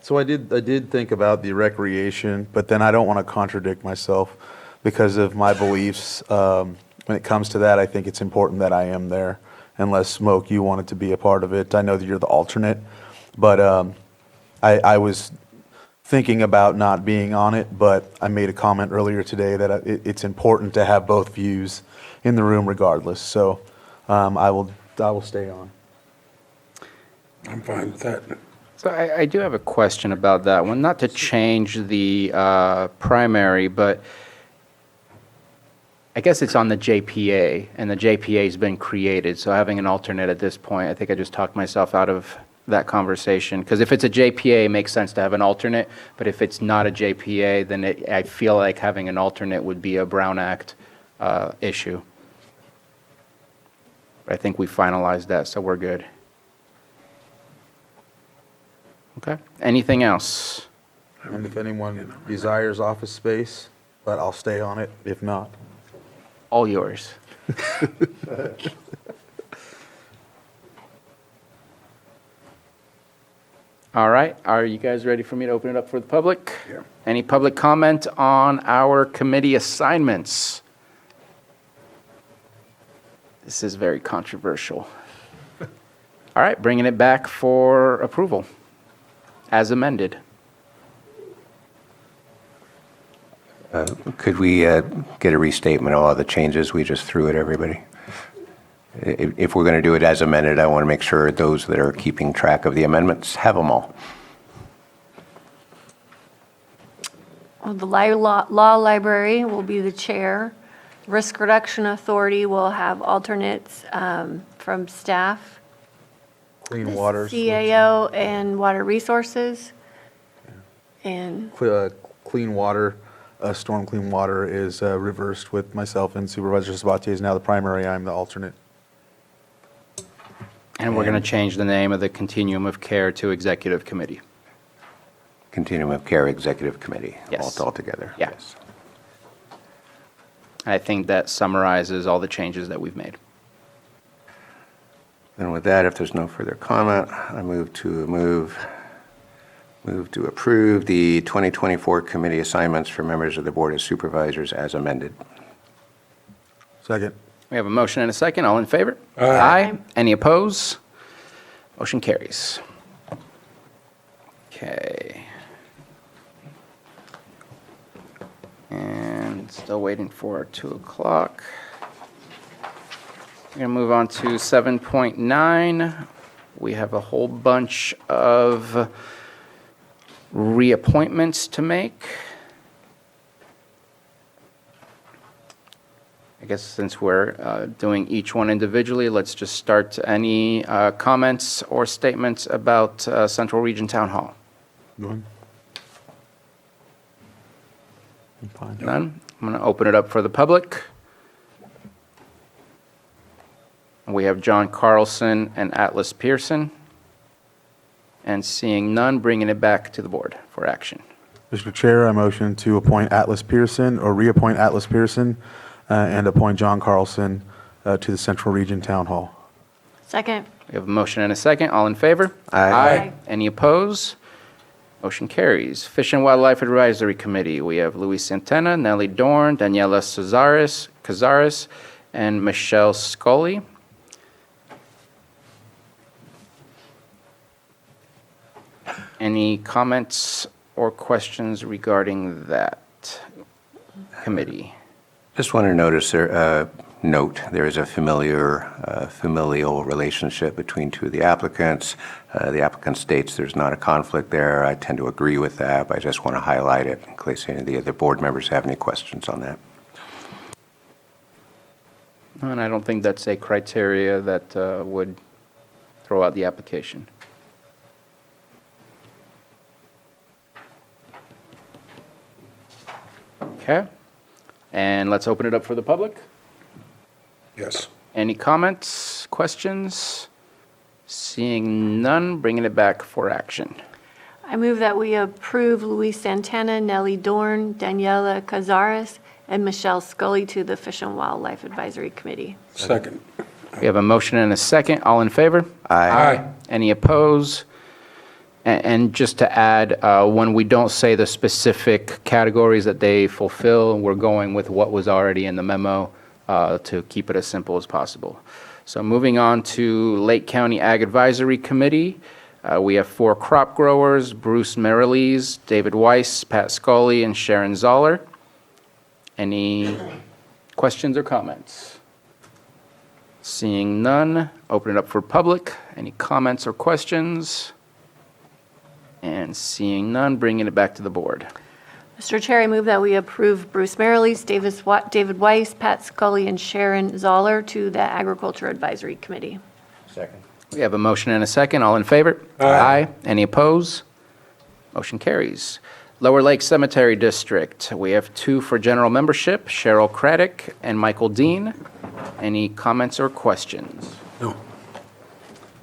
So I did think about the recreation, but then I don't want to contradict myself because of my beliefs. When it comes to that, I think it's important that I am there, unless, Smoke, you wanted to be a part of it. I know that you're the alternate, but I was thinking about not being on it, but I made a comment earlier today that it's important to have both views in the room regardless. So I will stay on. I'm fine with that. So I do have a question about that one, not to change the primary, but I guess it's on the JPA, and the JPA's been created, so having an alternate at this point, I think I just talked myself out of that conversation. Because if it's a JPA, it makes sense to have an alternate, but if it's not a JPA, then I feel like having an alternate would be a Brown Act issue. But I think we finalized that, so we're good. Okay. Anything else? And if anyone desires office space, but I'll stay on it if not. All yours. All right, are you guys ready for me to open it up for the public? Yeah. Any public comment on our committee assignments? This is very controversial. All right, bringing it back for approval, as amended. Could we get a restatement of all the changes we just threw at everybody? If we're going to do it as amended, I want to make sure those that are keeping track of the amendments have them all. Well, the law library will be the chair. Risk Reduction Authority will have alternates from staff. Clean water. CAO and Water Resources. And Clean water, storm clean water is reversed with myself and Supervisor Sabatier is now the primary, I'm the alternate. And we're going to change the name of the Continuum of Care to Executive Committee. Continuum of Care Executive Committee. Yes. Altogether. Yeah. Yes. I think that summarizes all the changes that we've made. And with that, if there's no further comment, I move to approve the 2024 committee assignments for members of the Board of Supervisors as amended. Second. We have a motion and a second. All in favor? Aye. Any opposed? Motion carries. Okay. And still waiting for 2 o'clock. We're going to move on to 7.9. We have a whole bunch of reappointments to make. I guess since we're doing each one individually, let's just start. Any comments or statements about Central Region Town Hall? Go ahead. None? I'm going to open it up for the public. We have John Carlson and Atlas Pearson. And seeing none, bringing it back to the board for action. Mr. Chair, I motion to appoint Atlas Pearson, or reappoint Atlas Pearson, and appoint John Carlson to the Central Region Town Hall. Second. We have a motion and a second. All in favor? Aye. Any opposed? Motion carries. Fish and Wildlife Advisory Committee, we have Luis Santana, Nellie Dorn, Daniela Cazares, and Michelle Scully. Any comments or questions regarding that committee? Just want to note there is a familial relationship between two of the applicants. The applicant states there's not a conflict there. I tend to agree with that, but I just want to highlight it in case any of the other board members have any questions on that. And I don't think that's a criteria that would throw out the application. Okay. And let's open it up for the public. Yes. Any comments, questions? Seeing none, bringing it back for action. I move that we approve Luis Santana, Nellie Dorn, Daniela Cazares, and Michelle Scully to the Fish and Wildlife Advisory Committee. Second. We have a motion and a second. All in favor? Aye. Any opposed? And just to add, when we don't say the specific categories that they fulfill, we're going with what was already in the memo to keep it as simple as possible. So moving on to Lake County Ag Advisory Committee, we have 4 crop growers, Bruce Merrilees, David Weiss, Pat Scully, and Sharon Zoller. Any questions or comments? Seeing none, open it up for public. Any comments or questions? And seeing none, bringing it back to the board. Mr. Chair, I move that we approve Bruce Merrilees, David Weiss, Pat Scully, and Sharon Zoller to the Agriculture Advisory Committee. Second. We have a motion and a second. All in favor? Aye. Any opposed? Motion carries. Lower Lake Cemetery District, we have 2 for general membership, Cheryl Craddock and Michael Dean. Any comments or questions? No.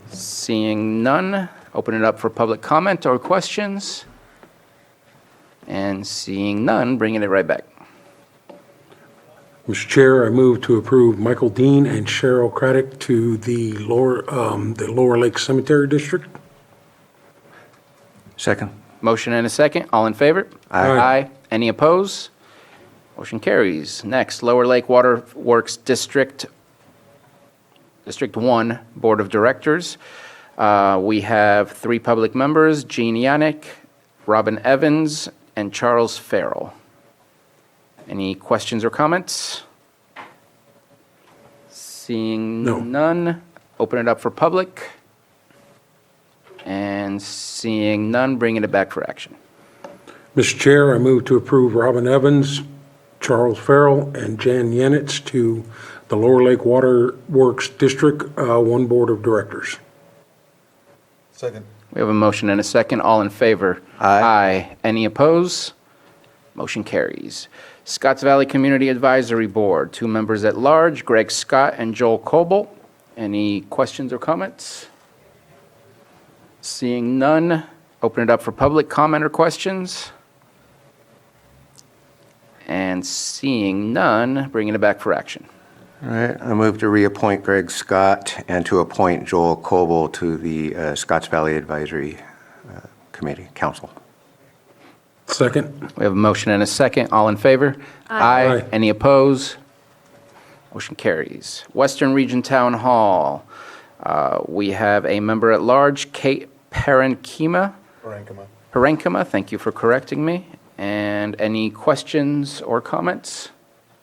Seeing none, open it up for public comment or questions. And seeing none, bringing it right back. Mr. Chair, I move to approve Michael Dean and Cheryl Craddock to the Lower Lake Cemetery District. Second. Motion and a second. All in favor? Aye. Any opposed? Motion carries. Next, Lower Lake Water Works District 1 Board of Directors. We have 3 public members, Jean Yannick, Robin Evans, and Charles Farrell. Any questions or comments? Seeing No. none, open it up for public. And seeing none, bringing it back for action. Mr. Chair, I move to approve Robin Evans, Charles Farrell, and Jan Yenitz to the Lower Lake Water Works District 1 Board of Directors. Second. We have a motion and a second. All in favor? Aye. Any opposed? Motion carries. Scotts Valley Community Advisory Board, 2 members at large, Greg Scott and Joel Coble. Any questions or comments? Seeing none, open it up for public comment or questions. And seeing none, bringing it back for action. All right, I move to reappoint Greg Scott and to appoint Joel Coble to the Scotts Valley Advisory Committee, Council. Second. We have a motion and a second. All in favor? Aye. Any opposed? Motion carries. Western Region Town Hall, we have a member at large, Kate Parenkema, thank you for correcting me. And any questions or comments?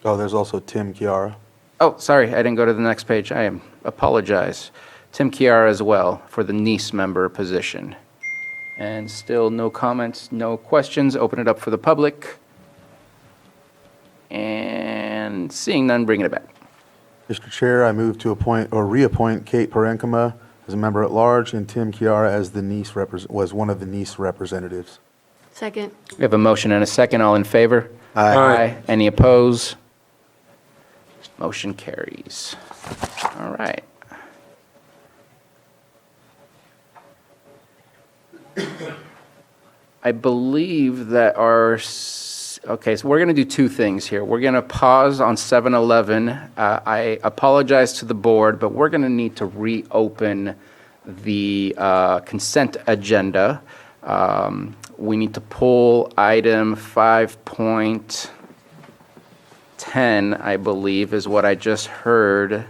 Oh, there's also Tim Chiara. Oh, sorry, I didn't go to the next page. I apologize. Tim Chiara as well for the Nice member position. And still no comments, no questions. Open it up for the public. And seeing none, bringing it back. Mr. Chair, I move to appoint or reappoint Kate Parenkema as a member at large and Tim Chiara as the was one of the Nice representatives. Second. We have a motion and a second. All in favor? Aye. Any opposed? Motion carries. All right. I believe that okay, so we're going to do two things here. We're going to pause on 7-Eleven. I apologize to the board, but we're going to need to reopen the consent agenda. We need to pull item 5.10, I believe, is what I just heard.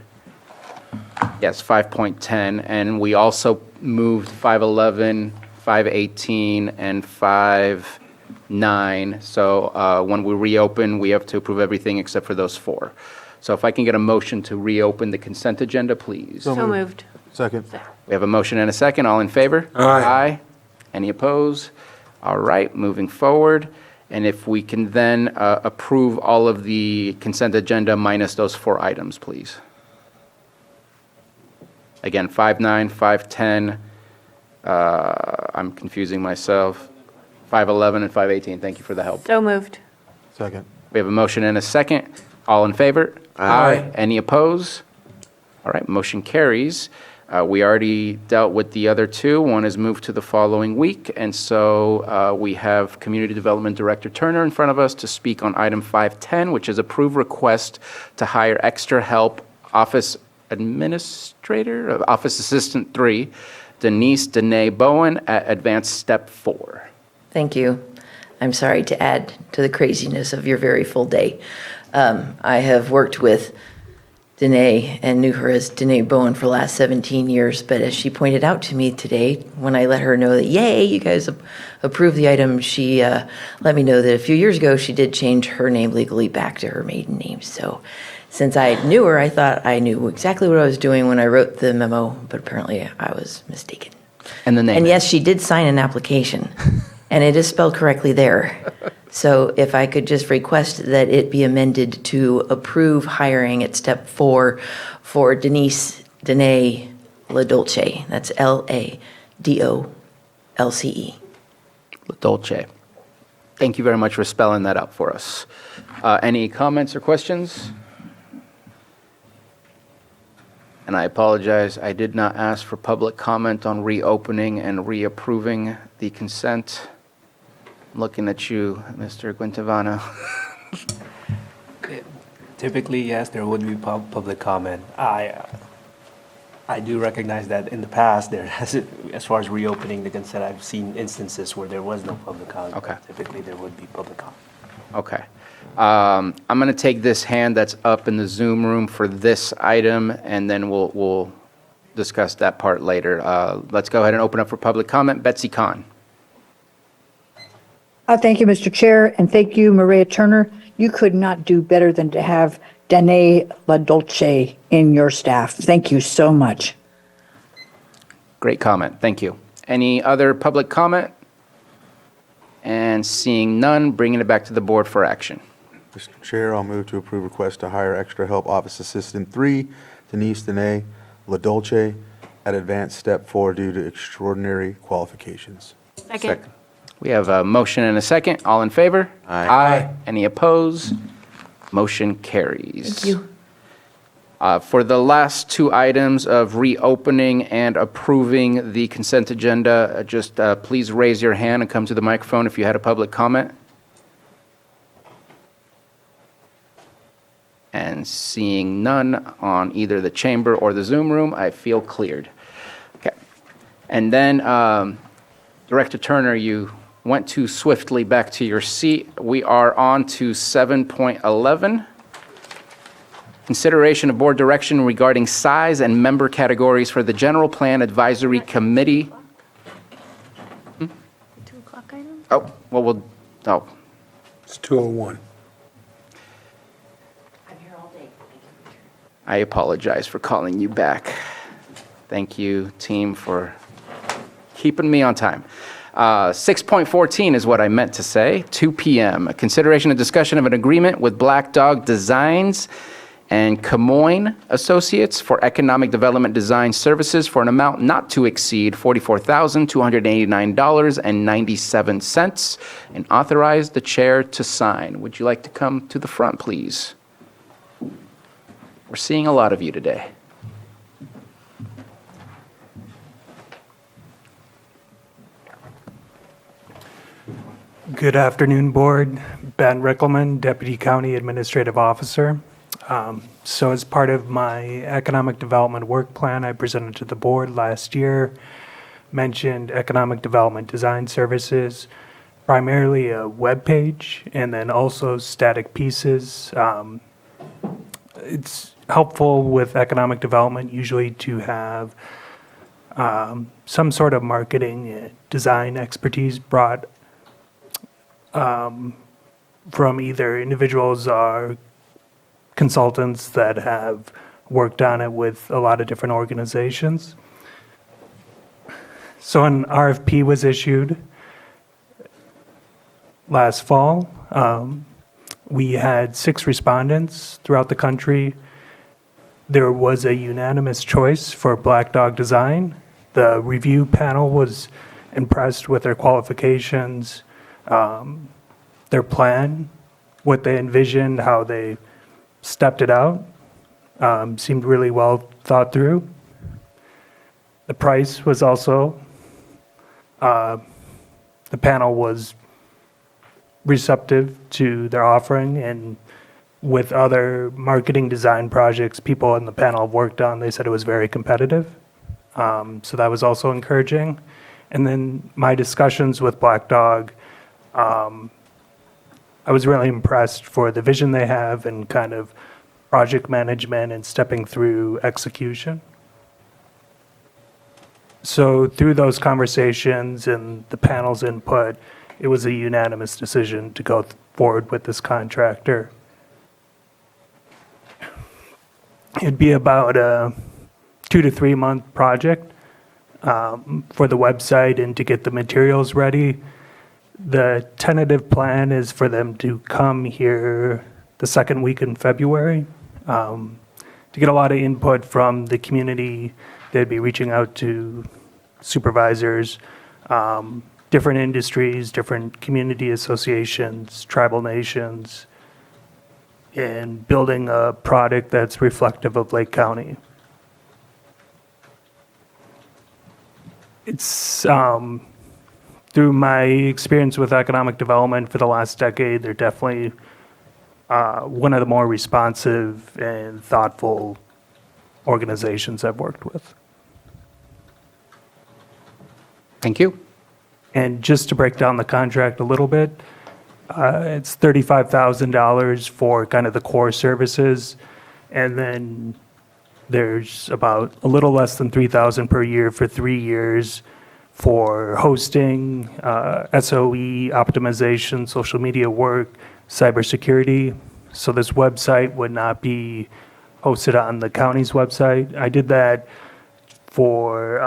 Yes, 5.10, and we also moved 5.11, 5.18, and 5.9. So when we reopen, we have to approve everything except for those four. So if I can get a motion to reopen the consent agenda, please. So moved. Second. We have a motion and a second. All in favor? Aye. Any opposed? All right, moving forward. And if we can then approve all of the consent agenda minus those four items, please. Again, 5.9, 5.10, I'm confusing myself, 5.11 and 5.18. Thank you for the help. So moved. Second. We have a motion and a second. All in favor? Aye. Any opposed? All right, motion carries. We already dealt with the other two. One is moved to the following week, and so we have Community Development Director Turner in front of us to speak on item 5.10, which is approve request to hire extra help office administrator, office assistant 3, Denise Danae Bowen at advanced step 4. Thank you. I'm sorry to add to the craziness of your very full day. I have worked with Danae and knew her as Danae Bowen for the last 17 years, but as she pointed out to me today, when I let her know that, yay, you guys approved the item, she let me know that a few years ago she did change her name legally back to her maiden name. So since I knew her, I thought I knew exactly what I was doing when I wrote the memo, but apparently I was mistaken. And the name. And yes, she did sign an application, and it is spelled correctly there. So if I could just request that it be amended to approve hiring at step 4 for Denise Danae LaDolce. That's LaDolce. LaDolce. Thank you very much for spelling that out for us. Any comments or questions? And I apologize, I did not ask for public comment on reopening and reapproving the consent. I'm looking at you, Mr. Guintavano. Typically, yes, there would be public comment. I do recognize that in the past, there has, as far as reopening the consent, I've seen instances where there was no public comment. Okay. Typically, there would be public comment. Okay. I'm going to take this hand that's up in the Zoom room for this item, and then we'll discuss that part later. Let's go ahead and open up for public comment. Betsy Kahn. Thank you, Mr. Chair, and thank you, Maria Turner. You could not do better than to have Danae LaDolce in your staff. Thank you so much. Great comment. Thank you. Any other public comment? And seeing none, bringing it back to the board for action. Mr. Chair, I'll move to approve request to hire extra help office assistant 3, Denise Danae LaDolce at advanced step 4 due to extraordinary qualifications. Second. We have a motion and a second. All in favor? Aye. Any opposed? Motion carries. Thank you. For the last two items of reopening and approving the consent agenda, just please raise your hand and come to the microphone if you had a public comment. And seeing none on either the chamber or the Zoom room, I feel cleared. Okay. And then, Director Turner, you went too swiftly back to your seat. We are on to 7.11. Consideration of board direction regarding size and member categories for the General Plan Advisory Committee. 2 o'clock item? Oh, well, It's 2:01. I apologize for calling you back. Thank you, team, for keeping me on time. 6.14 is what I meant to say, 2 p.m. Consideration and discussion of an agreement with Black Dog Designs and Camoin Associates for Economic Development Design Services for an amount not to exceed $44,289.97, and authorize the chair to sign. Would you like to come to the front, please? We're seeing a lot of you today. Good afternoon, Board. Ben Rickelman, Deputy County Administrative Officer. So as part of my economic development work plan I presented to the Board last year, mentioned economic development design services, primarily a web page, and then also static pieces. It's helpful with economic development usually to have some sort of marketing and design expertise brought from either individuals or consultants that have worked on it with a lot of different organizations. So an RFP was issued last fall. We had 6 respondents throughout the country. There was a unanimous choice for Black Dog Design. The review panel was impressed with their qualifications, their plan, what they envisioned, how they stepped it out. Seemed really well thought through. The price was also, the panel was receptive to their offering, and with other marketing design projects people in the panel have worked on, they said it was very competitive. So that was also encouraging. And then my discussions with Black Dog, I was really impressed for the vision they have and kind of project management and stepping through execution. So through those conversations and the panel's input, it was a unanimous decision to go forward with this contractor. It'd be about a 2 to 3 month project for the website and to get the materials ready. The tentative plan is for them to come here the second week in February to get a lot of input from the community. They'd be reaching out to supervisors, different industries, different community associations, tribal nations, and building a product that's reflective of Lake County. It's through my experience with economic development for the last decade, they're definitely one of the more responsive and thoughtful organizations I've worked with. Thank you. And just to break down the contract a little bit, it's $35,000 for kind of the core services, and then there's about a little less than $3,000 per year for 3 years for hosting, SOE, optimization, social media work, cybersecurity. So this website would not be hosted on the county's website. I did that for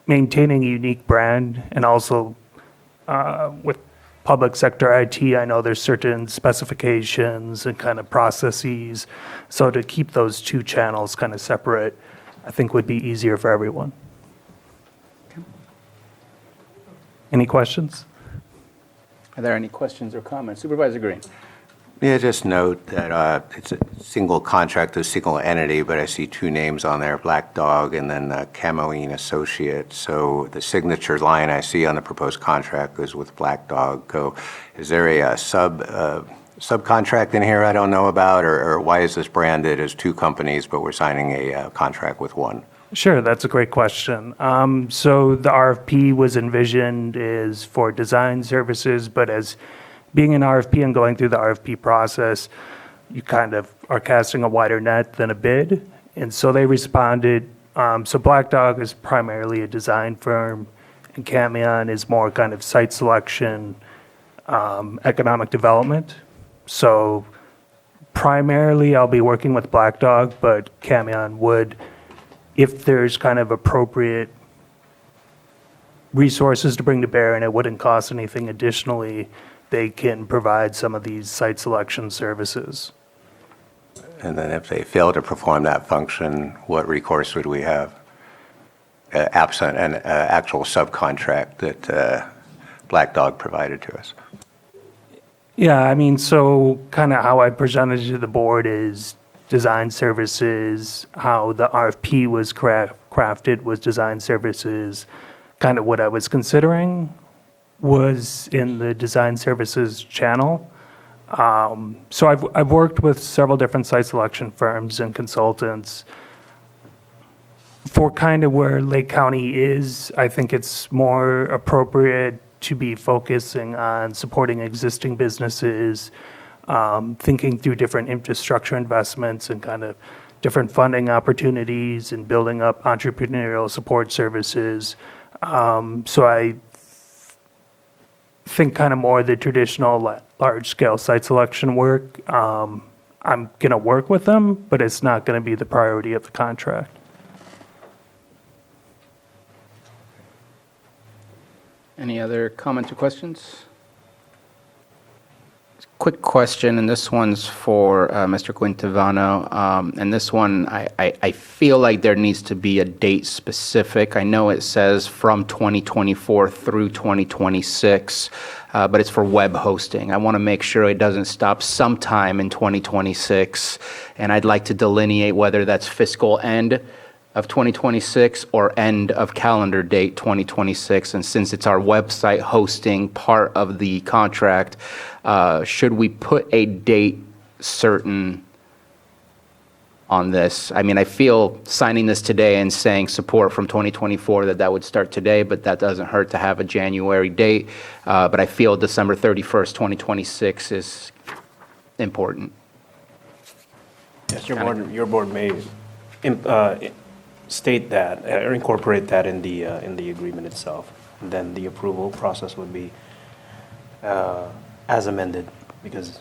maintaining a unique brand, and also with public sector IT, I know there's certain specifications and kind of processes. So to keep those 2 channels kind of separate, I think would be easier for everyone. Any questions? Are there any questions or comments? Supervisor Green. Yeah, just note that it's a single contract, a single entity, but I see 2 names on there, Black Dog and then Camoin Associates. So the signature line I see on the proposed contract is with Black Dog. Is there a subcontract in here I don't know about, or why is this branded as 2 companies, but we're signing a contract with 1? Sure, that's a great question. So the RFP was envisioned is for design services, but as being an RFP and going through the RFP process, you kind of are casting a wider net than a bid. And so they responded. So Black Dog is primarily a design firm, and Camion is more kind of site selection, economic development. So primarily I'll be working with Black Dog, but Camion would, if there's kind of appropriate resources to bring to bear and it wouldn't cost anything additionally, they can provide some of these site selection services. And then if they fail to perform that function, what recourse would we have? Absent an actual subcontract that Black Dog provided to us. Yeah, I mean, so kind of how I presented to the board is design services, how the RFP was crafted was design services. Kind of what I was considering was in the design services channel. So I've worked with several different site selection firms and consultants. For kind of where Lake County is, I think it's more appropriate to be focusing on supporting existing businesses, thinking through different infrastructure investments and kind of different funding opportunities and building up entrepreneurial support services. So I think kind of more the traditional large-scale site selection work. I'm going to work with them, but it's not going to be the priority of the contract. Any other comments or questions? Quick question, and this one's for Mr. Quintivano. And this one, I feel like there needs to be a date specific. I know it says from 2024 through 2026, but it's for web hosting. I want to make sure it doesn't stop sometime in 2026, and I'd like to delineate whether that's fiscal end of 2026 or end of calendar date 2026. And since it's our website hosting part of the contract, should we put a date certain on this? I mean, I feel signing this today and saying support from 2024, that would start today, but that doesn't hurt to have a January date. But I feel December 31st, 2026 is important. Yes, your board may state that or incorporate that in the agreement itself. And then the approval process would be as amended, because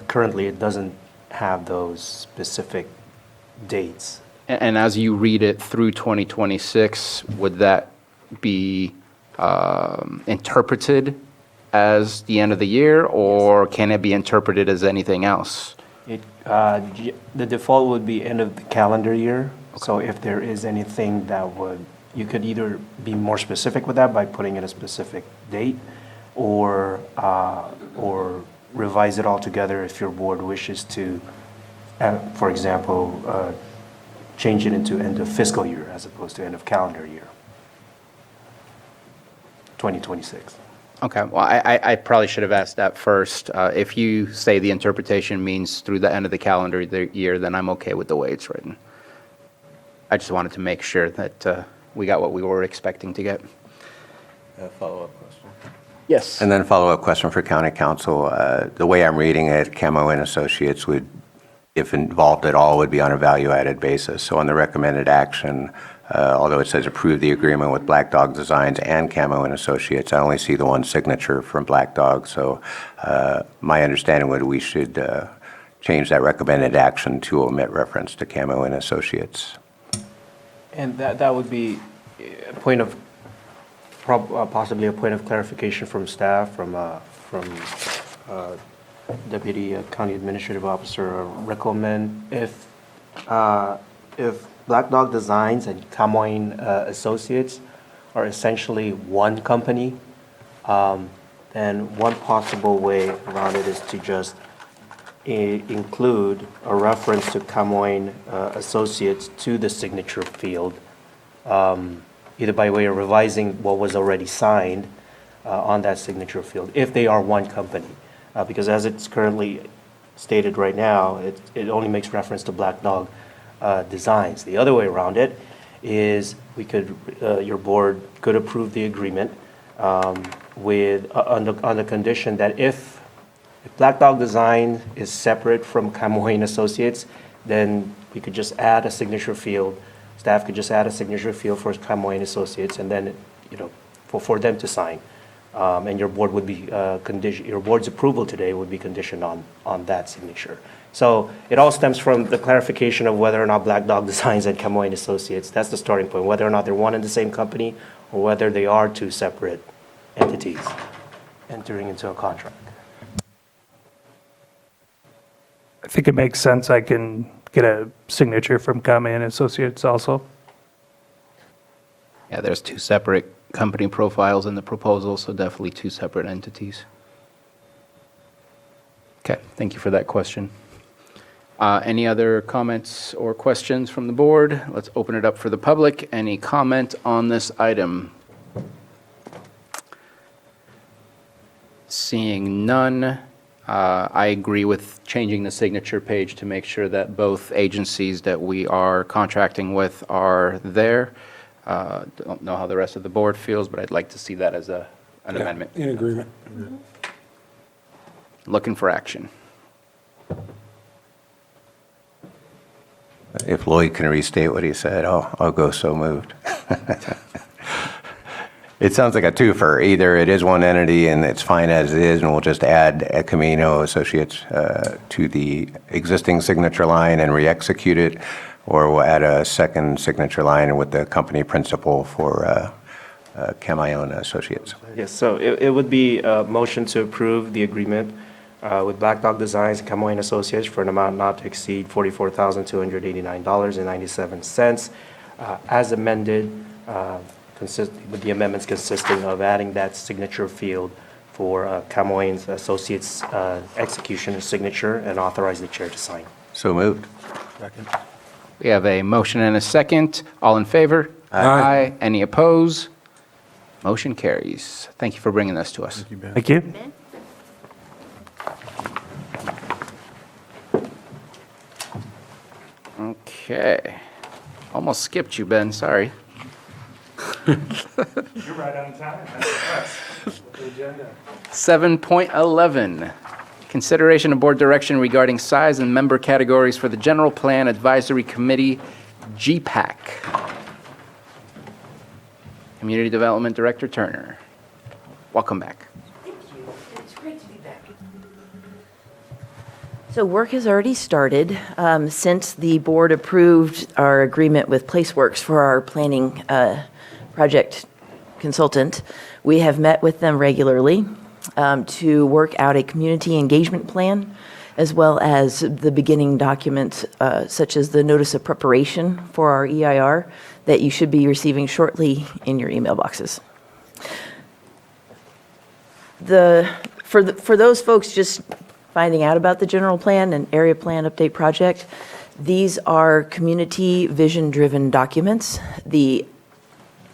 currently it doesn't have those specific dates. And as you read it through 2026, would that be interpreted as the end of the year, or can it be interpreted as anything else? The default would be end of the calendar year. Okay. So if there is anything that you could either be more specific with that by putting in a specific date, or revise it all together if your board wishes to, for example, change it into end of fiscal year as opposed to end of calendar year, 2026. Okay, well, I probably should have asked that first. If you say the interpretation means through the end of the calendar year, then I'm okay with the way it's written. I just wanted to make sure that we got what we were expecting to get. Follow-up question. Yes. And then follow-up question for County Council. The way I'm reading it, Camo and Associates would, if involved at all, would be on a value-added basis. So on the recommended action, although it says approve the agreement with Black Dog Designs and Camo and Associates, I only see the one signature from Black Dog. So my understanding would we should change that recommended action to omit reference to Camo and Associates. And that would be a point of, possibly a point of clarification from staff, from Deputy County Administrative Officer Rickleman. If Black Dog Designs and Camoin Associates are essentially one company, then one possible way around it is to just include a reference to Camoin Associates to the signature field, either by way of revising what was already signed on that signature field, if they are one company. Because as it's currently stated right now, it only makes reference to Black Dog Designs. The other way around it is your board could approve the agreement on the condition that if Black Dog Design is separate from Camoin Associates, then we could just add a signature field. Staff could just add a signature field for Camoin Associates, and then for them to sign. And your board would be your board's approval today would be conditioned on that signature. So it all stems from the clarification of whether or not Black Dog Designs and Camoin Associates, that's the starting point, whether or not they're one and the same company, or whether they are two separate entities entering into a contract. I think it makes sense. I can get a signature from Kamei and Associates also. Yeah, there's two separate company profiles in the proposal, so definitely two separate entities. Okay, thank you for that question. Any other comments or questions from the board? Let's open it up for the public. Any comment on this item? Seeing none, I agree with changing the signature page to make sure that both agencies that we are contracting with are there. Don't know how the rest of the board feels, but I'd like to see that as an amendment. In agreement. Looking for action. If Lloyd can restate what he said, I'll go so moved. It sounds like a twofer. Either it is one entity and it's fine as it is, and we'll just add Camino Associates to the existing signature line and re-execute it, or we'll add a second signature line with the company principal for Camino Associates. Yes, so it would be a motion to approve the agreement with Black Dog Designs and Camino Associates for an amount not to exceed $44,289.97, as amended, with the amendments consisting of adding that signature field for Camino Associates execution and signature, and authorize the chair to sign. So moved. We have a motion and a second. All in favor? Aye. Any opposed? Motion carries. Thank you for bringing this to us. Thank you. Okay. Almost skipped you, Ben. Sorry. You're right on time. That's the agenda. 7.11, consideration of board direction regarding size and member categories for the General Plan Advisory Committee, GPAC. Community Development Director Turner. Welcome back. Thank you. It's great to be back. So work has already started since the board approved our agreement with PlaceWorks for our planning project consultant. We have met with them regularly to work out a community engagement plan, as well as the beginning documents such as the notice of preparation for our EIR that you should be receiving shortly in your email boxes. For those folks just finding out about the general plan and area plan update project, these are community vision-driven documents. The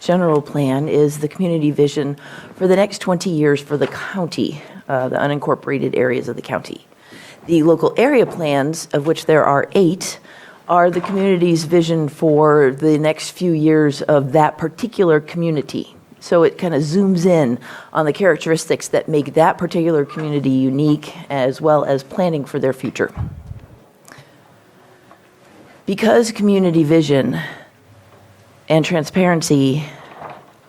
general plan is the community vision for the next 20 years for the county, the unincorporated areas of the county. The local area plans, of which there are 8, are the community's vision for the next few years of that particular community. So it kind of zooms in on the characteristics that make that particular community unique, as well as planning for their future. Because community vision and transparency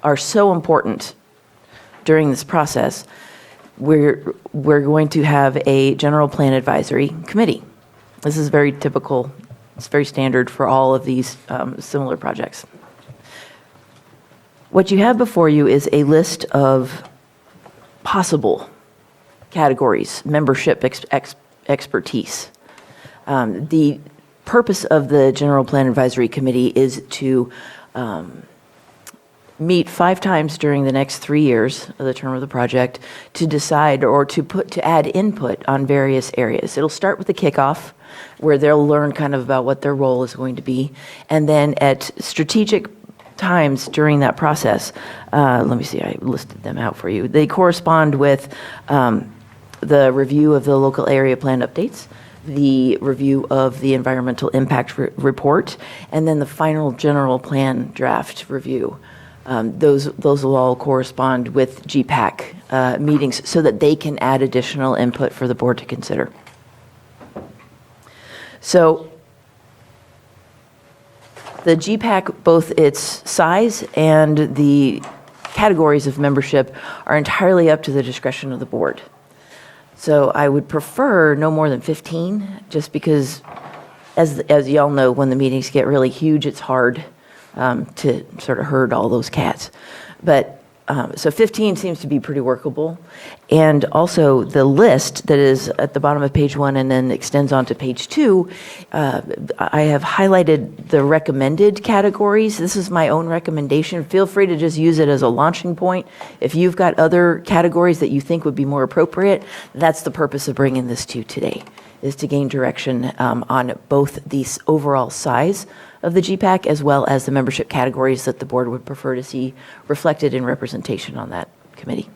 are so important during this process, we're going to have a general plan advisory committee. This is very typical. It's very standard for all of these similar projects. What you have before you is a list of possible categories, membership expertise. The purpose of the General Plan Advisory Committee is to meet 5 times during the next 3 years of the term of the project to decide or to add input on various areas. It'll start with the kickoff, where they'll learn kind of about what their role is going to be, and then at strategic times during that process, let me see, I listed them out for you. They correspond with the review of the local area plan updates, the review of the environmental impact report, and then the final general plan draft review. Those will all correspond with GPAC meetings so that they can add additional input for the board to consider. So the GPAC, both its size and the categories of membership, are entirely up to the discretion of the board. So I would prefer no more than 15, just because, as y'all know, when the meetings get really huge, it's hard to sort of herd all those cats. But So 15 seems to be pretty workable. And also the list that is at the bottom of page 1 and then extends on to page 2, I have highlighted the recommended categories. This is my own recommendation. Feel free to just use it as a launching point. If you've got other categories that you think would be more appropriate, that's the purpose of bringing this to you today, is to gain direction on both the overall size of the GPAC as well as the membership categories that the board would prefer to see reflected in representation on that committee.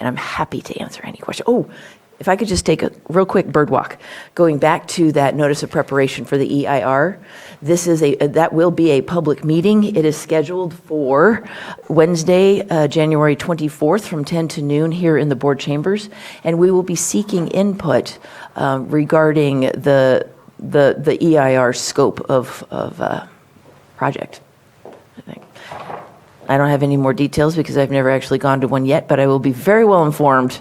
And I'm happy to answer any question. Oh, if I could just take a real quick bird walk. Going back to that notice of preparation for the EIR, that will be a public meeting. It is scheduled for Wednesday, January 24th from 10 to noon here in the board chambers. And we will be seeking input regarding the EIR scope of project, I think. I don't have any more details because I've never actually gone to one yet, but I will be very well informed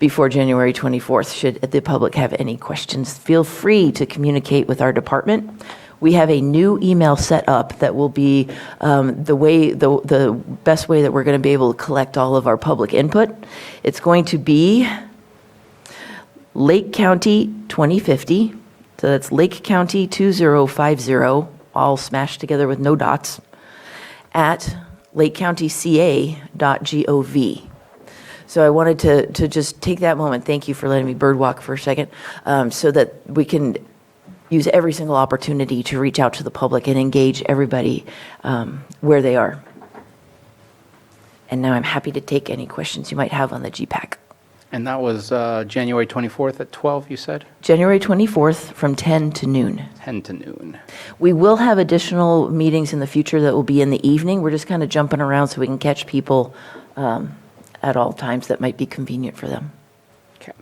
before January 24th should the public have any questions. Feel free to communicate with our department. We have a new email set up that will be the best way that we're going to be able to collect all of our public input. It's going to be Lake County 2050. So that's Lake County 2050, all smashed together with no dots, at lakecountyca.gov. So I wanted to just take that moment, thank you for letting me birdwalk for a second, so that we can use every single opportunity to reach out to the public and engage everybody where they are. And now I'm happy to take any questions you might have on the GPAC. And that was January 24th at 12, you said? January 24th from 10 to noon. 10 to noon. We will have additional meetings in the future that will be in the evening. We're just kind of jumping around so we can catch people at all times that might be convenient for them. Okay.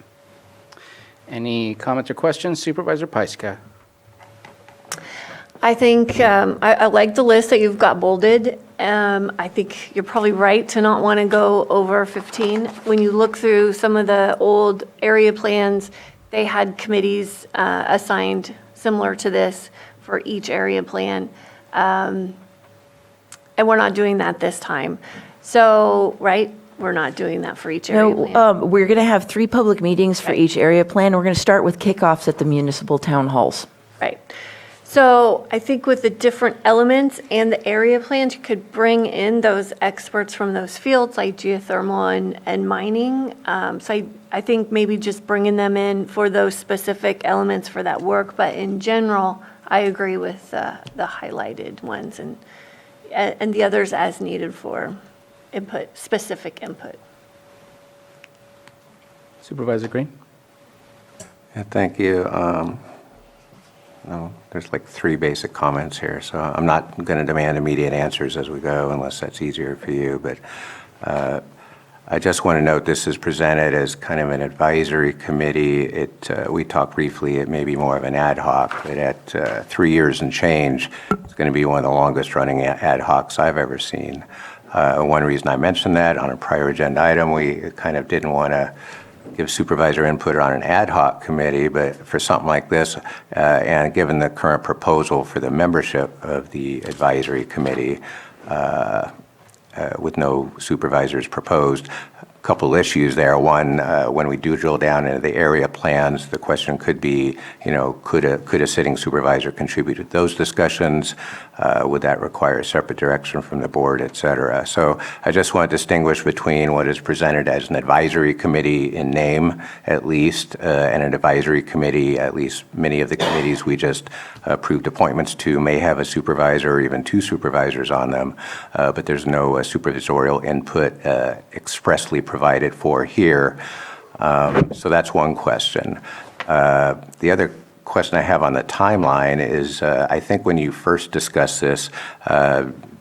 Any comments or questions? Supervisor Pyska. I think I like the list that you've got bolded. I think you're probably right to not want to go over 15. When you look through some of the old area plans, they had committees assigned similar to this for each area plan. And we're not doing that this time. So, right? We're not doing that for each area plan. No, we're going to have 3 public meetings for each area plan. We're going to start with kickoffs at the municipal town halls. Right. So I think with the different elements and the area plans, you could bring in those experts from those fields like geothermal and mining. So I think maybe just bringing them in for those specific elements for that work. But in general, I agree with the highlighted ones and the others as needed for input, specific input. Supervisor Green? Yeah, thank you. No, there's like 3 basic comments here, so I'm not going to demand immediate answers as we go unless that's easier for you, but I just want to note this is presented as kind of an advisory committee. We talked briefly, it may be more of an ad hoc, but at 3 years and change, it's going to be one of the longest running ad hocs I've ever seen. One reason I mentioned that on a prior agenda item, we kind of didn't want to give supervisor input on an ad hoc committee, but for something like this, and given the current proposal for the membership of the advisory committee with no supervisors proposed, a couple issues there. One, when we do drill down into the area plans, the question could be, could a sitting supervisor contribute to those discussions? Would that require a separate direction from the board, et cetera? So I just want to distinguish between what is presented as an advisory committee in name, at least, and an advisory committee. At least many of the committees we just approved appointments to may have a supervisor or even 2 supervisors on them, but there's no supervisorial input expressly provided for here. So that's one question. The other question I have on the timeline is, I think when you first discussed this,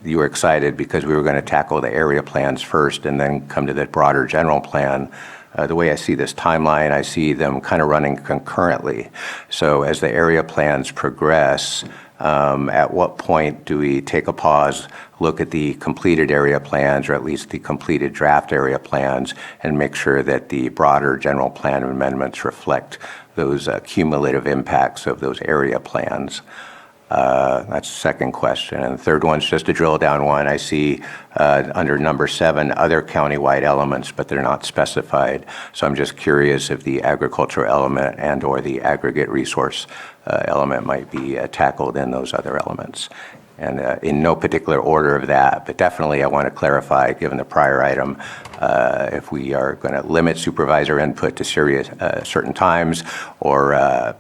you were excited because we were going to tackle the area plans first and then come to the broader general plan. The way I see this timeline, I see them kind of running concurrently. So as the area plans progress, at what point do we take a pause, look at the completed area plans, or at least the completed draft area plans, and make sure that the broader general plan amendments reflect those cumulative impacts of those area plans? That's the second question. And the third one's just to drill down one. I see under number 7, other countywide elements, but they're not specified. So I'm just curious if the agricultural element and/or the aggregate resource element might be tackled in those other elements. And in no particular order of that, but definitely I want to clarify, given the prior item, if we are going to limit supervisor input to certain times, or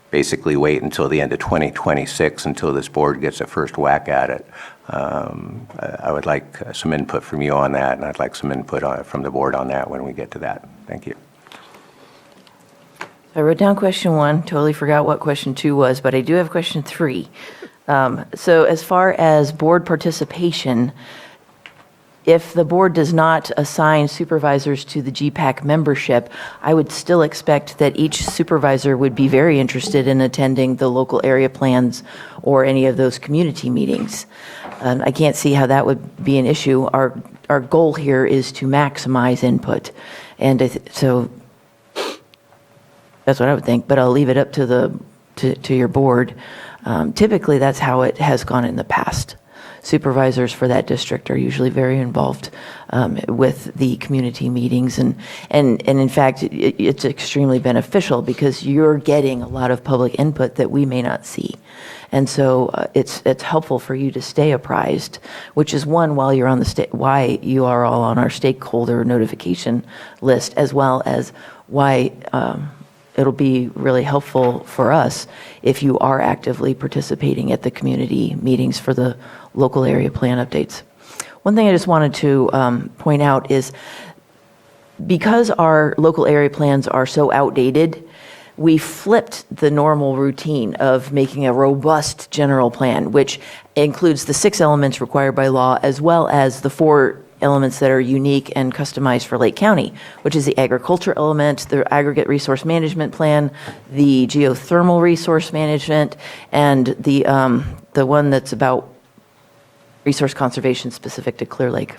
basically wait until the end of 2026 until this board gets a first whack at it. I would like some input from you on that, and I'd like some input from the board on that when we get to that. Thank you. I wrote down question 1, totally forgot what question 2 was, but I do have question 3. So as far as board participation, if the board does not assign supervisors to the GPAC membership, I would still expect that each supervisor would be very interested in attending the local area plans or any of those community meetings. I can't see how that would be an issue. Our goal here is to maximize input. And so that's what I would think, but I'll leave it up to your board. Typically, that's how it has gone in the past. Supervisors for that district are usually very involved with the community meetings, and in fact, it's extremely beneficial because you're getting a lot of public input that we may not see, and so it's helpful for you to stay apprised, which is one while you're on the why you are all on our stakeholder notification list, as well as why. It'll be really helpful for us if you are actively participating at the community meetings for the local area plan updates. One thing I just wanted to point out is because our local area plans are so outdated, we flipped the normal routine of making a robust general plan, which includes the 6 elements required by law, as well as the 4 elements that are unique and customized for Lake County, which is the agriculture element, the aggregate resource management plan, the geothermal resource management, and the one that's about resource conservation specific to Clear Lake.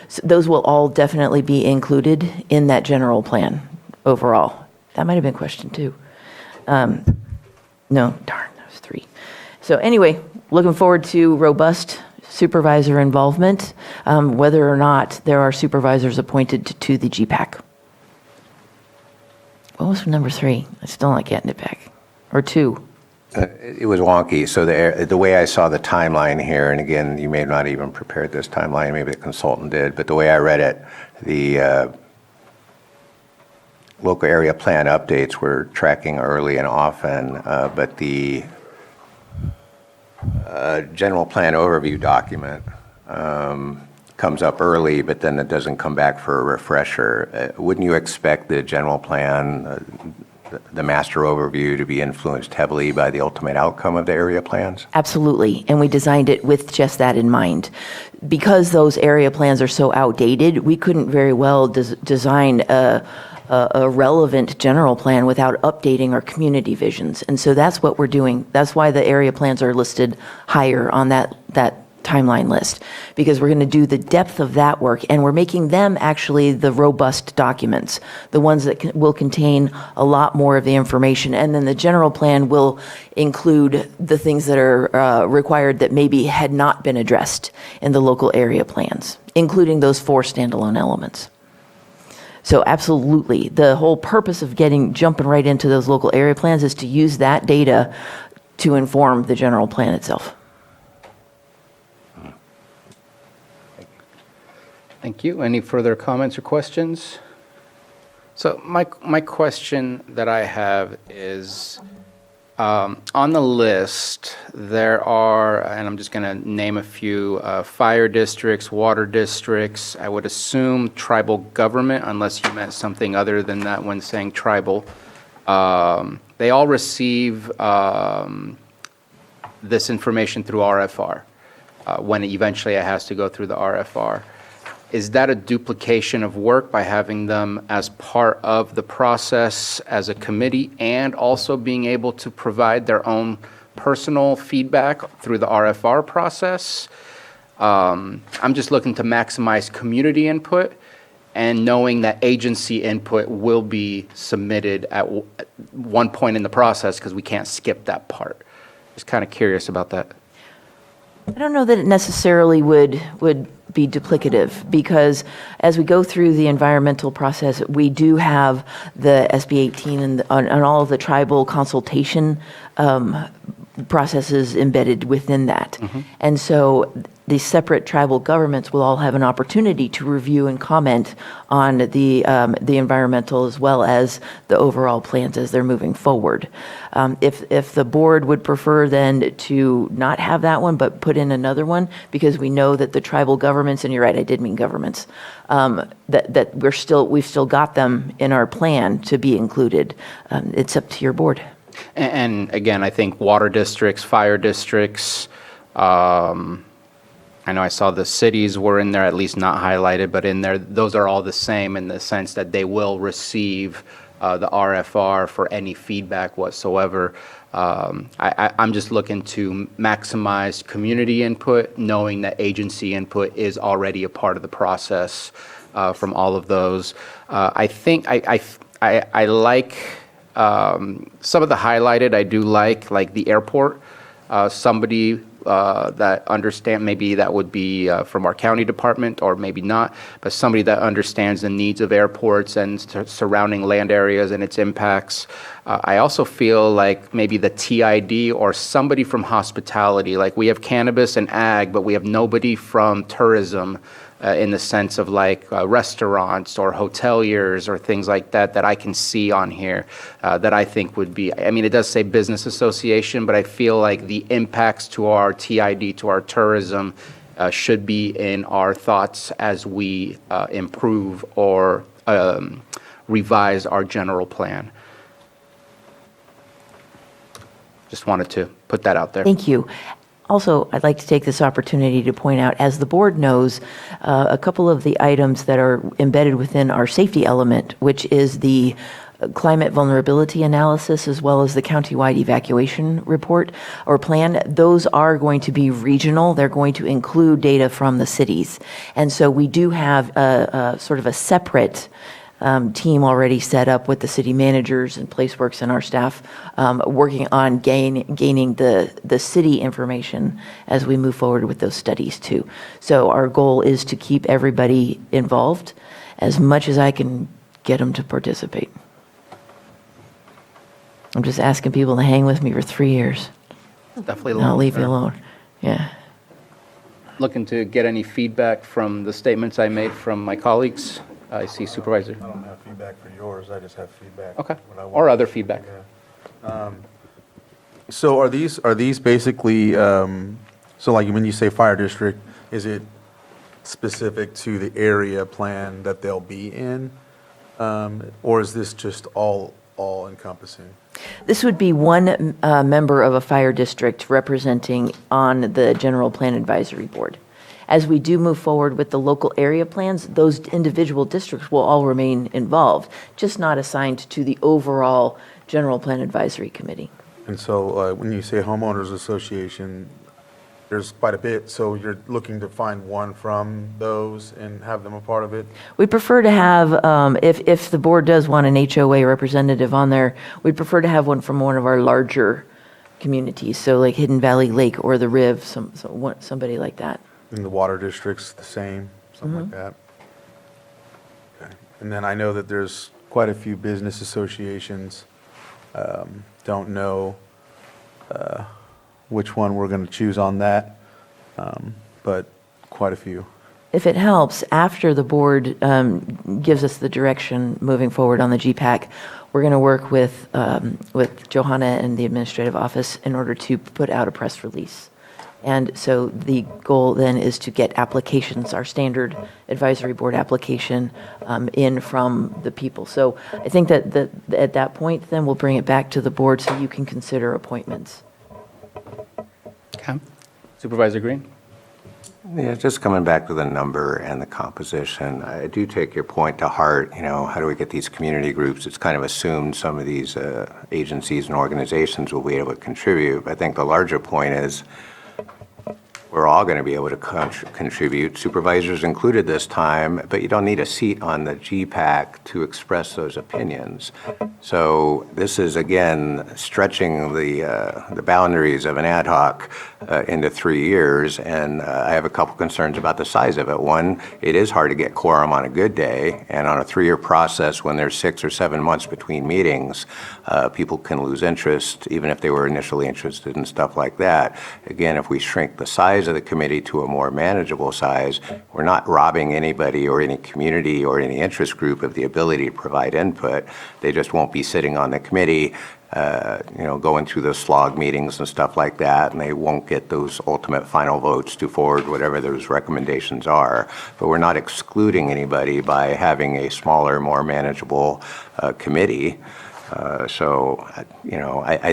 So those will all definitely be included in that general plan overall. That might have been question 2. No, darn, that was 3. So anyway, looking forward to robust supervisor involvement, whether or not there are supervisors appointed to the GPAC. What was number 3? I'm still not getting it back. Or 2. It was wonky. So the way I saw the timeline here, and again, you may have not even prepared this timeline, maybe the consultant did, but the way I read it, the local area plan updates were tracking early and often, but the general plan overview document comes up early, but then it doesn't come back for a refresher. Wouldn't you expect the general plan, the master overview, to be influenced heavily by the ultimate outcome of the area plans? Absolutely, and we designed it with just that in mind. Because those area plans are so outdated, we couldn't very well design a relevant general plan without updating our community visions. And so that's what we're doing. That's why the area plans are listed higher on that timeline list, because we're going to do the depth of that work, and we're making them actually the robust documents, the ones that will contain a lot more of the information. And then the general plan will include the things that are required that maybe had not been addressed in the local area plans, including those 4 standalone elements. So absolutely, the whole purpose of jumping right into those local area plans is to use that data to inform the general plan itself. Thank you. Any further comments or questions? So my question that I have is, on the list, there are, and I'm just going to name a few, fire districts, water districts, I would assume tribal government, unless you meant something other than that when saying tribal. They all receive this information through RFR, when eventually it has to go through the RFR. Is that a duplication of work by having them as part of the process as a committee and also being able to provide their own personal feedback through the RFR process? I'm just looking to maximize community input and knowing that agency input will be submitted at one point in the process because we can't skip that part. Just kind of curious about that. I don't know that it necessarily would be duplicative, because as we go through the environmental process, we do have the SB 18 and all of the tribal consultation processes embedded within that. And so the separate tribal governments will all have an opportunity to review and comment on the environmental as well as the overall plans as they're moving forward. If the board would prefer then to not have that one, but put in another one, because we know that the tribal governments, and you're right, I did mean governments, that we've still got them in our plan to be included. It's up to your board. And again, I think water districts, fire districts, I know I saw the cities were in there, at least not highlighted, but in there, those are all the same in the sense that they will receive the RFR for any feedback whatsoever. I'm just looking to maximize community input, knowing that agency input is already a part of the process from all of those. I think I like some of the highlighted. I do like the airport. Somebody that understand, maybe that would be from our county department or maybe not, but somebody that understands the needs of airports and surrounding land areas and its impacts. I also feel like maybe the TID or somebody from hospitality, like we have cannabis and ag, but we have nobody from tourism in the sense of like restaurants or hoteliers or things like that I can see on here that I think would be, I mean, it does say business association, but I feel like the impacts to our TID, to our tourism, should be in our thoughts as we improve or revise our general plan. Just wanted to put that out there. Thank you. Also, I'd like to take this opportunity to point out, as the board knows, a couple of the items that are embedded within our safety element, which is the climate vulnerability analysis as well as the countywide evacuation report or plan, those are going to be regional. They're going to include data from the cities. And so we do have a sort of a separate team already set up with the city managers and PlaceWorks and our staff working on gaining the city information as we move forward with those studies too. So our goal is to keep everybody involved as much as I can get them to participate. I'm just asking people to hang with me for 3 years. Definitely. And I'll leave you alone. Yeah. Looking to get any feedback from the statements I made from my colleagues. I see Supervisor. I don't have feedback for yours, I just have feedback. Okay. what I want. Or other feedback. So are these basically, so like when you say fire district, is it specific to the area plan that they'll be in? Or is this just all encompassing? This would be one member of a fire district representing on the General Plan Advisory Board. As we do move forward with the local area plans, those individual districts will all remain involved, just not assigned to the overall General Plan Advisory Committee. And so when you say homeowners association, there's quite a bit, so you're looking to find one from those and have them a part of it? We prefer to have, if the board does want an HOA representative on there, we'd prefer to have one from one of our larger communities, so like Hidden Valley Lake or the Riv, somebody like that. And the water district's the same, something like that? Okay. And then I know that there's quite a few business associations. Don't know which one we're going to choose on that, but quite a few. If it helps, after the board gives us the direction moving forward on the GPAC, we're going to work with Johanna and the administrative office in order to put out a press release. And so the goal then is to get applications, our standard advisory board application, in from the people. So I think that at that point, then we'll bring it back to the board so you can consider appointments. Okay. Supervisor Green? Yeah, just coming back to the number and the composition, I do take your point to heart. You know, how do we get these community groups? It's kind of assumed some of these agencies and organizations will be able to contribute. I think the larger point is we're all going to be able to contribute, supervisors included this time, but you don't need a seat on the GPAC to express those opinions. So this is, again, stretching the boundaries of an ad hoc into 3 years, and I have a couple concerns about the size of it. One, it is hard to get quorum on a good day, and on a 3-year process, when there's 6 or 7 months between meetings, people can lose interest, even if they were initially interested in stuff like that. Again, if we shrink the size of the committee to a more manageable size, we're not robbing anybody or any community or any interest group of the ability to provide input. They just won't be sitting on the committee, going through the slog meetings and stuff like that, and they won't get those ultimate final votes to forward whatever those recommendations are. But we're not excluding anybody by having a smaller, more manageable committee. I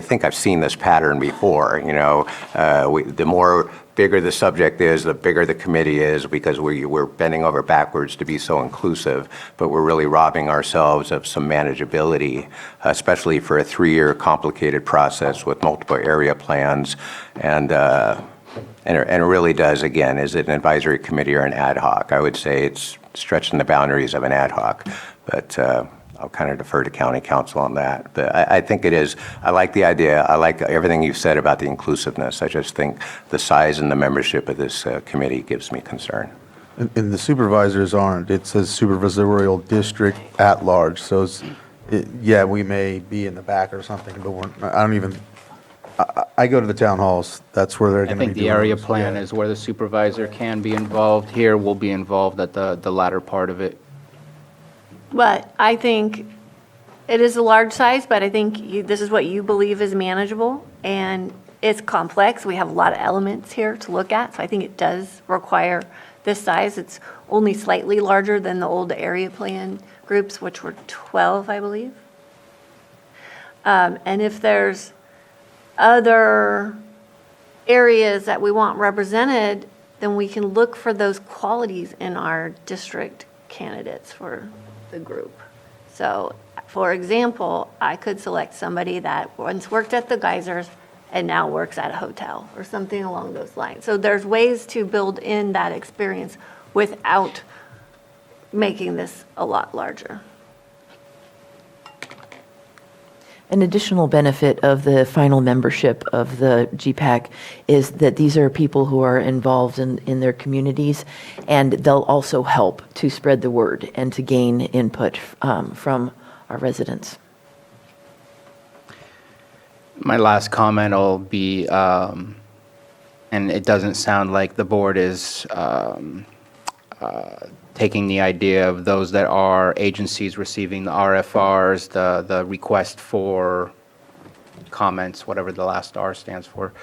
think I've seen this pattern before. The more bigger the subject is, the bigger the committee is, because we're bending over backwards to be so inclusive, but we're really robbing ourselves of some manageability, especially for a 3-year complicated process with multiple area plans. And it really does, again, is it an advisory committee or an ad hoc? I would say it's stretching the boundaries of an ad hoc, but I'll kind of defer to county council on that. But I think it is, I like the idea. I like everything you've said about the inclusiveness. I just think the size and the membership of this committee gives me concern. And the supervisors aren't. It says supervisorial district at large. So we may be in the back or something, but I go to the town halls. That's where they're I going to be think the doing area those. plan is where the supervisor can be involved. Here, we'll be involved at the latter part of it. But I think it is a large size, but I think this is what you believe is manageable, and it's complex. We have a lot of elements here to look at, so I think it does require this size. It's only slightly larger than the old area plan groups, which were 12, I believe. And if there's other areas that we want represented, then we can look for those qualities in our district candidates for the group. So, for example, I could select somebody that once worked at the Geysers and now works at a hotel or something along those lines. So there's ways to build in that experience without making this a lot larger. An additional benefit of the final membership of the GPAC is that these are people who are involved in their communities, and they'll also help to spread the word and to gain input from our residents. My last comment will be, and it doesn't sound like the board is taking the idea of those that are agencies receiving the RFRs, the request for comments, whatever the last R stands for,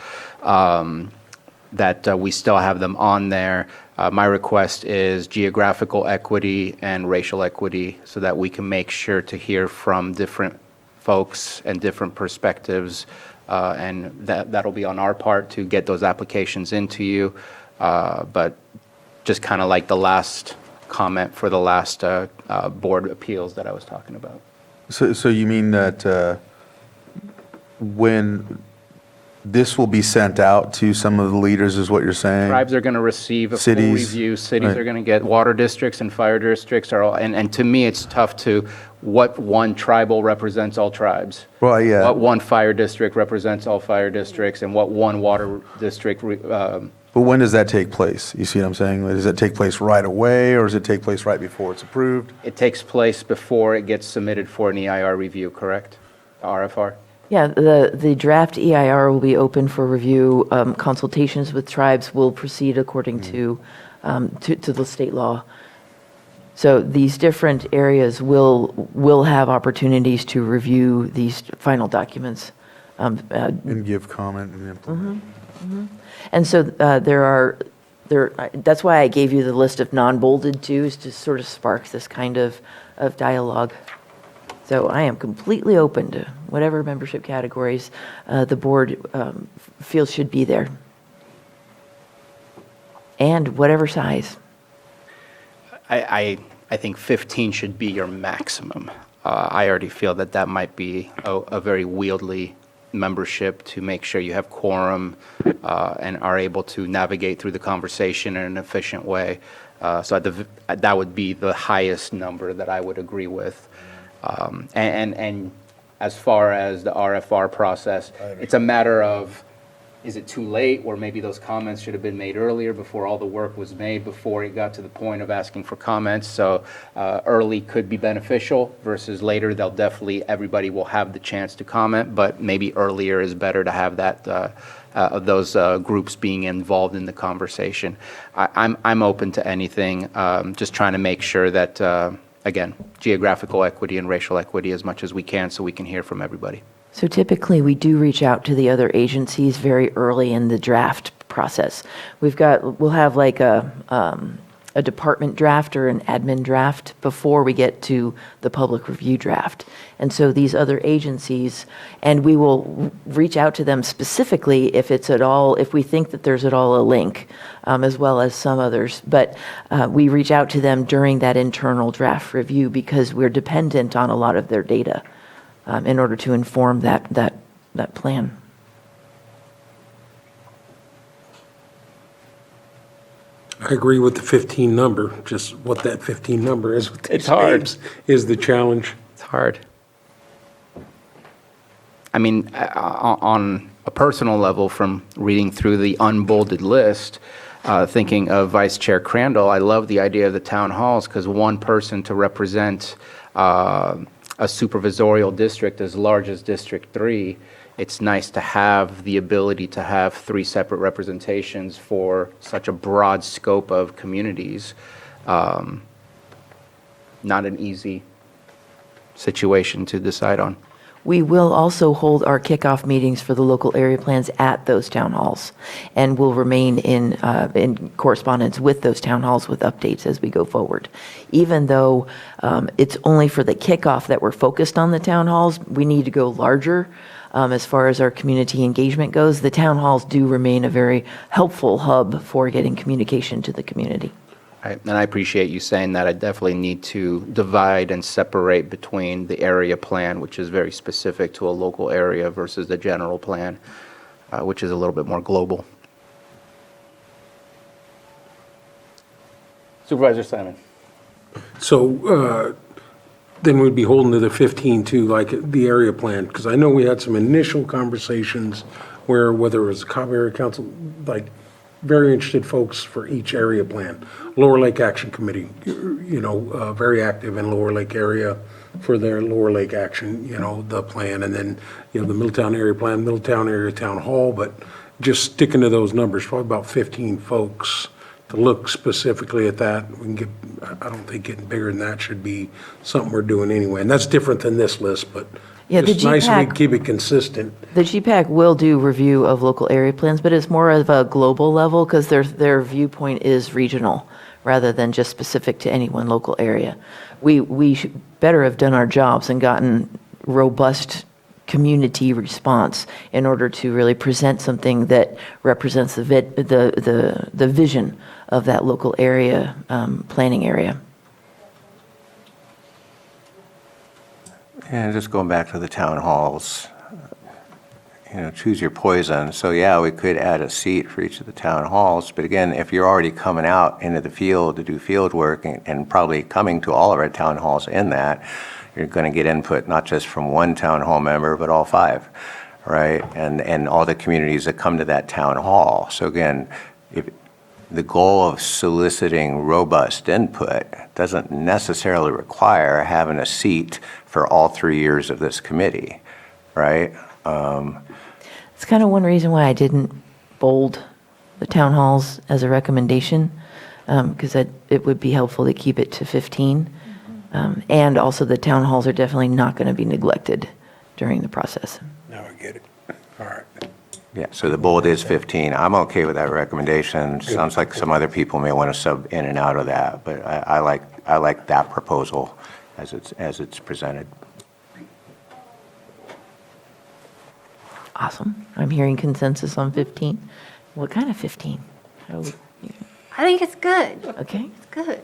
that we still have them on there. My request is geographical equity and racial equity so that we can make sure to hear from different folks and different perspectives, and that'll be on our part to get those applications into you. But just kind of like the last comment for the last board appeals that I was talking about. So you mean that when this will be sent out to some of the leaders is what you're saying? Tribes are going to receive a full Cities, review. Cities right. are going to get, water districts and fire districts are all, and to me, it's tough to, what one tribal represents all tribes. Well, yeah. What one fire district represents all fire districts, and what one water district But when does that take place? You see what I'm saying? Does it take place right away, or does it take place right before it's approved? It takes place before it gets submitted for an EIR review, correct? RFR? Yeah, the draft EIR will be open for review. Consultations with tribes will proceed according to the state law. So these different areas will have opportunities to review these final documents. And give comment and implement. And so that's why I gave you the list of non-bolded too, is to sort of spark this kind of dialogue. So I am completely open to whatever membership categories the board feels should be there. And whatever size. I think 15 should be your maximum. I already feel that might be a very wieldy membership to make sure you have quorum and are able to navigate through the conversation in an efficient way. So that would be the highest number that I would agree with. And as far as the RFR process, it's a matter of, is it too late, or maybe those comments should have been made earlier before all the work was made, before it got to the point of asking for comments? So early could be beneficial versus later. Everybody will have the chance to comment, but maybe earlier is better to have that, those groups being involved in the conversation. I'm open to anything, just trying to make sure that, again, geographical equity and racial equity as much as we can so we can hear from everybody. So typically, we do reach out to the other agencies very early in the draft process. We'll have like a department draft or an admin draft before we get to the public review draft. And so these other agencies, and we will reach out to them specifically if we think that there's at all a link, as well as some others. But we reach out to them during that internal draft review because we're dependent on a lot of their data in order to inform that plan. I agree with the 15 number, just what that 15 number is with these It's hard. names is the challenge. It's hard. I mean, on a personal level, from reading through the unbolded list, thinking of Vice Chair Crandall, I love the idea of the town halls because one person to represent a supervisorial district as large as District 3, it's nice to have the ability to have 3 separate representations for such a broad scope of communities. Not an easy situation to decide on. We will also hold our kickoff meetings for the local area plans at those town halls, and will remain in correspondence with those town halls with updates as we go forward. Even though it's only for the kickoff that we're focused on the town halls, we need to go larger as far as our community engagement goes. The town halls do remain a very helpful hub for getting communication to the community. Right. And I appreciate you saying that. I definitely need to divide and separate between the area plan, which is very specific to a local area, versus the general plan, which is a little bit more global. Supervisor Simon. So then we'd be holding to the 15 too, like the area plan, because I know we had some initial conversations where, whether it was the Cobb Area Council, like very interested folks for each area plan. Lower Lake Action Committee, very active in Lower Lake area for their Lower Lake Action, the plan, and then, the Middletown area plan, Middletown area town hall, but just sticking to those numbers, probably about 15 folks to look specifically at that. I don't think getting bigger than that should be something we're doing anyway, and that's different than this list, but Yeah, the just nice if we GPAC keep it consistent. The GPAC will do review of local area plans, but it's more of a global level because their viewpoint is regional rather than just specific to any one local area. We should better have done our jobs and gotten robust community response in order to really present something that represents the vision of that local area planning area. And just going back to the town halls, choose your poison. So yeah, we could add a seat for each of the town halls, but again, if you're already coming out into the field to do field work and probably coming to all of our town halls in that, you're going to get input not just from one town hall member, but all 5, right? And all the communities that come to that town hall. So again, if the goal of soliciting robust input doesn't necessarily require having a seat for all 3 years of this committee, right? It's kind of one reason why I didn't bold the town halls as a recommendation, because it would be helpful to keep it to 15. And also the town halls are definitely not going to be neglected during the process. Now I get it. All right. Yeah, so the bold is 15. I'm okay with that recommendation. Sounds like some other people may want to sub in and out of that, but I like that proposal as it's presented. Awesome. I'm hearing consensus on 15. What kind of 15? I think it's good. Okay. It's good.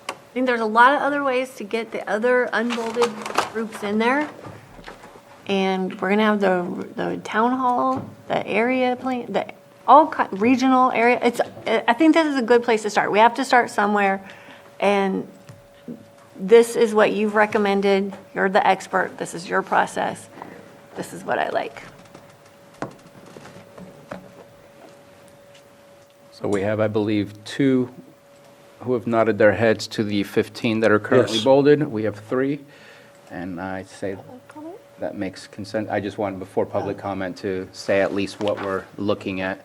I think there's a lot of other ways to get the other unbolded groups in there. and we're gonna have the town hall, the area plan, regional area. I think this is a good place to start. We have to start somewhere, and this is what you've recommended. You're the expert. This is your process. This is what I like. So we have, I believe, 2 who have nodded their heads to the 15 that are currently Yes. bolded. We have 3, and I say that makes consent. I just wanted, before public comment, to say at least what we're looking at.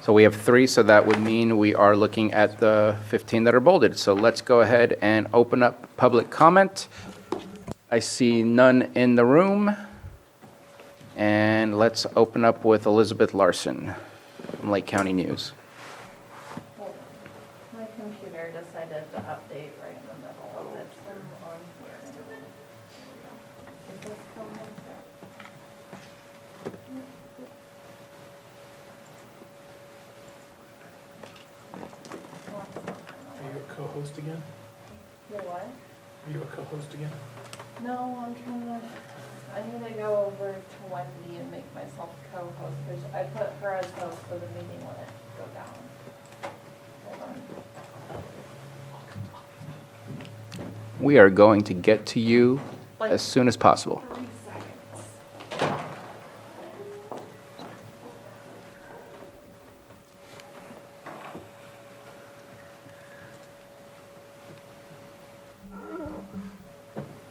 So we have 3, so that would mean we are looking at the 15 that are bolded. So let's go ahead and open up public comment. I see none in the room. And let's open up with Elizabeth Larson from Lake County News. My computer decided to update right in the middle of it. So I'm on here. Is this still there? Are you a co-host again? You what? Are you a co-host again? No, I'm trying to, I need to go over to Wendy and make myself co-host, because I put her as host so the meeting wouldn't go down. Hold on. We are going to get to you as soon as possible. 3 seconds.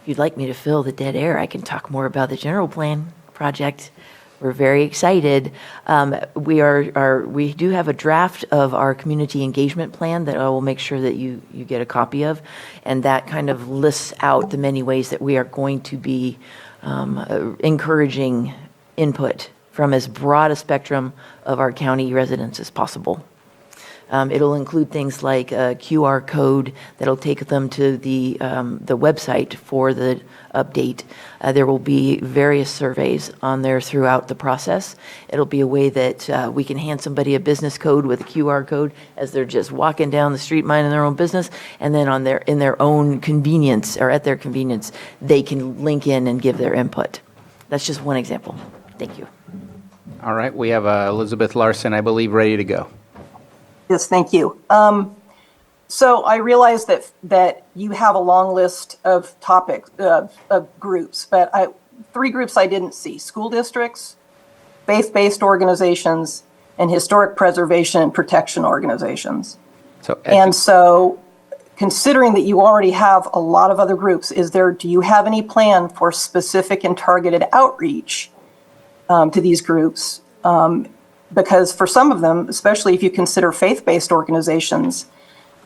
If you'd like me to fill the dead air, I can talk more about the general plan project. We're very excited. We do have a draft of our community engagement plan that I will make sure that you get a copy of, and that kind of lists out the many ways that we are going to be encouraging input from as broad a spectrum of our county residents as possible. It'll include things like a QR code that'll take them to the website for the update. There will be various surveys on there throughout the process. It'll be a way that we can hand somebody a business code with a QR code as they're just walking down the street minding their own business, and then in their own convenience or at their convenience, they can link in and give their input. That's just one example. Thank you. All right, we have Elizabeth Larson, I believe, ready to go. Yes, thank you. So I realize that you have a long list of topics, of groups, but 3 groups I didn't see: school districts, faith-based organizations, and historic preservation and protection organizations. So considering that you already have a lot of other groups, do you have any plan for specific and targeted outreach to these groups? Because for some of them, especially if you consider faith-based organizations,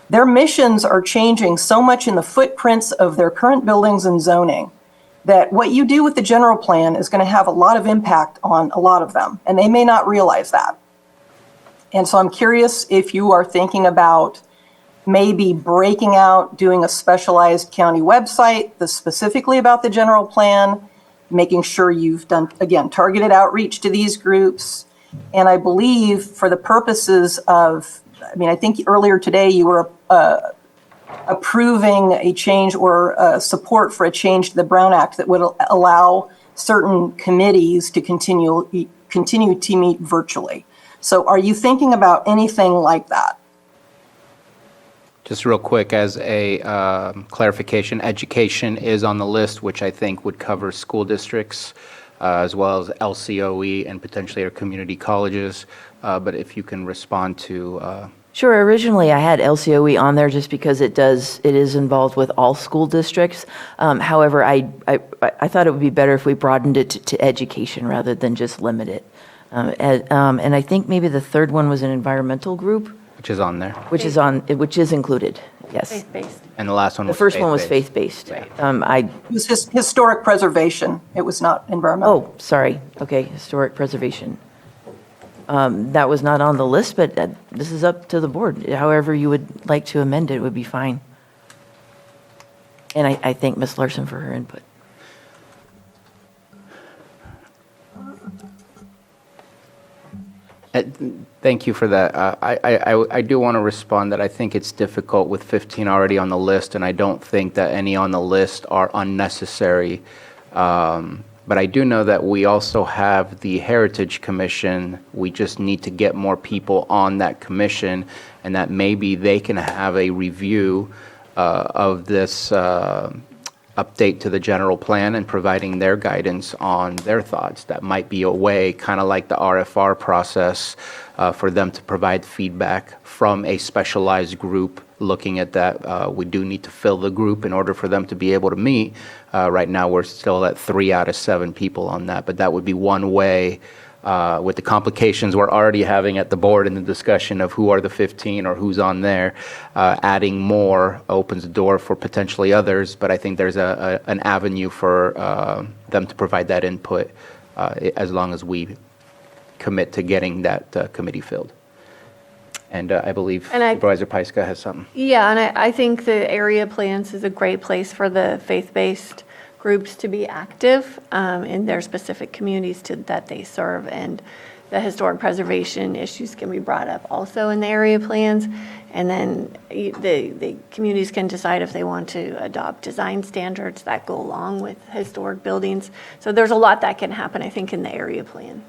their missions are changing so much in the footprints of their current buildings and zoning that what you do with the general plan is going to have a lot of impact on a lot of them, and they may not realize that. And so I'm curious if you are thinking about maybe breaking out, doing a specialized county website that's specifically about the general plan, making sure you've done, again, targeted outreach to these groups. And I believe for the purposes of, I think earlier today you were approving a change or support for a change to the Brown Act that would allow certain committees to continue to meet virtually. So are you thinking about anything like that? Just real quick, as a clarification, education is on the list, which I think would cover school districts, as well as LCOE and potentially our community colleges. But if you can respond to... Sure. Originally, I had LCOE on there just because it is involved with all school districts. However, I thought it would be better if we broadened it to education rather than just limit it. And I think maybe the third one was an environmental group. Which is on there. Which is included, yes. Faith-based. And the last one was The first one was faith-based. It was just historic preservation. It was not environmental. Oh, sorry. Okay, historic preservation. That was not on the list, but this is up to the board. However you would like to amend it would be fine. And I thank Ms. Larson for her input. Thank you for that. I do want to respond that I think it's difficult with 15 already on the list, and I don't think that any on the list are unnecessary. But I do know that we also have the Heritage Commission. We just need to get more people on that commission, and that maybe they can have a review of this update to the general plan and providing their guidance on their thoughts. That might be a way, kind of like the RFR process, for them to provide feedback from a specialized group looking at that. We do need to fill the group in order for them to be able to meet. Right now, we're still at 3 out of 7 people on that, but that would be one way. With the complications we're already having at the board in the discussion of who are the 15 or who's on there, adding more opens the door for potentially others, but I think there's an avenue for them to provide that input as long as we commit to getting that committee filled. And I believe Supervisor Pyska has something. Yeah, and I think the area plans is a great place for the faith-based groups to be active in their specific communities that they serve. And the historic preservation issues can be brought up also in the area plans. And then the communities can decide if they want to adopt design standards that go along with historic buildings. So there's a lot that can happen, I think, in the area plan.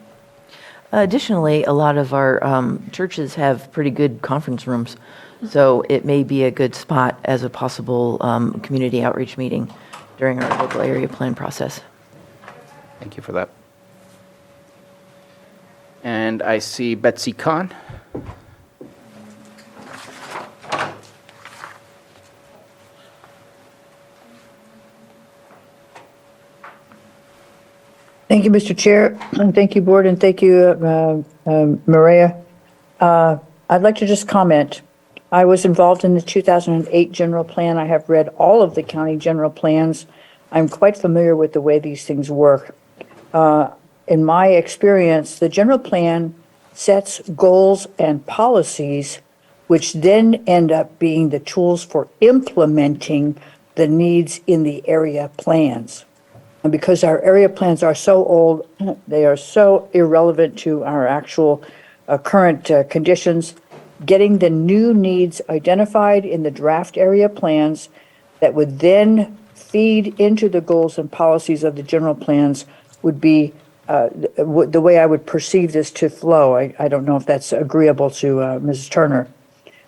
Additionally, a lot of our churches have pretty good conference rooms, so it may be a good spot as a possible community outreach meeting during our local area plan process. Thank you for that. And I see Betsy Kahn. Thank you, Mr. Chair, and thank you, Board, and thank you, Maria. I'd like to just comment. I was involved in the 2008 general plan. I have read all of the county general plans. I'm quite familiar with the way these things work. In my experience, the general plan sets goals and policies, which then end up being the tools for implementing the needs in the area plans. And because our area plans are so old, they are so irrelevant to our actual current conditions, getting the new needs identified in the draft area plans that would then feed into the goals and policies of the general plans would be the way I would perceive this to flow. I don't know if that's agreeable to Mrs. Turner.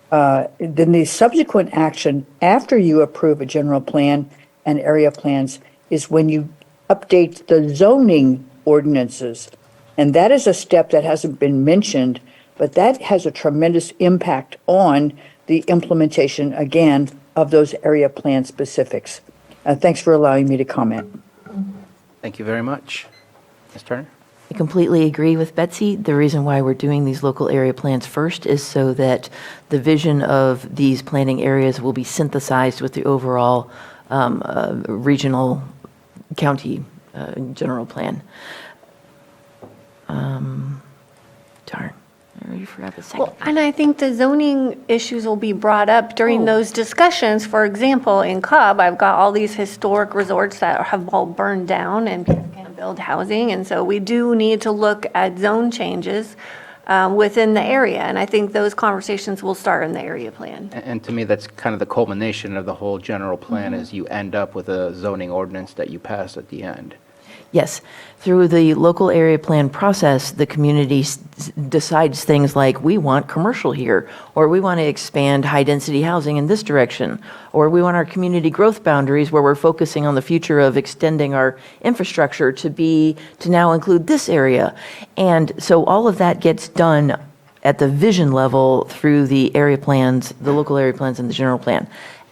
Then the subsequent action after you approve a general plan and area plans is when you update the zoning ordinances. And that is a step that hasn't been mentioned, but that has a tremendous impact on the implementation, again, of those area plan specifics. Thanks for allowing me to comment. Thank you very much. Ms. Turner? I completely agree with Betsy. The reason why we're doing these local area plans first is so that the vision of these planning areas will be synthesized with the overall regional county general plan. Darn, I already forgot the second. Well, and I think the zoning issues will be brought up during those discussions. For example, in Cobb, I've got all these historic resorts that have all burned down and people can't build housing. And so we do need to look at zone changes within the area. And I think those conversations will start in the area plan. And to me, that's kind of the culmination of the whole general plan is you end up with a zoning ordinance that you pass at the end. Yes, through the local area plan process, the community decides things like, we want commercial here, or we want to expand high-density housing in this direction, or we want our community growth boundaries where we're focusing on the future of extending our infrastructure to now include this area. And so all of that gets done at the vision level through the area plans, the local area plans and the general plan.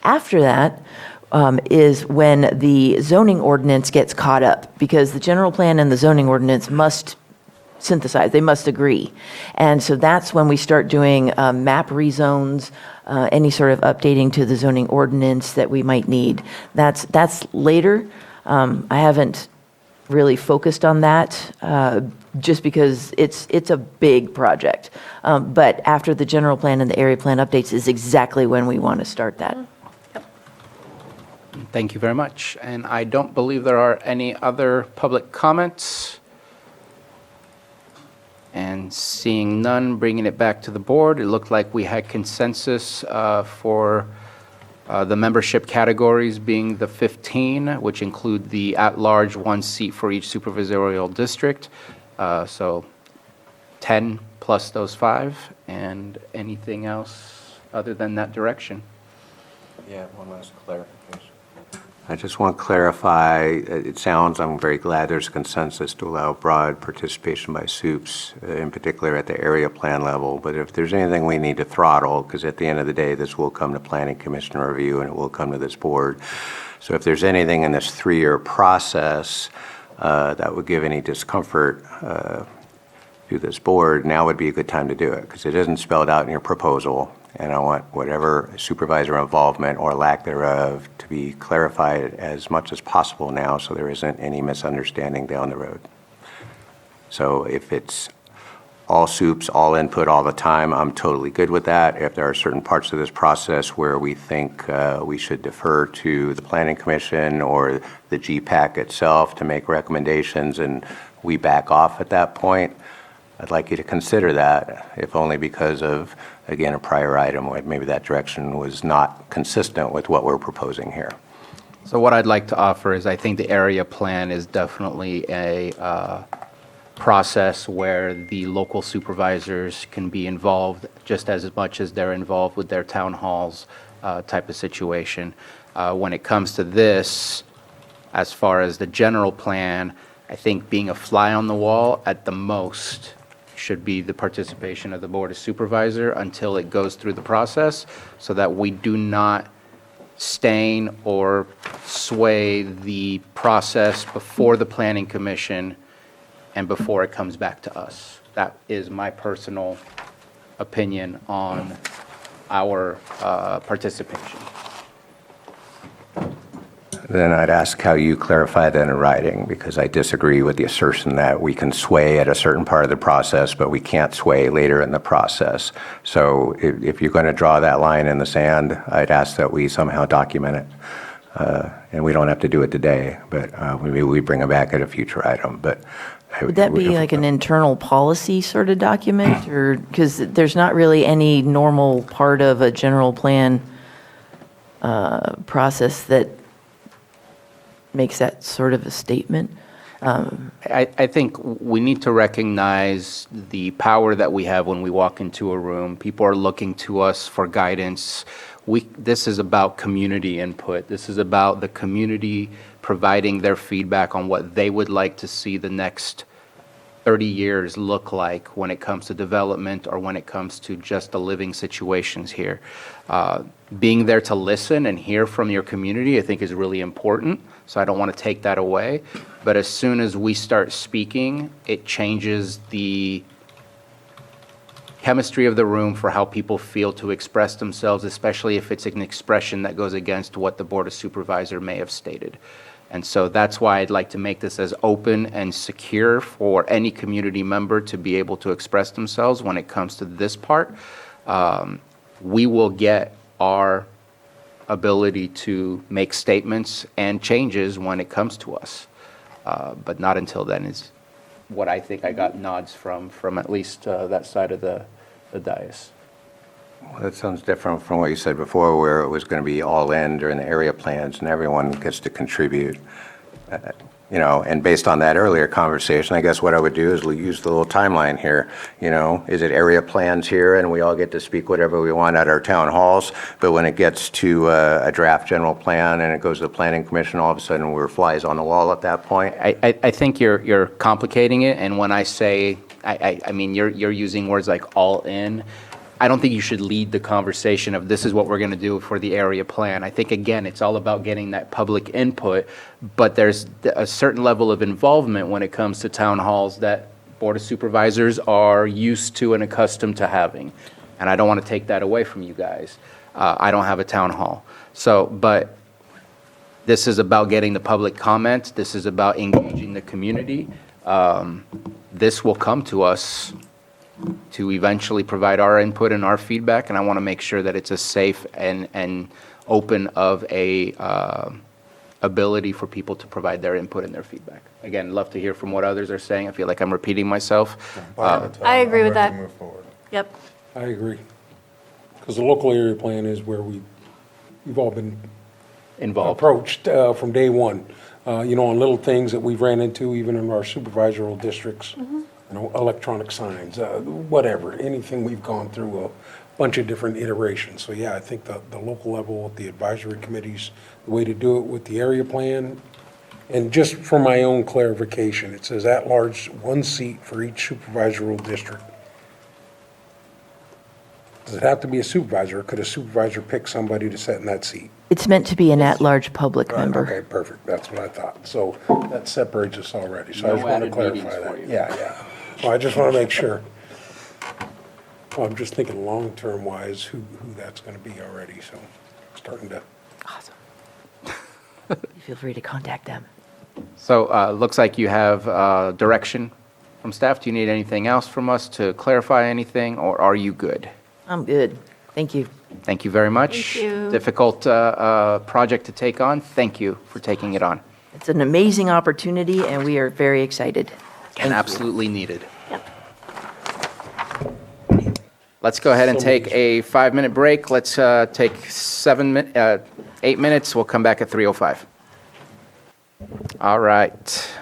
After that, is when the zoning ordinance gets caught up, because the general plan and the zoning ordinance must synthesize, they must agree. And so that's when we start doing map rezones, any sort of updating to the zoning ordinance that we might need. That's later. I haven't really focused on that just because it's a big project. But after the general plan and the area plan updates is exactly when we want to start that. Thank you very much. And I don't believe there are any other public comments. And seeing none, bringing it back to the board, it looked like we had consensus for The membership categories being the 15, which include the at-large, one seat for each supervisorial district. So 10 plus those 5, and anything else other than that direction. Yeah, one last clarification. I just want to clarify, it sounds, I'm very glad there's consensus to allow broad participation by SUPs, in particular at the area plan level, but if there's anything we need to throttle, because at the end of the day, this will come to Planning Commission review and it will come to this board. So if there's anything in this 3-year process that would give any discomfort to this board, now would be a good time to do it, because it isn't spelled out in your proposal. And I want whatever supervisor involvement or lack thereof to be clarified as much as possible now, so there isn't any misunderstanding down the road. So if it's all SUPs, all input all the time, I'm totally good with that. If there are certain parts of this process where we think we should defer to the Planning Commission or the GPAC itself to make recommendations and we back off at that point, I'd like you to consider that, if only because of, again, a prior item where maybe that direction was not consistent with what we're proposing here. So what I'd like to offer is I think the area plan is definitely a process where the local supervisors can be involved just as much as they're involved with their town halls type of situation. When it comes to this, as far as the general plan, I think being a fly on the wall at the most should be the participation of the Board of Supervisor until it goes through the process, so that we do not stain or sway the process before the Planning Commission and before it comes back to us. That is my personal opinion on our participation. Then I'd ask how you clarify that in writing, because I disagree with the assertion that we can sway at a certain part of the process, but we can't sway later in the process. So if you're going to draw that line in the sand, I'd ask that we somehow document it. And we don't have to do it today, but maybe we bring it back at a future item. But Would that be like an internal policy sort of document? Or, because there's not really any normal part of a general plan process that makes that sort of a statement? I think we need to recognize the power that we have when we walk into a room. People are looking to us for guidance. This is about community input. This is about the community providing their feedback on what they would like to see the next 30 years look like when it comes to development or when it comes to just the living situations here. Being there to listen and hear from your community, I think, is really important. So I don't want to take that away. But as soon as we start speaking, it changes the chemistry of the room for how people feel to express themselves, especially if it's an expression that goes against what the Board of Supervisors may have stated. And so that's why I'd like to make this as open and secure for any community member to be able to express themselves when it comes to this part. We will get our ability to make statements and changes when it comes to us. But not until then is what I think I got nods from at least that side of the dais. Well, that sounds different from what you said before, where it was going to be all in during the area plans and everyone gets to contribute. And based on that earlier conversation, I guess what I would do is use the little timeline here. Is it area plans here and we all get to speak whatever we want at our town halls, but when it gets to a draft general plan and it goes to the Planning Commission, all of a sudden we're flies on the wall at that point? I think you're complicating it, and when I say, I mean, you're using words like all in. I don't think you should lead the conversation of this is what we're going to do for the area plan. I think, again, it's all about getting that public input, but there's a certain level of involvement when it comes to town halls that Board of Supervisors are used to and accustomed to having. And I don't want to take that away from you guys. I don't have a town hall. But this is about getting the public comment. This is about engaging the community. This will come to us to eventually provide our input and our feedback, and I want to make sure that it's a safe and open of a ability for people to provide their input and their feedback. Again, love to hear from what others are saying. I feel like I'm repeating myself. I agree with that. Yep. I agree. Because the local area plan is where we you've all been Involved. approached from day one, you know, on little things that we've ran into even in our supervisory districts, you know, electronic signs, whatever, anything we've gone through a bunch of different iterations. So yeah, I think the local level with the advisory committees, the way to do it with the area plan. And just for my own clarification, it says at large, one seat for each supervisory district. Does it have to be a supervisor, or could a supervisor pick somebody to sit in that seat? It's meant to be an at-large public Right, member. okay, perfect, that's what I thought. So that separates us already, so I No just want to added clarify meetings for that. you. Yeah. Well, I just want to make sure. Well, I'm just thinking long-term wise, who that's going to be already, so starting to. Awesome. Feel free to contact them. So looks like you have direction from staff. Do you need anything else from us to clarify anything, or are you good? I'm good. Thank you. Thank you very much. Thank you. Difficult project to take on. Thank you for taking it on. It's an amazing opportunity, and we are very excited. And absolutely needed. Yep. Let's go ahead and take a 5-minute break. Let's take 8 minutes. We'll come back at 3:05. All right.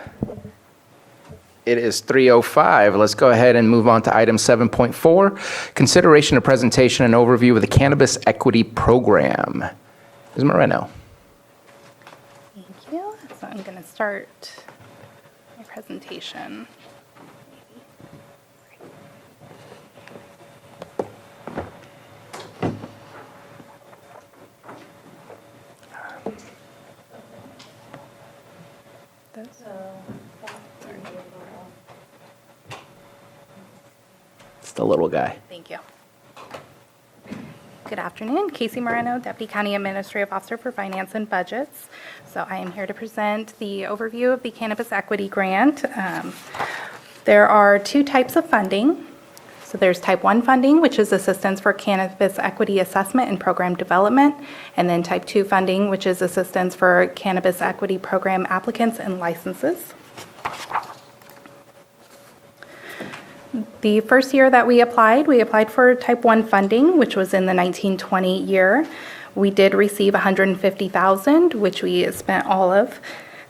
It is 3:05. Let's go ahead and move on to item 7.4, consideration of presentation and overview of the Cannabis Equity Program. Ms. Moreno. Thank you. So I'm going to start my presentation. It's the little guy. Thank you. Good afternoon. Casey Moreno, Deputy County Administrative Officer for Finance and Budgets. So I am here to present the overview of the Cannabis Equity Grant. There are two types of funding. So there's Type 1 funding, which is assistance for cannabis equity assessment and program development, and then Type 2 funding, which is assistance for cannabis equity program applicants and licenses. The first year that we applied for Type 1 funding, which was in the 1920 year. We did receive $150,000, which we spent all of.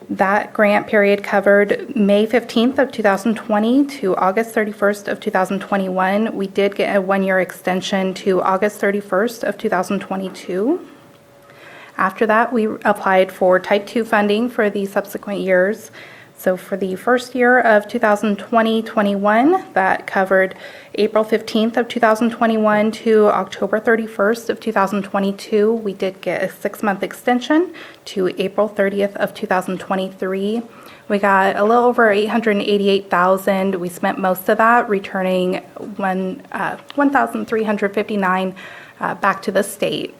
That grant period covered May 15th of 2020 to August 31st of 2021. We did get a one-year extension to August 31st of 2022. After that, we applied for Type 2 funding for the subsequent years. So for the first year of 2020-21, that covered April 15th of 2021 to October 31st of 2022. We did get a 6-month extension to April 30th of 2023. We got a little over $888,000. We spent most of that, returning $1,359 back to the state.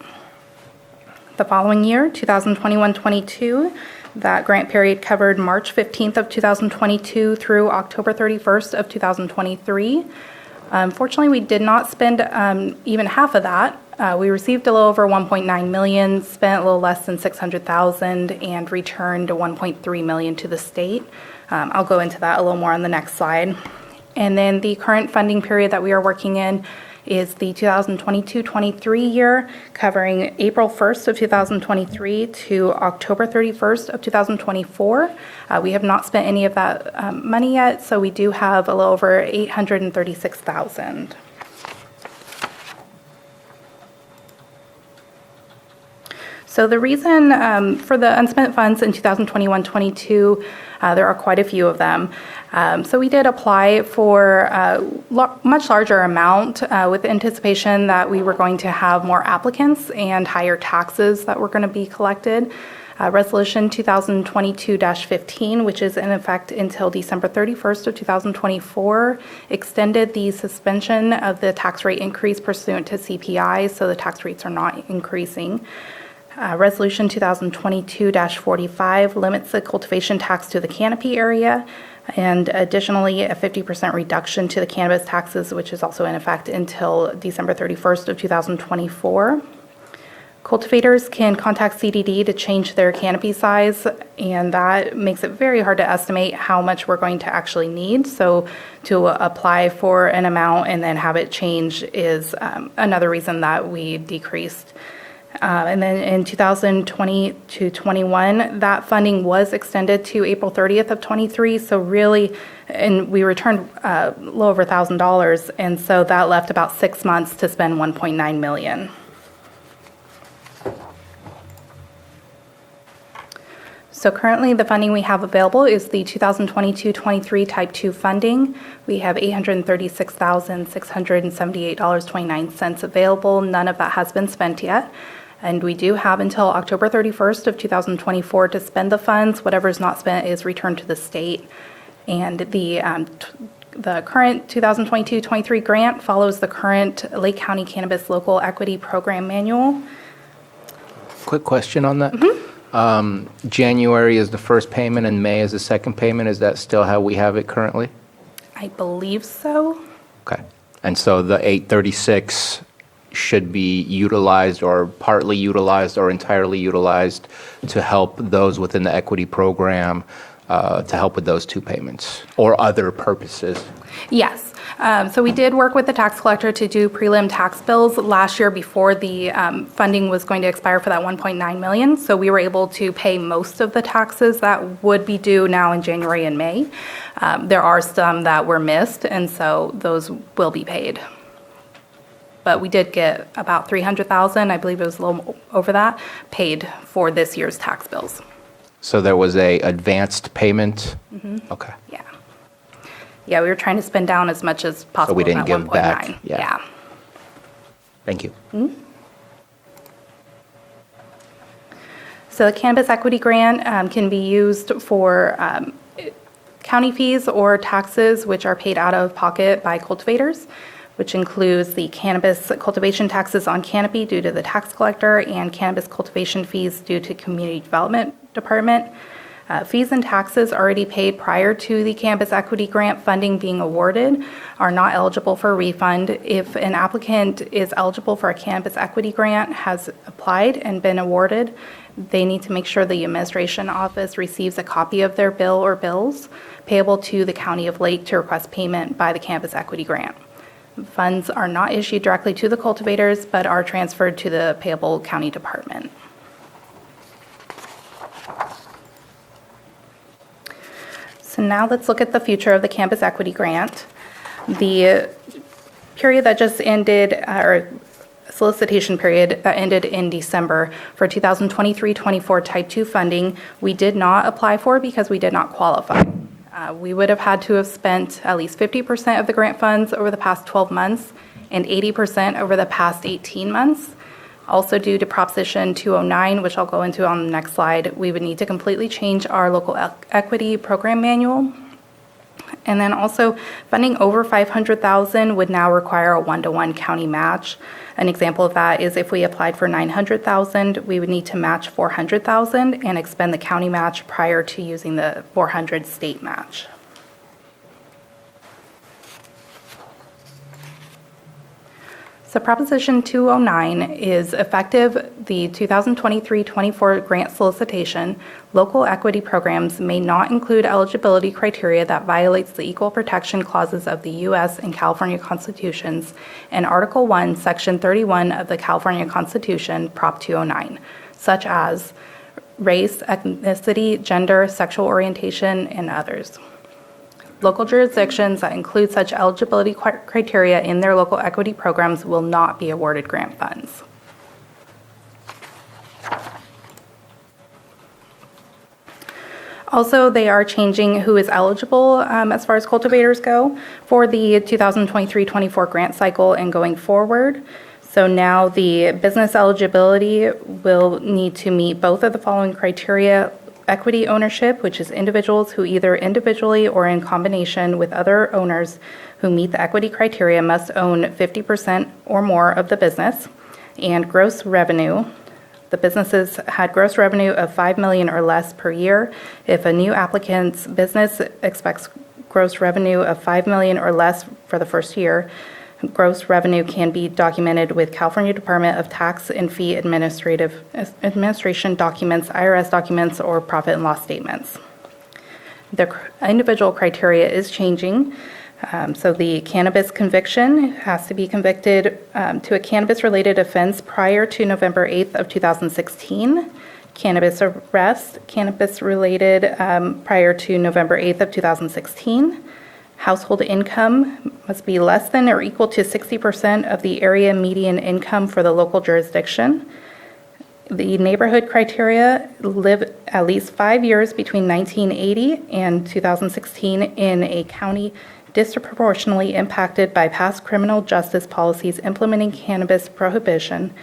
The following year, 2021-22, that grant period covered March 15th of 2022 through October 31st of 2023. Unfortunately, we did not spend even half of that. We received a little over $1.9 million, spent a little less than $600,000, and returned $1.3 million to the state. I'll go into that a little more on the next slide. And then the current funding period that we are working in is the 2022-23 year, covering April 1st of 2023 to October 31st of 2024. We have not spent any of that money yet, so we do have a little over $836,000. So the reason for the unspent funds in 2021-22, there are quite a few of them. So we did apply for a much larger amount with anticipation that we were going to have more applicants and higher taxes that were going to be collected. Resolution 2022-15, which is in effect until December 31st of 2024, extended the suspension of the tax rate increase pursuant to CPI, so the tax rates are not increasing. Resolution 2022-45 limits the cultivation tax to the canopy area, and additionally a 50% reduction to the cannabis taxes, which is also in effect until December 31st of 2024. Cultivators can contact CDD to change their canopy size, and that makes it very hard to estimate how much we're going to actually need. So to apply for an amount and then have it change is another reason that we decreased. And then in 2020 to 21, that funding was extended to April 30th of 23. So really, and we returned a little over $1,000. And so that left about 6 months to spend $1.9 million. So currently, the funding we have available is the 2022-23 Type 2 funding. We have $836,678.29 available. None of that has been spent yet. And we do have until October 31st of 2024 to spend the funds. Whatever is not spent is returned to the state. And the current 2022-23 grant follows the current Lake County Cannabis Local Equity Program Manual. Quick question on that. January is the first payment and May is the second payment. Is that still how we have it currently? I believe so. Okay. And so the 836 should be utilized or partly utilized or entirely utilized to help those within the equity program to help with those two payments or other purposes? Yes. So we did work with the tax collector to do prelim tax bills last year before the funding was going to expire for that $1.9 million. So we were able to pay most of the taxes that would be due now in January and May. There are some that were missed, and so those will be paid. But we did get about $300,000, I believe it was a little over that, paid for this year's tax bills. So there was a advanced payment? Okay. Yeah. Yeah, we were trying to spend down as much as possible. So we didn't at give 1.9. back. Yeah. Thank you. So the Cannabis Equity Grant can be used for county fees or taxes which are paid out of pocket by cultivators, which includes the cannabis cultivation taxes on canopy due to the tax collector and cannabis cultivation fees due to Community Development Department. Fees and taxes already paid prior to the Cannabis Equity Grant funding being awarded are not eligible for a refund. If an applicant is eligible for a Cannabis Equity Grant, has applied and been awarded, they need to make sure the administration office receives a copy of their bill or bills payable to the County of Lake to request payment by the Cannabis Equity Grant. Funds are not issued directly to the cultivators, but are transferred to the payable county department. So now let's look at the future of the Cannabis Equity Grant. The period that just ended, or solicitation period that ended in December for 2023-24 Type 2 funding, we did not apply for because we did not qualify. We would have had to have spent at least 50% of the grant funds over the past 12 months and 80% over the past 18 months. Also, due to Proposition 209, which I'll go into on the next slide, we would need to completely change our local equity program manual. And then also, funding over $500,000 would now require a 1-to-1 county match. An example of that is if we applied for $900,000, we would need to match $400,000 and expend the county match prior to using the $400,000 state match. So Proposition 209 is effective the 2023-24 grant solicitation. Local equity programs may not include eligibility criteria that violates the equal protection clauses of the U.S. and California Constitutions and Article 1, Section 31 of the California Constitution, Prop 209, such as race, ethnicity, gender, sexual orientation, and others. Local jurisdictions that include such eligibility criteria in their local equity programs will not be awarded grant funds. Also, they are changing who is eligible as far as cultivators go for the 2023-24 grant cycle and going forward. So now the business eligibility will need to meet both of the following criteria: equity ownership, which is individuals who either individually or in combination with other owners who meet the equity criteria must own 50% or more of the business, and gross revenue. The businesses had gross revenue of $5 million or less per year. If a new applicant's business expects gross revenue of $5 million or less for the first year, gross revenue can be documented with California Department of Tax and Fee Administration documents, IRS documents, or profit and loss statements. The individual criteria is changing. So the cannabis conviction has to be convicted to a cannabis-related offense prior to November 8th of 2016. Cannabis arrest, cannabis-related prior to November 8th of 2016. Household income must be less than or equal to 60% of the area median income for the local jurisdiction. The neighborhood criteria: live at least 5 years between 1980 and 2016 in a county disproportionately impacted by past criminal justice policies implementing cannabis prohibition,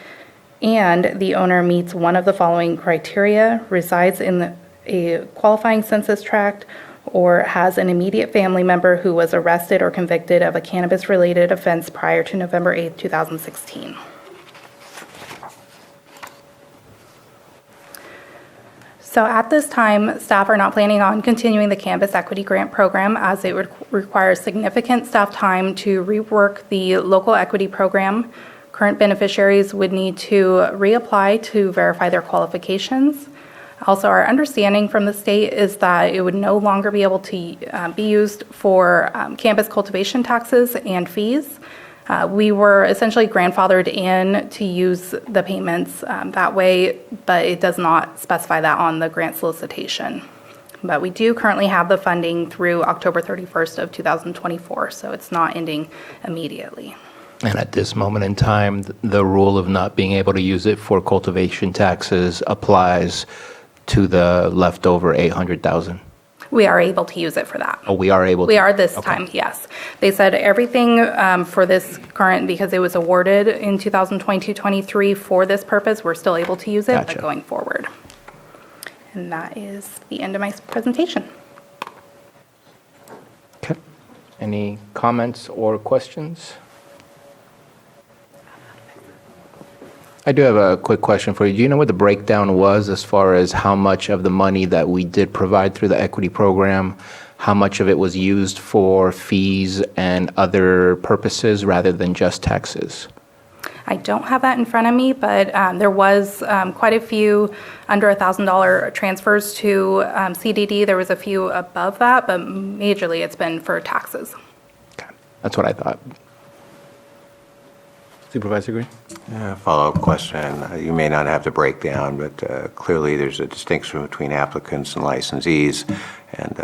and the owner meets one of the following criteria: resides in a qualifying census tract, or has an immediate family member who was arrested or convicted of a cannabis-related offense prior to November 8, 2016. So at this time, staff are not planning on continuing the Cannabis Equity Grant Program, as it would require significant staff time to rework the local equity program. Current beneficiaries would need to reapply to verify their qualifications. Also, our understanding from the state is that it would no longer be able to be used for cannabis cultivation taxes and fees. We were essentially grandfathered in to use the payments that way, but it does not specify that on the grant solicitation. But we do currently have the funding through October 31st of 2024, so it's not ending immediately. And at this moment in time, the rule of not being able to use it for cultivation taxes applies to the leftover 800,000. We are able to use it for that. Oh, we are able to? We are this Okay. time, yes. They said everything for this current, because it was awarded in 2022-23 for this purpose, we're still able to use it, Gotcha. but going forward. And that is the end of my presentation. Okay. Any comments or questions? I do have a quick question for you. Do you know what the breakdown was as far as how much of the money that we did provide through the equity program, how much of it was used for fees and other purposes rather than just taxes? I don't have that in front of me, but there was quite a few under $1,000 transfers to CDD. There was a few above that, but majorly it's been for taxes. That's what I thought. Supervisor Green? Follow-up question. You may not have the breakdown, but clearly there's a distinction between applicants and licensees. And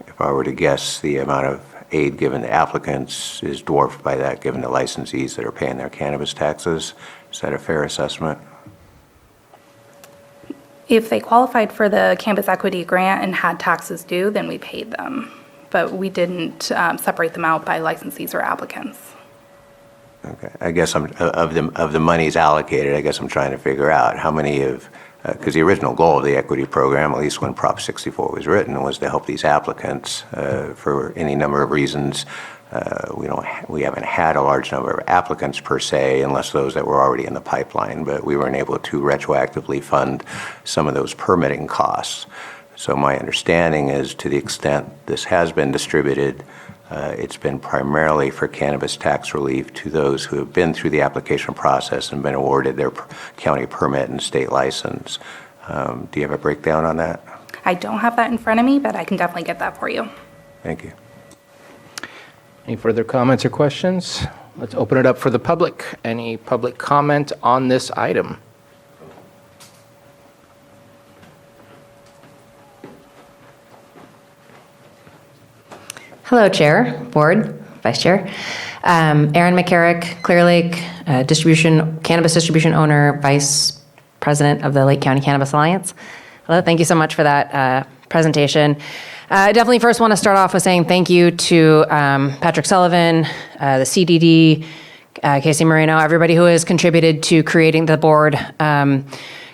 if I were to guess, the amount of aid given to applicants is dwarfed by that given to licensees that are paying their cannabis taxes. Is that a fair assessment? If they qualified for the Campus Equity Grant and had taxes due, then we paid them. But we didn't separate them out by licensees or applicants. Okay. I guess of the monies allocated, I guess I'm trying to figure out how many of, because the original goal of the equity program, at least when Prop 64 was written, was to help these applicants for any number of reasons. We haven't had a large number of applicants per se, unless those that were already in the pipeline, but we weren't able to retroactively fund some of those permitting costs. So my understanding is, to the extent this has been distributed, it's been primarily for cannabis tax relief to those who have been through the application process and been awarded their county permit and state license. Do you have a breakdown on that? I don't have that in front of me, but I can definitely get that for you. Thank you. Any further comments or questions? Let's open it up for the public. Any public comment on this item? Hello, Chair, Board, Vice Chair. Erin McCarrick, Clear Lake Cannabis Distribution Owner, Vice President of the Lake County Cannabis Alliance. Hello, thank you so much for that presentation. I definitely first want to start off with saying thank you to Patrick Sullivan, the CDD, Casey Moreno, everybody who has contributed to creating the board,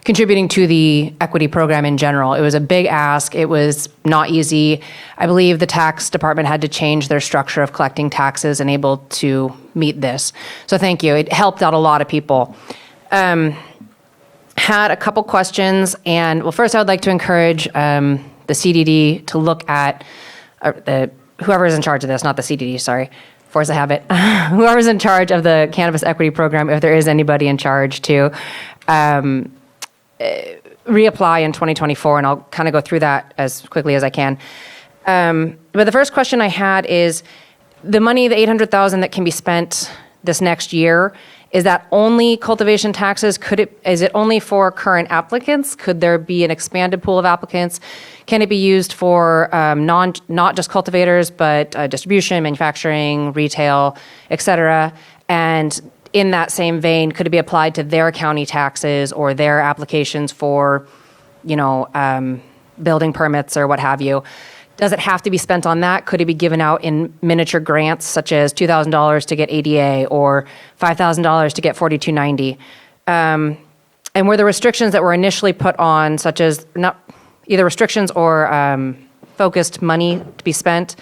contributing to the equity program in general. It was a big ask. It was not easy. I believe the tax department had to change their structure of collecting taxes and able to meet this. So thank you. It helped out a lot of people. Had a couple questions, and well, first I would like to encourage the CDD to look at whoever is in charge of this, not the CDD, sorry, force a habit, whoever's in charge of the cannabis equity program, if there is anybody in charge, to reapply in 2024, and I'll kind of go through that as quickly as I can. But the first question I had is, the money, the 800,000 that can be spent this next year, is that only cultivation taxes? Is it only for current applicants? Could there be an expanded pool of applicants? Can it be used for not just cultivators, but distribution, manufacturing, retail, et cetera? And in that same vein, could it be applied to their county taxes or their applications for, building permits or what have you? Does it have to be spent on that? Could it be given out in miniature grants, such as $2,000 to get ADA or $5,000 to get 4290? And were the restrictions that were initially put on, such as not either restrictions or focused money to be spent,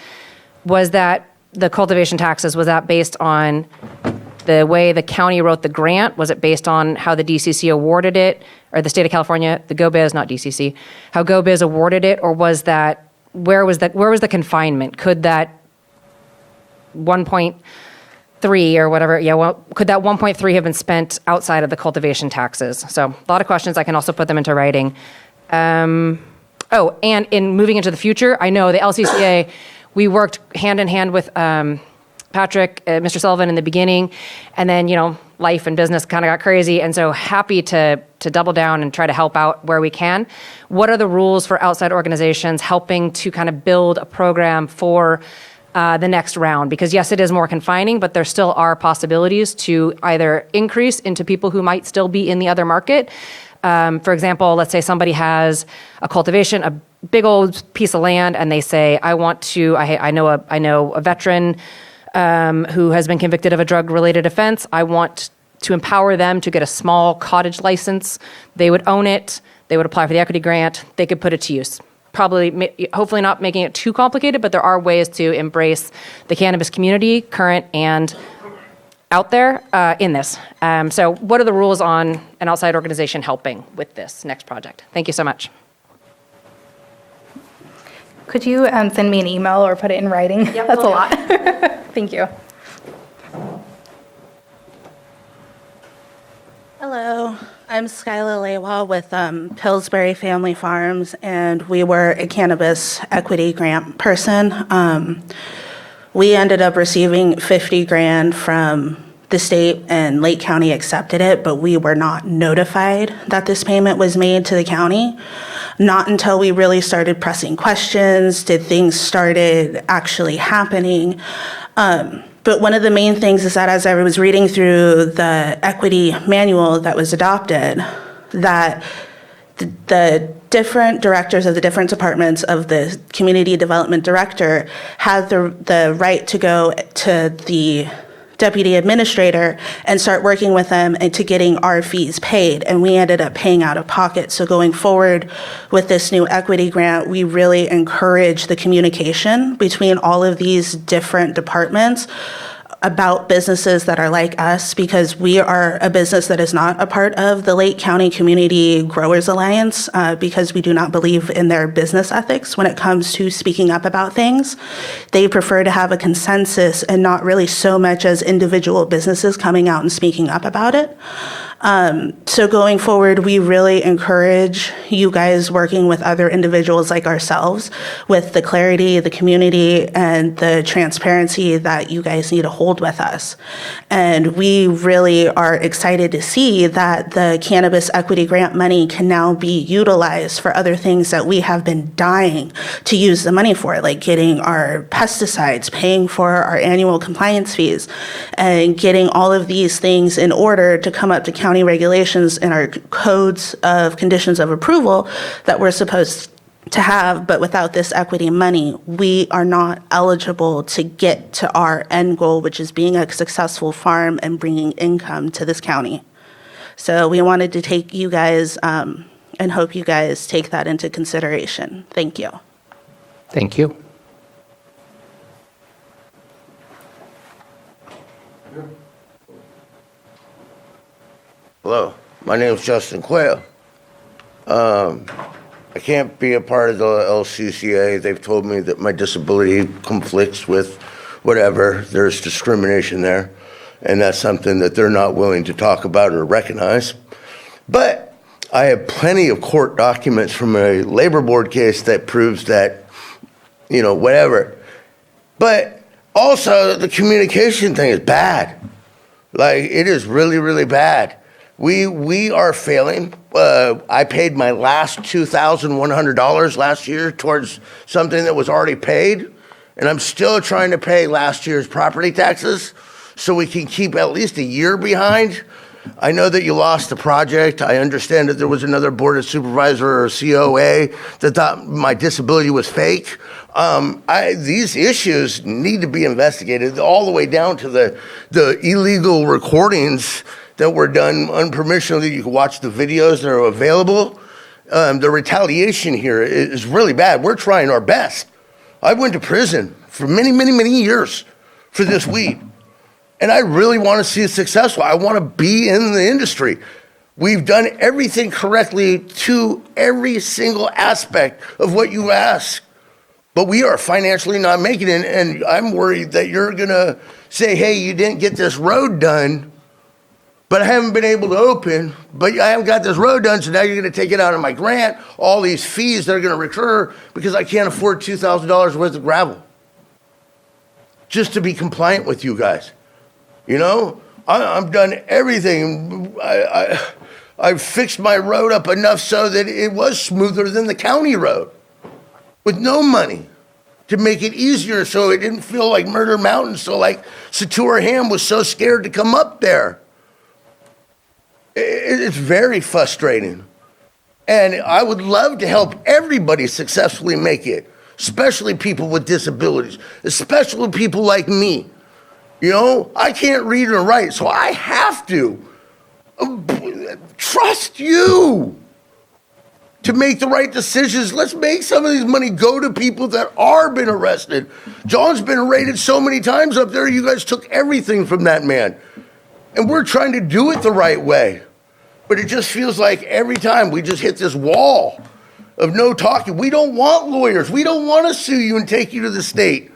was that the cultivation taxes, was that based on the way the county wrote the grant? Was it based on how the DCC awarded it, or the state of California, the GoBiz, not DCC, how GoBiz awarded it, or was that, where was the confinement? Could that 1.3 or whatever, could that 1.3 have been spent outside of the cultivation taxes? So a lot of questions. I can also put them into writing. And in moving into the future, I know the LCCA, we worked hand in hand with Patrick, Mr. Sullivan in the beginning, and then, life and business kind of got crazy, and so happy to double down and try to help out where we can. What are the rules for outside organizations helping to kind of build a program for the next round? Because yes, it is more confining, but there still are possibilities to either increase into people who might still be in the other market. For example, let's say somebody has a cultivation, a big old piece of land, and they say, I know a veteran who has been convicted of a drug-related offense. I want to empower them to get a small cottage license. They would own it. They would apply for the equity grant. They could put it to use. Hopefully not making it too complicated, but there are ways to embrace the cannabis community, current and out there, in this. So what are the rules on an outside organization helping with this next project? Thank you so much. Could you send me an email or put it in writing? Yep, That's a will do. lot. Thank you. Hello, I'm Skyla Lewa with Pillsbury Family Farms, and we were a cannabis equity grant person. We ended up receiving 50 grand from the state, and Lake County accepted it, but we were not notified that this payment was made to the county. Not until we really started pressing questions did things started actually happening. But one of the main things is that as I was reading through the equity manual that was adopted, that the different directors of the different departments of the community development director had the right to go to the deputy administrator and start working with them into getting our fees paid, and we ended up paying out of pocket. So going forward with this new equity grant, we really encourage the communication between all of these different departments about businesses that are like us, because we are a business that is not a part of the Lake County Community Growers Alliance, because we do not believe in their business ethics when it comes to speaking up about things. They prefer to have a consensus and not really so much as individual businesses coming out and speaking up about it. So going forward, we really encourage you guys working with other individuals like ourselves with the clarity, the community, and the transparency that you guys need to hold with us. And we really are excited to see that the cannabis equity grant money can now be utilized for other things that we have been dying to use the money for, like getting our pesticides, paying for our annual compliance fees, and getting all of these things in order to come up to county regulations and our codes of conditions of approval that we're supposed to have. But without this equity money, we are not eligible to get to our end goal, which is being a successful farm and bringing income to this county. So we wanted to take you guys and hope you guys take that into consideration. Thank you. Thank you. Hello, my name is Justin Quayle. I can't be a part of the LCCA. They've told me that my disability conflicts with whatever. There's discrimination there, and that's something that they're not willing to talk about or recognize. But I have plenty of court documents from a labor board case that proves that, whatever. But Also, the communication thing is bad. Like, it is really, really bad. We are failing. I paid my last $2,100 last year towards something that was already paid, and I'm still trying to pay last year's property taxes so we can keep at least a year behind. I know that you lost the project. I understand that there was another board of supervisor or COA that thought my disability was fake. These issues need to be investigated all the way down to the illegal recordings that were done unpermissionally. You can watch the videos that are available. The retaliation here is really bad. We're trying our best. I went to prison for many, many, many years for this weed. And I really want to see it successful. I want to be in the industry. We've done everything correctly to every single aspect of what you ask. But we are financially not making it. And I'm worried that you're going to say, hey, you didn't get this road done, but I haven't been able to open, but I haven't got this road done, so now you're going to take it out of my grant, all these fees that are going to recur because I can't afford $2,000 worth of gravel just to be compliant with you guys. You know, I've done everything. I've fixed my road up enough so that it was smoother than the county road with no money to make it easier so it didn't feel like Murder Mountain. So like Satur Ham was so scared to come up there. It's very frustrating. And I would love to help everybody successfully make it, especially people with disabilities, especially people like me. You know, I can't read or write, so I have to trust you to make the right decisions. Let's make some of these money go to people that are been arrested. John's been raided so many times up there. You guys took everything from that man. And we're trying to do it the right way. But it just feels like every time we just hit this wall of no talking. We don't want lawyers. We don't want to sue you and take you to the state.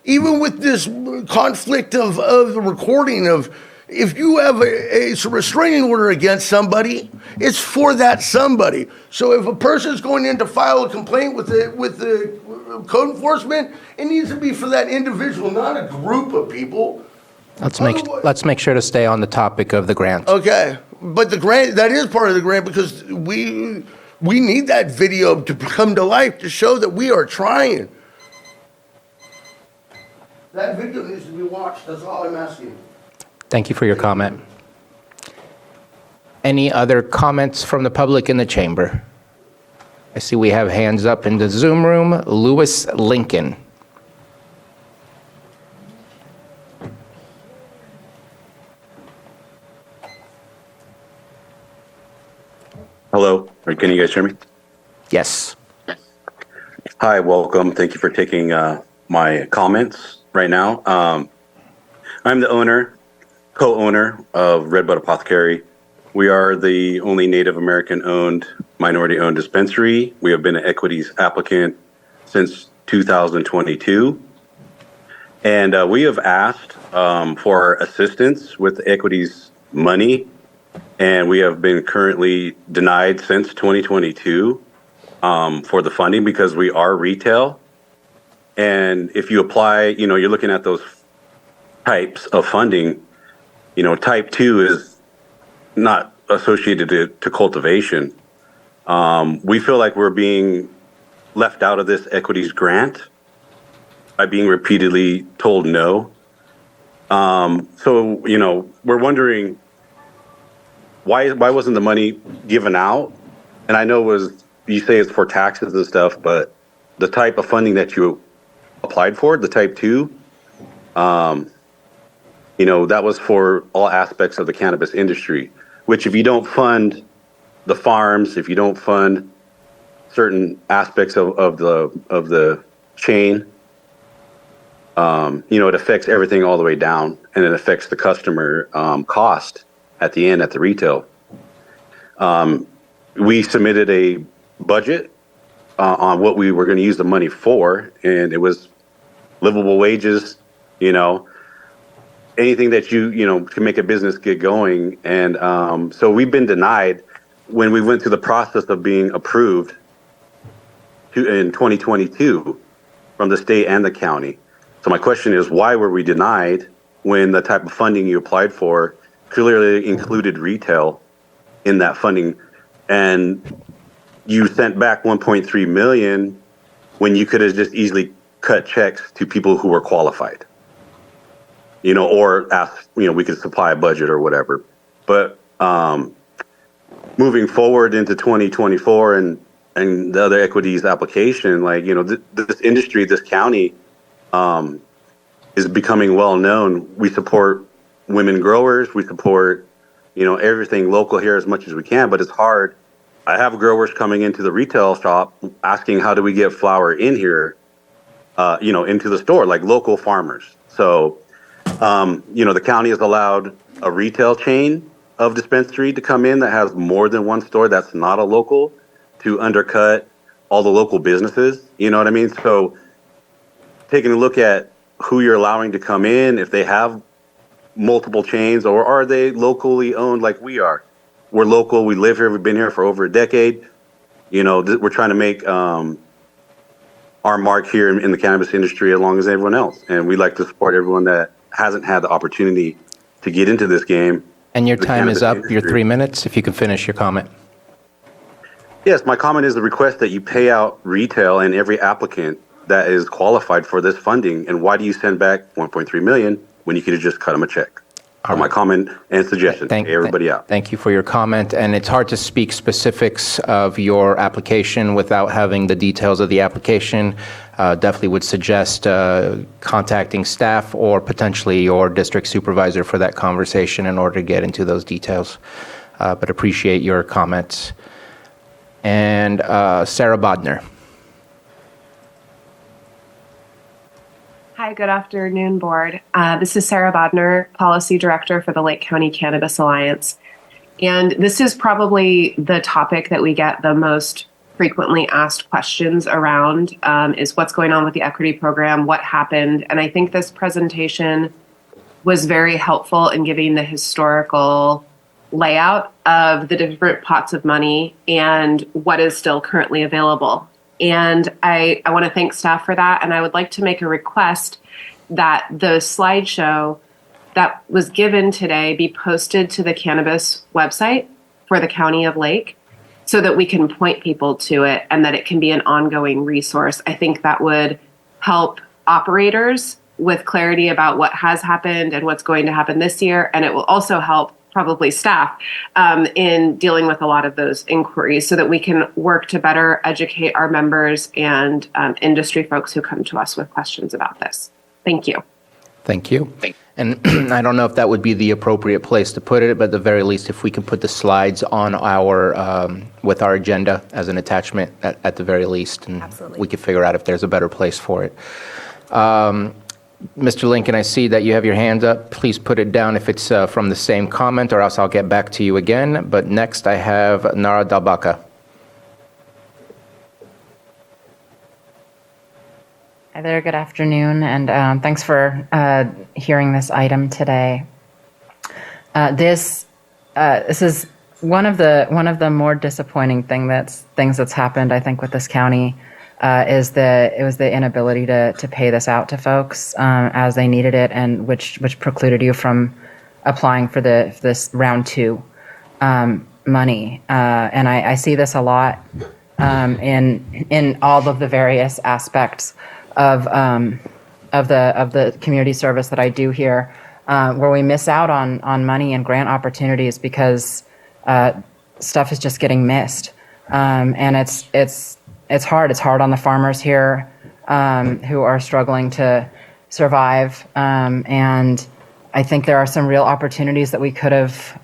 Even with this conflict of the recording of, if you have a restraining order against somebody, it's for that somebody. So if a person's going in to file a complaint with the code enforcement, it needs to be for that individual, not a group of people. Let's make sure to stay on the topic of the grant. Okay, but the grant, that is part of the grant because we need that video to come to life to show that we are trying. That video needs to be watched, that's all I'm asking. Thank you for your comment. Any other comments from the public in the chamber? I see we have hands up in the Zoom room. Lewis Lincoln. Hello, can you guys hear me? Yes. Hi, welcome. Thank you for taking my comments right now. I'm the co-owner of Redbud Apothecary. We are the only Native American-owned, minority-owned dispensary. We have been an equities applicant since 2022. And we have asked for assistance with equities money, and we have been currently denied since 2022 for the funding because we are retail. And if you apply, you're looking at those types of funding, type 2 is not associated to cultivation. We feel like we're being left out of this equities grant by being repeatedly told no. So, we're wondering why wasn't the money given out? And I know you say it's for taxes and stuff, but the type of funding that you applied for, the type 2, that was for all aspects of the cannabis industry, which if you don't fund the farms, if you don't fund certain aspects of the chain, it affects everything all the way down, and it affects the customer cost at the end at the retail. We submitted a budget on what we were going to use the money for, and it was livable wages, anything that you can make a business get going. And so we've been denied when we went through the process of being approved in 2022 from the state and the county. So my question is, why were we denied when the type of funding you applied for clearly included retail in that funding? And you sent back 1.3 million when you could have just easily cut checks to people who were qualified, or asked, we could supply a budget or whatever. But moving forward into 2024 and the other equities application, this industry, this county is becoming well known. We support women growers. We support, everything local here as much as we can, but it's hard. I have growers coming into the retail shop asking, how do we get flour in here, into the store, like local farmers. So, the county has allowed a retail chain of dispensary to come in that has more than one store that's not a local to undercut all the local businesses. You know what I mean? So taking a look at who you're allowing to come in, if they have multiple chains, or are they locally owned like we are? We're local. We live here. We've been here for over a decade. We're trying to make our mark here in the cannabis industry as long as everyone else. And we like to support everyone that hasn't had the opportunity to get into this game. And your the time is cannabis up, industry. your 3 minutes, if you can finish your comment. Yes, my comment is the request that you pay out retail and every applicant that is qualified for this funding. And why do you send back 1.3 million when you could have just cut them a check? My comment and suggestion, pay everybody out. Thank you for your comment. And it's hard to speak specifics of your application without having the details of the application. Definitely would suggest contacting staff or potentially your district supervisor for that conversation in order to get into those details. But appreciate your comments. And Sarah Bodner. Hi, good afternoon, Board. This is Sarah Bodner, Policy Director for the Lake County Cannabis Alliance. And this is probably the topic that we get the most frequently asked questions around, is what's going on with the equity program, what happened. And I think this presentation was very helpful in giving the historical layout of the different pots of money and what is still currently available. And I want to thank staff for that. And I would like to make a request that the slideshow that was given today be posted to the cannabis website for the County of Lake so that we can point people to it and that it can be an ongoing resource. I think that would help operators with clarity about what has happened and what's going to happen this year. And it will also help probably staff in dealing with a lot of those inquiries so that we can work to better educate our members and industry folks who come to us with questions about this. Thank you. Thank you. And I don't know if that would be the appropriate place to put it, but at the very least, if we can put the slides on our, with our agenda as an attachment at the very least, and we can figure out if there's a better place for it. Mr. Lincoln, I see that you have your hand up. Please put it down if it's from the same comment, or else I'll get back to you again. But next I have Nara Dalbaka. Hi there, good afternoon, and thanks for hearing this item today. This is one of the more disappointing things that's happened, I think, with this county. Is the inability to pay this out to folks as they needed it, and which precluded you from applying for this round 2 money. And I see this a lot in all of the various aspects of the community service that I do here, where we miss out on money and grant opportunities because stuff is just getting missed, and it's hard. It's hard on the farmers here who are struggling to survive, and I think there are some real opportunities that we could have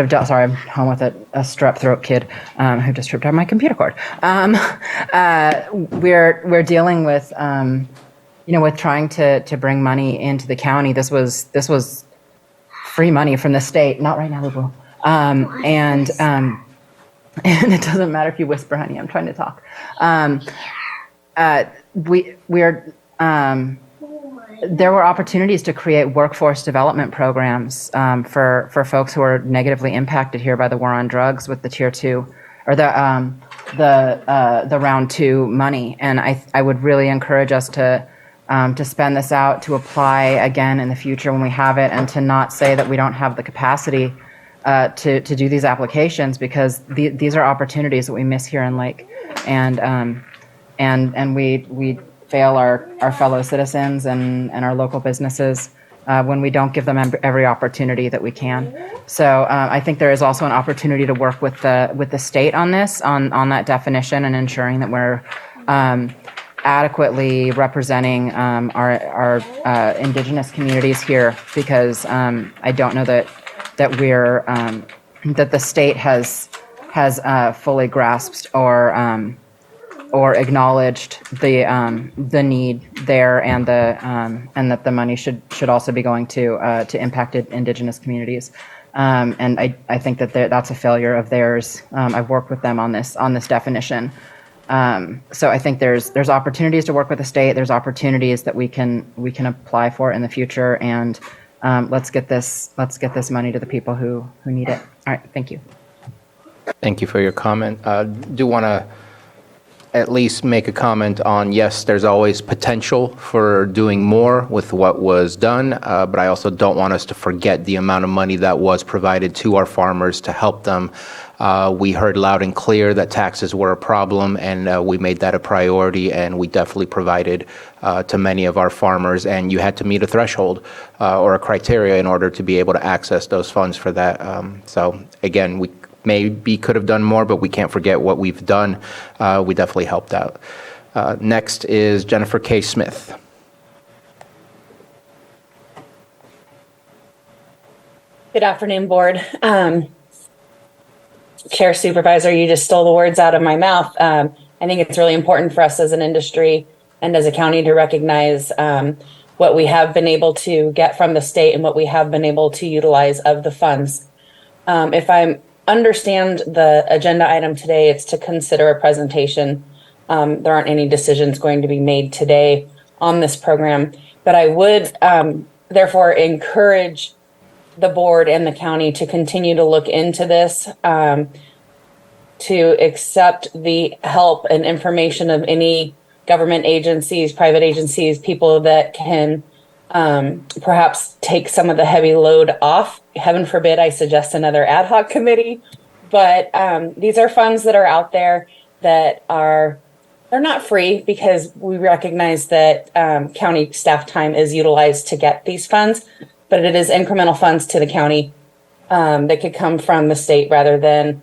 done. Sorry, I'm home with a strep throat kid who just tripped on my computer cord. We're dealing with with trying to bring money into the county. This was free money from the state. Not right now, Lulu. And it doesn't matter if you whisper, honey, I'm trying to talk. There were opportunities to create workforce development programs for folks who are negatively impacted here by the war on drugs with the Tier 2, or the the round two money. And I would really encourage us to spend this out, to apply again in the future when we have it, and to not say that we don't have the capacity to do these applications, because these are opportunities that we miss here in Lake, and we fail our fellow citizens and our local businesses when we don't give them every opportunity that we can. So I think there is also an opportunity to work with the state on this, on that definition, and ensuring that we're adequately representing our indigenous communities here, because I don't know that we're that the state has fully grasped or acknowledged the need there, and that the money should also be going to impacted indigenous communities. And I think that that's a failure of theirs. I've worked with them on this definition. So I think there's opportunities to work with the state. There's opportunities that we can apply for in the future, and let's get this money to the people who need it. All right, thank you. Thank you for your comment. Do want to at least make a comment on, yes, there's always potential for doing more with what was done, but I also don't want us to forget the amount of money that was provided to our farmers to help them. We heard loud and clear that taxes were a problem, and we made that a priority, and we definitely provided to many of our farmers, and you had to meet a threshold or a criteria in order to be able to access those funds for that. So again, we maybe could have done more, but we can't forget what we've done. We definitely helped out. Next is Jennifer K. Smith. Good afternoon, Board. Chair, Supervisor, you just stole the words out of my mouth. I think it's really important for us as an industry and as a county to recognize what we have been able to get from the state and what we have been able to utilize of the funds. If I understand the agenda item today, it's to consider a presentation. There aren't any decisions going to be made today on this program, but I would therefore encourage the board and the county to continue to look into this, to accept the help and information of any government agencies, private agencies, people that can perhaps take some of the heavy load off. Heaven forbid I suggest another ad hoc committee, but these are funds that are out there that they're not free, because we recognize that county staff time is utilized to get these funds, but it is incremental funds to the county that could come from the state rather than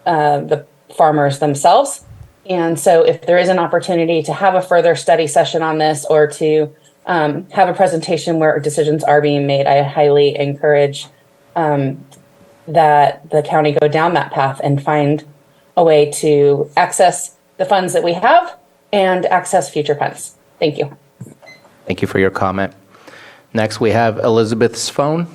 the farmers themselves. And so if there is an opportunity to have a further study session on this, or to have a presentation where decisions are being made, I highly encourage that the county go down that path and find a way to access the funds that we have and access future funds. Thank you. Thank you for your comment. Next, we have Elizabeth's phone.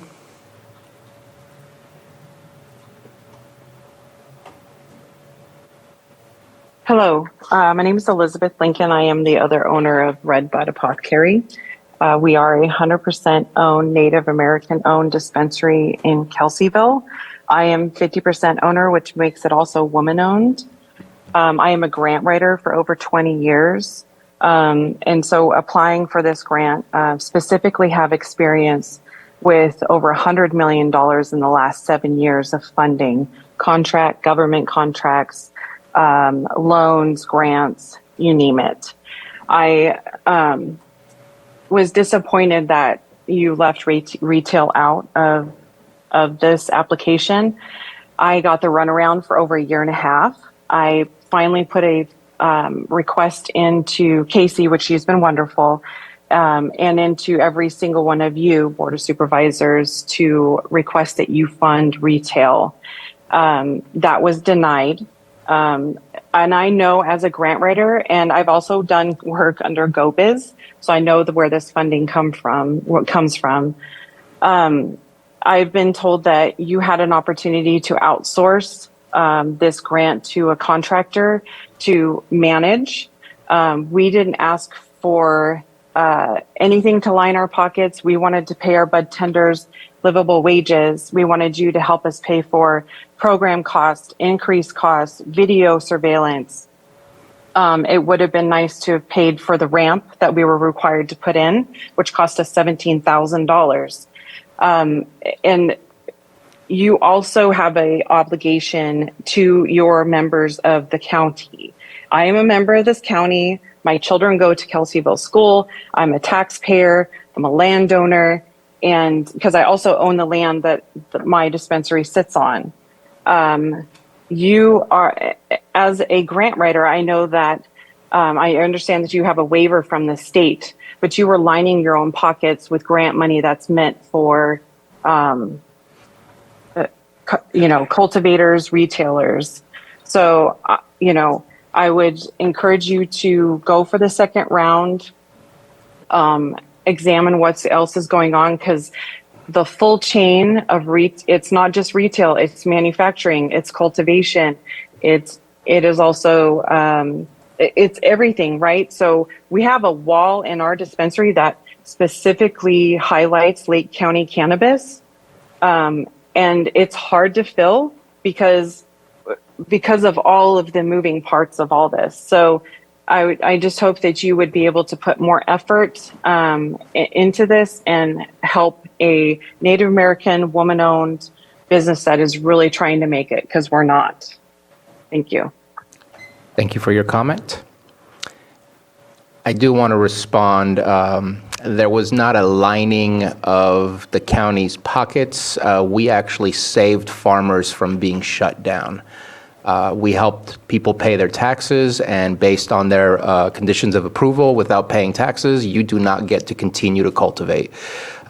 Hello, my name is Elizabeth Lincoln. I am the other owner of Red Bud Apothecary. We are a 100% owned Native American owned dispensary in Kelseyville. I am 50% owner, which makes it also woman owned. I am a grant writer for over 20 years. And so applying for this grant, specifically have experience with over $100 million in the last 7 years of funding, government contracts, loans, grants, you name it. I was disappointed that you left retail out of this application. I got the runaround for over a year and a half. I finally put a request into Casey, which she's been wonderful, and into every single one of you, Board of Supervisors, to request that you fund retail. That was denied. And I know as a grant writer, and I've also done work under GoBiz, so I know where this funding comes from. I've been told that you had an opportunity to outsource this grant to a contractor to manage. We didn't ask for anything to line our pockets. We wanted to pay our bud tenders livable wages. We wanted you to help us pay for program costs, increased costs, video surveillance. It would have been nice to have paid for the ramp that we were required to put in, which cost us $17,000. And you also have an obligation to your members of the county. I am a member of this county. My children go to Kelseyville School. I'm a taxpayer. I'm a landowner. And because I also own the land that my dispensary sits on. You are, as a grant writer, I know that I understand that you have a waiver from the state, but you were lining your own pockets with grant money that's meant for, cultivators, retailers. So, I would encourage you to go for the second round, examine what else is going on, because the full chain of it's not just retail, it's manufacturing, it's cultivation, it is also it's everything, right? So we have a wall in our dispensary that specifically highlights Lake County cannabis, and it's hard to fill because of all of the moving parts of all this. So I just hope that you would be able to put more effort into this and help a Native American woman-owned business that is really trying to make it, because we're not. Thank you. Thank you for your comment. I do want to respond. There was not a lining of the county's pockets. We actually saved farmers from being shut down. We helped people pay their taxes, and based on their conditions of approval, without paying taxes, you do not get to continue to cultivate.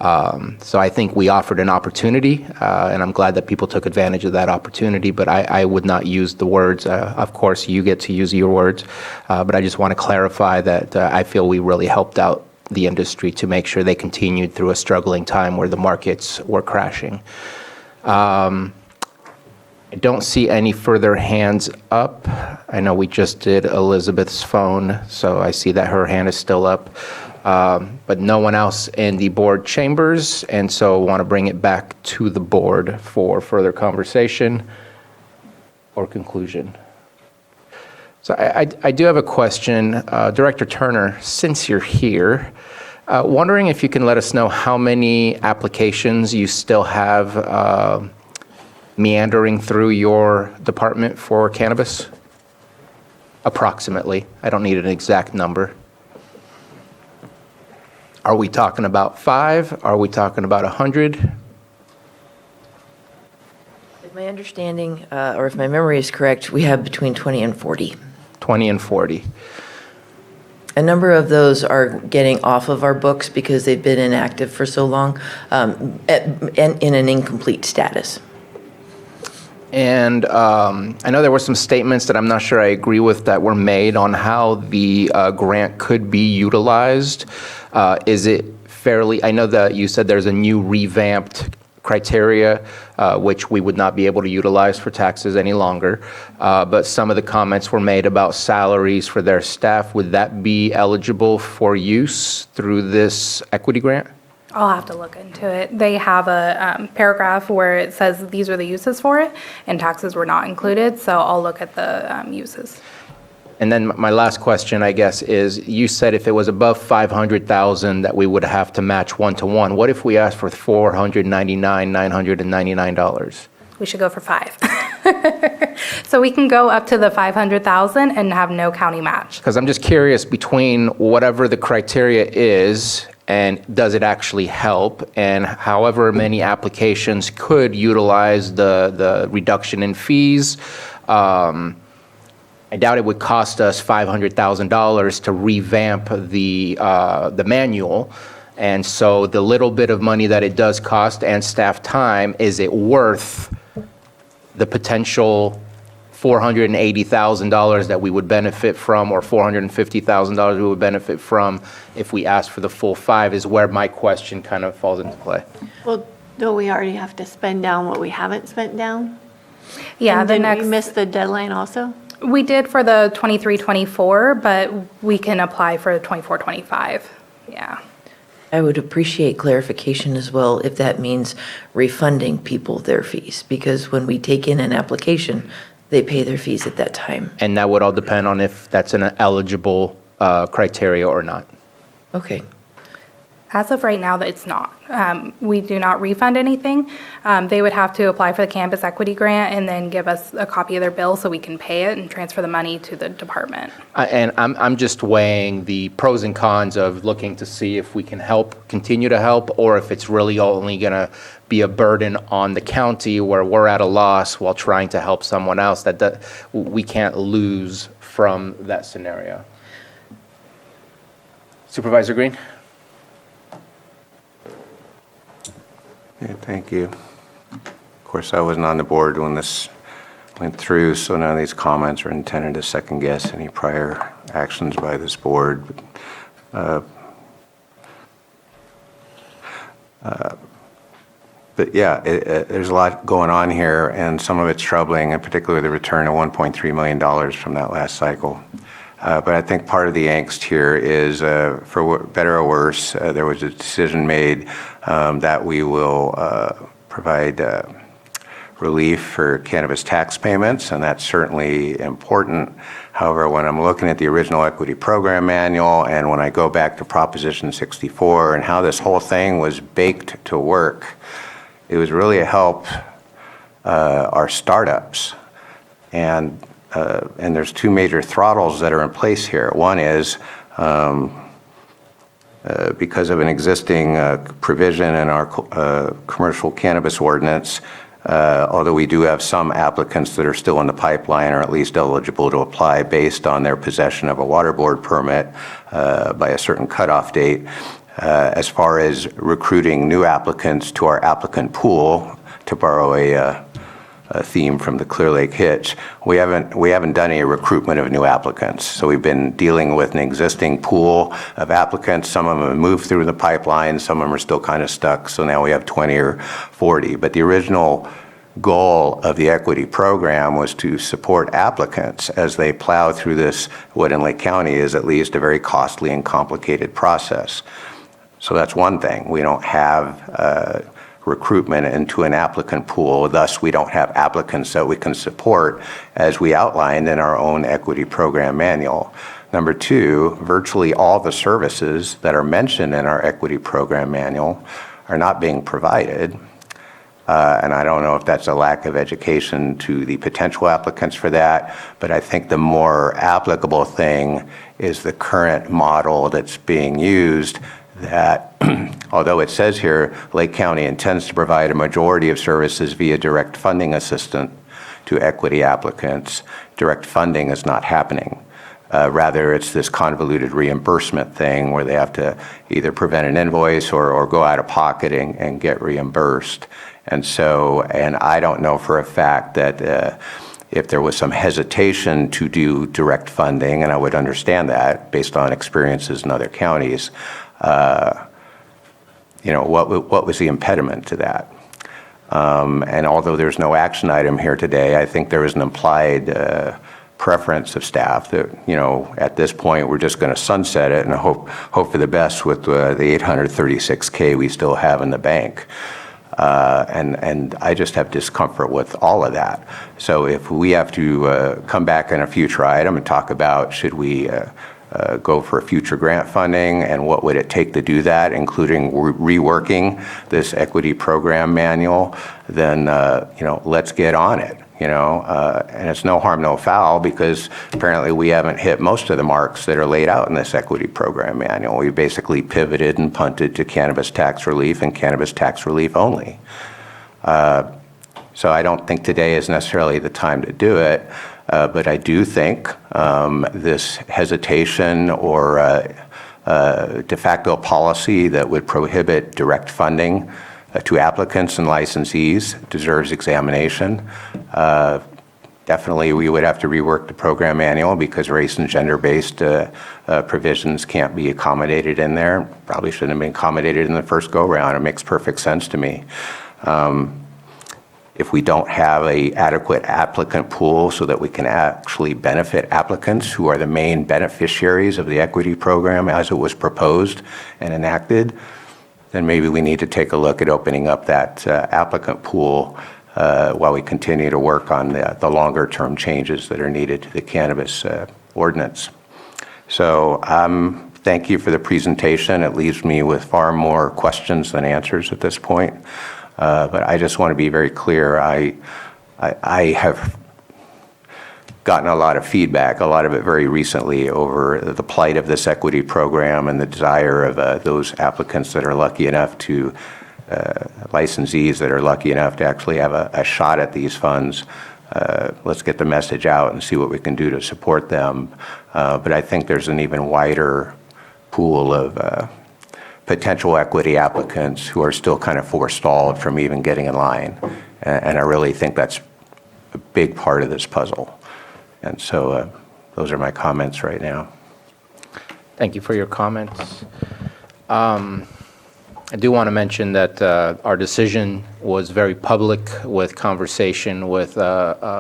So I think we offered an opportunity, and I'm glad that people took advantage of that opportunity, but I would not use the words. Of course, you get to use your words, but I just want to clarify that I feel we really helped out the industry to make sure they continued through a struggling time where the markets were crashing. I don't see any further hands up. I know we just did Elizabeth's phone, so I see that her hand is still up. But no one else in the board chambers, and so want to bring it back to the board for further conversation or conclusion. So I do have a question. Director Turner, since you're here, wondering if you can let us know how many applications you still have meandering through your department for cannabis? Approximately. I don't need an exact number. Are we talking about 5? Are we talking about 100? If my understanding, or if my memory is correct, we have between 20 and 40. 20 and 40. A number of those are getting off of our books because they've been inactive for so long, and in an incomplete status. And I know there were some statements that I'm not sure I agree with that were made on how the grant could be utilized. Is it fairly, I know that you said there's a new revamped criteria, which we would not be able to utilize for taxes any longer. But some of the comments were made about salaries for their staff. Would that be eligible for use through this equity grant? I'll have to look into it. They have a paragraph where it says these are the uses for it, and taxes were not included, so I'll look at the uses. And then my last question, I guess, is you said if it was above 500,000 that we would have to match 1-to-1. What if we asked for $499,999? We should go for 5. So we can go up to the 500,000 and have no county match. Because I'm just curious between whatever the criteria is and does it actually help, and however many applications could utilize the reduction in fees. I doubt it would cost us $500,000 to revamp the manual. And so the little bit of money that it does cost and staff time, is it worth the potential $480,000 that we would benefit from, or $450,000 we would benefit from if we asked for the full 5, is where my question kind of falls into play. Well, don't we already have to spend down what we haven't spent down? Yeah, And the didn't next. we miss the deadline also? We did for the 23-24, but we can apply for the 24-25. Yeah. I would appreciate clarification as well if that means refunding people their fees, because when we take in an application, they pay their fees at that time. And that would all depend on if that's an eligible criteria or not. Okay. As of right now, that it's not. We do not refund anything. They would have to apply for the campus equity grant and then give us a copy of their bill so we can pay it and transfer the money to the department. And I'm just weighing the pros and cons of looking to see if we can help, continue to help, or if it's really only going to be a burden on the county where we're at a loss while trying to help someone else that we can't lose from that scenario. Supervisor Green? Yeah, thank you. Of course, I wasn't on the board when this went through, so none of these comments are intended to second guess any prior actions by this board. But yeah, there's a lot going on here, and some of it's troubling, and particularly the return of $1.3 million from that last cycle. But I think part of the angst here is, for better or worse, there was a decision made that we will provide relief for cannabis tax payments, and that's certainly important. However, when I'm looking at the original equity program manual and when I go back to Proposition 64 and how this whole thing was baked to work, it was really to help our startups. And there's two major throttles that are in place here. One is because of an existing provision in our commercial cannabis ordinance, although we do have some applicants that are still in the pipeline or at least eligible to apply based on their possession of a water board permit by a certain cutoff date, as far as recruiting new applicants to our applicant pool, to borrow a theme from the Clear Lake Hitch, we haven't done any recruitment of new applicants. So we've been dealing with an existing pool of applicants. Some of them have moved through the pipeline, some of them are still kind of stuck, so now we have 20 or 40. But the original goal of the equity program was to support applicants as they plow through this, what in Lake County is at least a very costly and complicated process. So that's one thing. We don't have recruitment into an applicant pool. Thus, we don't have applicants that we can support as we outlined in our own equity program manual. Number two, virtually all the services that are mentioned in our equity program manual are not being provided. And I don't know if that's a lack of education to the potential applicants for that, but I think the more applicable thing is the current model that's being used, that although it says here Lake County intends to provide a majority of services via direct funding assistance to equity applicants, direct funding is not happening. Rather, it's this convoluted reimbursement thing where they have to either prevent an invoice or go out of pocket and get reimbursed. And so, and I don't know for a fact that if there was some hesitation to do direct funding, and I would understand that based on experiences in other counties, what was the impediment to that? And although there's no action item here today, I think there is an implied preference of staff that, at this point, we're just going to sunset it and hope for the best with the $836K we still have in the bank. And I just have discomfort with all of that. So if we have to come back in a future item and talk about should we go for future grant funding and what would it take to do that, including reworking this equity program manual, then let's get on it. And it's no harm, no foul, because apparently we haven't hit most of the marks that are laid out in this equity program manual. We basically pivoted and punted to cannabis tax relief and cannabis tax relief only. So I don't think today is necessarily the time to do it, but I do think this hesitation or de facto policy that would prohibit direct funding to applicants and licensees deserves examination. Definitely, we would have to rework the program manual because race and gender-based provisions can't be accommodated in there. Probably shouldn't have been accommodated in the first go-round. It makes perfect sense to me. if we don't have a adequate applicant pool so that we can actually benefit applicants who are the main beneficiaries of the equity program as it was proposed and enacted, then maybe we need to take a look at opening up that applicant pool while we continue to work on the longer-term changes that are needed to the cannabis ordinance. So thank you for the presentation. It leaves me with far more questions than answers at this point. But I just want to be very clear. I have gotten a lot of feedback, a lot of it very recently, over the plight of this equity program and the desire of those applicants that are lucky enough to, licensees that are lucky enough to actually have a shot at these funds. Let's get the message out and see what we can do to support them. But I think there's an even wider pool of potential equity applicants who are still kind of forestalled from even getting in line. And I really think that's a big part of this puzzle. And so those are my comments right now. Thank you for your comments. I do want to mention that our decision was very public, with conversation with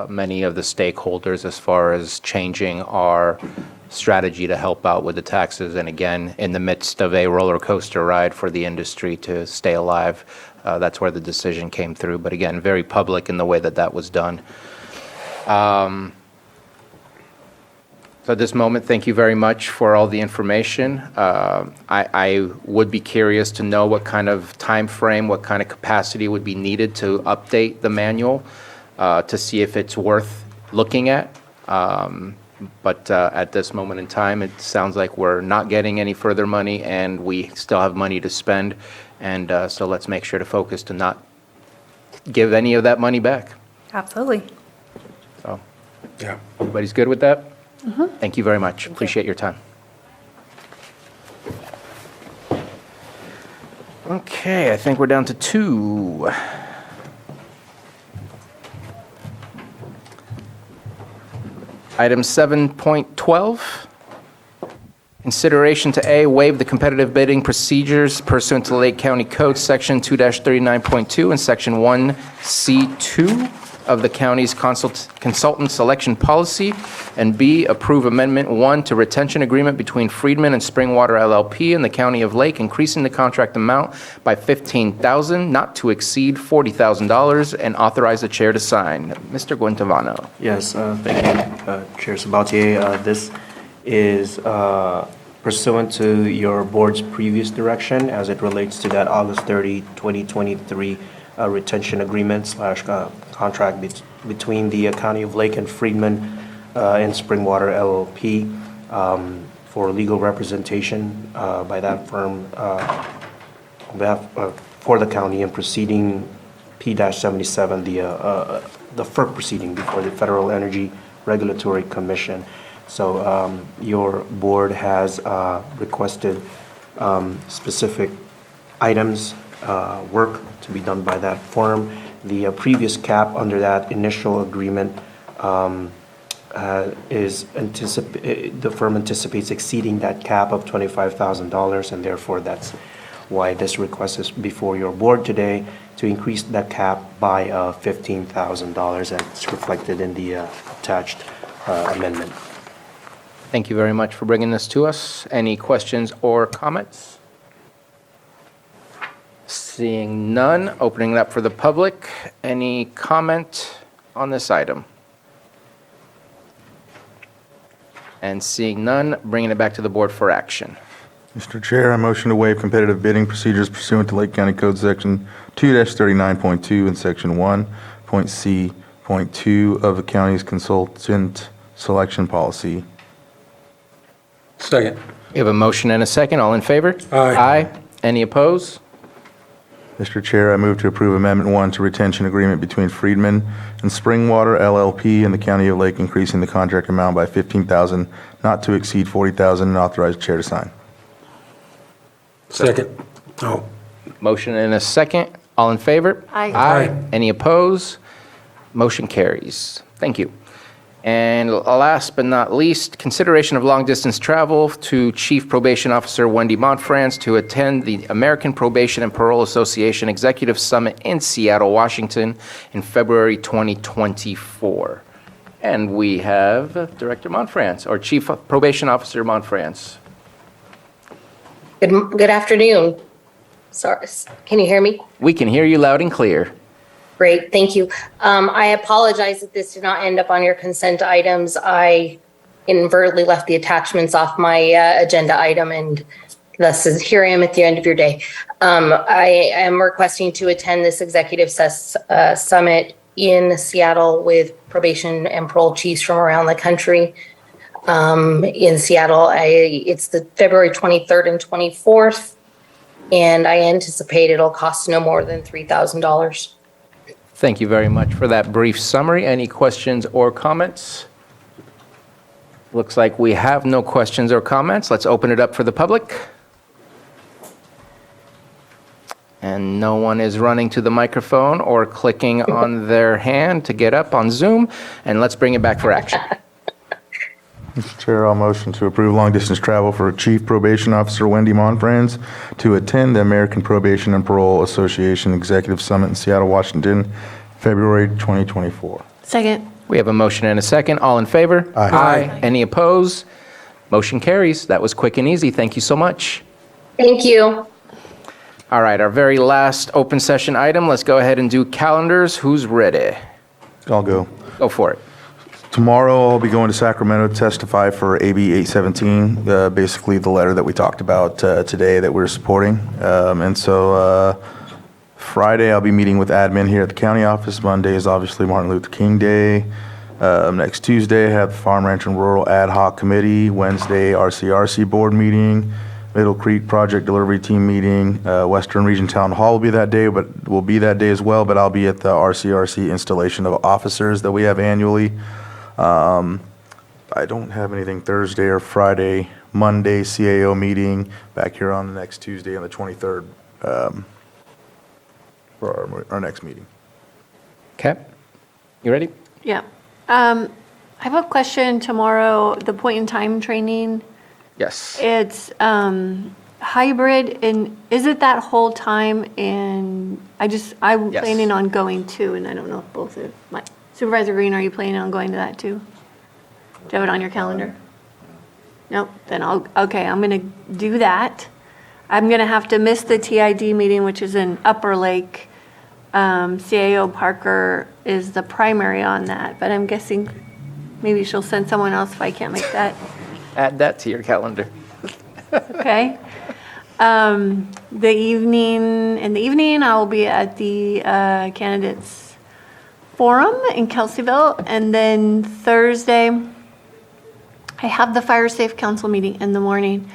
many of the stakeholders as far as changing our strategy to help out with the taxes. And again, in the midst of a roller coaster ride for the industry to stay alive, that's where the decision came through. But again, very public in the way that that was done. So at this moment, thank you very much for all the information. I would be curious to know what kind of time frame, what kind of capacity would be needed to update the manual to see if it's worth looking at. But at this moment in time, it sounds like we're not getting any further money, and we still have money to spend. And so let's make sure to focus to not give any of that money back. Absolutely. So, Yeah. everybody's good with that? Thank you very much. Appreciate your time. Okay, I think we're down to 2. Item 7.12, consideration to A, waive the competitive bidding procedures pursuant to Lake County Code, Section 2-39.2 and Section 1C2 of the county's consultant selection policy, and B, approve Amendment 1 to retention agreement between Friedman and Springwater LLP and the County of Lake, increasing the contract amount by $15,000, not to exceed $40,000, and authorize the chair to sign. Mr. Guentavano. Yes, thank you, Chair Sabatier. This is pursuant to your board's previous direction as it relates to that August 30, 2023 retention agreement / contract between the County of Lake and Friedman and Springwater LLP for legal representation by that firm on behalf for the county in proceeding P-77, the FERC proceeding before the Federal Energy Regulatory Commission. So your board has requested specific items, work to be done by that firm. The previous cap under that initial agreement the firm anticipates exceeding that cap of $25,000, and therefore that's why this request is before your board today, to increase that cap by $15,000, and it's reflected in the attached amendment. Thank you very much for bringing this to us. Any questions or comments? Seeing none, opening it up for the public. Any comment on this item? And seeing none, bringing it back to the board for action. Mr. Chair, I motion to waive competitive bidding procedures pursuant to Lake County Code Section 2-39.2 and Section 1.C.2 of the county's consultant selection policy. Second. We have a motion and a second. All in favor? Aye. Aye. Any opposed? Mr. Chair, I move to approve Amendment 1 to retention agreement between Friedman and Springwater LLP and the County of Lake, increasing the contract amount by $15,000, not to exceed $40,000, and authorize chair to sign. Second. Oh. Motion and a second. All in favor? Aye. Aye. Any opposed? Motion carries. Thank you. And last but not least, consideration of long-distance travel to Chief Probation Officer Wendy Montfrance to attend the American Probation and Parole Association Executive Summit in Seattle, Washington in February 2024. And we have Director Montfrance, or Chief Probation Officer Montfrance. Good afternoon. Sorry, can you hear me? We can hear you loud and clear. Great, thank you. I apologize that this did not end up on your consent items. I inadvertently left the attachments off my agenda item, and thus here I am at the end of your day. I am requesting to attend this executive summit in Seattle with probation and parole chiefs from around the country. In Seattle, it's the February 23rd and 24th, and I anticipate it'll cost no more than $3,000. Thank you very much for that brief summary. Any questions or comments? Looks like we have no questions or comments. Let's open it up for the public. And no one is running to the microphone or clicking on their hand to get up on Zoom. And let's bring it back for action. Mr. Chair, I'll motion to approve long-distance travel for Chief Probation Officer Wendy Montfrance to attend the American Probation and Parole Association Executive Summit in Seattle, Washington, February 2024. Second. We have a motion and a second. All in favor? Aye. Any opposed? Motion carries. That was quick and easy. Thank you so much. Thank you. All right, our very last open session item. Let's go ahead and do calendars. Who's ready? I'll go. Go for it. Tomorrow, I'll be going to Sacramento to testify for AB 817, basically the letter that we talked about today that we're supporting. And so Friday, I'll be meeting with admin here at the county office. Monday is obviously Martin Luther King Day. Next Tuesday, I have the Farm, Ranch, and Rural Ad Hoc Committee. Wednesday, RCRC Board meeting. Middle Creek Project Delivery Team meeting. Western Region Town Hall will be that day, as well, but I'll be at the RCRC installation of officers that we have annually. I don't have anything Thursday or Friday. Monday, CAO meeting, back here on the next Tuesday on the 23rd for our next meeting. Okay. You ready? Yeah. I have a question tomorrow, the point-in-time training. Yes. It's hybrid, and is it that whole time? And I'm Yes. planning on going too, and I don't know if both of my Supervisor Green, are you planning on going to that too? Do you have it on your calendar? Nope. Then I'm going to do that. I'm going to have to miss the TID meeting, which is in Upper Lake. CAO Parker is the primary on that, but I'm guessing maybe she'll send someone else if I can't make that. Add that to your calendar. Okay. In the evening, I'll be at the candidates forum in Kelseyville, and then Thursday, I have the Fire Safe Council meeting in the morning.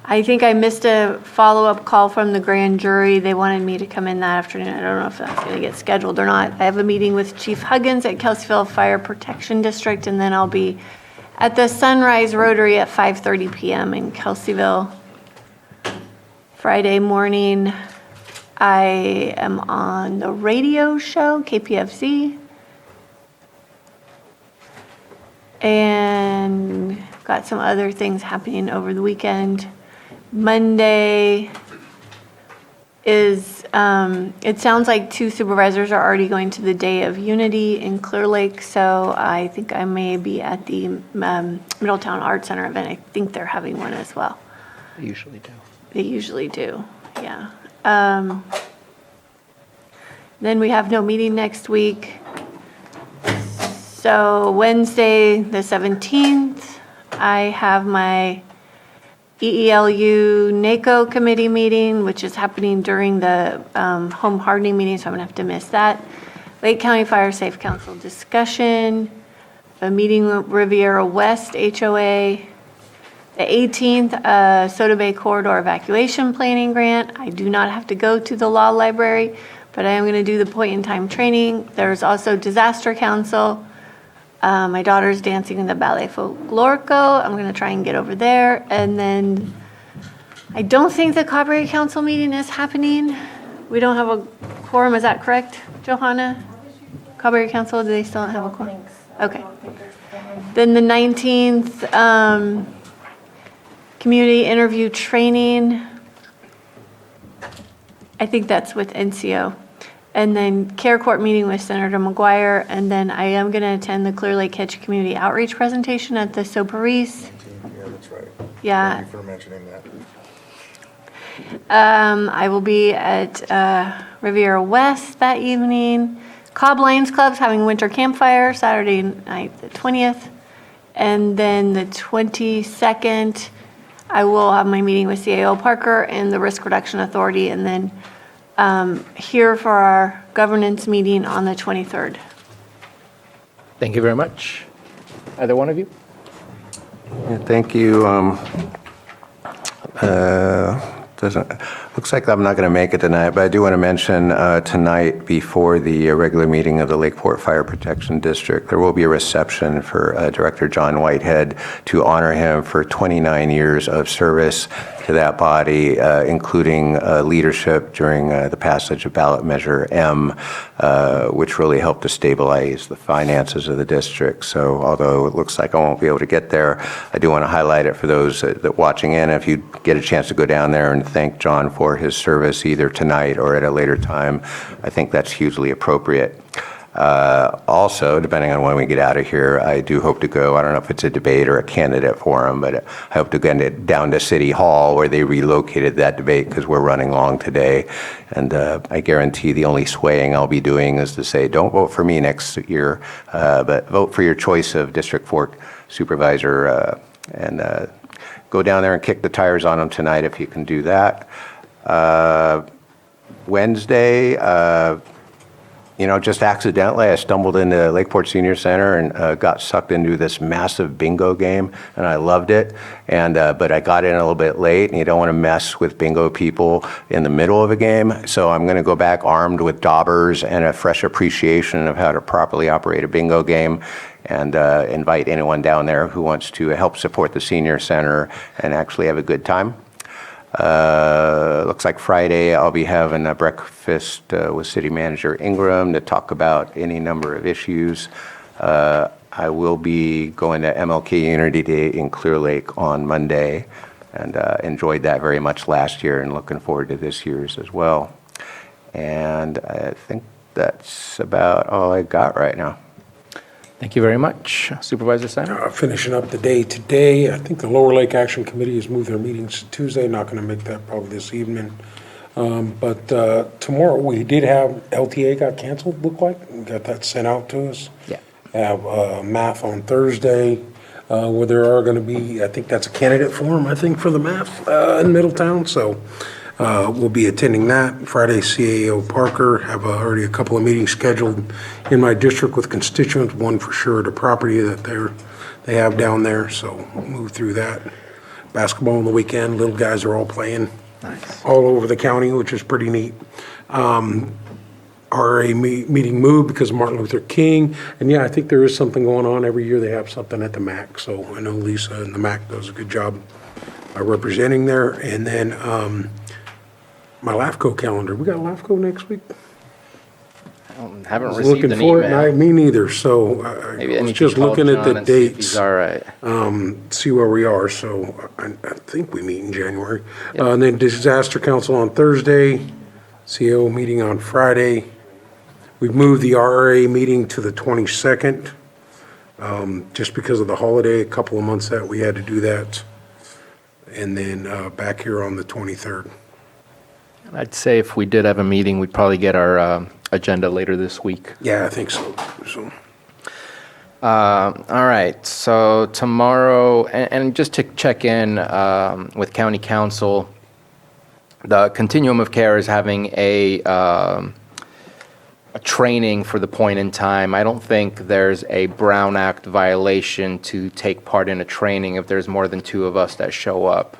I think I missed a follow-up call from the grand jury. They wanted me to come in that afternoon. I don't know if that's going to get scheduled or not. I have a meeting with Chief Huggins at Kelseyville Fire Protection District, and then I'll be at the Sunrise Rotary at 5:30 p.m. in Kelseyville. Friday morning, I am on the radio show, KPFC. And got some other things happening over the weekend. Monday is, it sounds like 2 supervisors are already going to the Day of Unity in Clear Lake, so I think I may be at the Middletown Art Center event. I think they're having one as well. They usually do. They usually do, yeah. Then we have no meeting next week. So Wednesday, the 17th, I have my EELU NACO committee meeting, which is happening during the home hardening meeting, so I'm gonna have to miss that. Lake County Fire Safe Council discussion, a meeting with Riviera West HOA. The 18th, Soda Bay Corridor Evacuation Planning Grant. I do not have to go to the law library, but I am gonna do the point-in-time training. There's also Disaster Council. My daughter's dancing in the Ballet Folklorico. I'm going to try and get over there. And then I don't think the Copyright Council meeting is happening. We don't have a quorum. Is that correct, Johanna? Copyright Council, do they still have a quorum? Okay. Then the 19th, community interview training. I think that's with NCO. And then Care Court meeting with Senator McGuire. And then I am going to attend the Clear Lake Catch Community Outreach presentation at the Supervisors. Yeah, that's right. Yeah. Thank you for mentioning that. I will be at Riviera West that evening. Cobb Lions Club's having winter campfire Saturday night, the 20th. And then the 22nd, I will have my meeting with CAO Parker and the Risk Reduction Authority, and then here for our governance meeting on the 23rd. Thank you very much. Either one of you? Yeah, thank you. Looks like I'm not going to make it tonight, but I do want to mention tonight before the regular meeting of the Lakeport Fire Protection District, there will be a reception for Director John Whitehead to honor him for 29 years of service to that body, including leadership during the passage of ballot measure M, which really helped to stabilize the finances of the district. So although it looks like I won't be able to get there, I do want to highlight it for those that watching in. If you get a chance to go down there and thank John for his service either tonight or at a later time, I think that's hugely appropriate. Also, depending on when we get out of here, I do hope to go, I don't know if it's a debate or a candidate forum, but I hope to get down to City Hall where they relocated that debate because we're running long today. And I guarantee the only swaying I'll be doing is to say, don't vote for me next year, but vote for your choice of District 4 supervisor and go down there and kick the tires on them tonight if you can do that. Wednesday, just accidentally, I stumbled into Lakeport Senior Center and got sucked into this massive bingo game, and I loved it. And but I got in a little bit late, and you don't want to mess with bingo people in the middle of a game. So I'm going to go back armed with daubers and a fresh appreciation of how to properly operate a bingo game, and invite anyone down there who wants to help support the Senior Center and actually have a good time. Looks like Friday I'll be having a breakfast with City Manager Ingram to talk about any number of issues. I will be going to MLK Unity Day in Clear Lake on Monday, and enjoyed that very much last year and looking forward to this year's as well. And I think that's about all I got right now. Thank you very much. Supervisor Simon? Finishing up the day today, I think the Lower Lake Action Committee has moved their meetings to Tuesday. Not going to make that probably this evening. But tomorrow, we did have, LTA got canceled, looked like. We got that sent out to us. Yeah. Have math on Thursday, where there are going to be, I think that's a candidate forum, I think, for the math in Middletown. So we'll be attending that. Friday, CAO Parker, have already a couple of meetings scheduled in my district with constituents, one for sure at a property that they have down there, so we'll move through that. Basketball on the weekend, little guys are all playing. Nice. All over the county, which is pretty neat. RA meeting moved because of Martin Luther King, and yeah, I think there is something going on. Every year they have something at the MAC, so I know Lisa and the MAC does a good job representing there. And then my LAFCO calendar, we got LAFCO next week? Haven't I was received looking an for it, email. and me neither, so I Maybe I was need to just call looking at John the and see if dates. he's all right. See where we are, so I think we meet in January. And then Disaster Council on Thursday, CO meeting on Friday. We've moved the RA meeting to the 22nd, just because of the holiday, a couple of months that we had to do that. And then back here on the 23rd. I'd say if we did have a meeting, we'd probably get our agenda later this week. Yeah, I think so. All right, so tomorrow, and just to check in with County Council, the Continuum of Care is having a training for the point in time. I don't think there's a Brown Act violation to take part in a training if there's more than 2 of us that show up.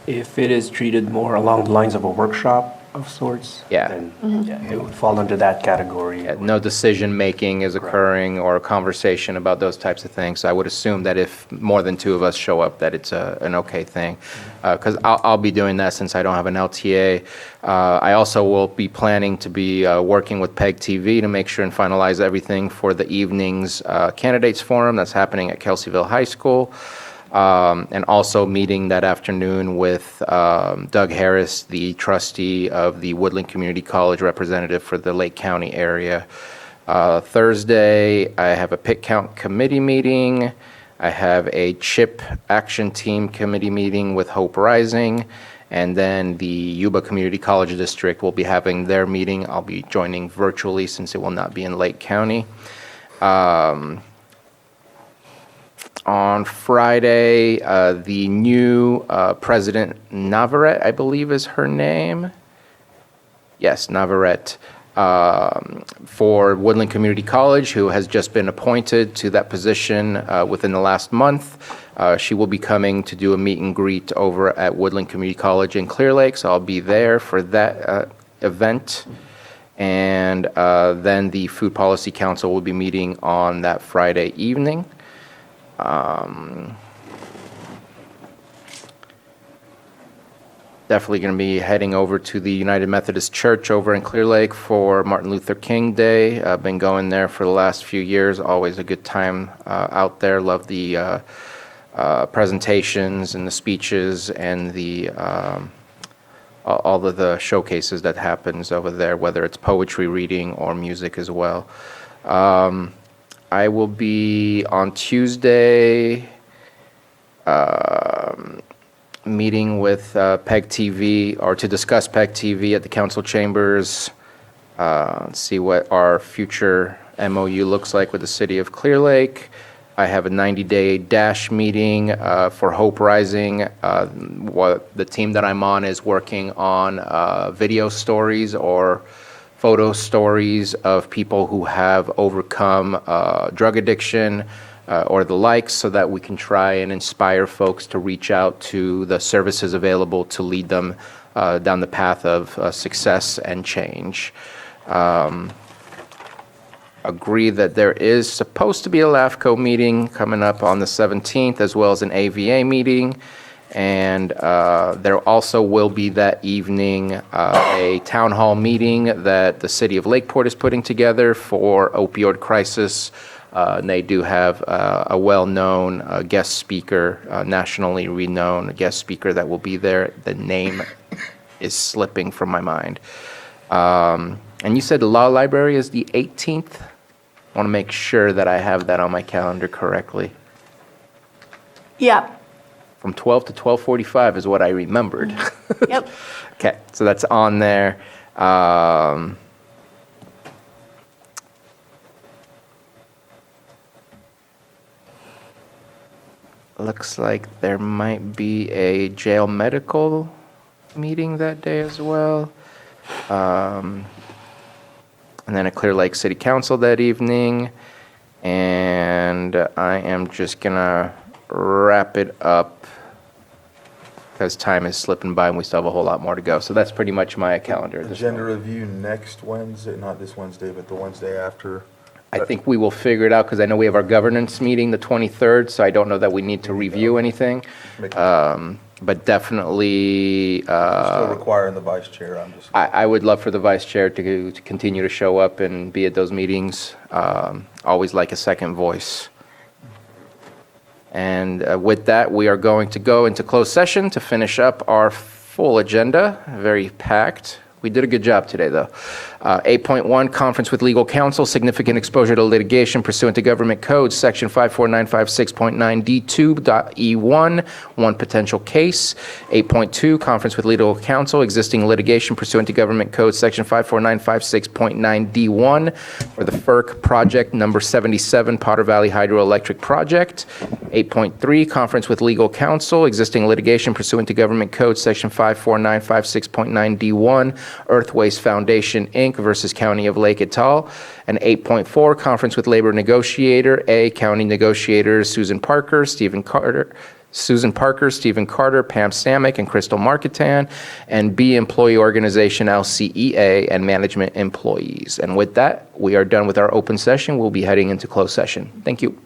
If it is treated more along the lines of a workshop, of sorts. Yeah. Then yeah, it would fall under that category. No decision-making is occurring or a conversation about those types of things. So I would assume that if more than two of us show up, that it's an okay thing. Because I'll be doing that since I don't have an LTA. I also will be planning to be working with PEG TV to make sure and finalize everything for the evening's candidates forum that's happening at Kelseyville High School. And also meeting that afternoon with Doug Harris, the trustee of the Woodland Community College representative for the Lake County area. Thursday, I have a pick count committee meeting. I have a CHIP action team committee meeting with Hope Rising. And then the Yuba Community College District will be having their meeting. I'll be joining virtually since it will not be in Lake County. On Friday, the new President Navarrete, I believe is her name. Yes, Navarrete, for Woodland Community College, who has just been appointed to that position within the last month. She will be coming to do a meet and greet over at Woodland Community College in Clear Lake, so I'll be there for that event. And then the Food Policy Council will be meeting on that Friday evening. Definitely going to be heading over to the United Methodist Church over in Clear Lake for Martin Luther King Day. I've been going there for the last few years. Always a good time out there. Love the presentations and the speeches and the all of the showcases that happens over there, whether it's poetry reading or music as well. I will be on Tuesday meeting with PEG TV, or to discuss PEG TV at the council chambers, see what our future MOU looks like with the city of Clear Lake. I have a 90-day DASH meeting for Hope Rising. What the team that I'm on is working on video stories or photo stories of people who have overcome drug addiction or the likes, so that we can try and inspire folks to reach out to the services available to lead them down the path of success and change. Agree that there is supposed to be a LAFCO meeting coming up on the 17th, as well as an AVA meeting. And there also will be that evening a town hall meeting that the city of Lakeport is putting together for opioid crisis. And they do have a well-known guest speaker, nationally renowned guest speaker that will be there. The name is slipping from my mind. And you said the law library is the 18th? I want to make sure that I have that on my calendar correctly. Yeah. From 12 to 12:45 is what I remembered. Yep. Okay, so that's on there. Looks like there might be a jail medical meeting that day as well. And then a Clear Lake City Council that evening. And I am just gonna wrap it up because time is slipping by and we still have a whole lot more to go. So that's pretty much my calendar. at this Agenda moment. review next Wednesday, not this Wednesday, but the Wednesday after. I think we will figure it out because I know we have our governance meeting the 23rd, so I don't know that we need to review anything. But definitely, Still requiring the vice chair, I'm just. I would love for the vice chair to continue to show up and be at those meetings. Always like a second voice. And with that, we are going to go into closed session to finish up our full agenda, very packed. We did a good job today, though. 8.1, conference with legal counsel, significant exposure to litigation pursuant to government code, section 54956.9D2.E1, one potential case. 8.2, conference with legal counsel, existing litigation pursuant to government code, section 54956.9D1 for the FERC project number 77, Potter Valley Hydroelectric Project. 8.3, conference with legal counsel, existing litigation pursuant to government code, section 54956.9D1, Earth Waste Foundation, Inc. versus County of Lake et al. And 8.4, conference with labor negotiator, A, county negotiators Susan Parker, Stephen Carter, Susan Parker, Stephen Carter, Pam Samick, and Crystal Marketan, and B, Employee Organization LCEA and Management Employees. And with that, we are done with our open session. We'll be heading into closed session. Thank you.